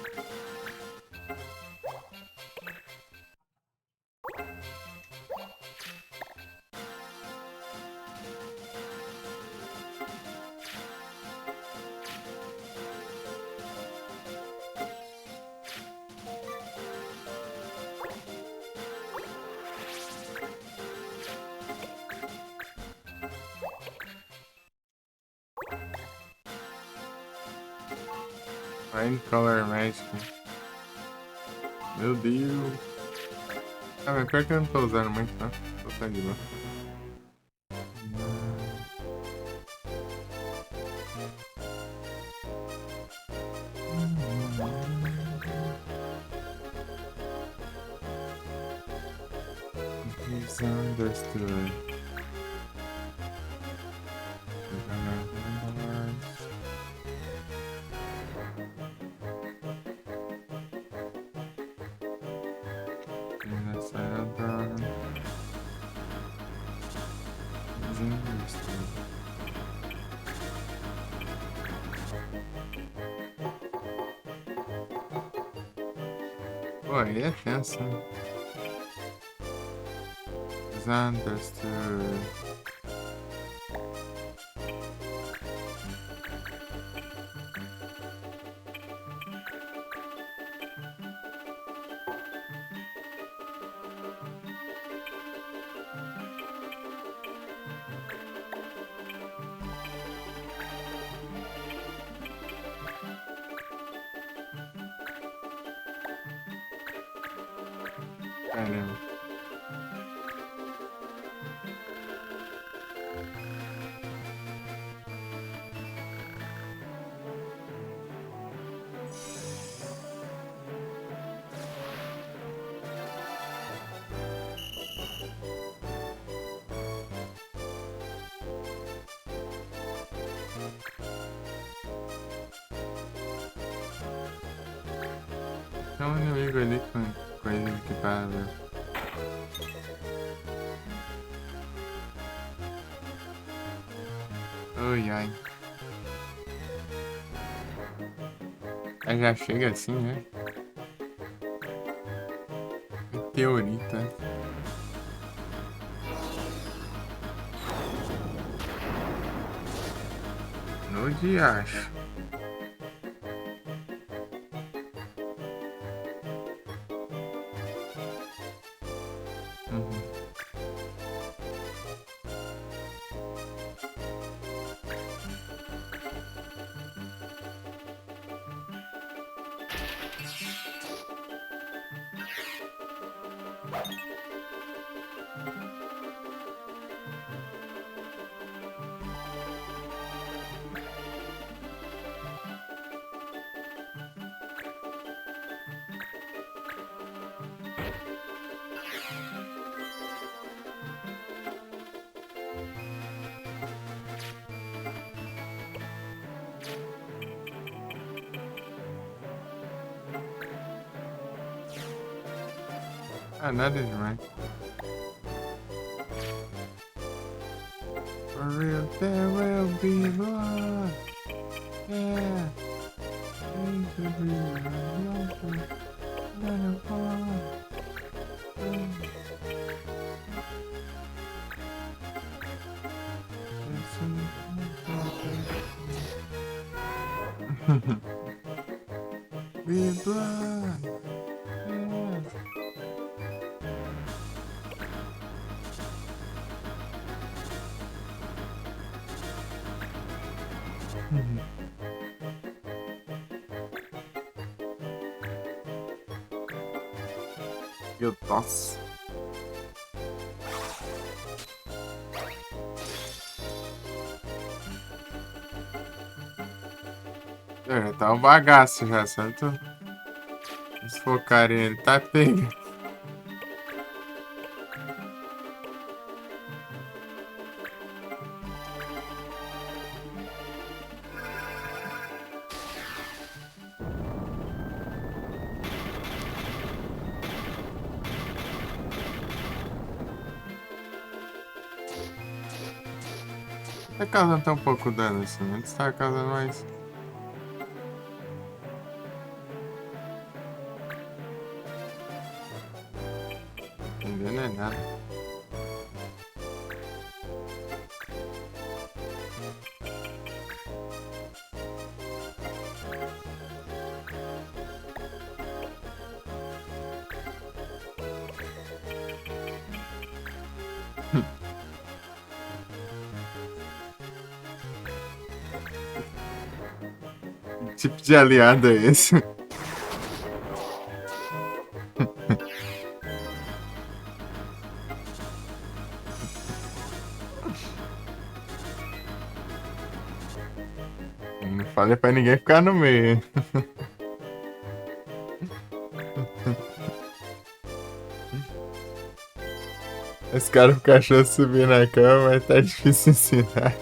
[SPEAKER 1] Rain Color Magic. Meu Deus. Ah, mas pior que eu não tô usando muito, tá? Tô só de boa. Misunderstood. Pô, aí é tenso, né? Misunderstood. Caramba. Tem um inimigo ali com ele que tá, velho. Ai, ai. Aí já chega assim, né? Teorita. No diacho. Uhum. Ah, nada demais. For real, there will be blood. Yeah. Into the be blood. Yeah. Eu tosse. É, tá um bagaço já, certo? Se focarem ele, tá pega. Tá causando tão pouco dano assim. Antes tava causando mais. Entendeu? Não é nada. Que tipo de aliado é esse? Não fale pra ninguém ficar no meio. Esse cara, o cachorro subir na cama, mas tá difícil ensinar.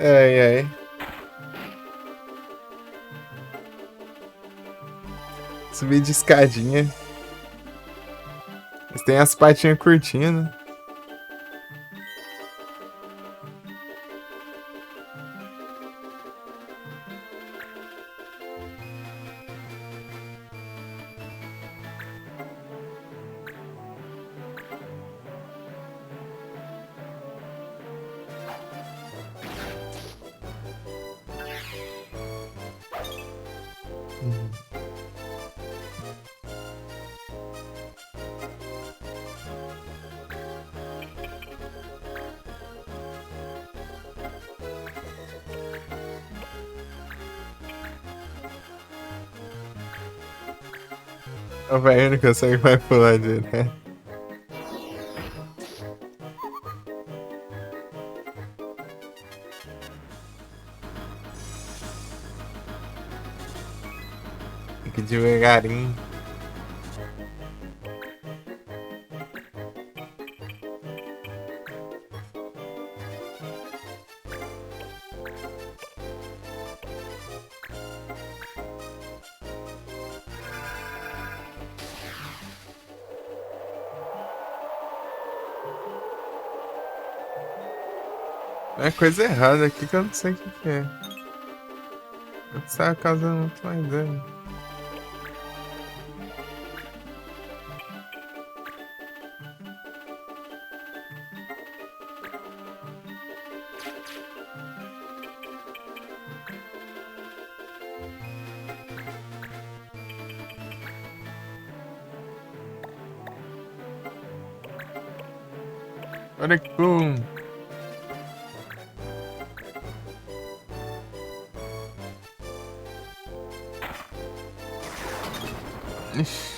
[SPEAKER 1] Ai, ai. Subir de escadinha. Mas tem as patinhas curtinhas, né? O velho não consegue mais pular direto. Tem que ir devagarinho. É coisa errada aqui que eu não sei o que é. Isso tá causando muito mais dano. Olha que bom. Ixi.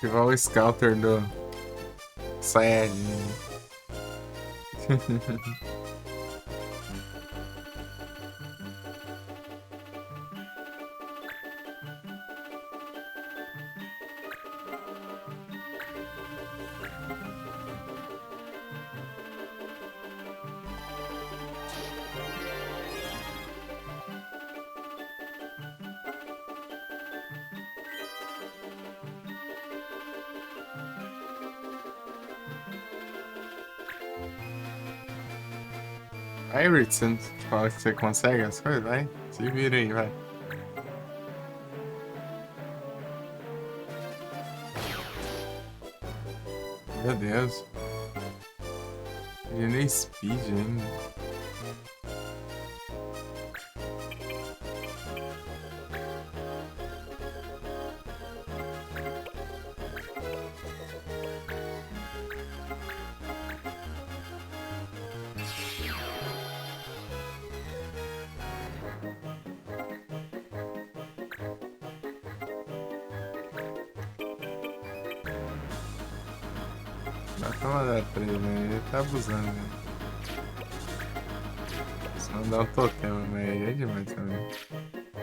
[SPEAKER 1] Igual o Scouter do Saiyajin. Aí, Rich, você fala que você consegue as coisas? Vai, se vira aí, vai. Meu Deus. Ele nem speed ainda. Dá pra mandar pra ele, né? Ele tá abusando, né? Só mandar um totem, mas aí é demais também.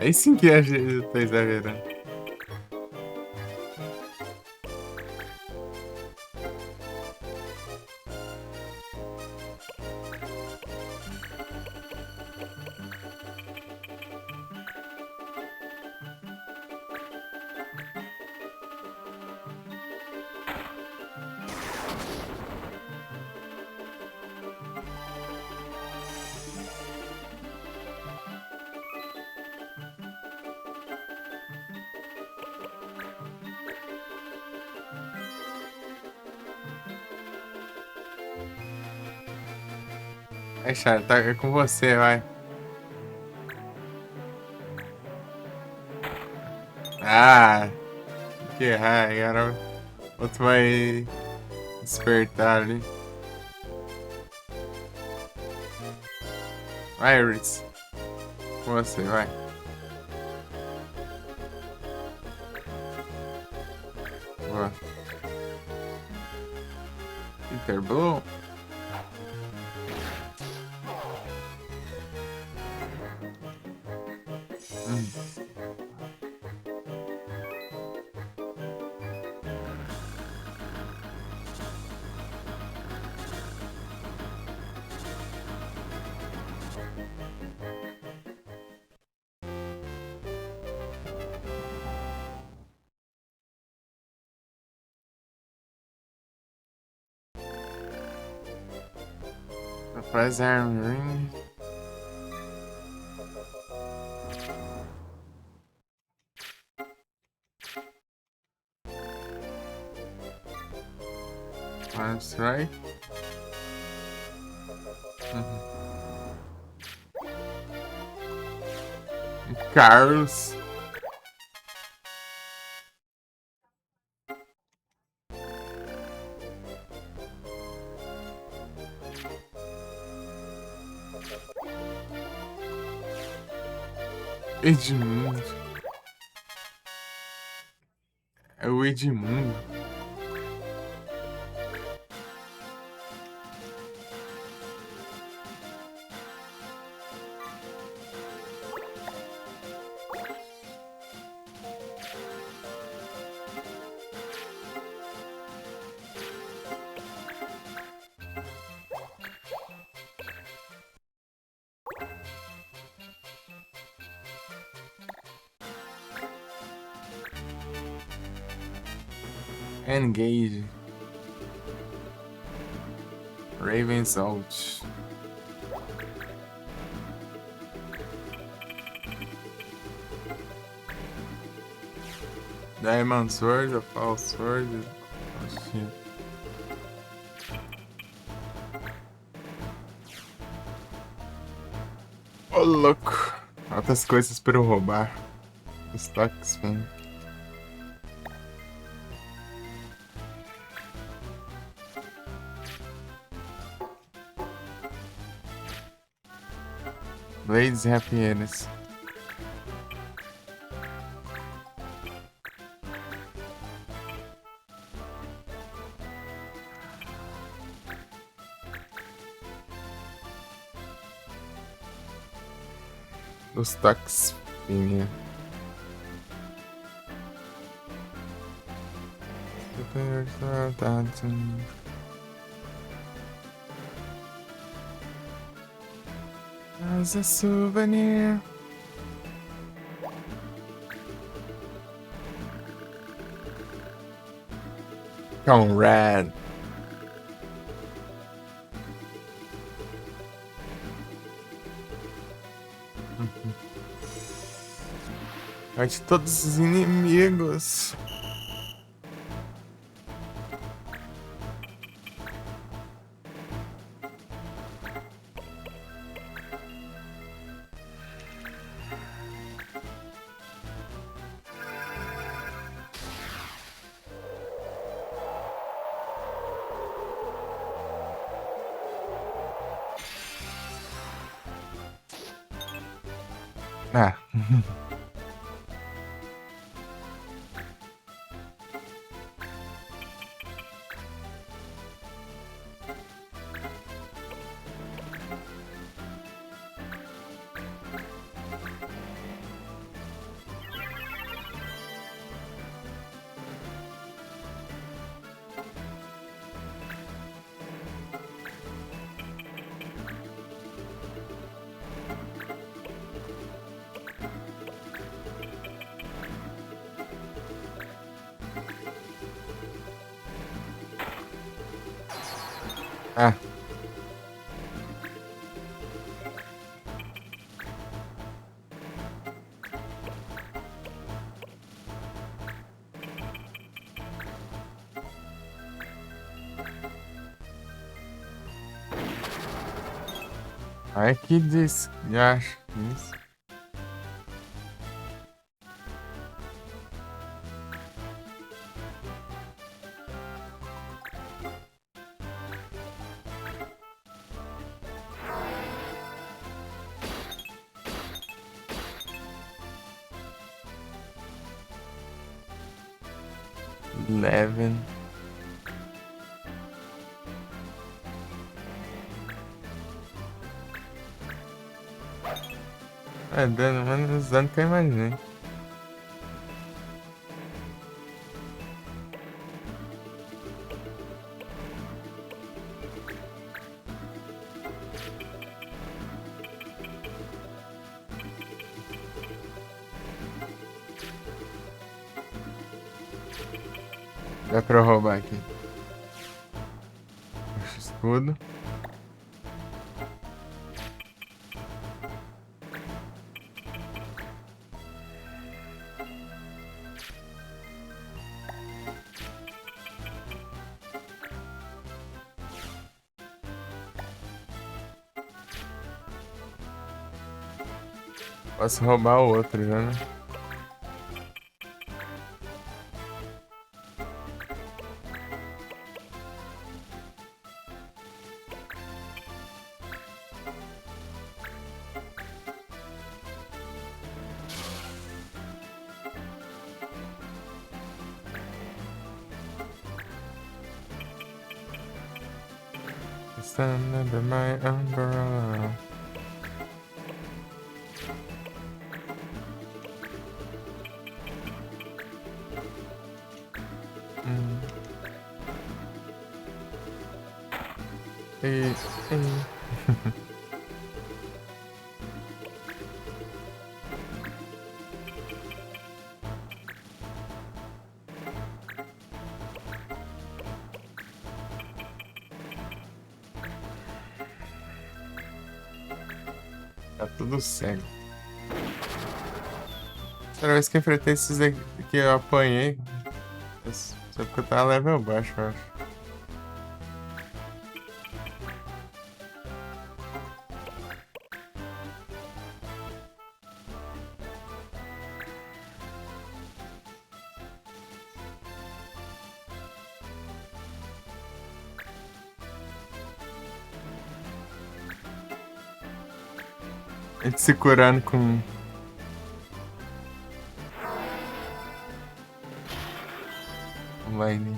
[SPEAKER 1] Aí sim que tá exagerando. É chato, tá é com você, vai. Ah, que errar, agora outro vai despertar ali. Vai, Ritz. Com você, vai. Boa. Peter Bloom. Faz Iron Ring. Arm Strike. Carlos. Edmundo. É o Edmundo. Engage. Raven's Out. Diamond Sword, a False Sword. Oxi. Ô, louco. Altas coisas para eu roubar. Destaques, vem. Blades e Rapieres. Os taques, vinha. Super soldado. As a souvenir. Conrad. Mate todos os inimigos. Ah. Ah. Ai, que desgaste isso. Eleven. É, dano, menos dano que eu imaginei. Dá pra eu roubar aqui. Puxa escudo. Posso roubar o outro já, né? Stand under my umbrella. E... Tá tudo cego. Toda vez que eu enfrentei esses aqui que eu apanhei, só porque eu tava level baixo, eu acho. A gente se curando com... Lightning.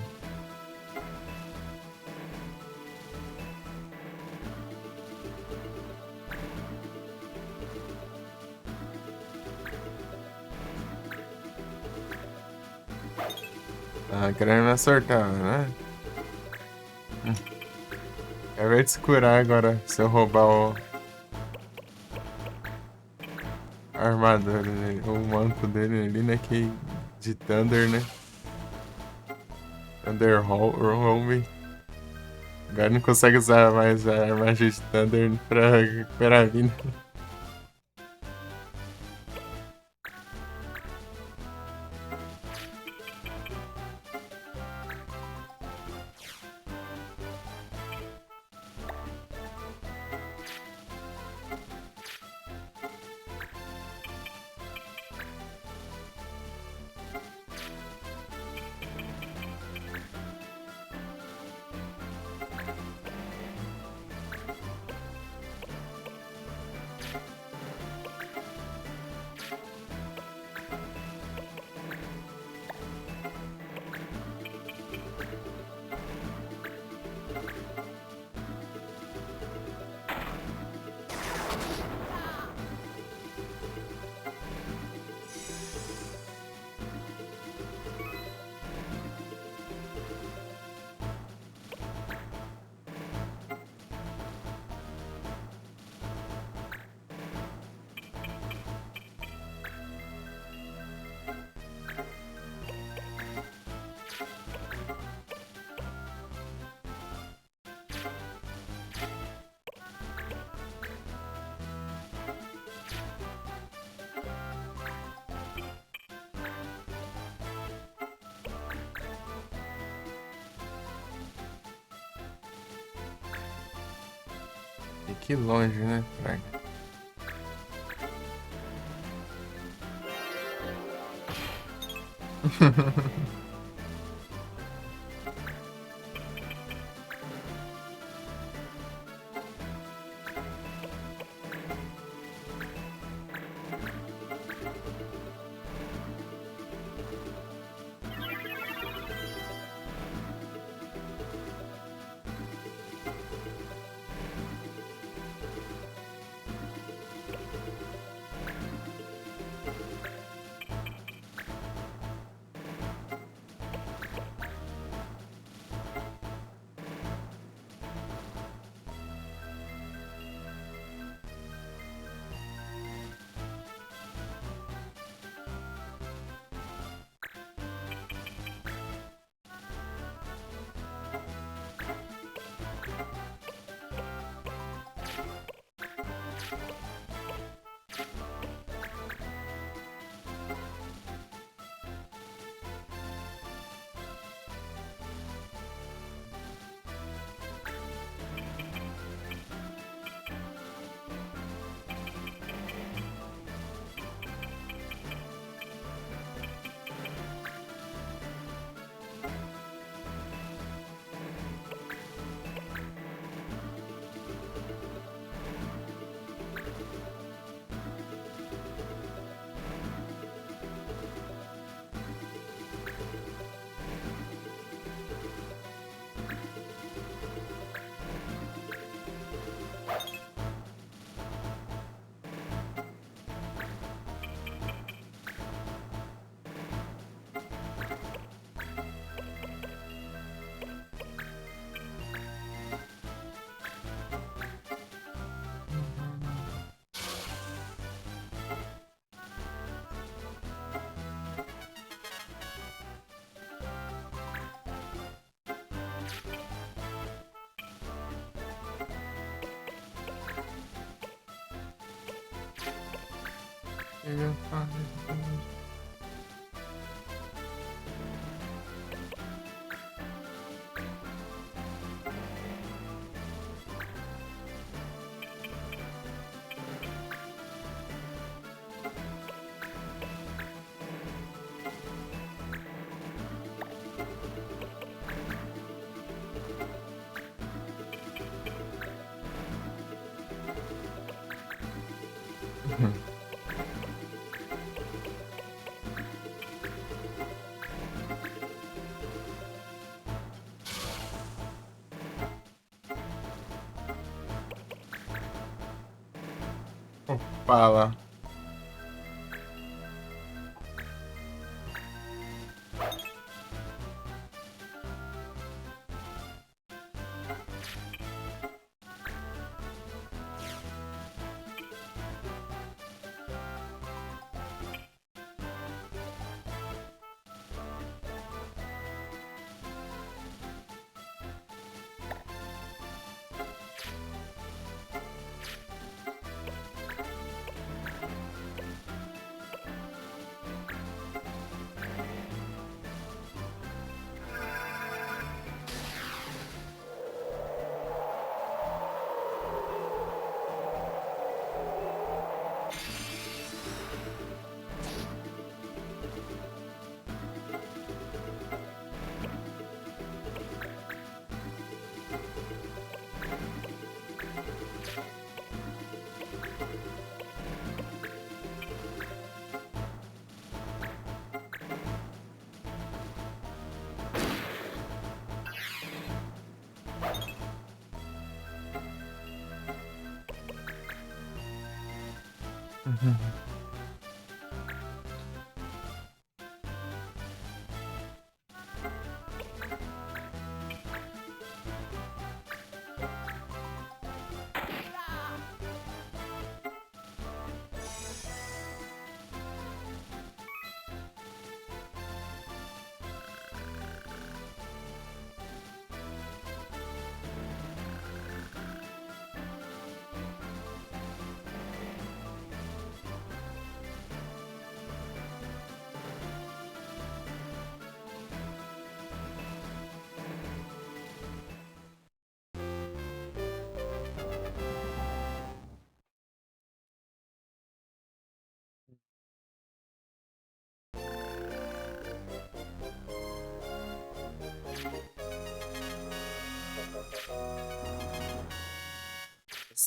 [SPEAKER 1] Ah, querendo me acertar, né? Quero ver de se curar agora, se eu roubar o... a armadura dele, o manto dele ali, né? Que de Thunder, né? Thunder Home. Agora não consegue usar mais a armadura de Thunder pra recuperar a vida. E que longe, né, Fraga? Fala.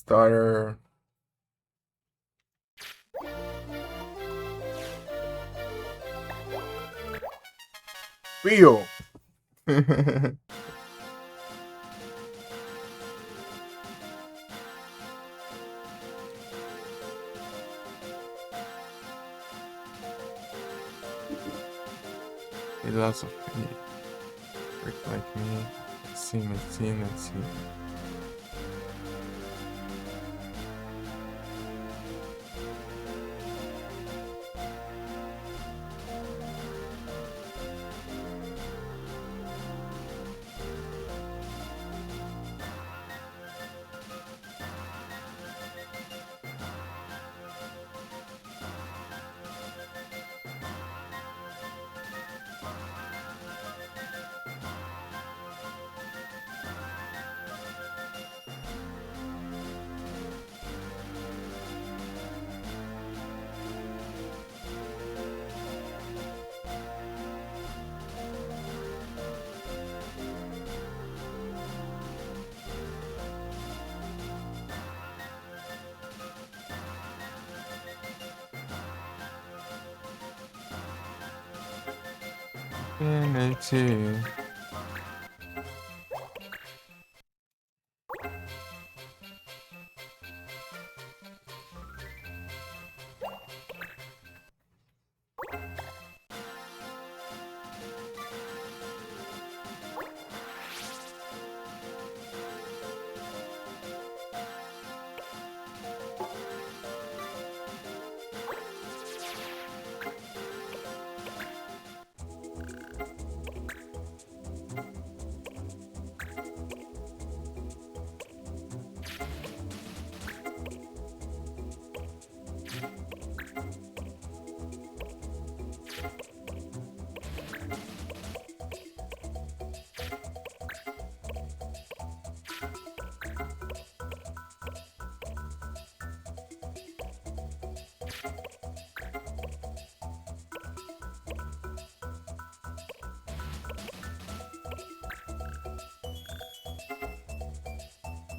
[SPEAKER 1] Starter. Rio. Philosophy. Work like me. Let's see, let's see, let's see.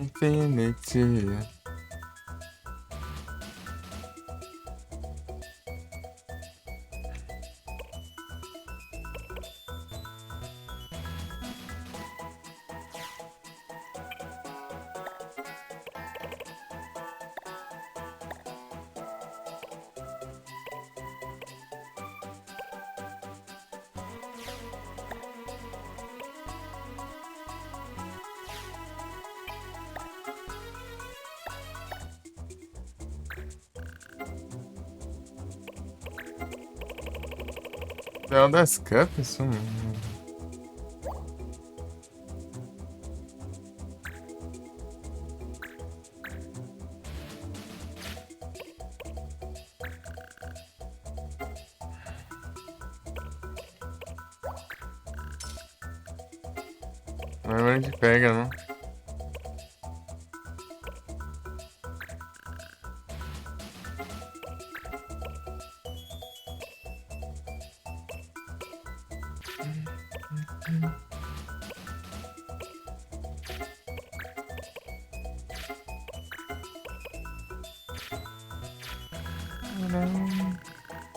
[SPEAKER 1] Infinity. Infinity. Céu das Cups? Não é onde pega, não.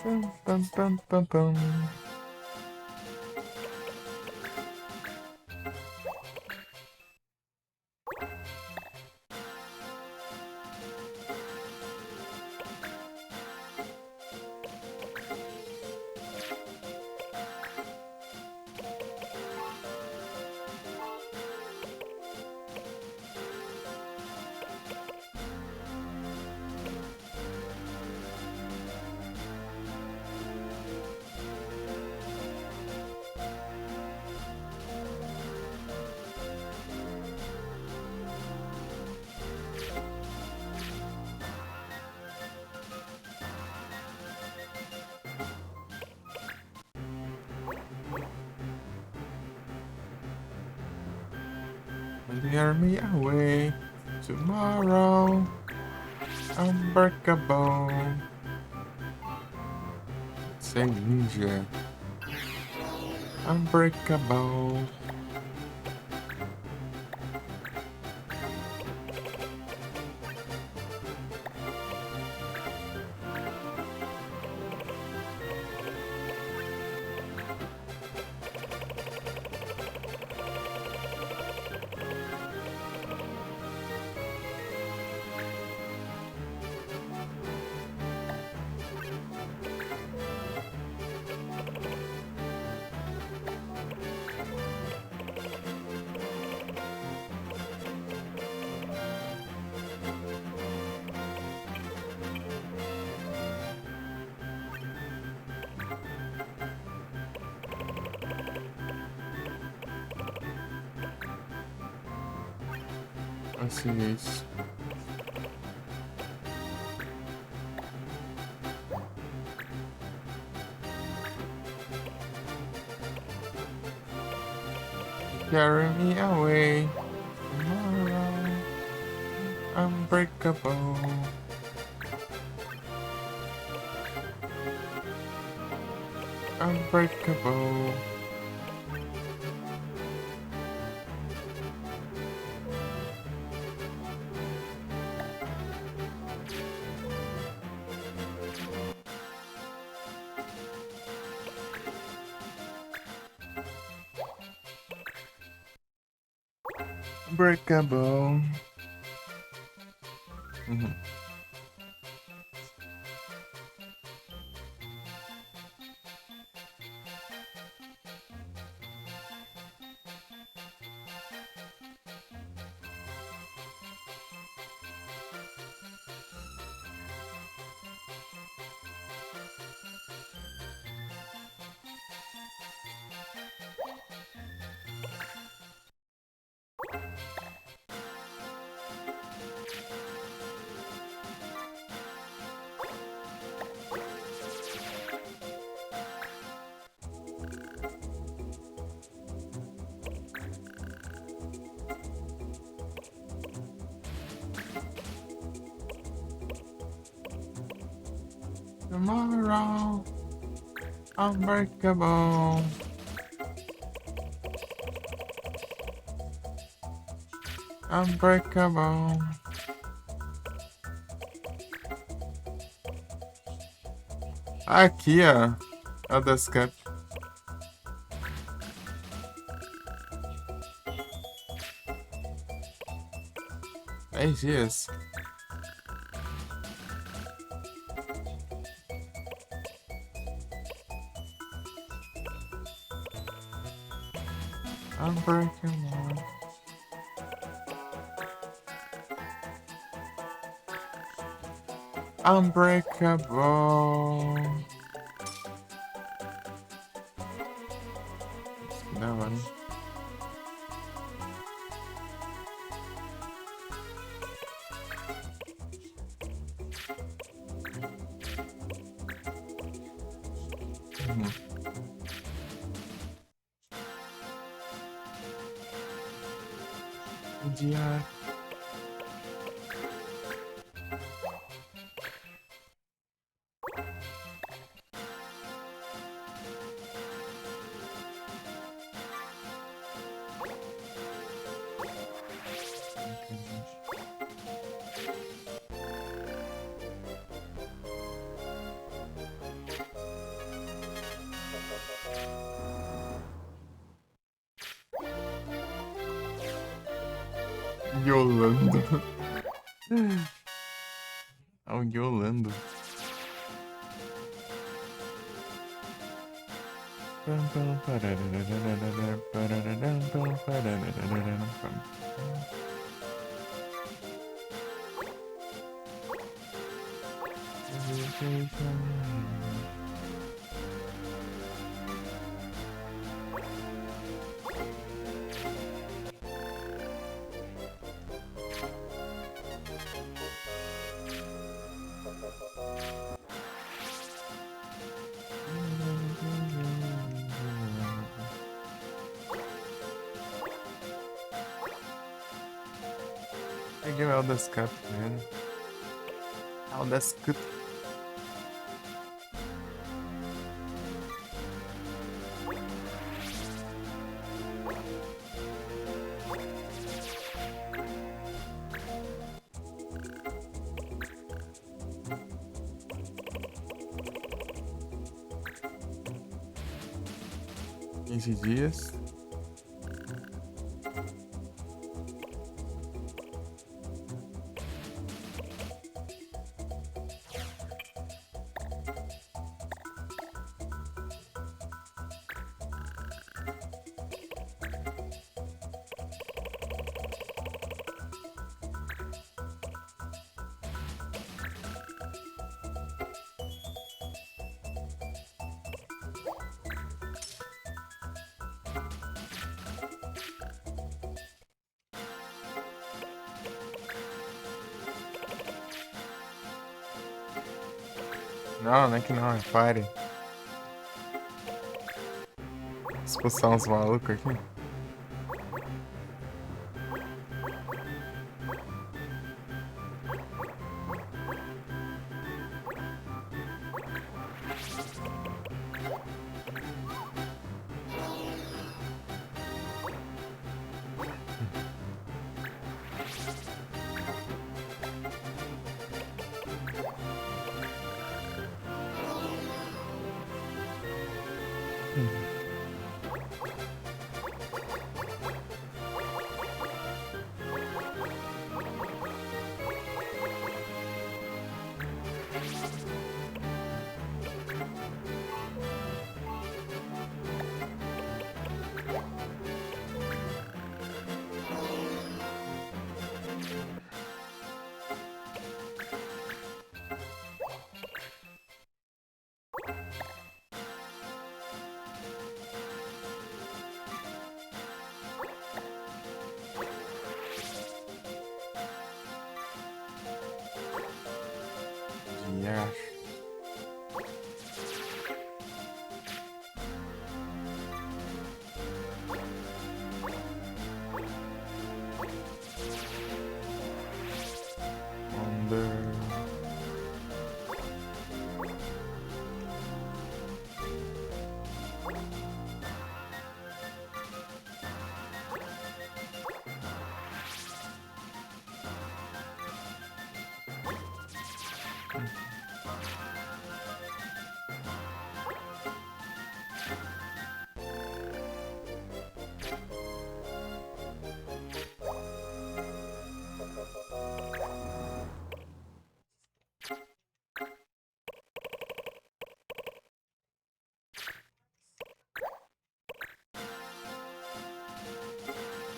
[SPEAKER 1] Pam, pam, pam, pam, pam. Lure me away tomorrow. Unbreakable. Say ninja. Unbreakable. Assim é isso. Carry me away. Tomorrow. Unbreakable. Unbreakable. Unbreakable. Mhm. Tomorrow. Unbreakable. Unbreakable. Aqui, ó. É o das cap. Dez dias. Unbreakable. Unbreakable. Que da hora. Uhum. Dia. Yolando. Ao Yolando. Peguei o Eldas Cup, né? Eldas Cup. Quinze dias. Não, não é que não, é pare. Expulsar uns malucos aqui. Yeah. Wonder.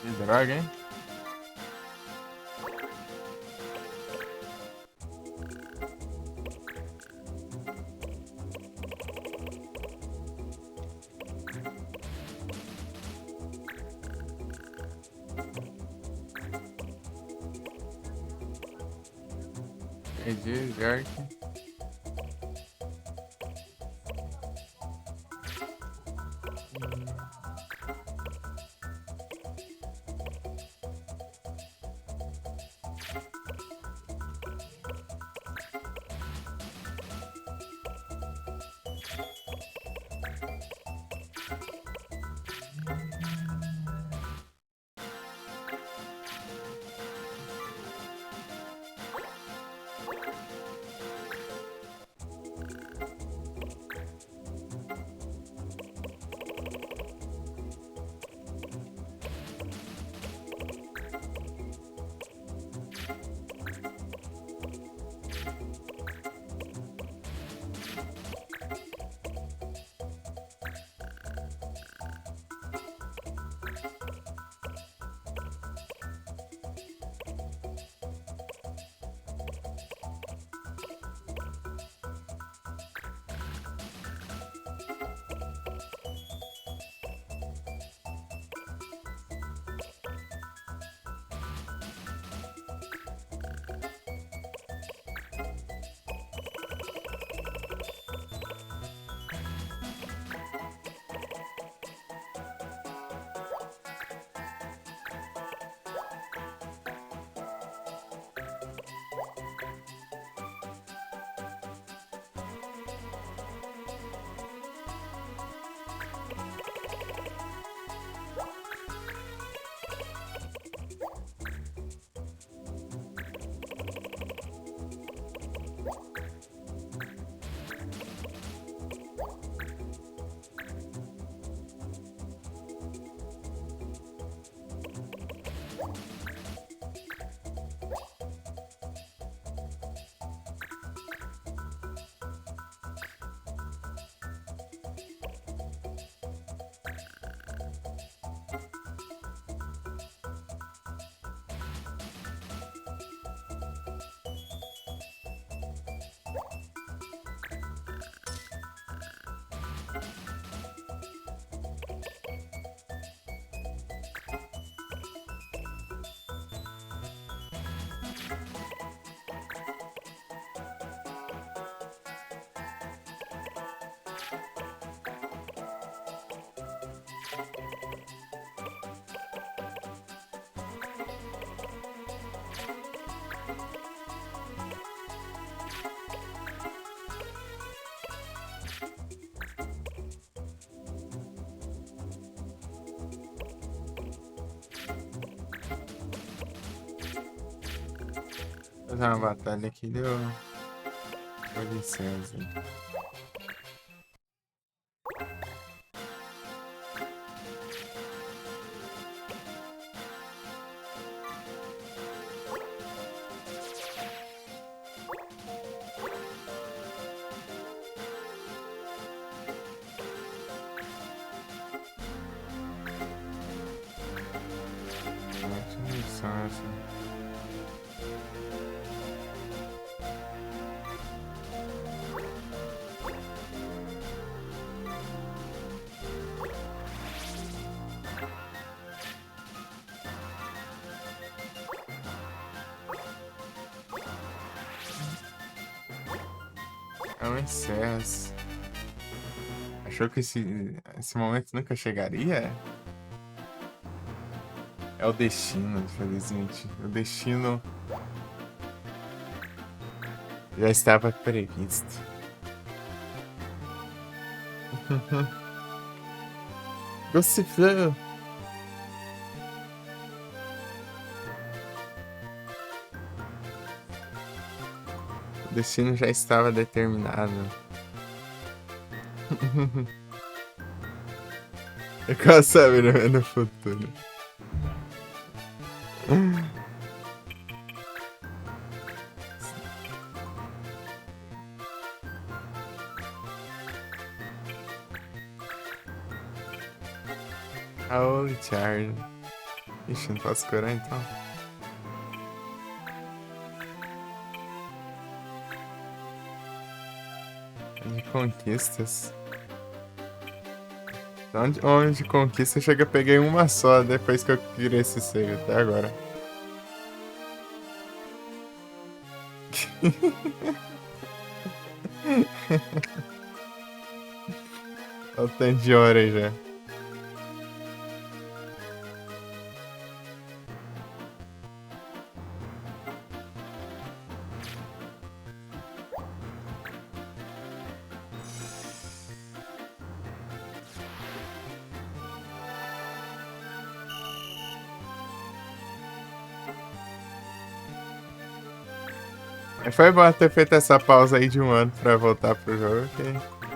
[SPEAKER 1] Que droga, hein? Perdi, Jark. Fazer uma batalha aqui, deu licença. Muito licença. É um excesso. Achou que esse momento nunca chegaria? É o destino, infelizmente. O destino já estava previsto. Gossifleur! O destino já estava determinado. Eu quero saber no futuro. Holy Charlie. Ixi, não posso curar então. De conquistas. Onde conquista chega, peguei uma só depois que eu tirei esse save até agora. Olha o tanto de hora aí já. Foi bom ter feito essa pausa aí de um ano pra voltar pro jogo, que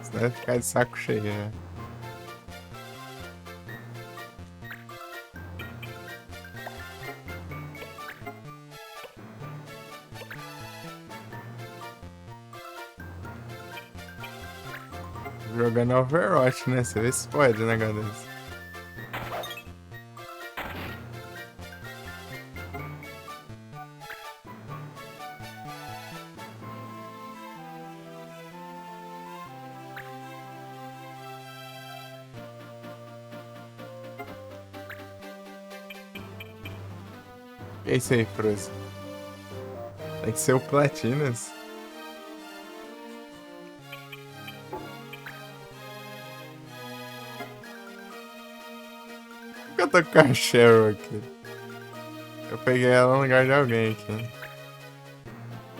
[SPEAKER 1] senão ia ficar de saco cheio, né? Jogando Overwatch, né? Você vê se pode, né, galera? É isso aí, Frozen. Tem que ser o Platinas. Por que eu tô com a Cheryl aqui? Eu peguei ela no lugar de alguém aqui.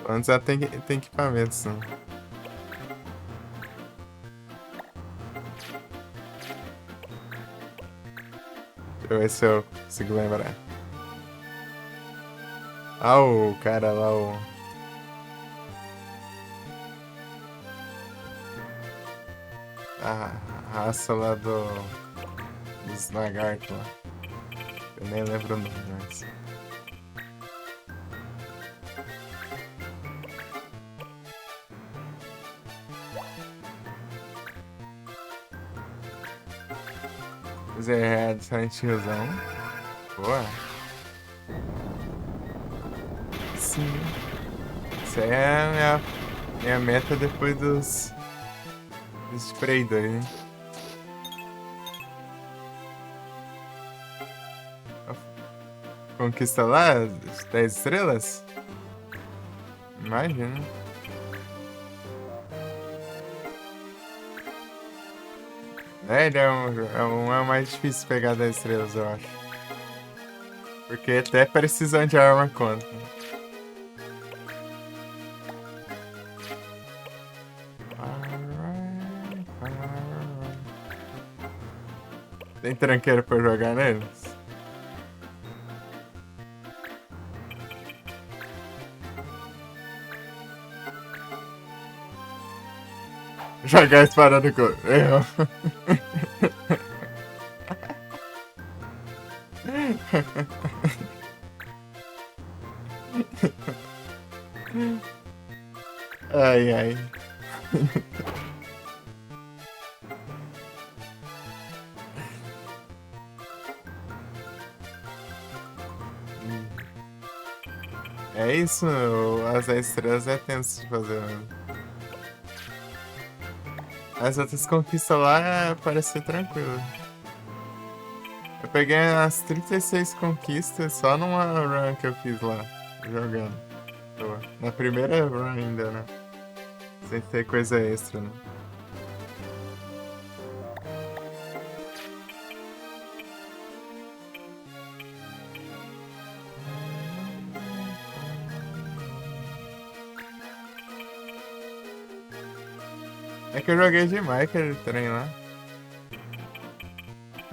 [SPEAKER 1] Antes ela tem equipamentos, não. Deixa eu ver se eu consigo lembrar. Ah, o cara lá, a raça lá dos lagartos lá. Eu nem lembro o nome, mas... Zerrado, Silent Hillzão. Boa. Sim. Isso aí é a minha meta depois dos Spray 2, hein? Conquista lá, 10 estrelas? Imagina. Ele é o mais difícil pegar 10 estrelas, eu acho. Porque até precisão de arma conta. Tem tranqueiro pra jogar neles? Jogar a espada no corpo. Errou. Ai, ai. É isso, as estrelas é tenso de fazer mesmo. As outras conquistas lá parece ser tranquilo. Eu peguei as 36 conquistas só numa run que eu fiz lá, jogando. Na primeira run ainda, né? Sem ter coisa extra, né? É que eu joguei demais aquele trem lá.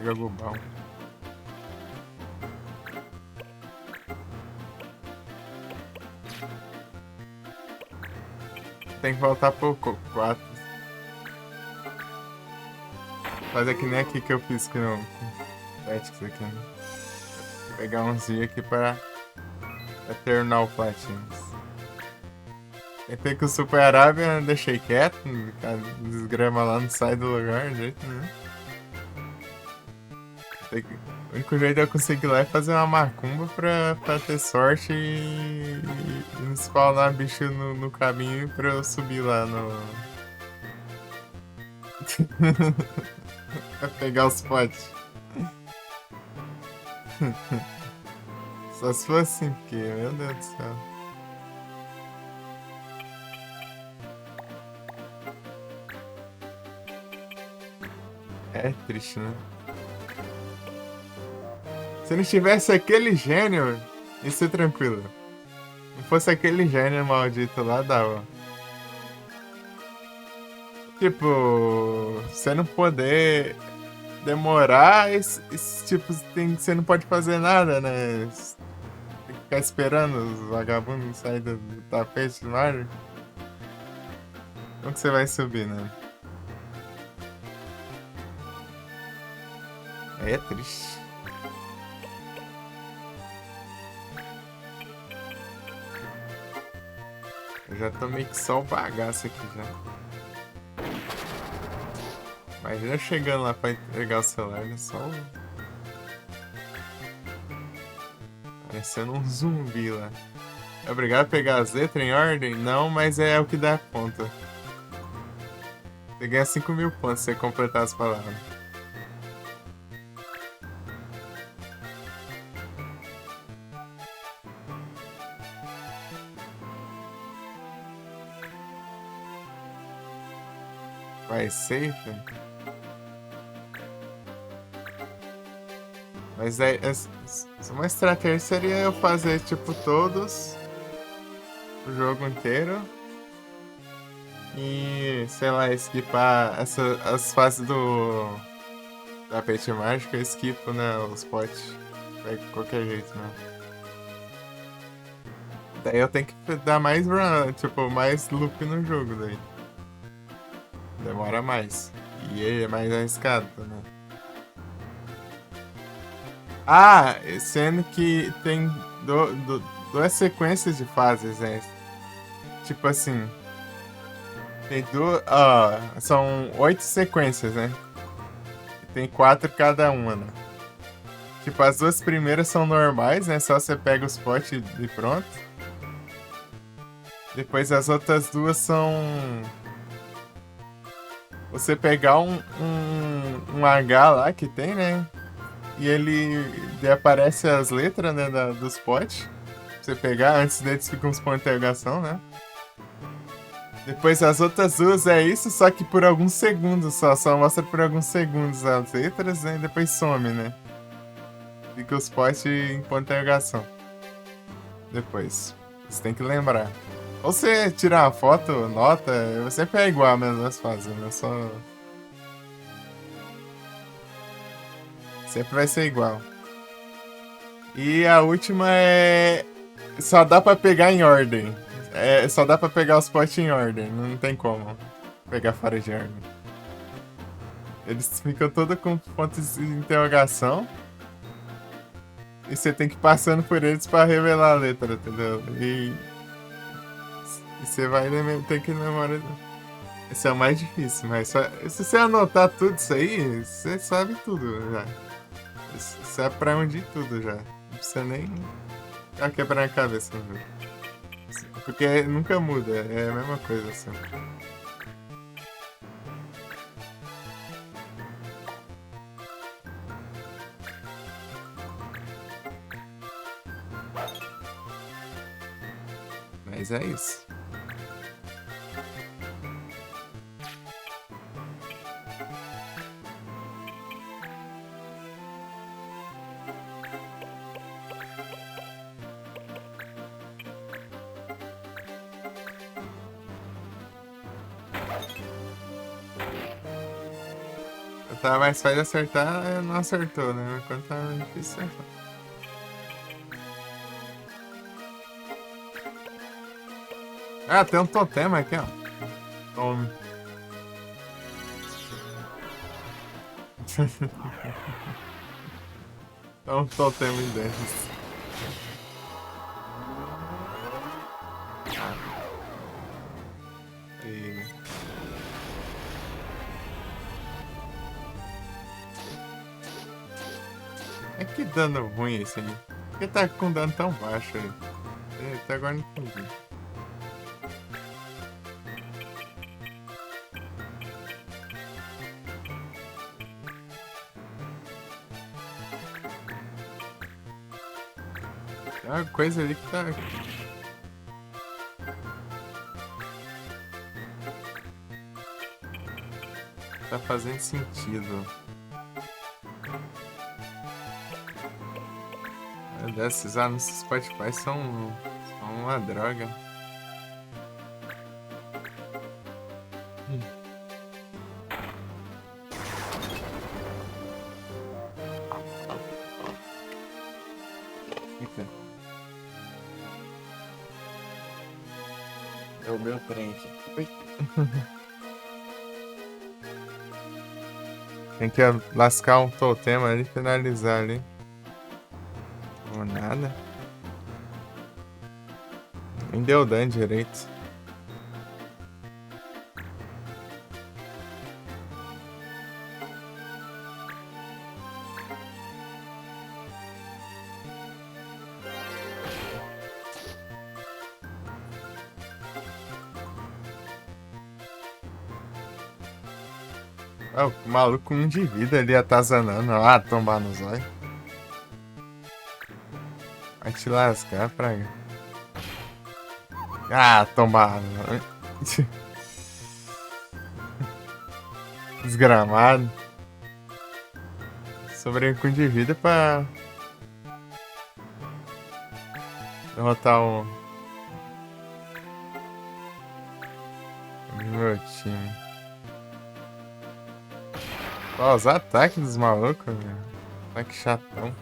[SPEAKER 1] Jogo bom. Tem que voltar pro 4. Fazer que nem aqui que eu fiz com o Tactics aqui, né? Pegar uns dias aqui pra terminar o Platinums. Tentei com o Super Arábia, deixei quieto, a desgrama lá não sai do lugar, de jeito nenhum. O único jeito de eu conseguir lá é fazer uma macumba pra ter sorte e não spawnar bicho no caminho pra eu subir lá no. Pra pegar os potes. Só se for assim, porque, meu Deus do céu. É triste, né? Se não tivesse aquele gênio, ia ser tranquilo. Não fosse aquele gênio maldito lá, dava. Tipo, você não poder demorar, tipo, você não pode fazer nada, né? Tem que ficar esperando os vagabundos saírem do tapete do Mario. Como que você vai subir, né? É triste. Eu já tô meio que só o bagaço aqui já. Mas já chegando lá pra entregar o celular, né? Só o... Parecendo um zumbi lá. É obrigado a pegar as letras em ordem? Não, mas é o que dá ponto. Você ganha 5.000 pontos se você completar as palavras. Vai safe? Mas aí, uma estratégia seria eu fazer tipo todos o jogo inteiro e, sei lá, esquipar as fases do tapete mágico, eu esquipo, né, os potes. Vai de qualquer jeito, né? Daí eu tenho que dar mais run, tipo, mais loop no jogo daí. Demora mais. E é mais arriscado também. Ah, sendo que tem duas sequências de fases, né? Tipo assim. Tem duas. São 8 sequências, né? Tem 4 cada uma, né? Tipo, as duas primeiras são normais, né? Só você pega os potes e pronto. Depois as outras duas são. Você pegar um H lá que tem, né? E ele aparece as letras, né, dos potes. Pra você pegar, antes deles ficam uns pontos de interrogação, né? Depois as outras duas é isso, só que por alguns segundos só mostra por alguns segundos as letras, né? E depois some, né? Fica os potes em ponto de interrogação. Depois. Você tem que lembrar. Ou você tirar uma foto, nota, sempre é igual mesmo as fases, né? Só. Sempre vai ser igual. E a última é. Só dá pra pegar em ordem. Só dá pra pegar os potes em ordem, não tem como. pegar fora de arma. Eles ficam todos com pontos de interrogação. E você tem que ir passando por eles pra revelar a letra, entendeu? E você vai ter que memorizar. Esse é o mais difícil, mas se você anotar tudo isso aí, você sabe tudo já. Você aprende tudo já. Não precisa nem ficar quebrando a cabeça, viu? Porque nunca muda, é a mesma coisa assim. Mas é isso. Tá mais fácil de acertar, não acertou, né? Mas quando tá difícil acertar. Ah, tem um totema aqui, ó. Tome. É um totema em dentro. E... É que dano ruim esse aí. Por que tá com dano tão baixo aí? Até agora não entendi. Tem uma coisa ali que tá fazendo sentido. Esses anúncios do Spotify são uma droga. Eita.
[SPEAKER 3] É o meu trem aqui. Ui.
[SPEAKER 1] Tem que lascar um totema ali e finalizar ali. Ou nada. Nem deu dano direito. Ah, o maluco com 1 de vida ali atazanando. Ah, tombar no zóio. Vai te lascar, praga. Ah, tombar. Desgramado. Sobrei com 1 de vida pra derrotar o meu time. Ó, os ataques dos malucos, velho. Ataque chatão.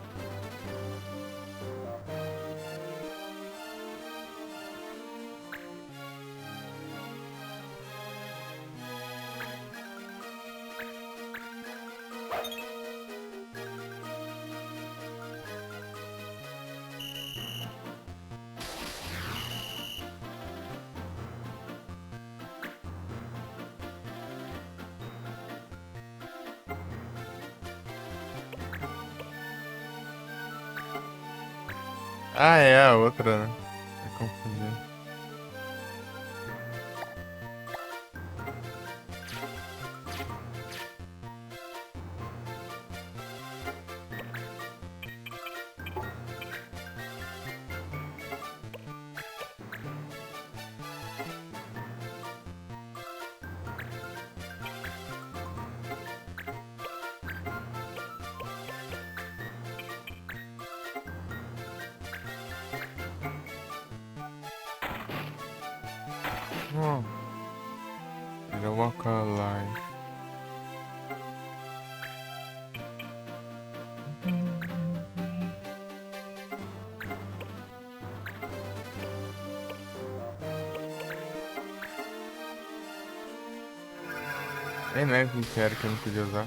[SPEAKER 1] Ah, é a outra, né? Eu confundi. Oh. Ele walk alive. Nem lembro o que era que eu não podia usar.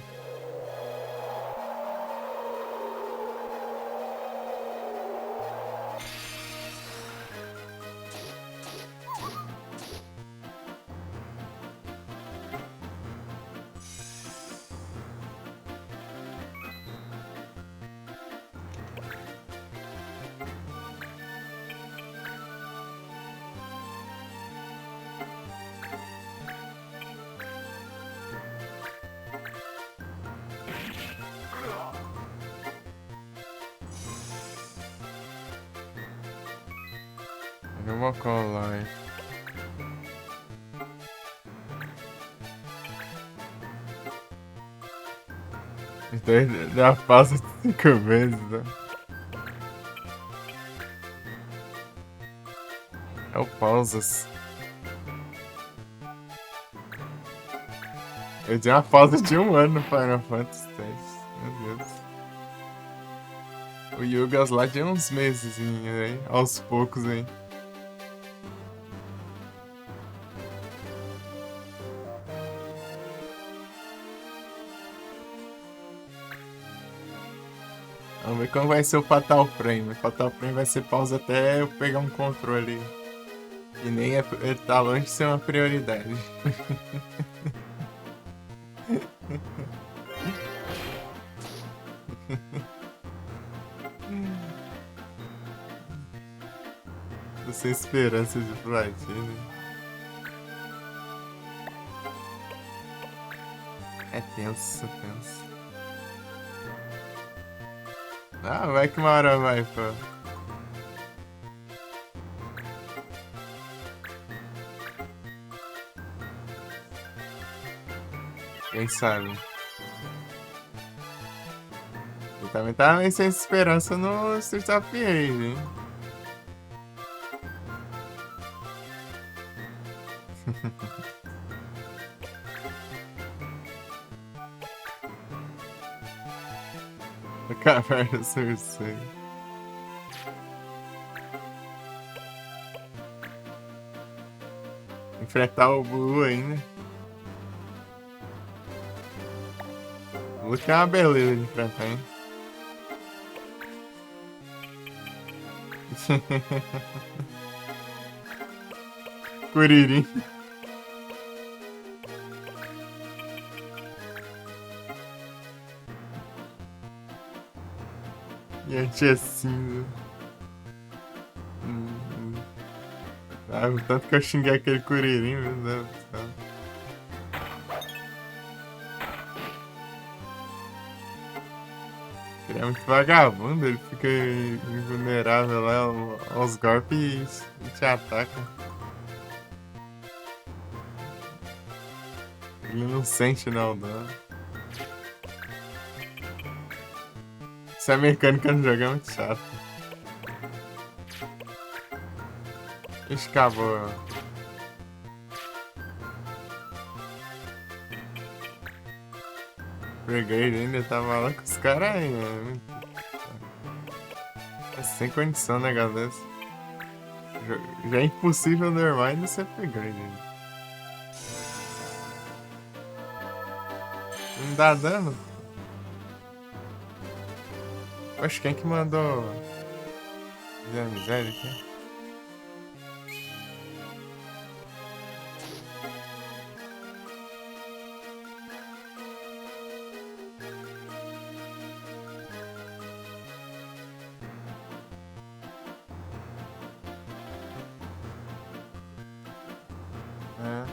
[SPEAKER 1] Eu vou colar, hein. Então já passa 5 vezes, né? É o pausas. Eu dei uma pausa de 1 ano no Final Fantasy X. Meu Deus. O Yugas lá de uns meses, hein? Aos poucos, hein? Vamos ver como vai ser o Fatal Frame. O Fatal Frame vai ser pausa até eu pegar um controle. E nem tá longe de ser uma prioridade. Tô sem esperança de platina. É tenso, tenso. Ah, vai que uma hora vai, pô. Quem sabe? Eu também tava meio sem esperança no Streets of Rage, hein? O Caverna Cersei. Enfrentar o Blue ainda. O Blue que é uma beleza de enfrentar, hein? Kuririn. E a tia cinza. Ah, o tanto que eu xinguei aquele Kuririn, meu Deus do céu. Ele é muito vagabundo, ele fica invulnerável lá aos golpes e te ataca. Ele não sente não, dano. Essa mecânica no jogo é muito chata. Ixi, acabou. Peguei ele ainda, tava lá com os caras aí, né? É sem condição, né, galera? Já é impossível normal ainda você pegar ele. Não dá dano? Oxe, quem que mandou fazer miséria aqui? É.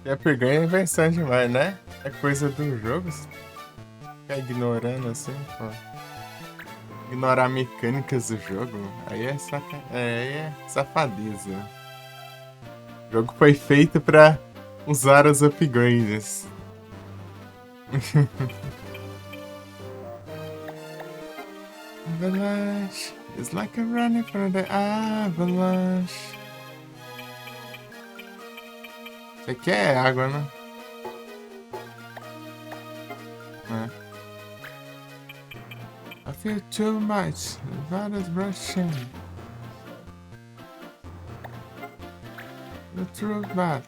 [SPEAKER 1] E a pergunta é invenção demais, né? É coisa do jogo. Ficar ignorando assim, pô. Ignorar mecânicas do jogo. Aí é safadeza. O jogo foi feito pra usar os upgrades. Avalanche. It's like a running from the avalanche. Isso aqui é água, né? É. I feel too much. The water's rushing. The truth, but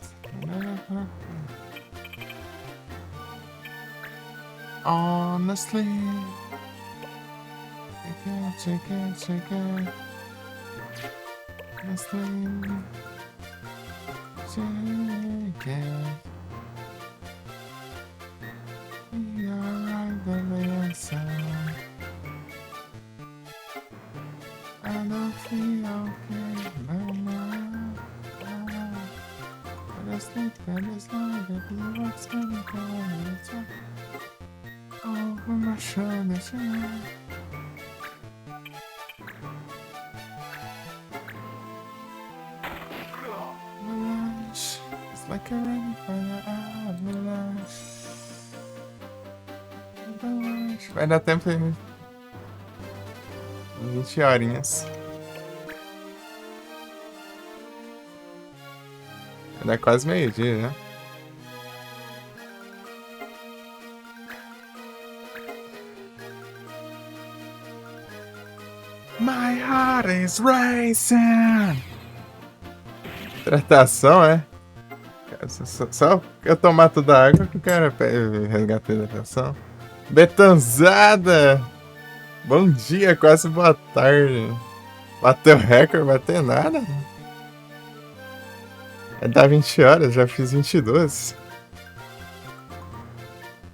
[SPEAKER 1] honestly, check it. Honestly, check it. You're right, the answer. I don't feel okay, no. Honestly, that is not that you what's gonna go. Over my shoulders, Avalanche. It's like a rain for the avalanche. Avalanche. Vai dar tempo aí. 20 horinhas. Ainda é quase meio-dia, né? My heart is racing! Hidratação, é? Só eu tomar toda a água que o cara resgata a hidratação. Betanzada! Bom dia, quase boa tarde. Bateu recorde, bateu nada. É dar 20 horas, já fiz 22.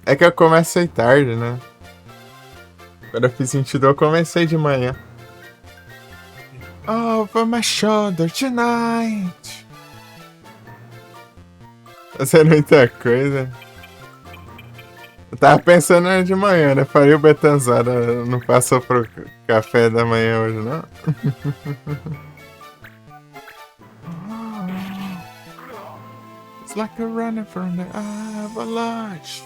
[SPEAKER 1] É que eu comecei tarde, né? Quando eu fiz 22, eu comecei de manhã. Over my shoulder tonight. Fazendo muita coisa. Eu tava pensando de manhã, né? Faria o Betanzada, não passou pro café da manhã hoje, não? It's like a running from the avalanche.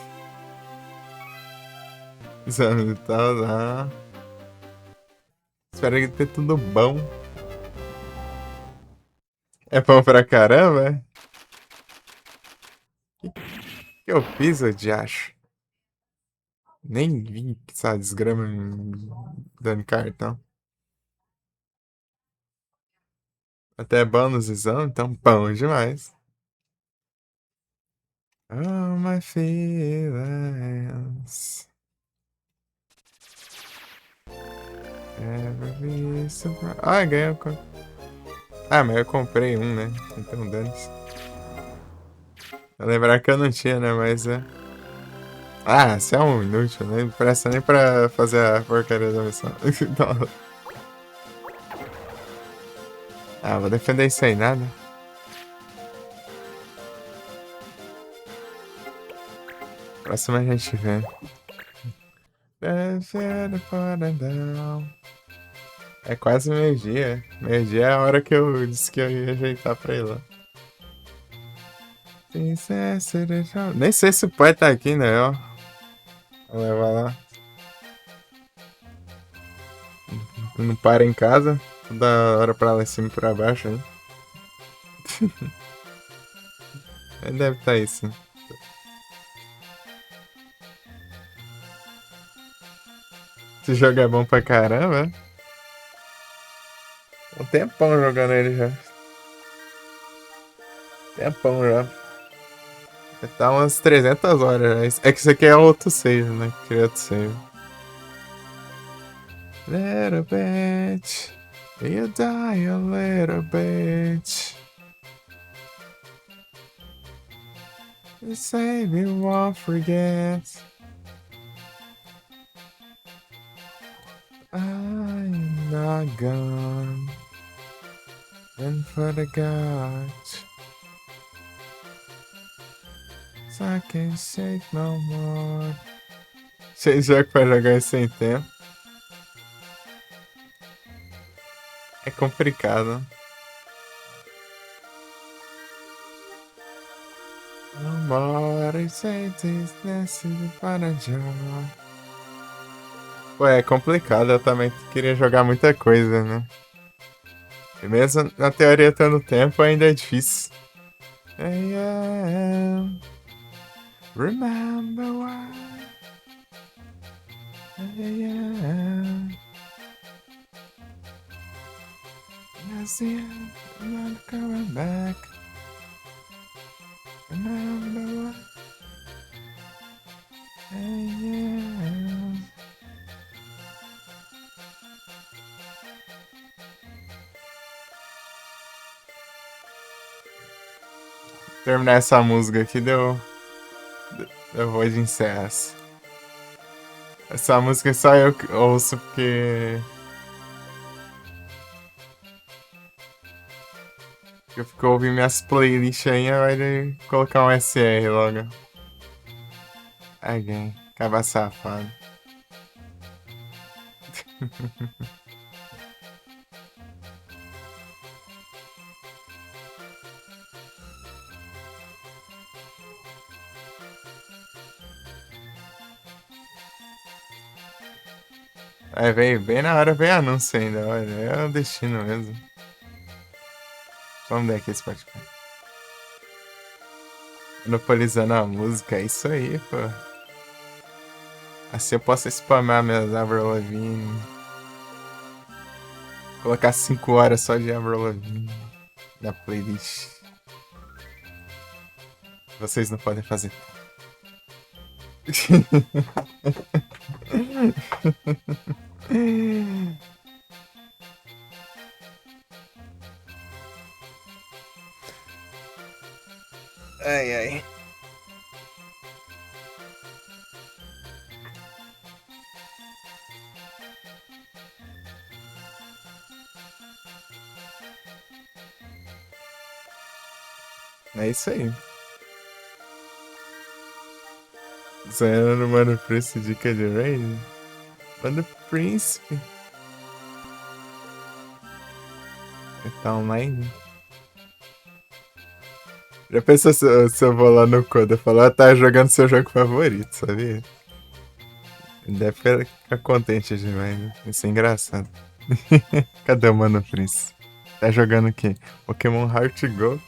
[SPEAKER 1] Tá lá. Espero que tenha tudo bom. É bom pra caramba, é? O que eu fiz, ô diacho? Nem vi essa desgrama me dando cartão. Até bônusizão, então bom demais. Oh, my feelings. Ever be surprised. Ah, ganhou. Ah, mas eu comprei um, né? Então dane-se. Eu lembrar que eu não tinha, né? Mas é. Ah, você é um inútil, né? Não presta nem pra fazer a porcaria da missão. Então, ah, vou defender isso aí, nada. Próxima a gente vê. É quase meio-dia. Meio-dia é a hora que eu disse que eu ia ajeitar pra ir lá. Nem sei se o pai tá aqui, né? Ó. Vou levar lá. Não para em casa. Toda hora pra lá em cima e pra baixo, né? Ele deve estar aí, sim. Esse jogo é bom pra caramba, é? Um tempão jogando ele já. Tempão já. Tá umas 300 horas já. É que isso aqui é outro save, né? Criei outro save. Little bit. You die a little bit. You say you won't forget. I'm not gone. and for the gods. So I can't shake no more. Cheio de jogo pra jogar sem tempo. É complicado. No more sentence necessary para jogar. Pô, é complicado, eu também queria jogar muita coisa, né? E mesmo na teoria tendo tempo, ainda é difícil. AM, remember why? AM, yes, I'm not coming back. Remember why? AM. Terminar essa música aqui deu. Eu vou de encerrar. Essa música só eu que ouço porque. Eu fico ouvindo minhas playlists aí, vai colocar um SR logo. Alguém. Acaba safado. Aí veio bem na hora, veio anúncio ainda, olha. É o destino mesmo. Vamos ver aqui esse Spotify. Monopolizando a música, é isso aí, pô. Assim eu posso spamar minhas Avril Lavigne. Colocar 5 horas só de Avril Lavigne na playlist. Vocês não podem fazer. Ai, ai. É isso aí. Sonhando, mano, Príncipe, dica de Raid. Mano, Príncipe. Tá online? Já pensou se eu vou lá no Coda e falar, tá jogando seu jogo favorito, sabia? Deve ficar contente demais, né? Isso é engraçado. Cadê o Mano Prince? Tá jogando o quê? Pokémon Heart Gold?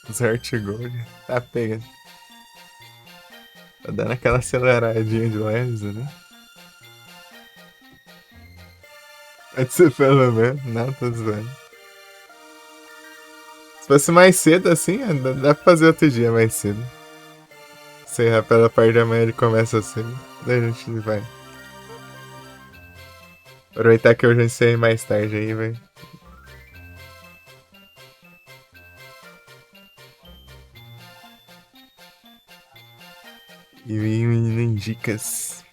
[SPEAKER 1] Os Heart Gold. Tá pegando. Tá dando aquela aceleradinha de leves, né? Pode ser pelo menos. Não, tô zoando. Se fosse mais cedo assim, dá pra fazer outro dia mais cedo. Sei lá, pela parte da manhã ele começa assim. Daí a gente vai. Aproveitar que eu já encerrei mais tarde aí, velho. E vem dicas.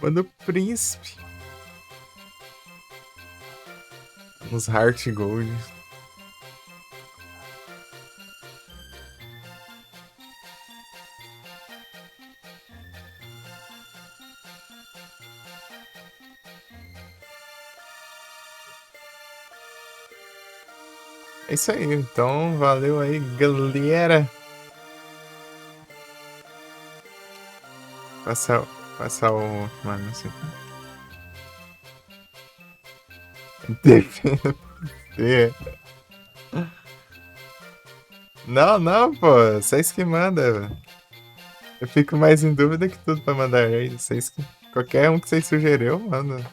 [SPEAKER 1] Mano Príncipe. Uns Heart Gold. É isso aí, então valeu aí, galera. Passar o. Mano, não sei. DP. Não, não, pô. Vocês que mandam. Eu fico mais em dúvida que tudo pra mandar aí. Vocês que. Qualquer um que vocês sugeriu, manda.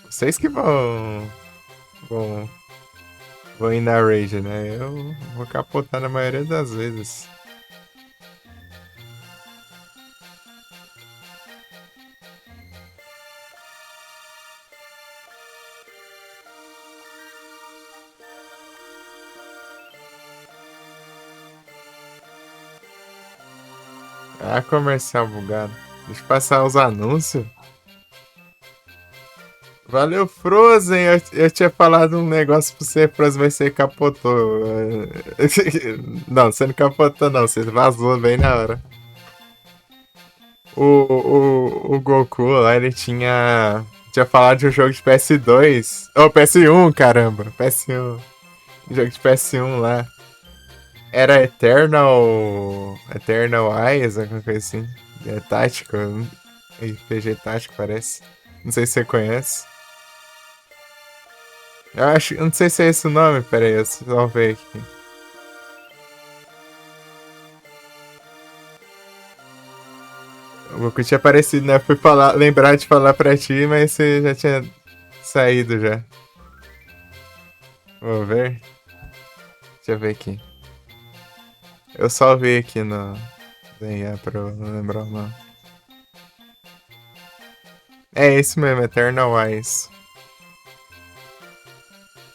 [SPEAKER 1] Vocês que vão, vão ir na Rage, né? Eu vou capotar na maioria das vezes. Ah, comercial bugado. Deixa eu passar os anúncios. Valeu, Frozen! Eu tinha falado um negócio pra você, Frozen, mas você capotou. Não, você não capotou, não. Você vazou bem na hora. O Goku lá, ele tinha falado de um jogo de PS2. Oh, PS1, caramba. PS1. Jogo de PS1 lá. Era Eternal. Eternal Eyes, alguma coisa assim. É tático. RPG tático, parece. Não sei se você conhece. Eu não sei se é esse o nome, pera aí, eu só ver aqui. O Goku tinha aparecido, né? Fui lembrar de falar pra ti, mas você já tinha saído já. Vou ver. Deixa eu ver aqui. Eu só vi aqui no DNA pra eu não lembrar o nome. É esse mesmo, Eternal Eyes.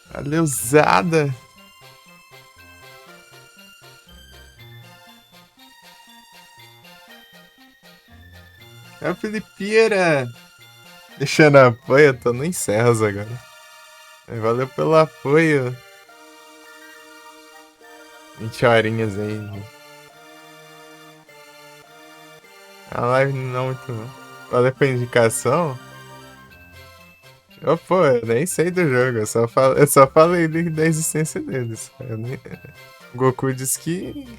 [SPEAKER 1] Valeuzada! É a Filipeira! Deixando apoio, eu tô no Encerros agora. Valeu pelo apoio. 20 horinhas aí. A live não muito não. Valeu pela indicação? Pô, eu nem sei do jogo, eu só falei da existência deles. O Goku disse que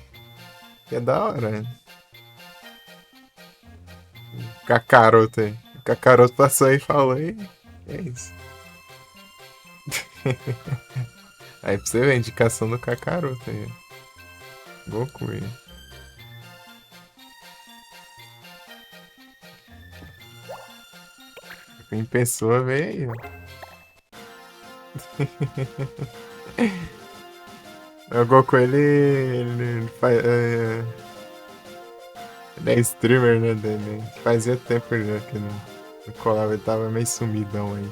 [SPEAKER 1] é da hora. O Kakaroto aí. O Kakaroto passou aí e falou e é isso. Aí pra você ver a indicação do Kakaroto aí. Goku aí. Quem pessoa veio aí, ó. O Goku, ele faz. Ele é streamer, né? Dele. Fazia tempo já que não colava, ele tava meio sumidão aí.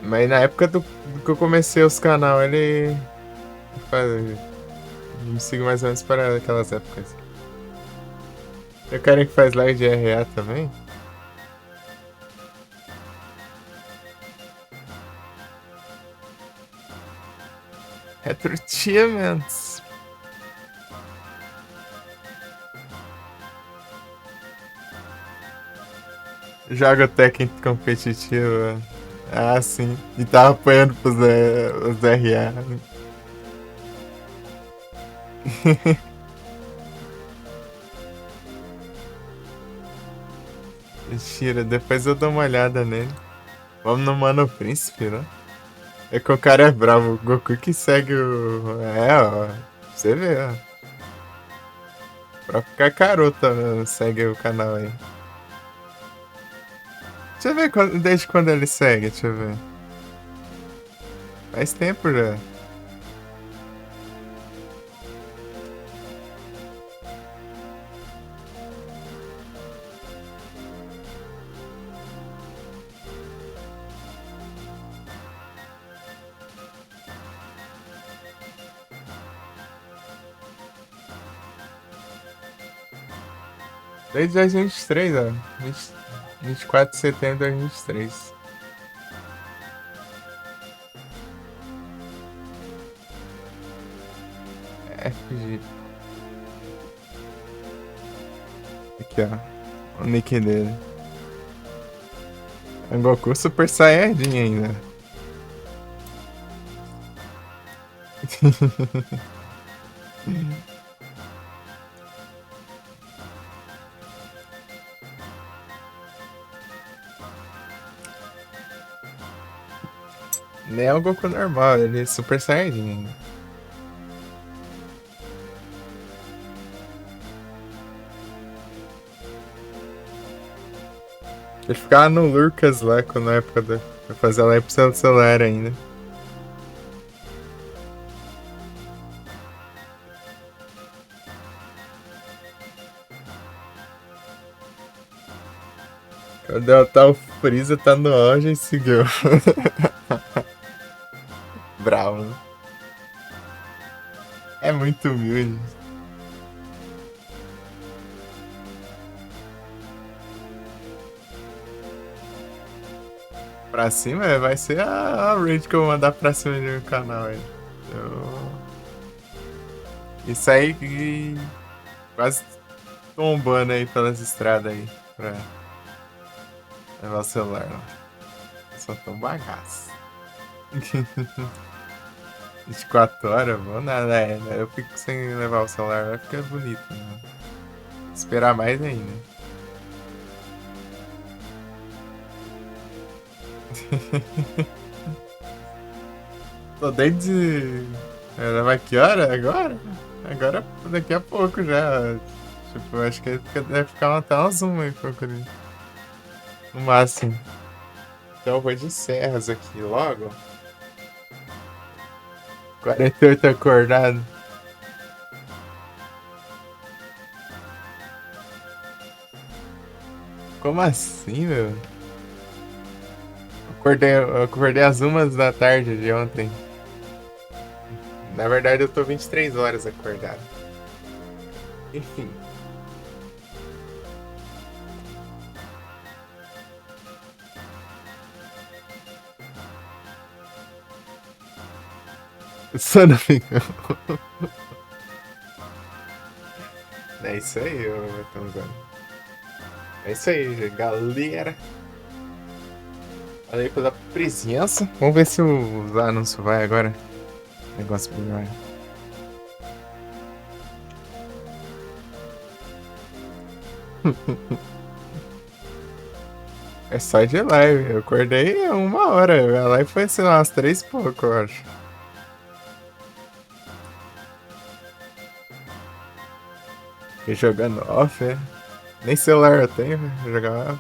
[SPEAKER 1] Mas na época do que eu comecei os canal, ele. Me sigo mais ou menos para aquelas épocas. Eu quero que faz live de RA também? Retro Achievements. Joga Tekken competitivo. Ah, sim. E tava apanhando os RA. Mentira, depois eu dou uma olhada nele. Vamos no Mano Príncipe, né? É que o cara é bravo. O Goku que segue o. É, ó. Você vê, ó. O próprio Kakaroto segue o canal aí. Deixa eu ver desde quando ele segue, deixa eu ver. Faz tempo já. Desde 2023, ó. 24 de setembro de 2023. FG. Aqui, ó. O nick dele. É Goku Super Saiyajin ainda. Nem é o Goku normal, ele é Super Saiyajin ainda. Ele ficava no Lucas lá, quando na época da. Eu fazia lá pro celular ainda. Quando ela tá o Freeza, tá no auge e seguiu. Bravo. muito humilde. Pra cima vai ser a raid que eu vou mandar pra cima do meu canal aí. Isso aí que quase tombando aí pelas estradas aí pra levar o celular lá. Eu só tô um bagaço. 24 horas, vou nada, né? Eu fico sem levar o celular, vai ficar bonito, né? Esperar mais ainda. Tô desde. Vai que hora? Agora? Agora daqui a pouco já. Tipo, acho que deve ficar até umas uma aí procurando. No máximo. Então eu vou de Serras aqui logo. 48 acordado. Como assim, meu? Eu acordei às 1 da tarde de ontem. Na verdade, eu tô 23 horas acordado. Enfim. Só não fica. É isso aí, ô Matanzano. É isso aí, galera. Valeu pela presença. Vamos ver se o anúncio vai agora. Negócio melhor. É só de live. Eu acordei 1 hora. A live foi, sei lá, umas 3 e pouco, eu acho. E jogando off, é? Nem celular eu tenho pra jogar off.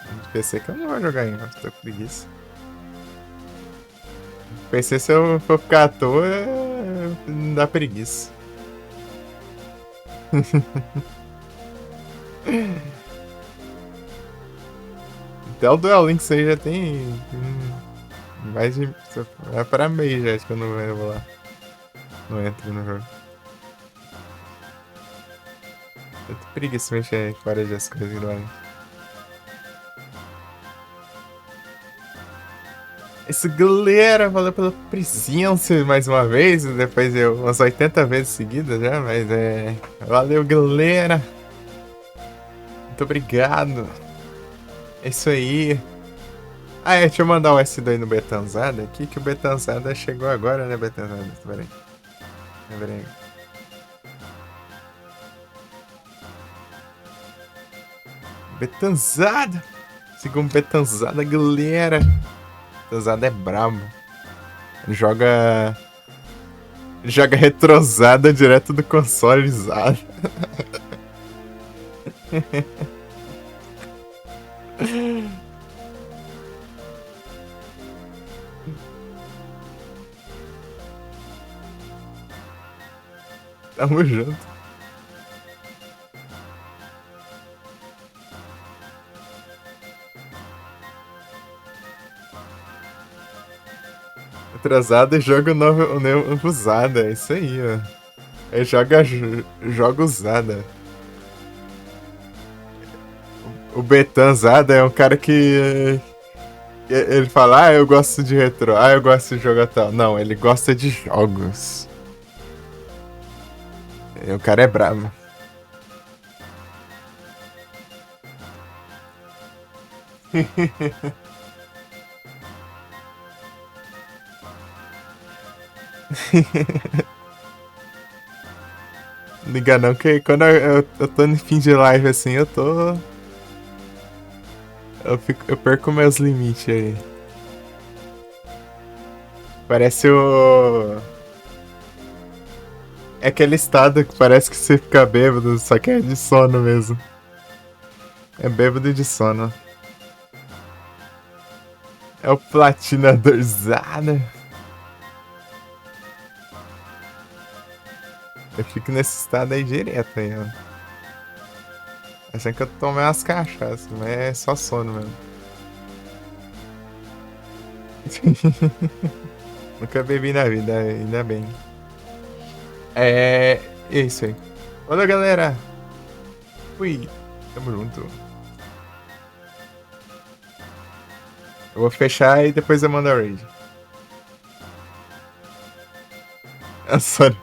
[SPEAKER 1] No PC que eu não vou jogar ainda, tô com preguiça. PC se eu for ficar à toa, não dá preguiça. Até o Duel Links aí já tem mais de. Vai para mês já, acho que eu não vou lá. Não entro no jogo. Eu tô preguiça de mexer fora das coisas lá. Isso, galera, valeu pela presença mais uma vez, depois de umas 80 vezes seguidas já, mas valeu, galera. Muito obrigado. É isso aí. Deixa eu mandar o S2 no Betanzada aqui, que o Betanzada chegou agora, né, Betanzada? Peraí. Peraí. Betanzada! Segundo Betanzada, galera. Betanzada é brabo. Joga retrosada direto do console usado. Tamo junto. Atrasado e joga o novo usada. É isso aí, ó. Joga usada. O Betanzada é um cara que. Ele fala, eu gosto de retro, eu gosto de jogar tal. Não, ele gosta de jogos. O cara é brabo. Não liga não, que quando eu tô no fim de live assim, eu tô. Eu perco meus limites aí. Parece o. É aquele estado que parece que você fica bêbado, só que é de sono mesmo. É bêbado de sono. É o platinadorzada. Eu fico nesse estado aí direto aí, ó. Achando que eu tomei umas cachaças, mas é só sono mesmo. Nunca bebi na vida, ainda bem. É isso aí. Valeu, galera. Fui. Tamo junto. Eu vou fechar e depois eu mando a raid. Sorry.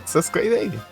[SPEAKER 1] Essas coisas aí.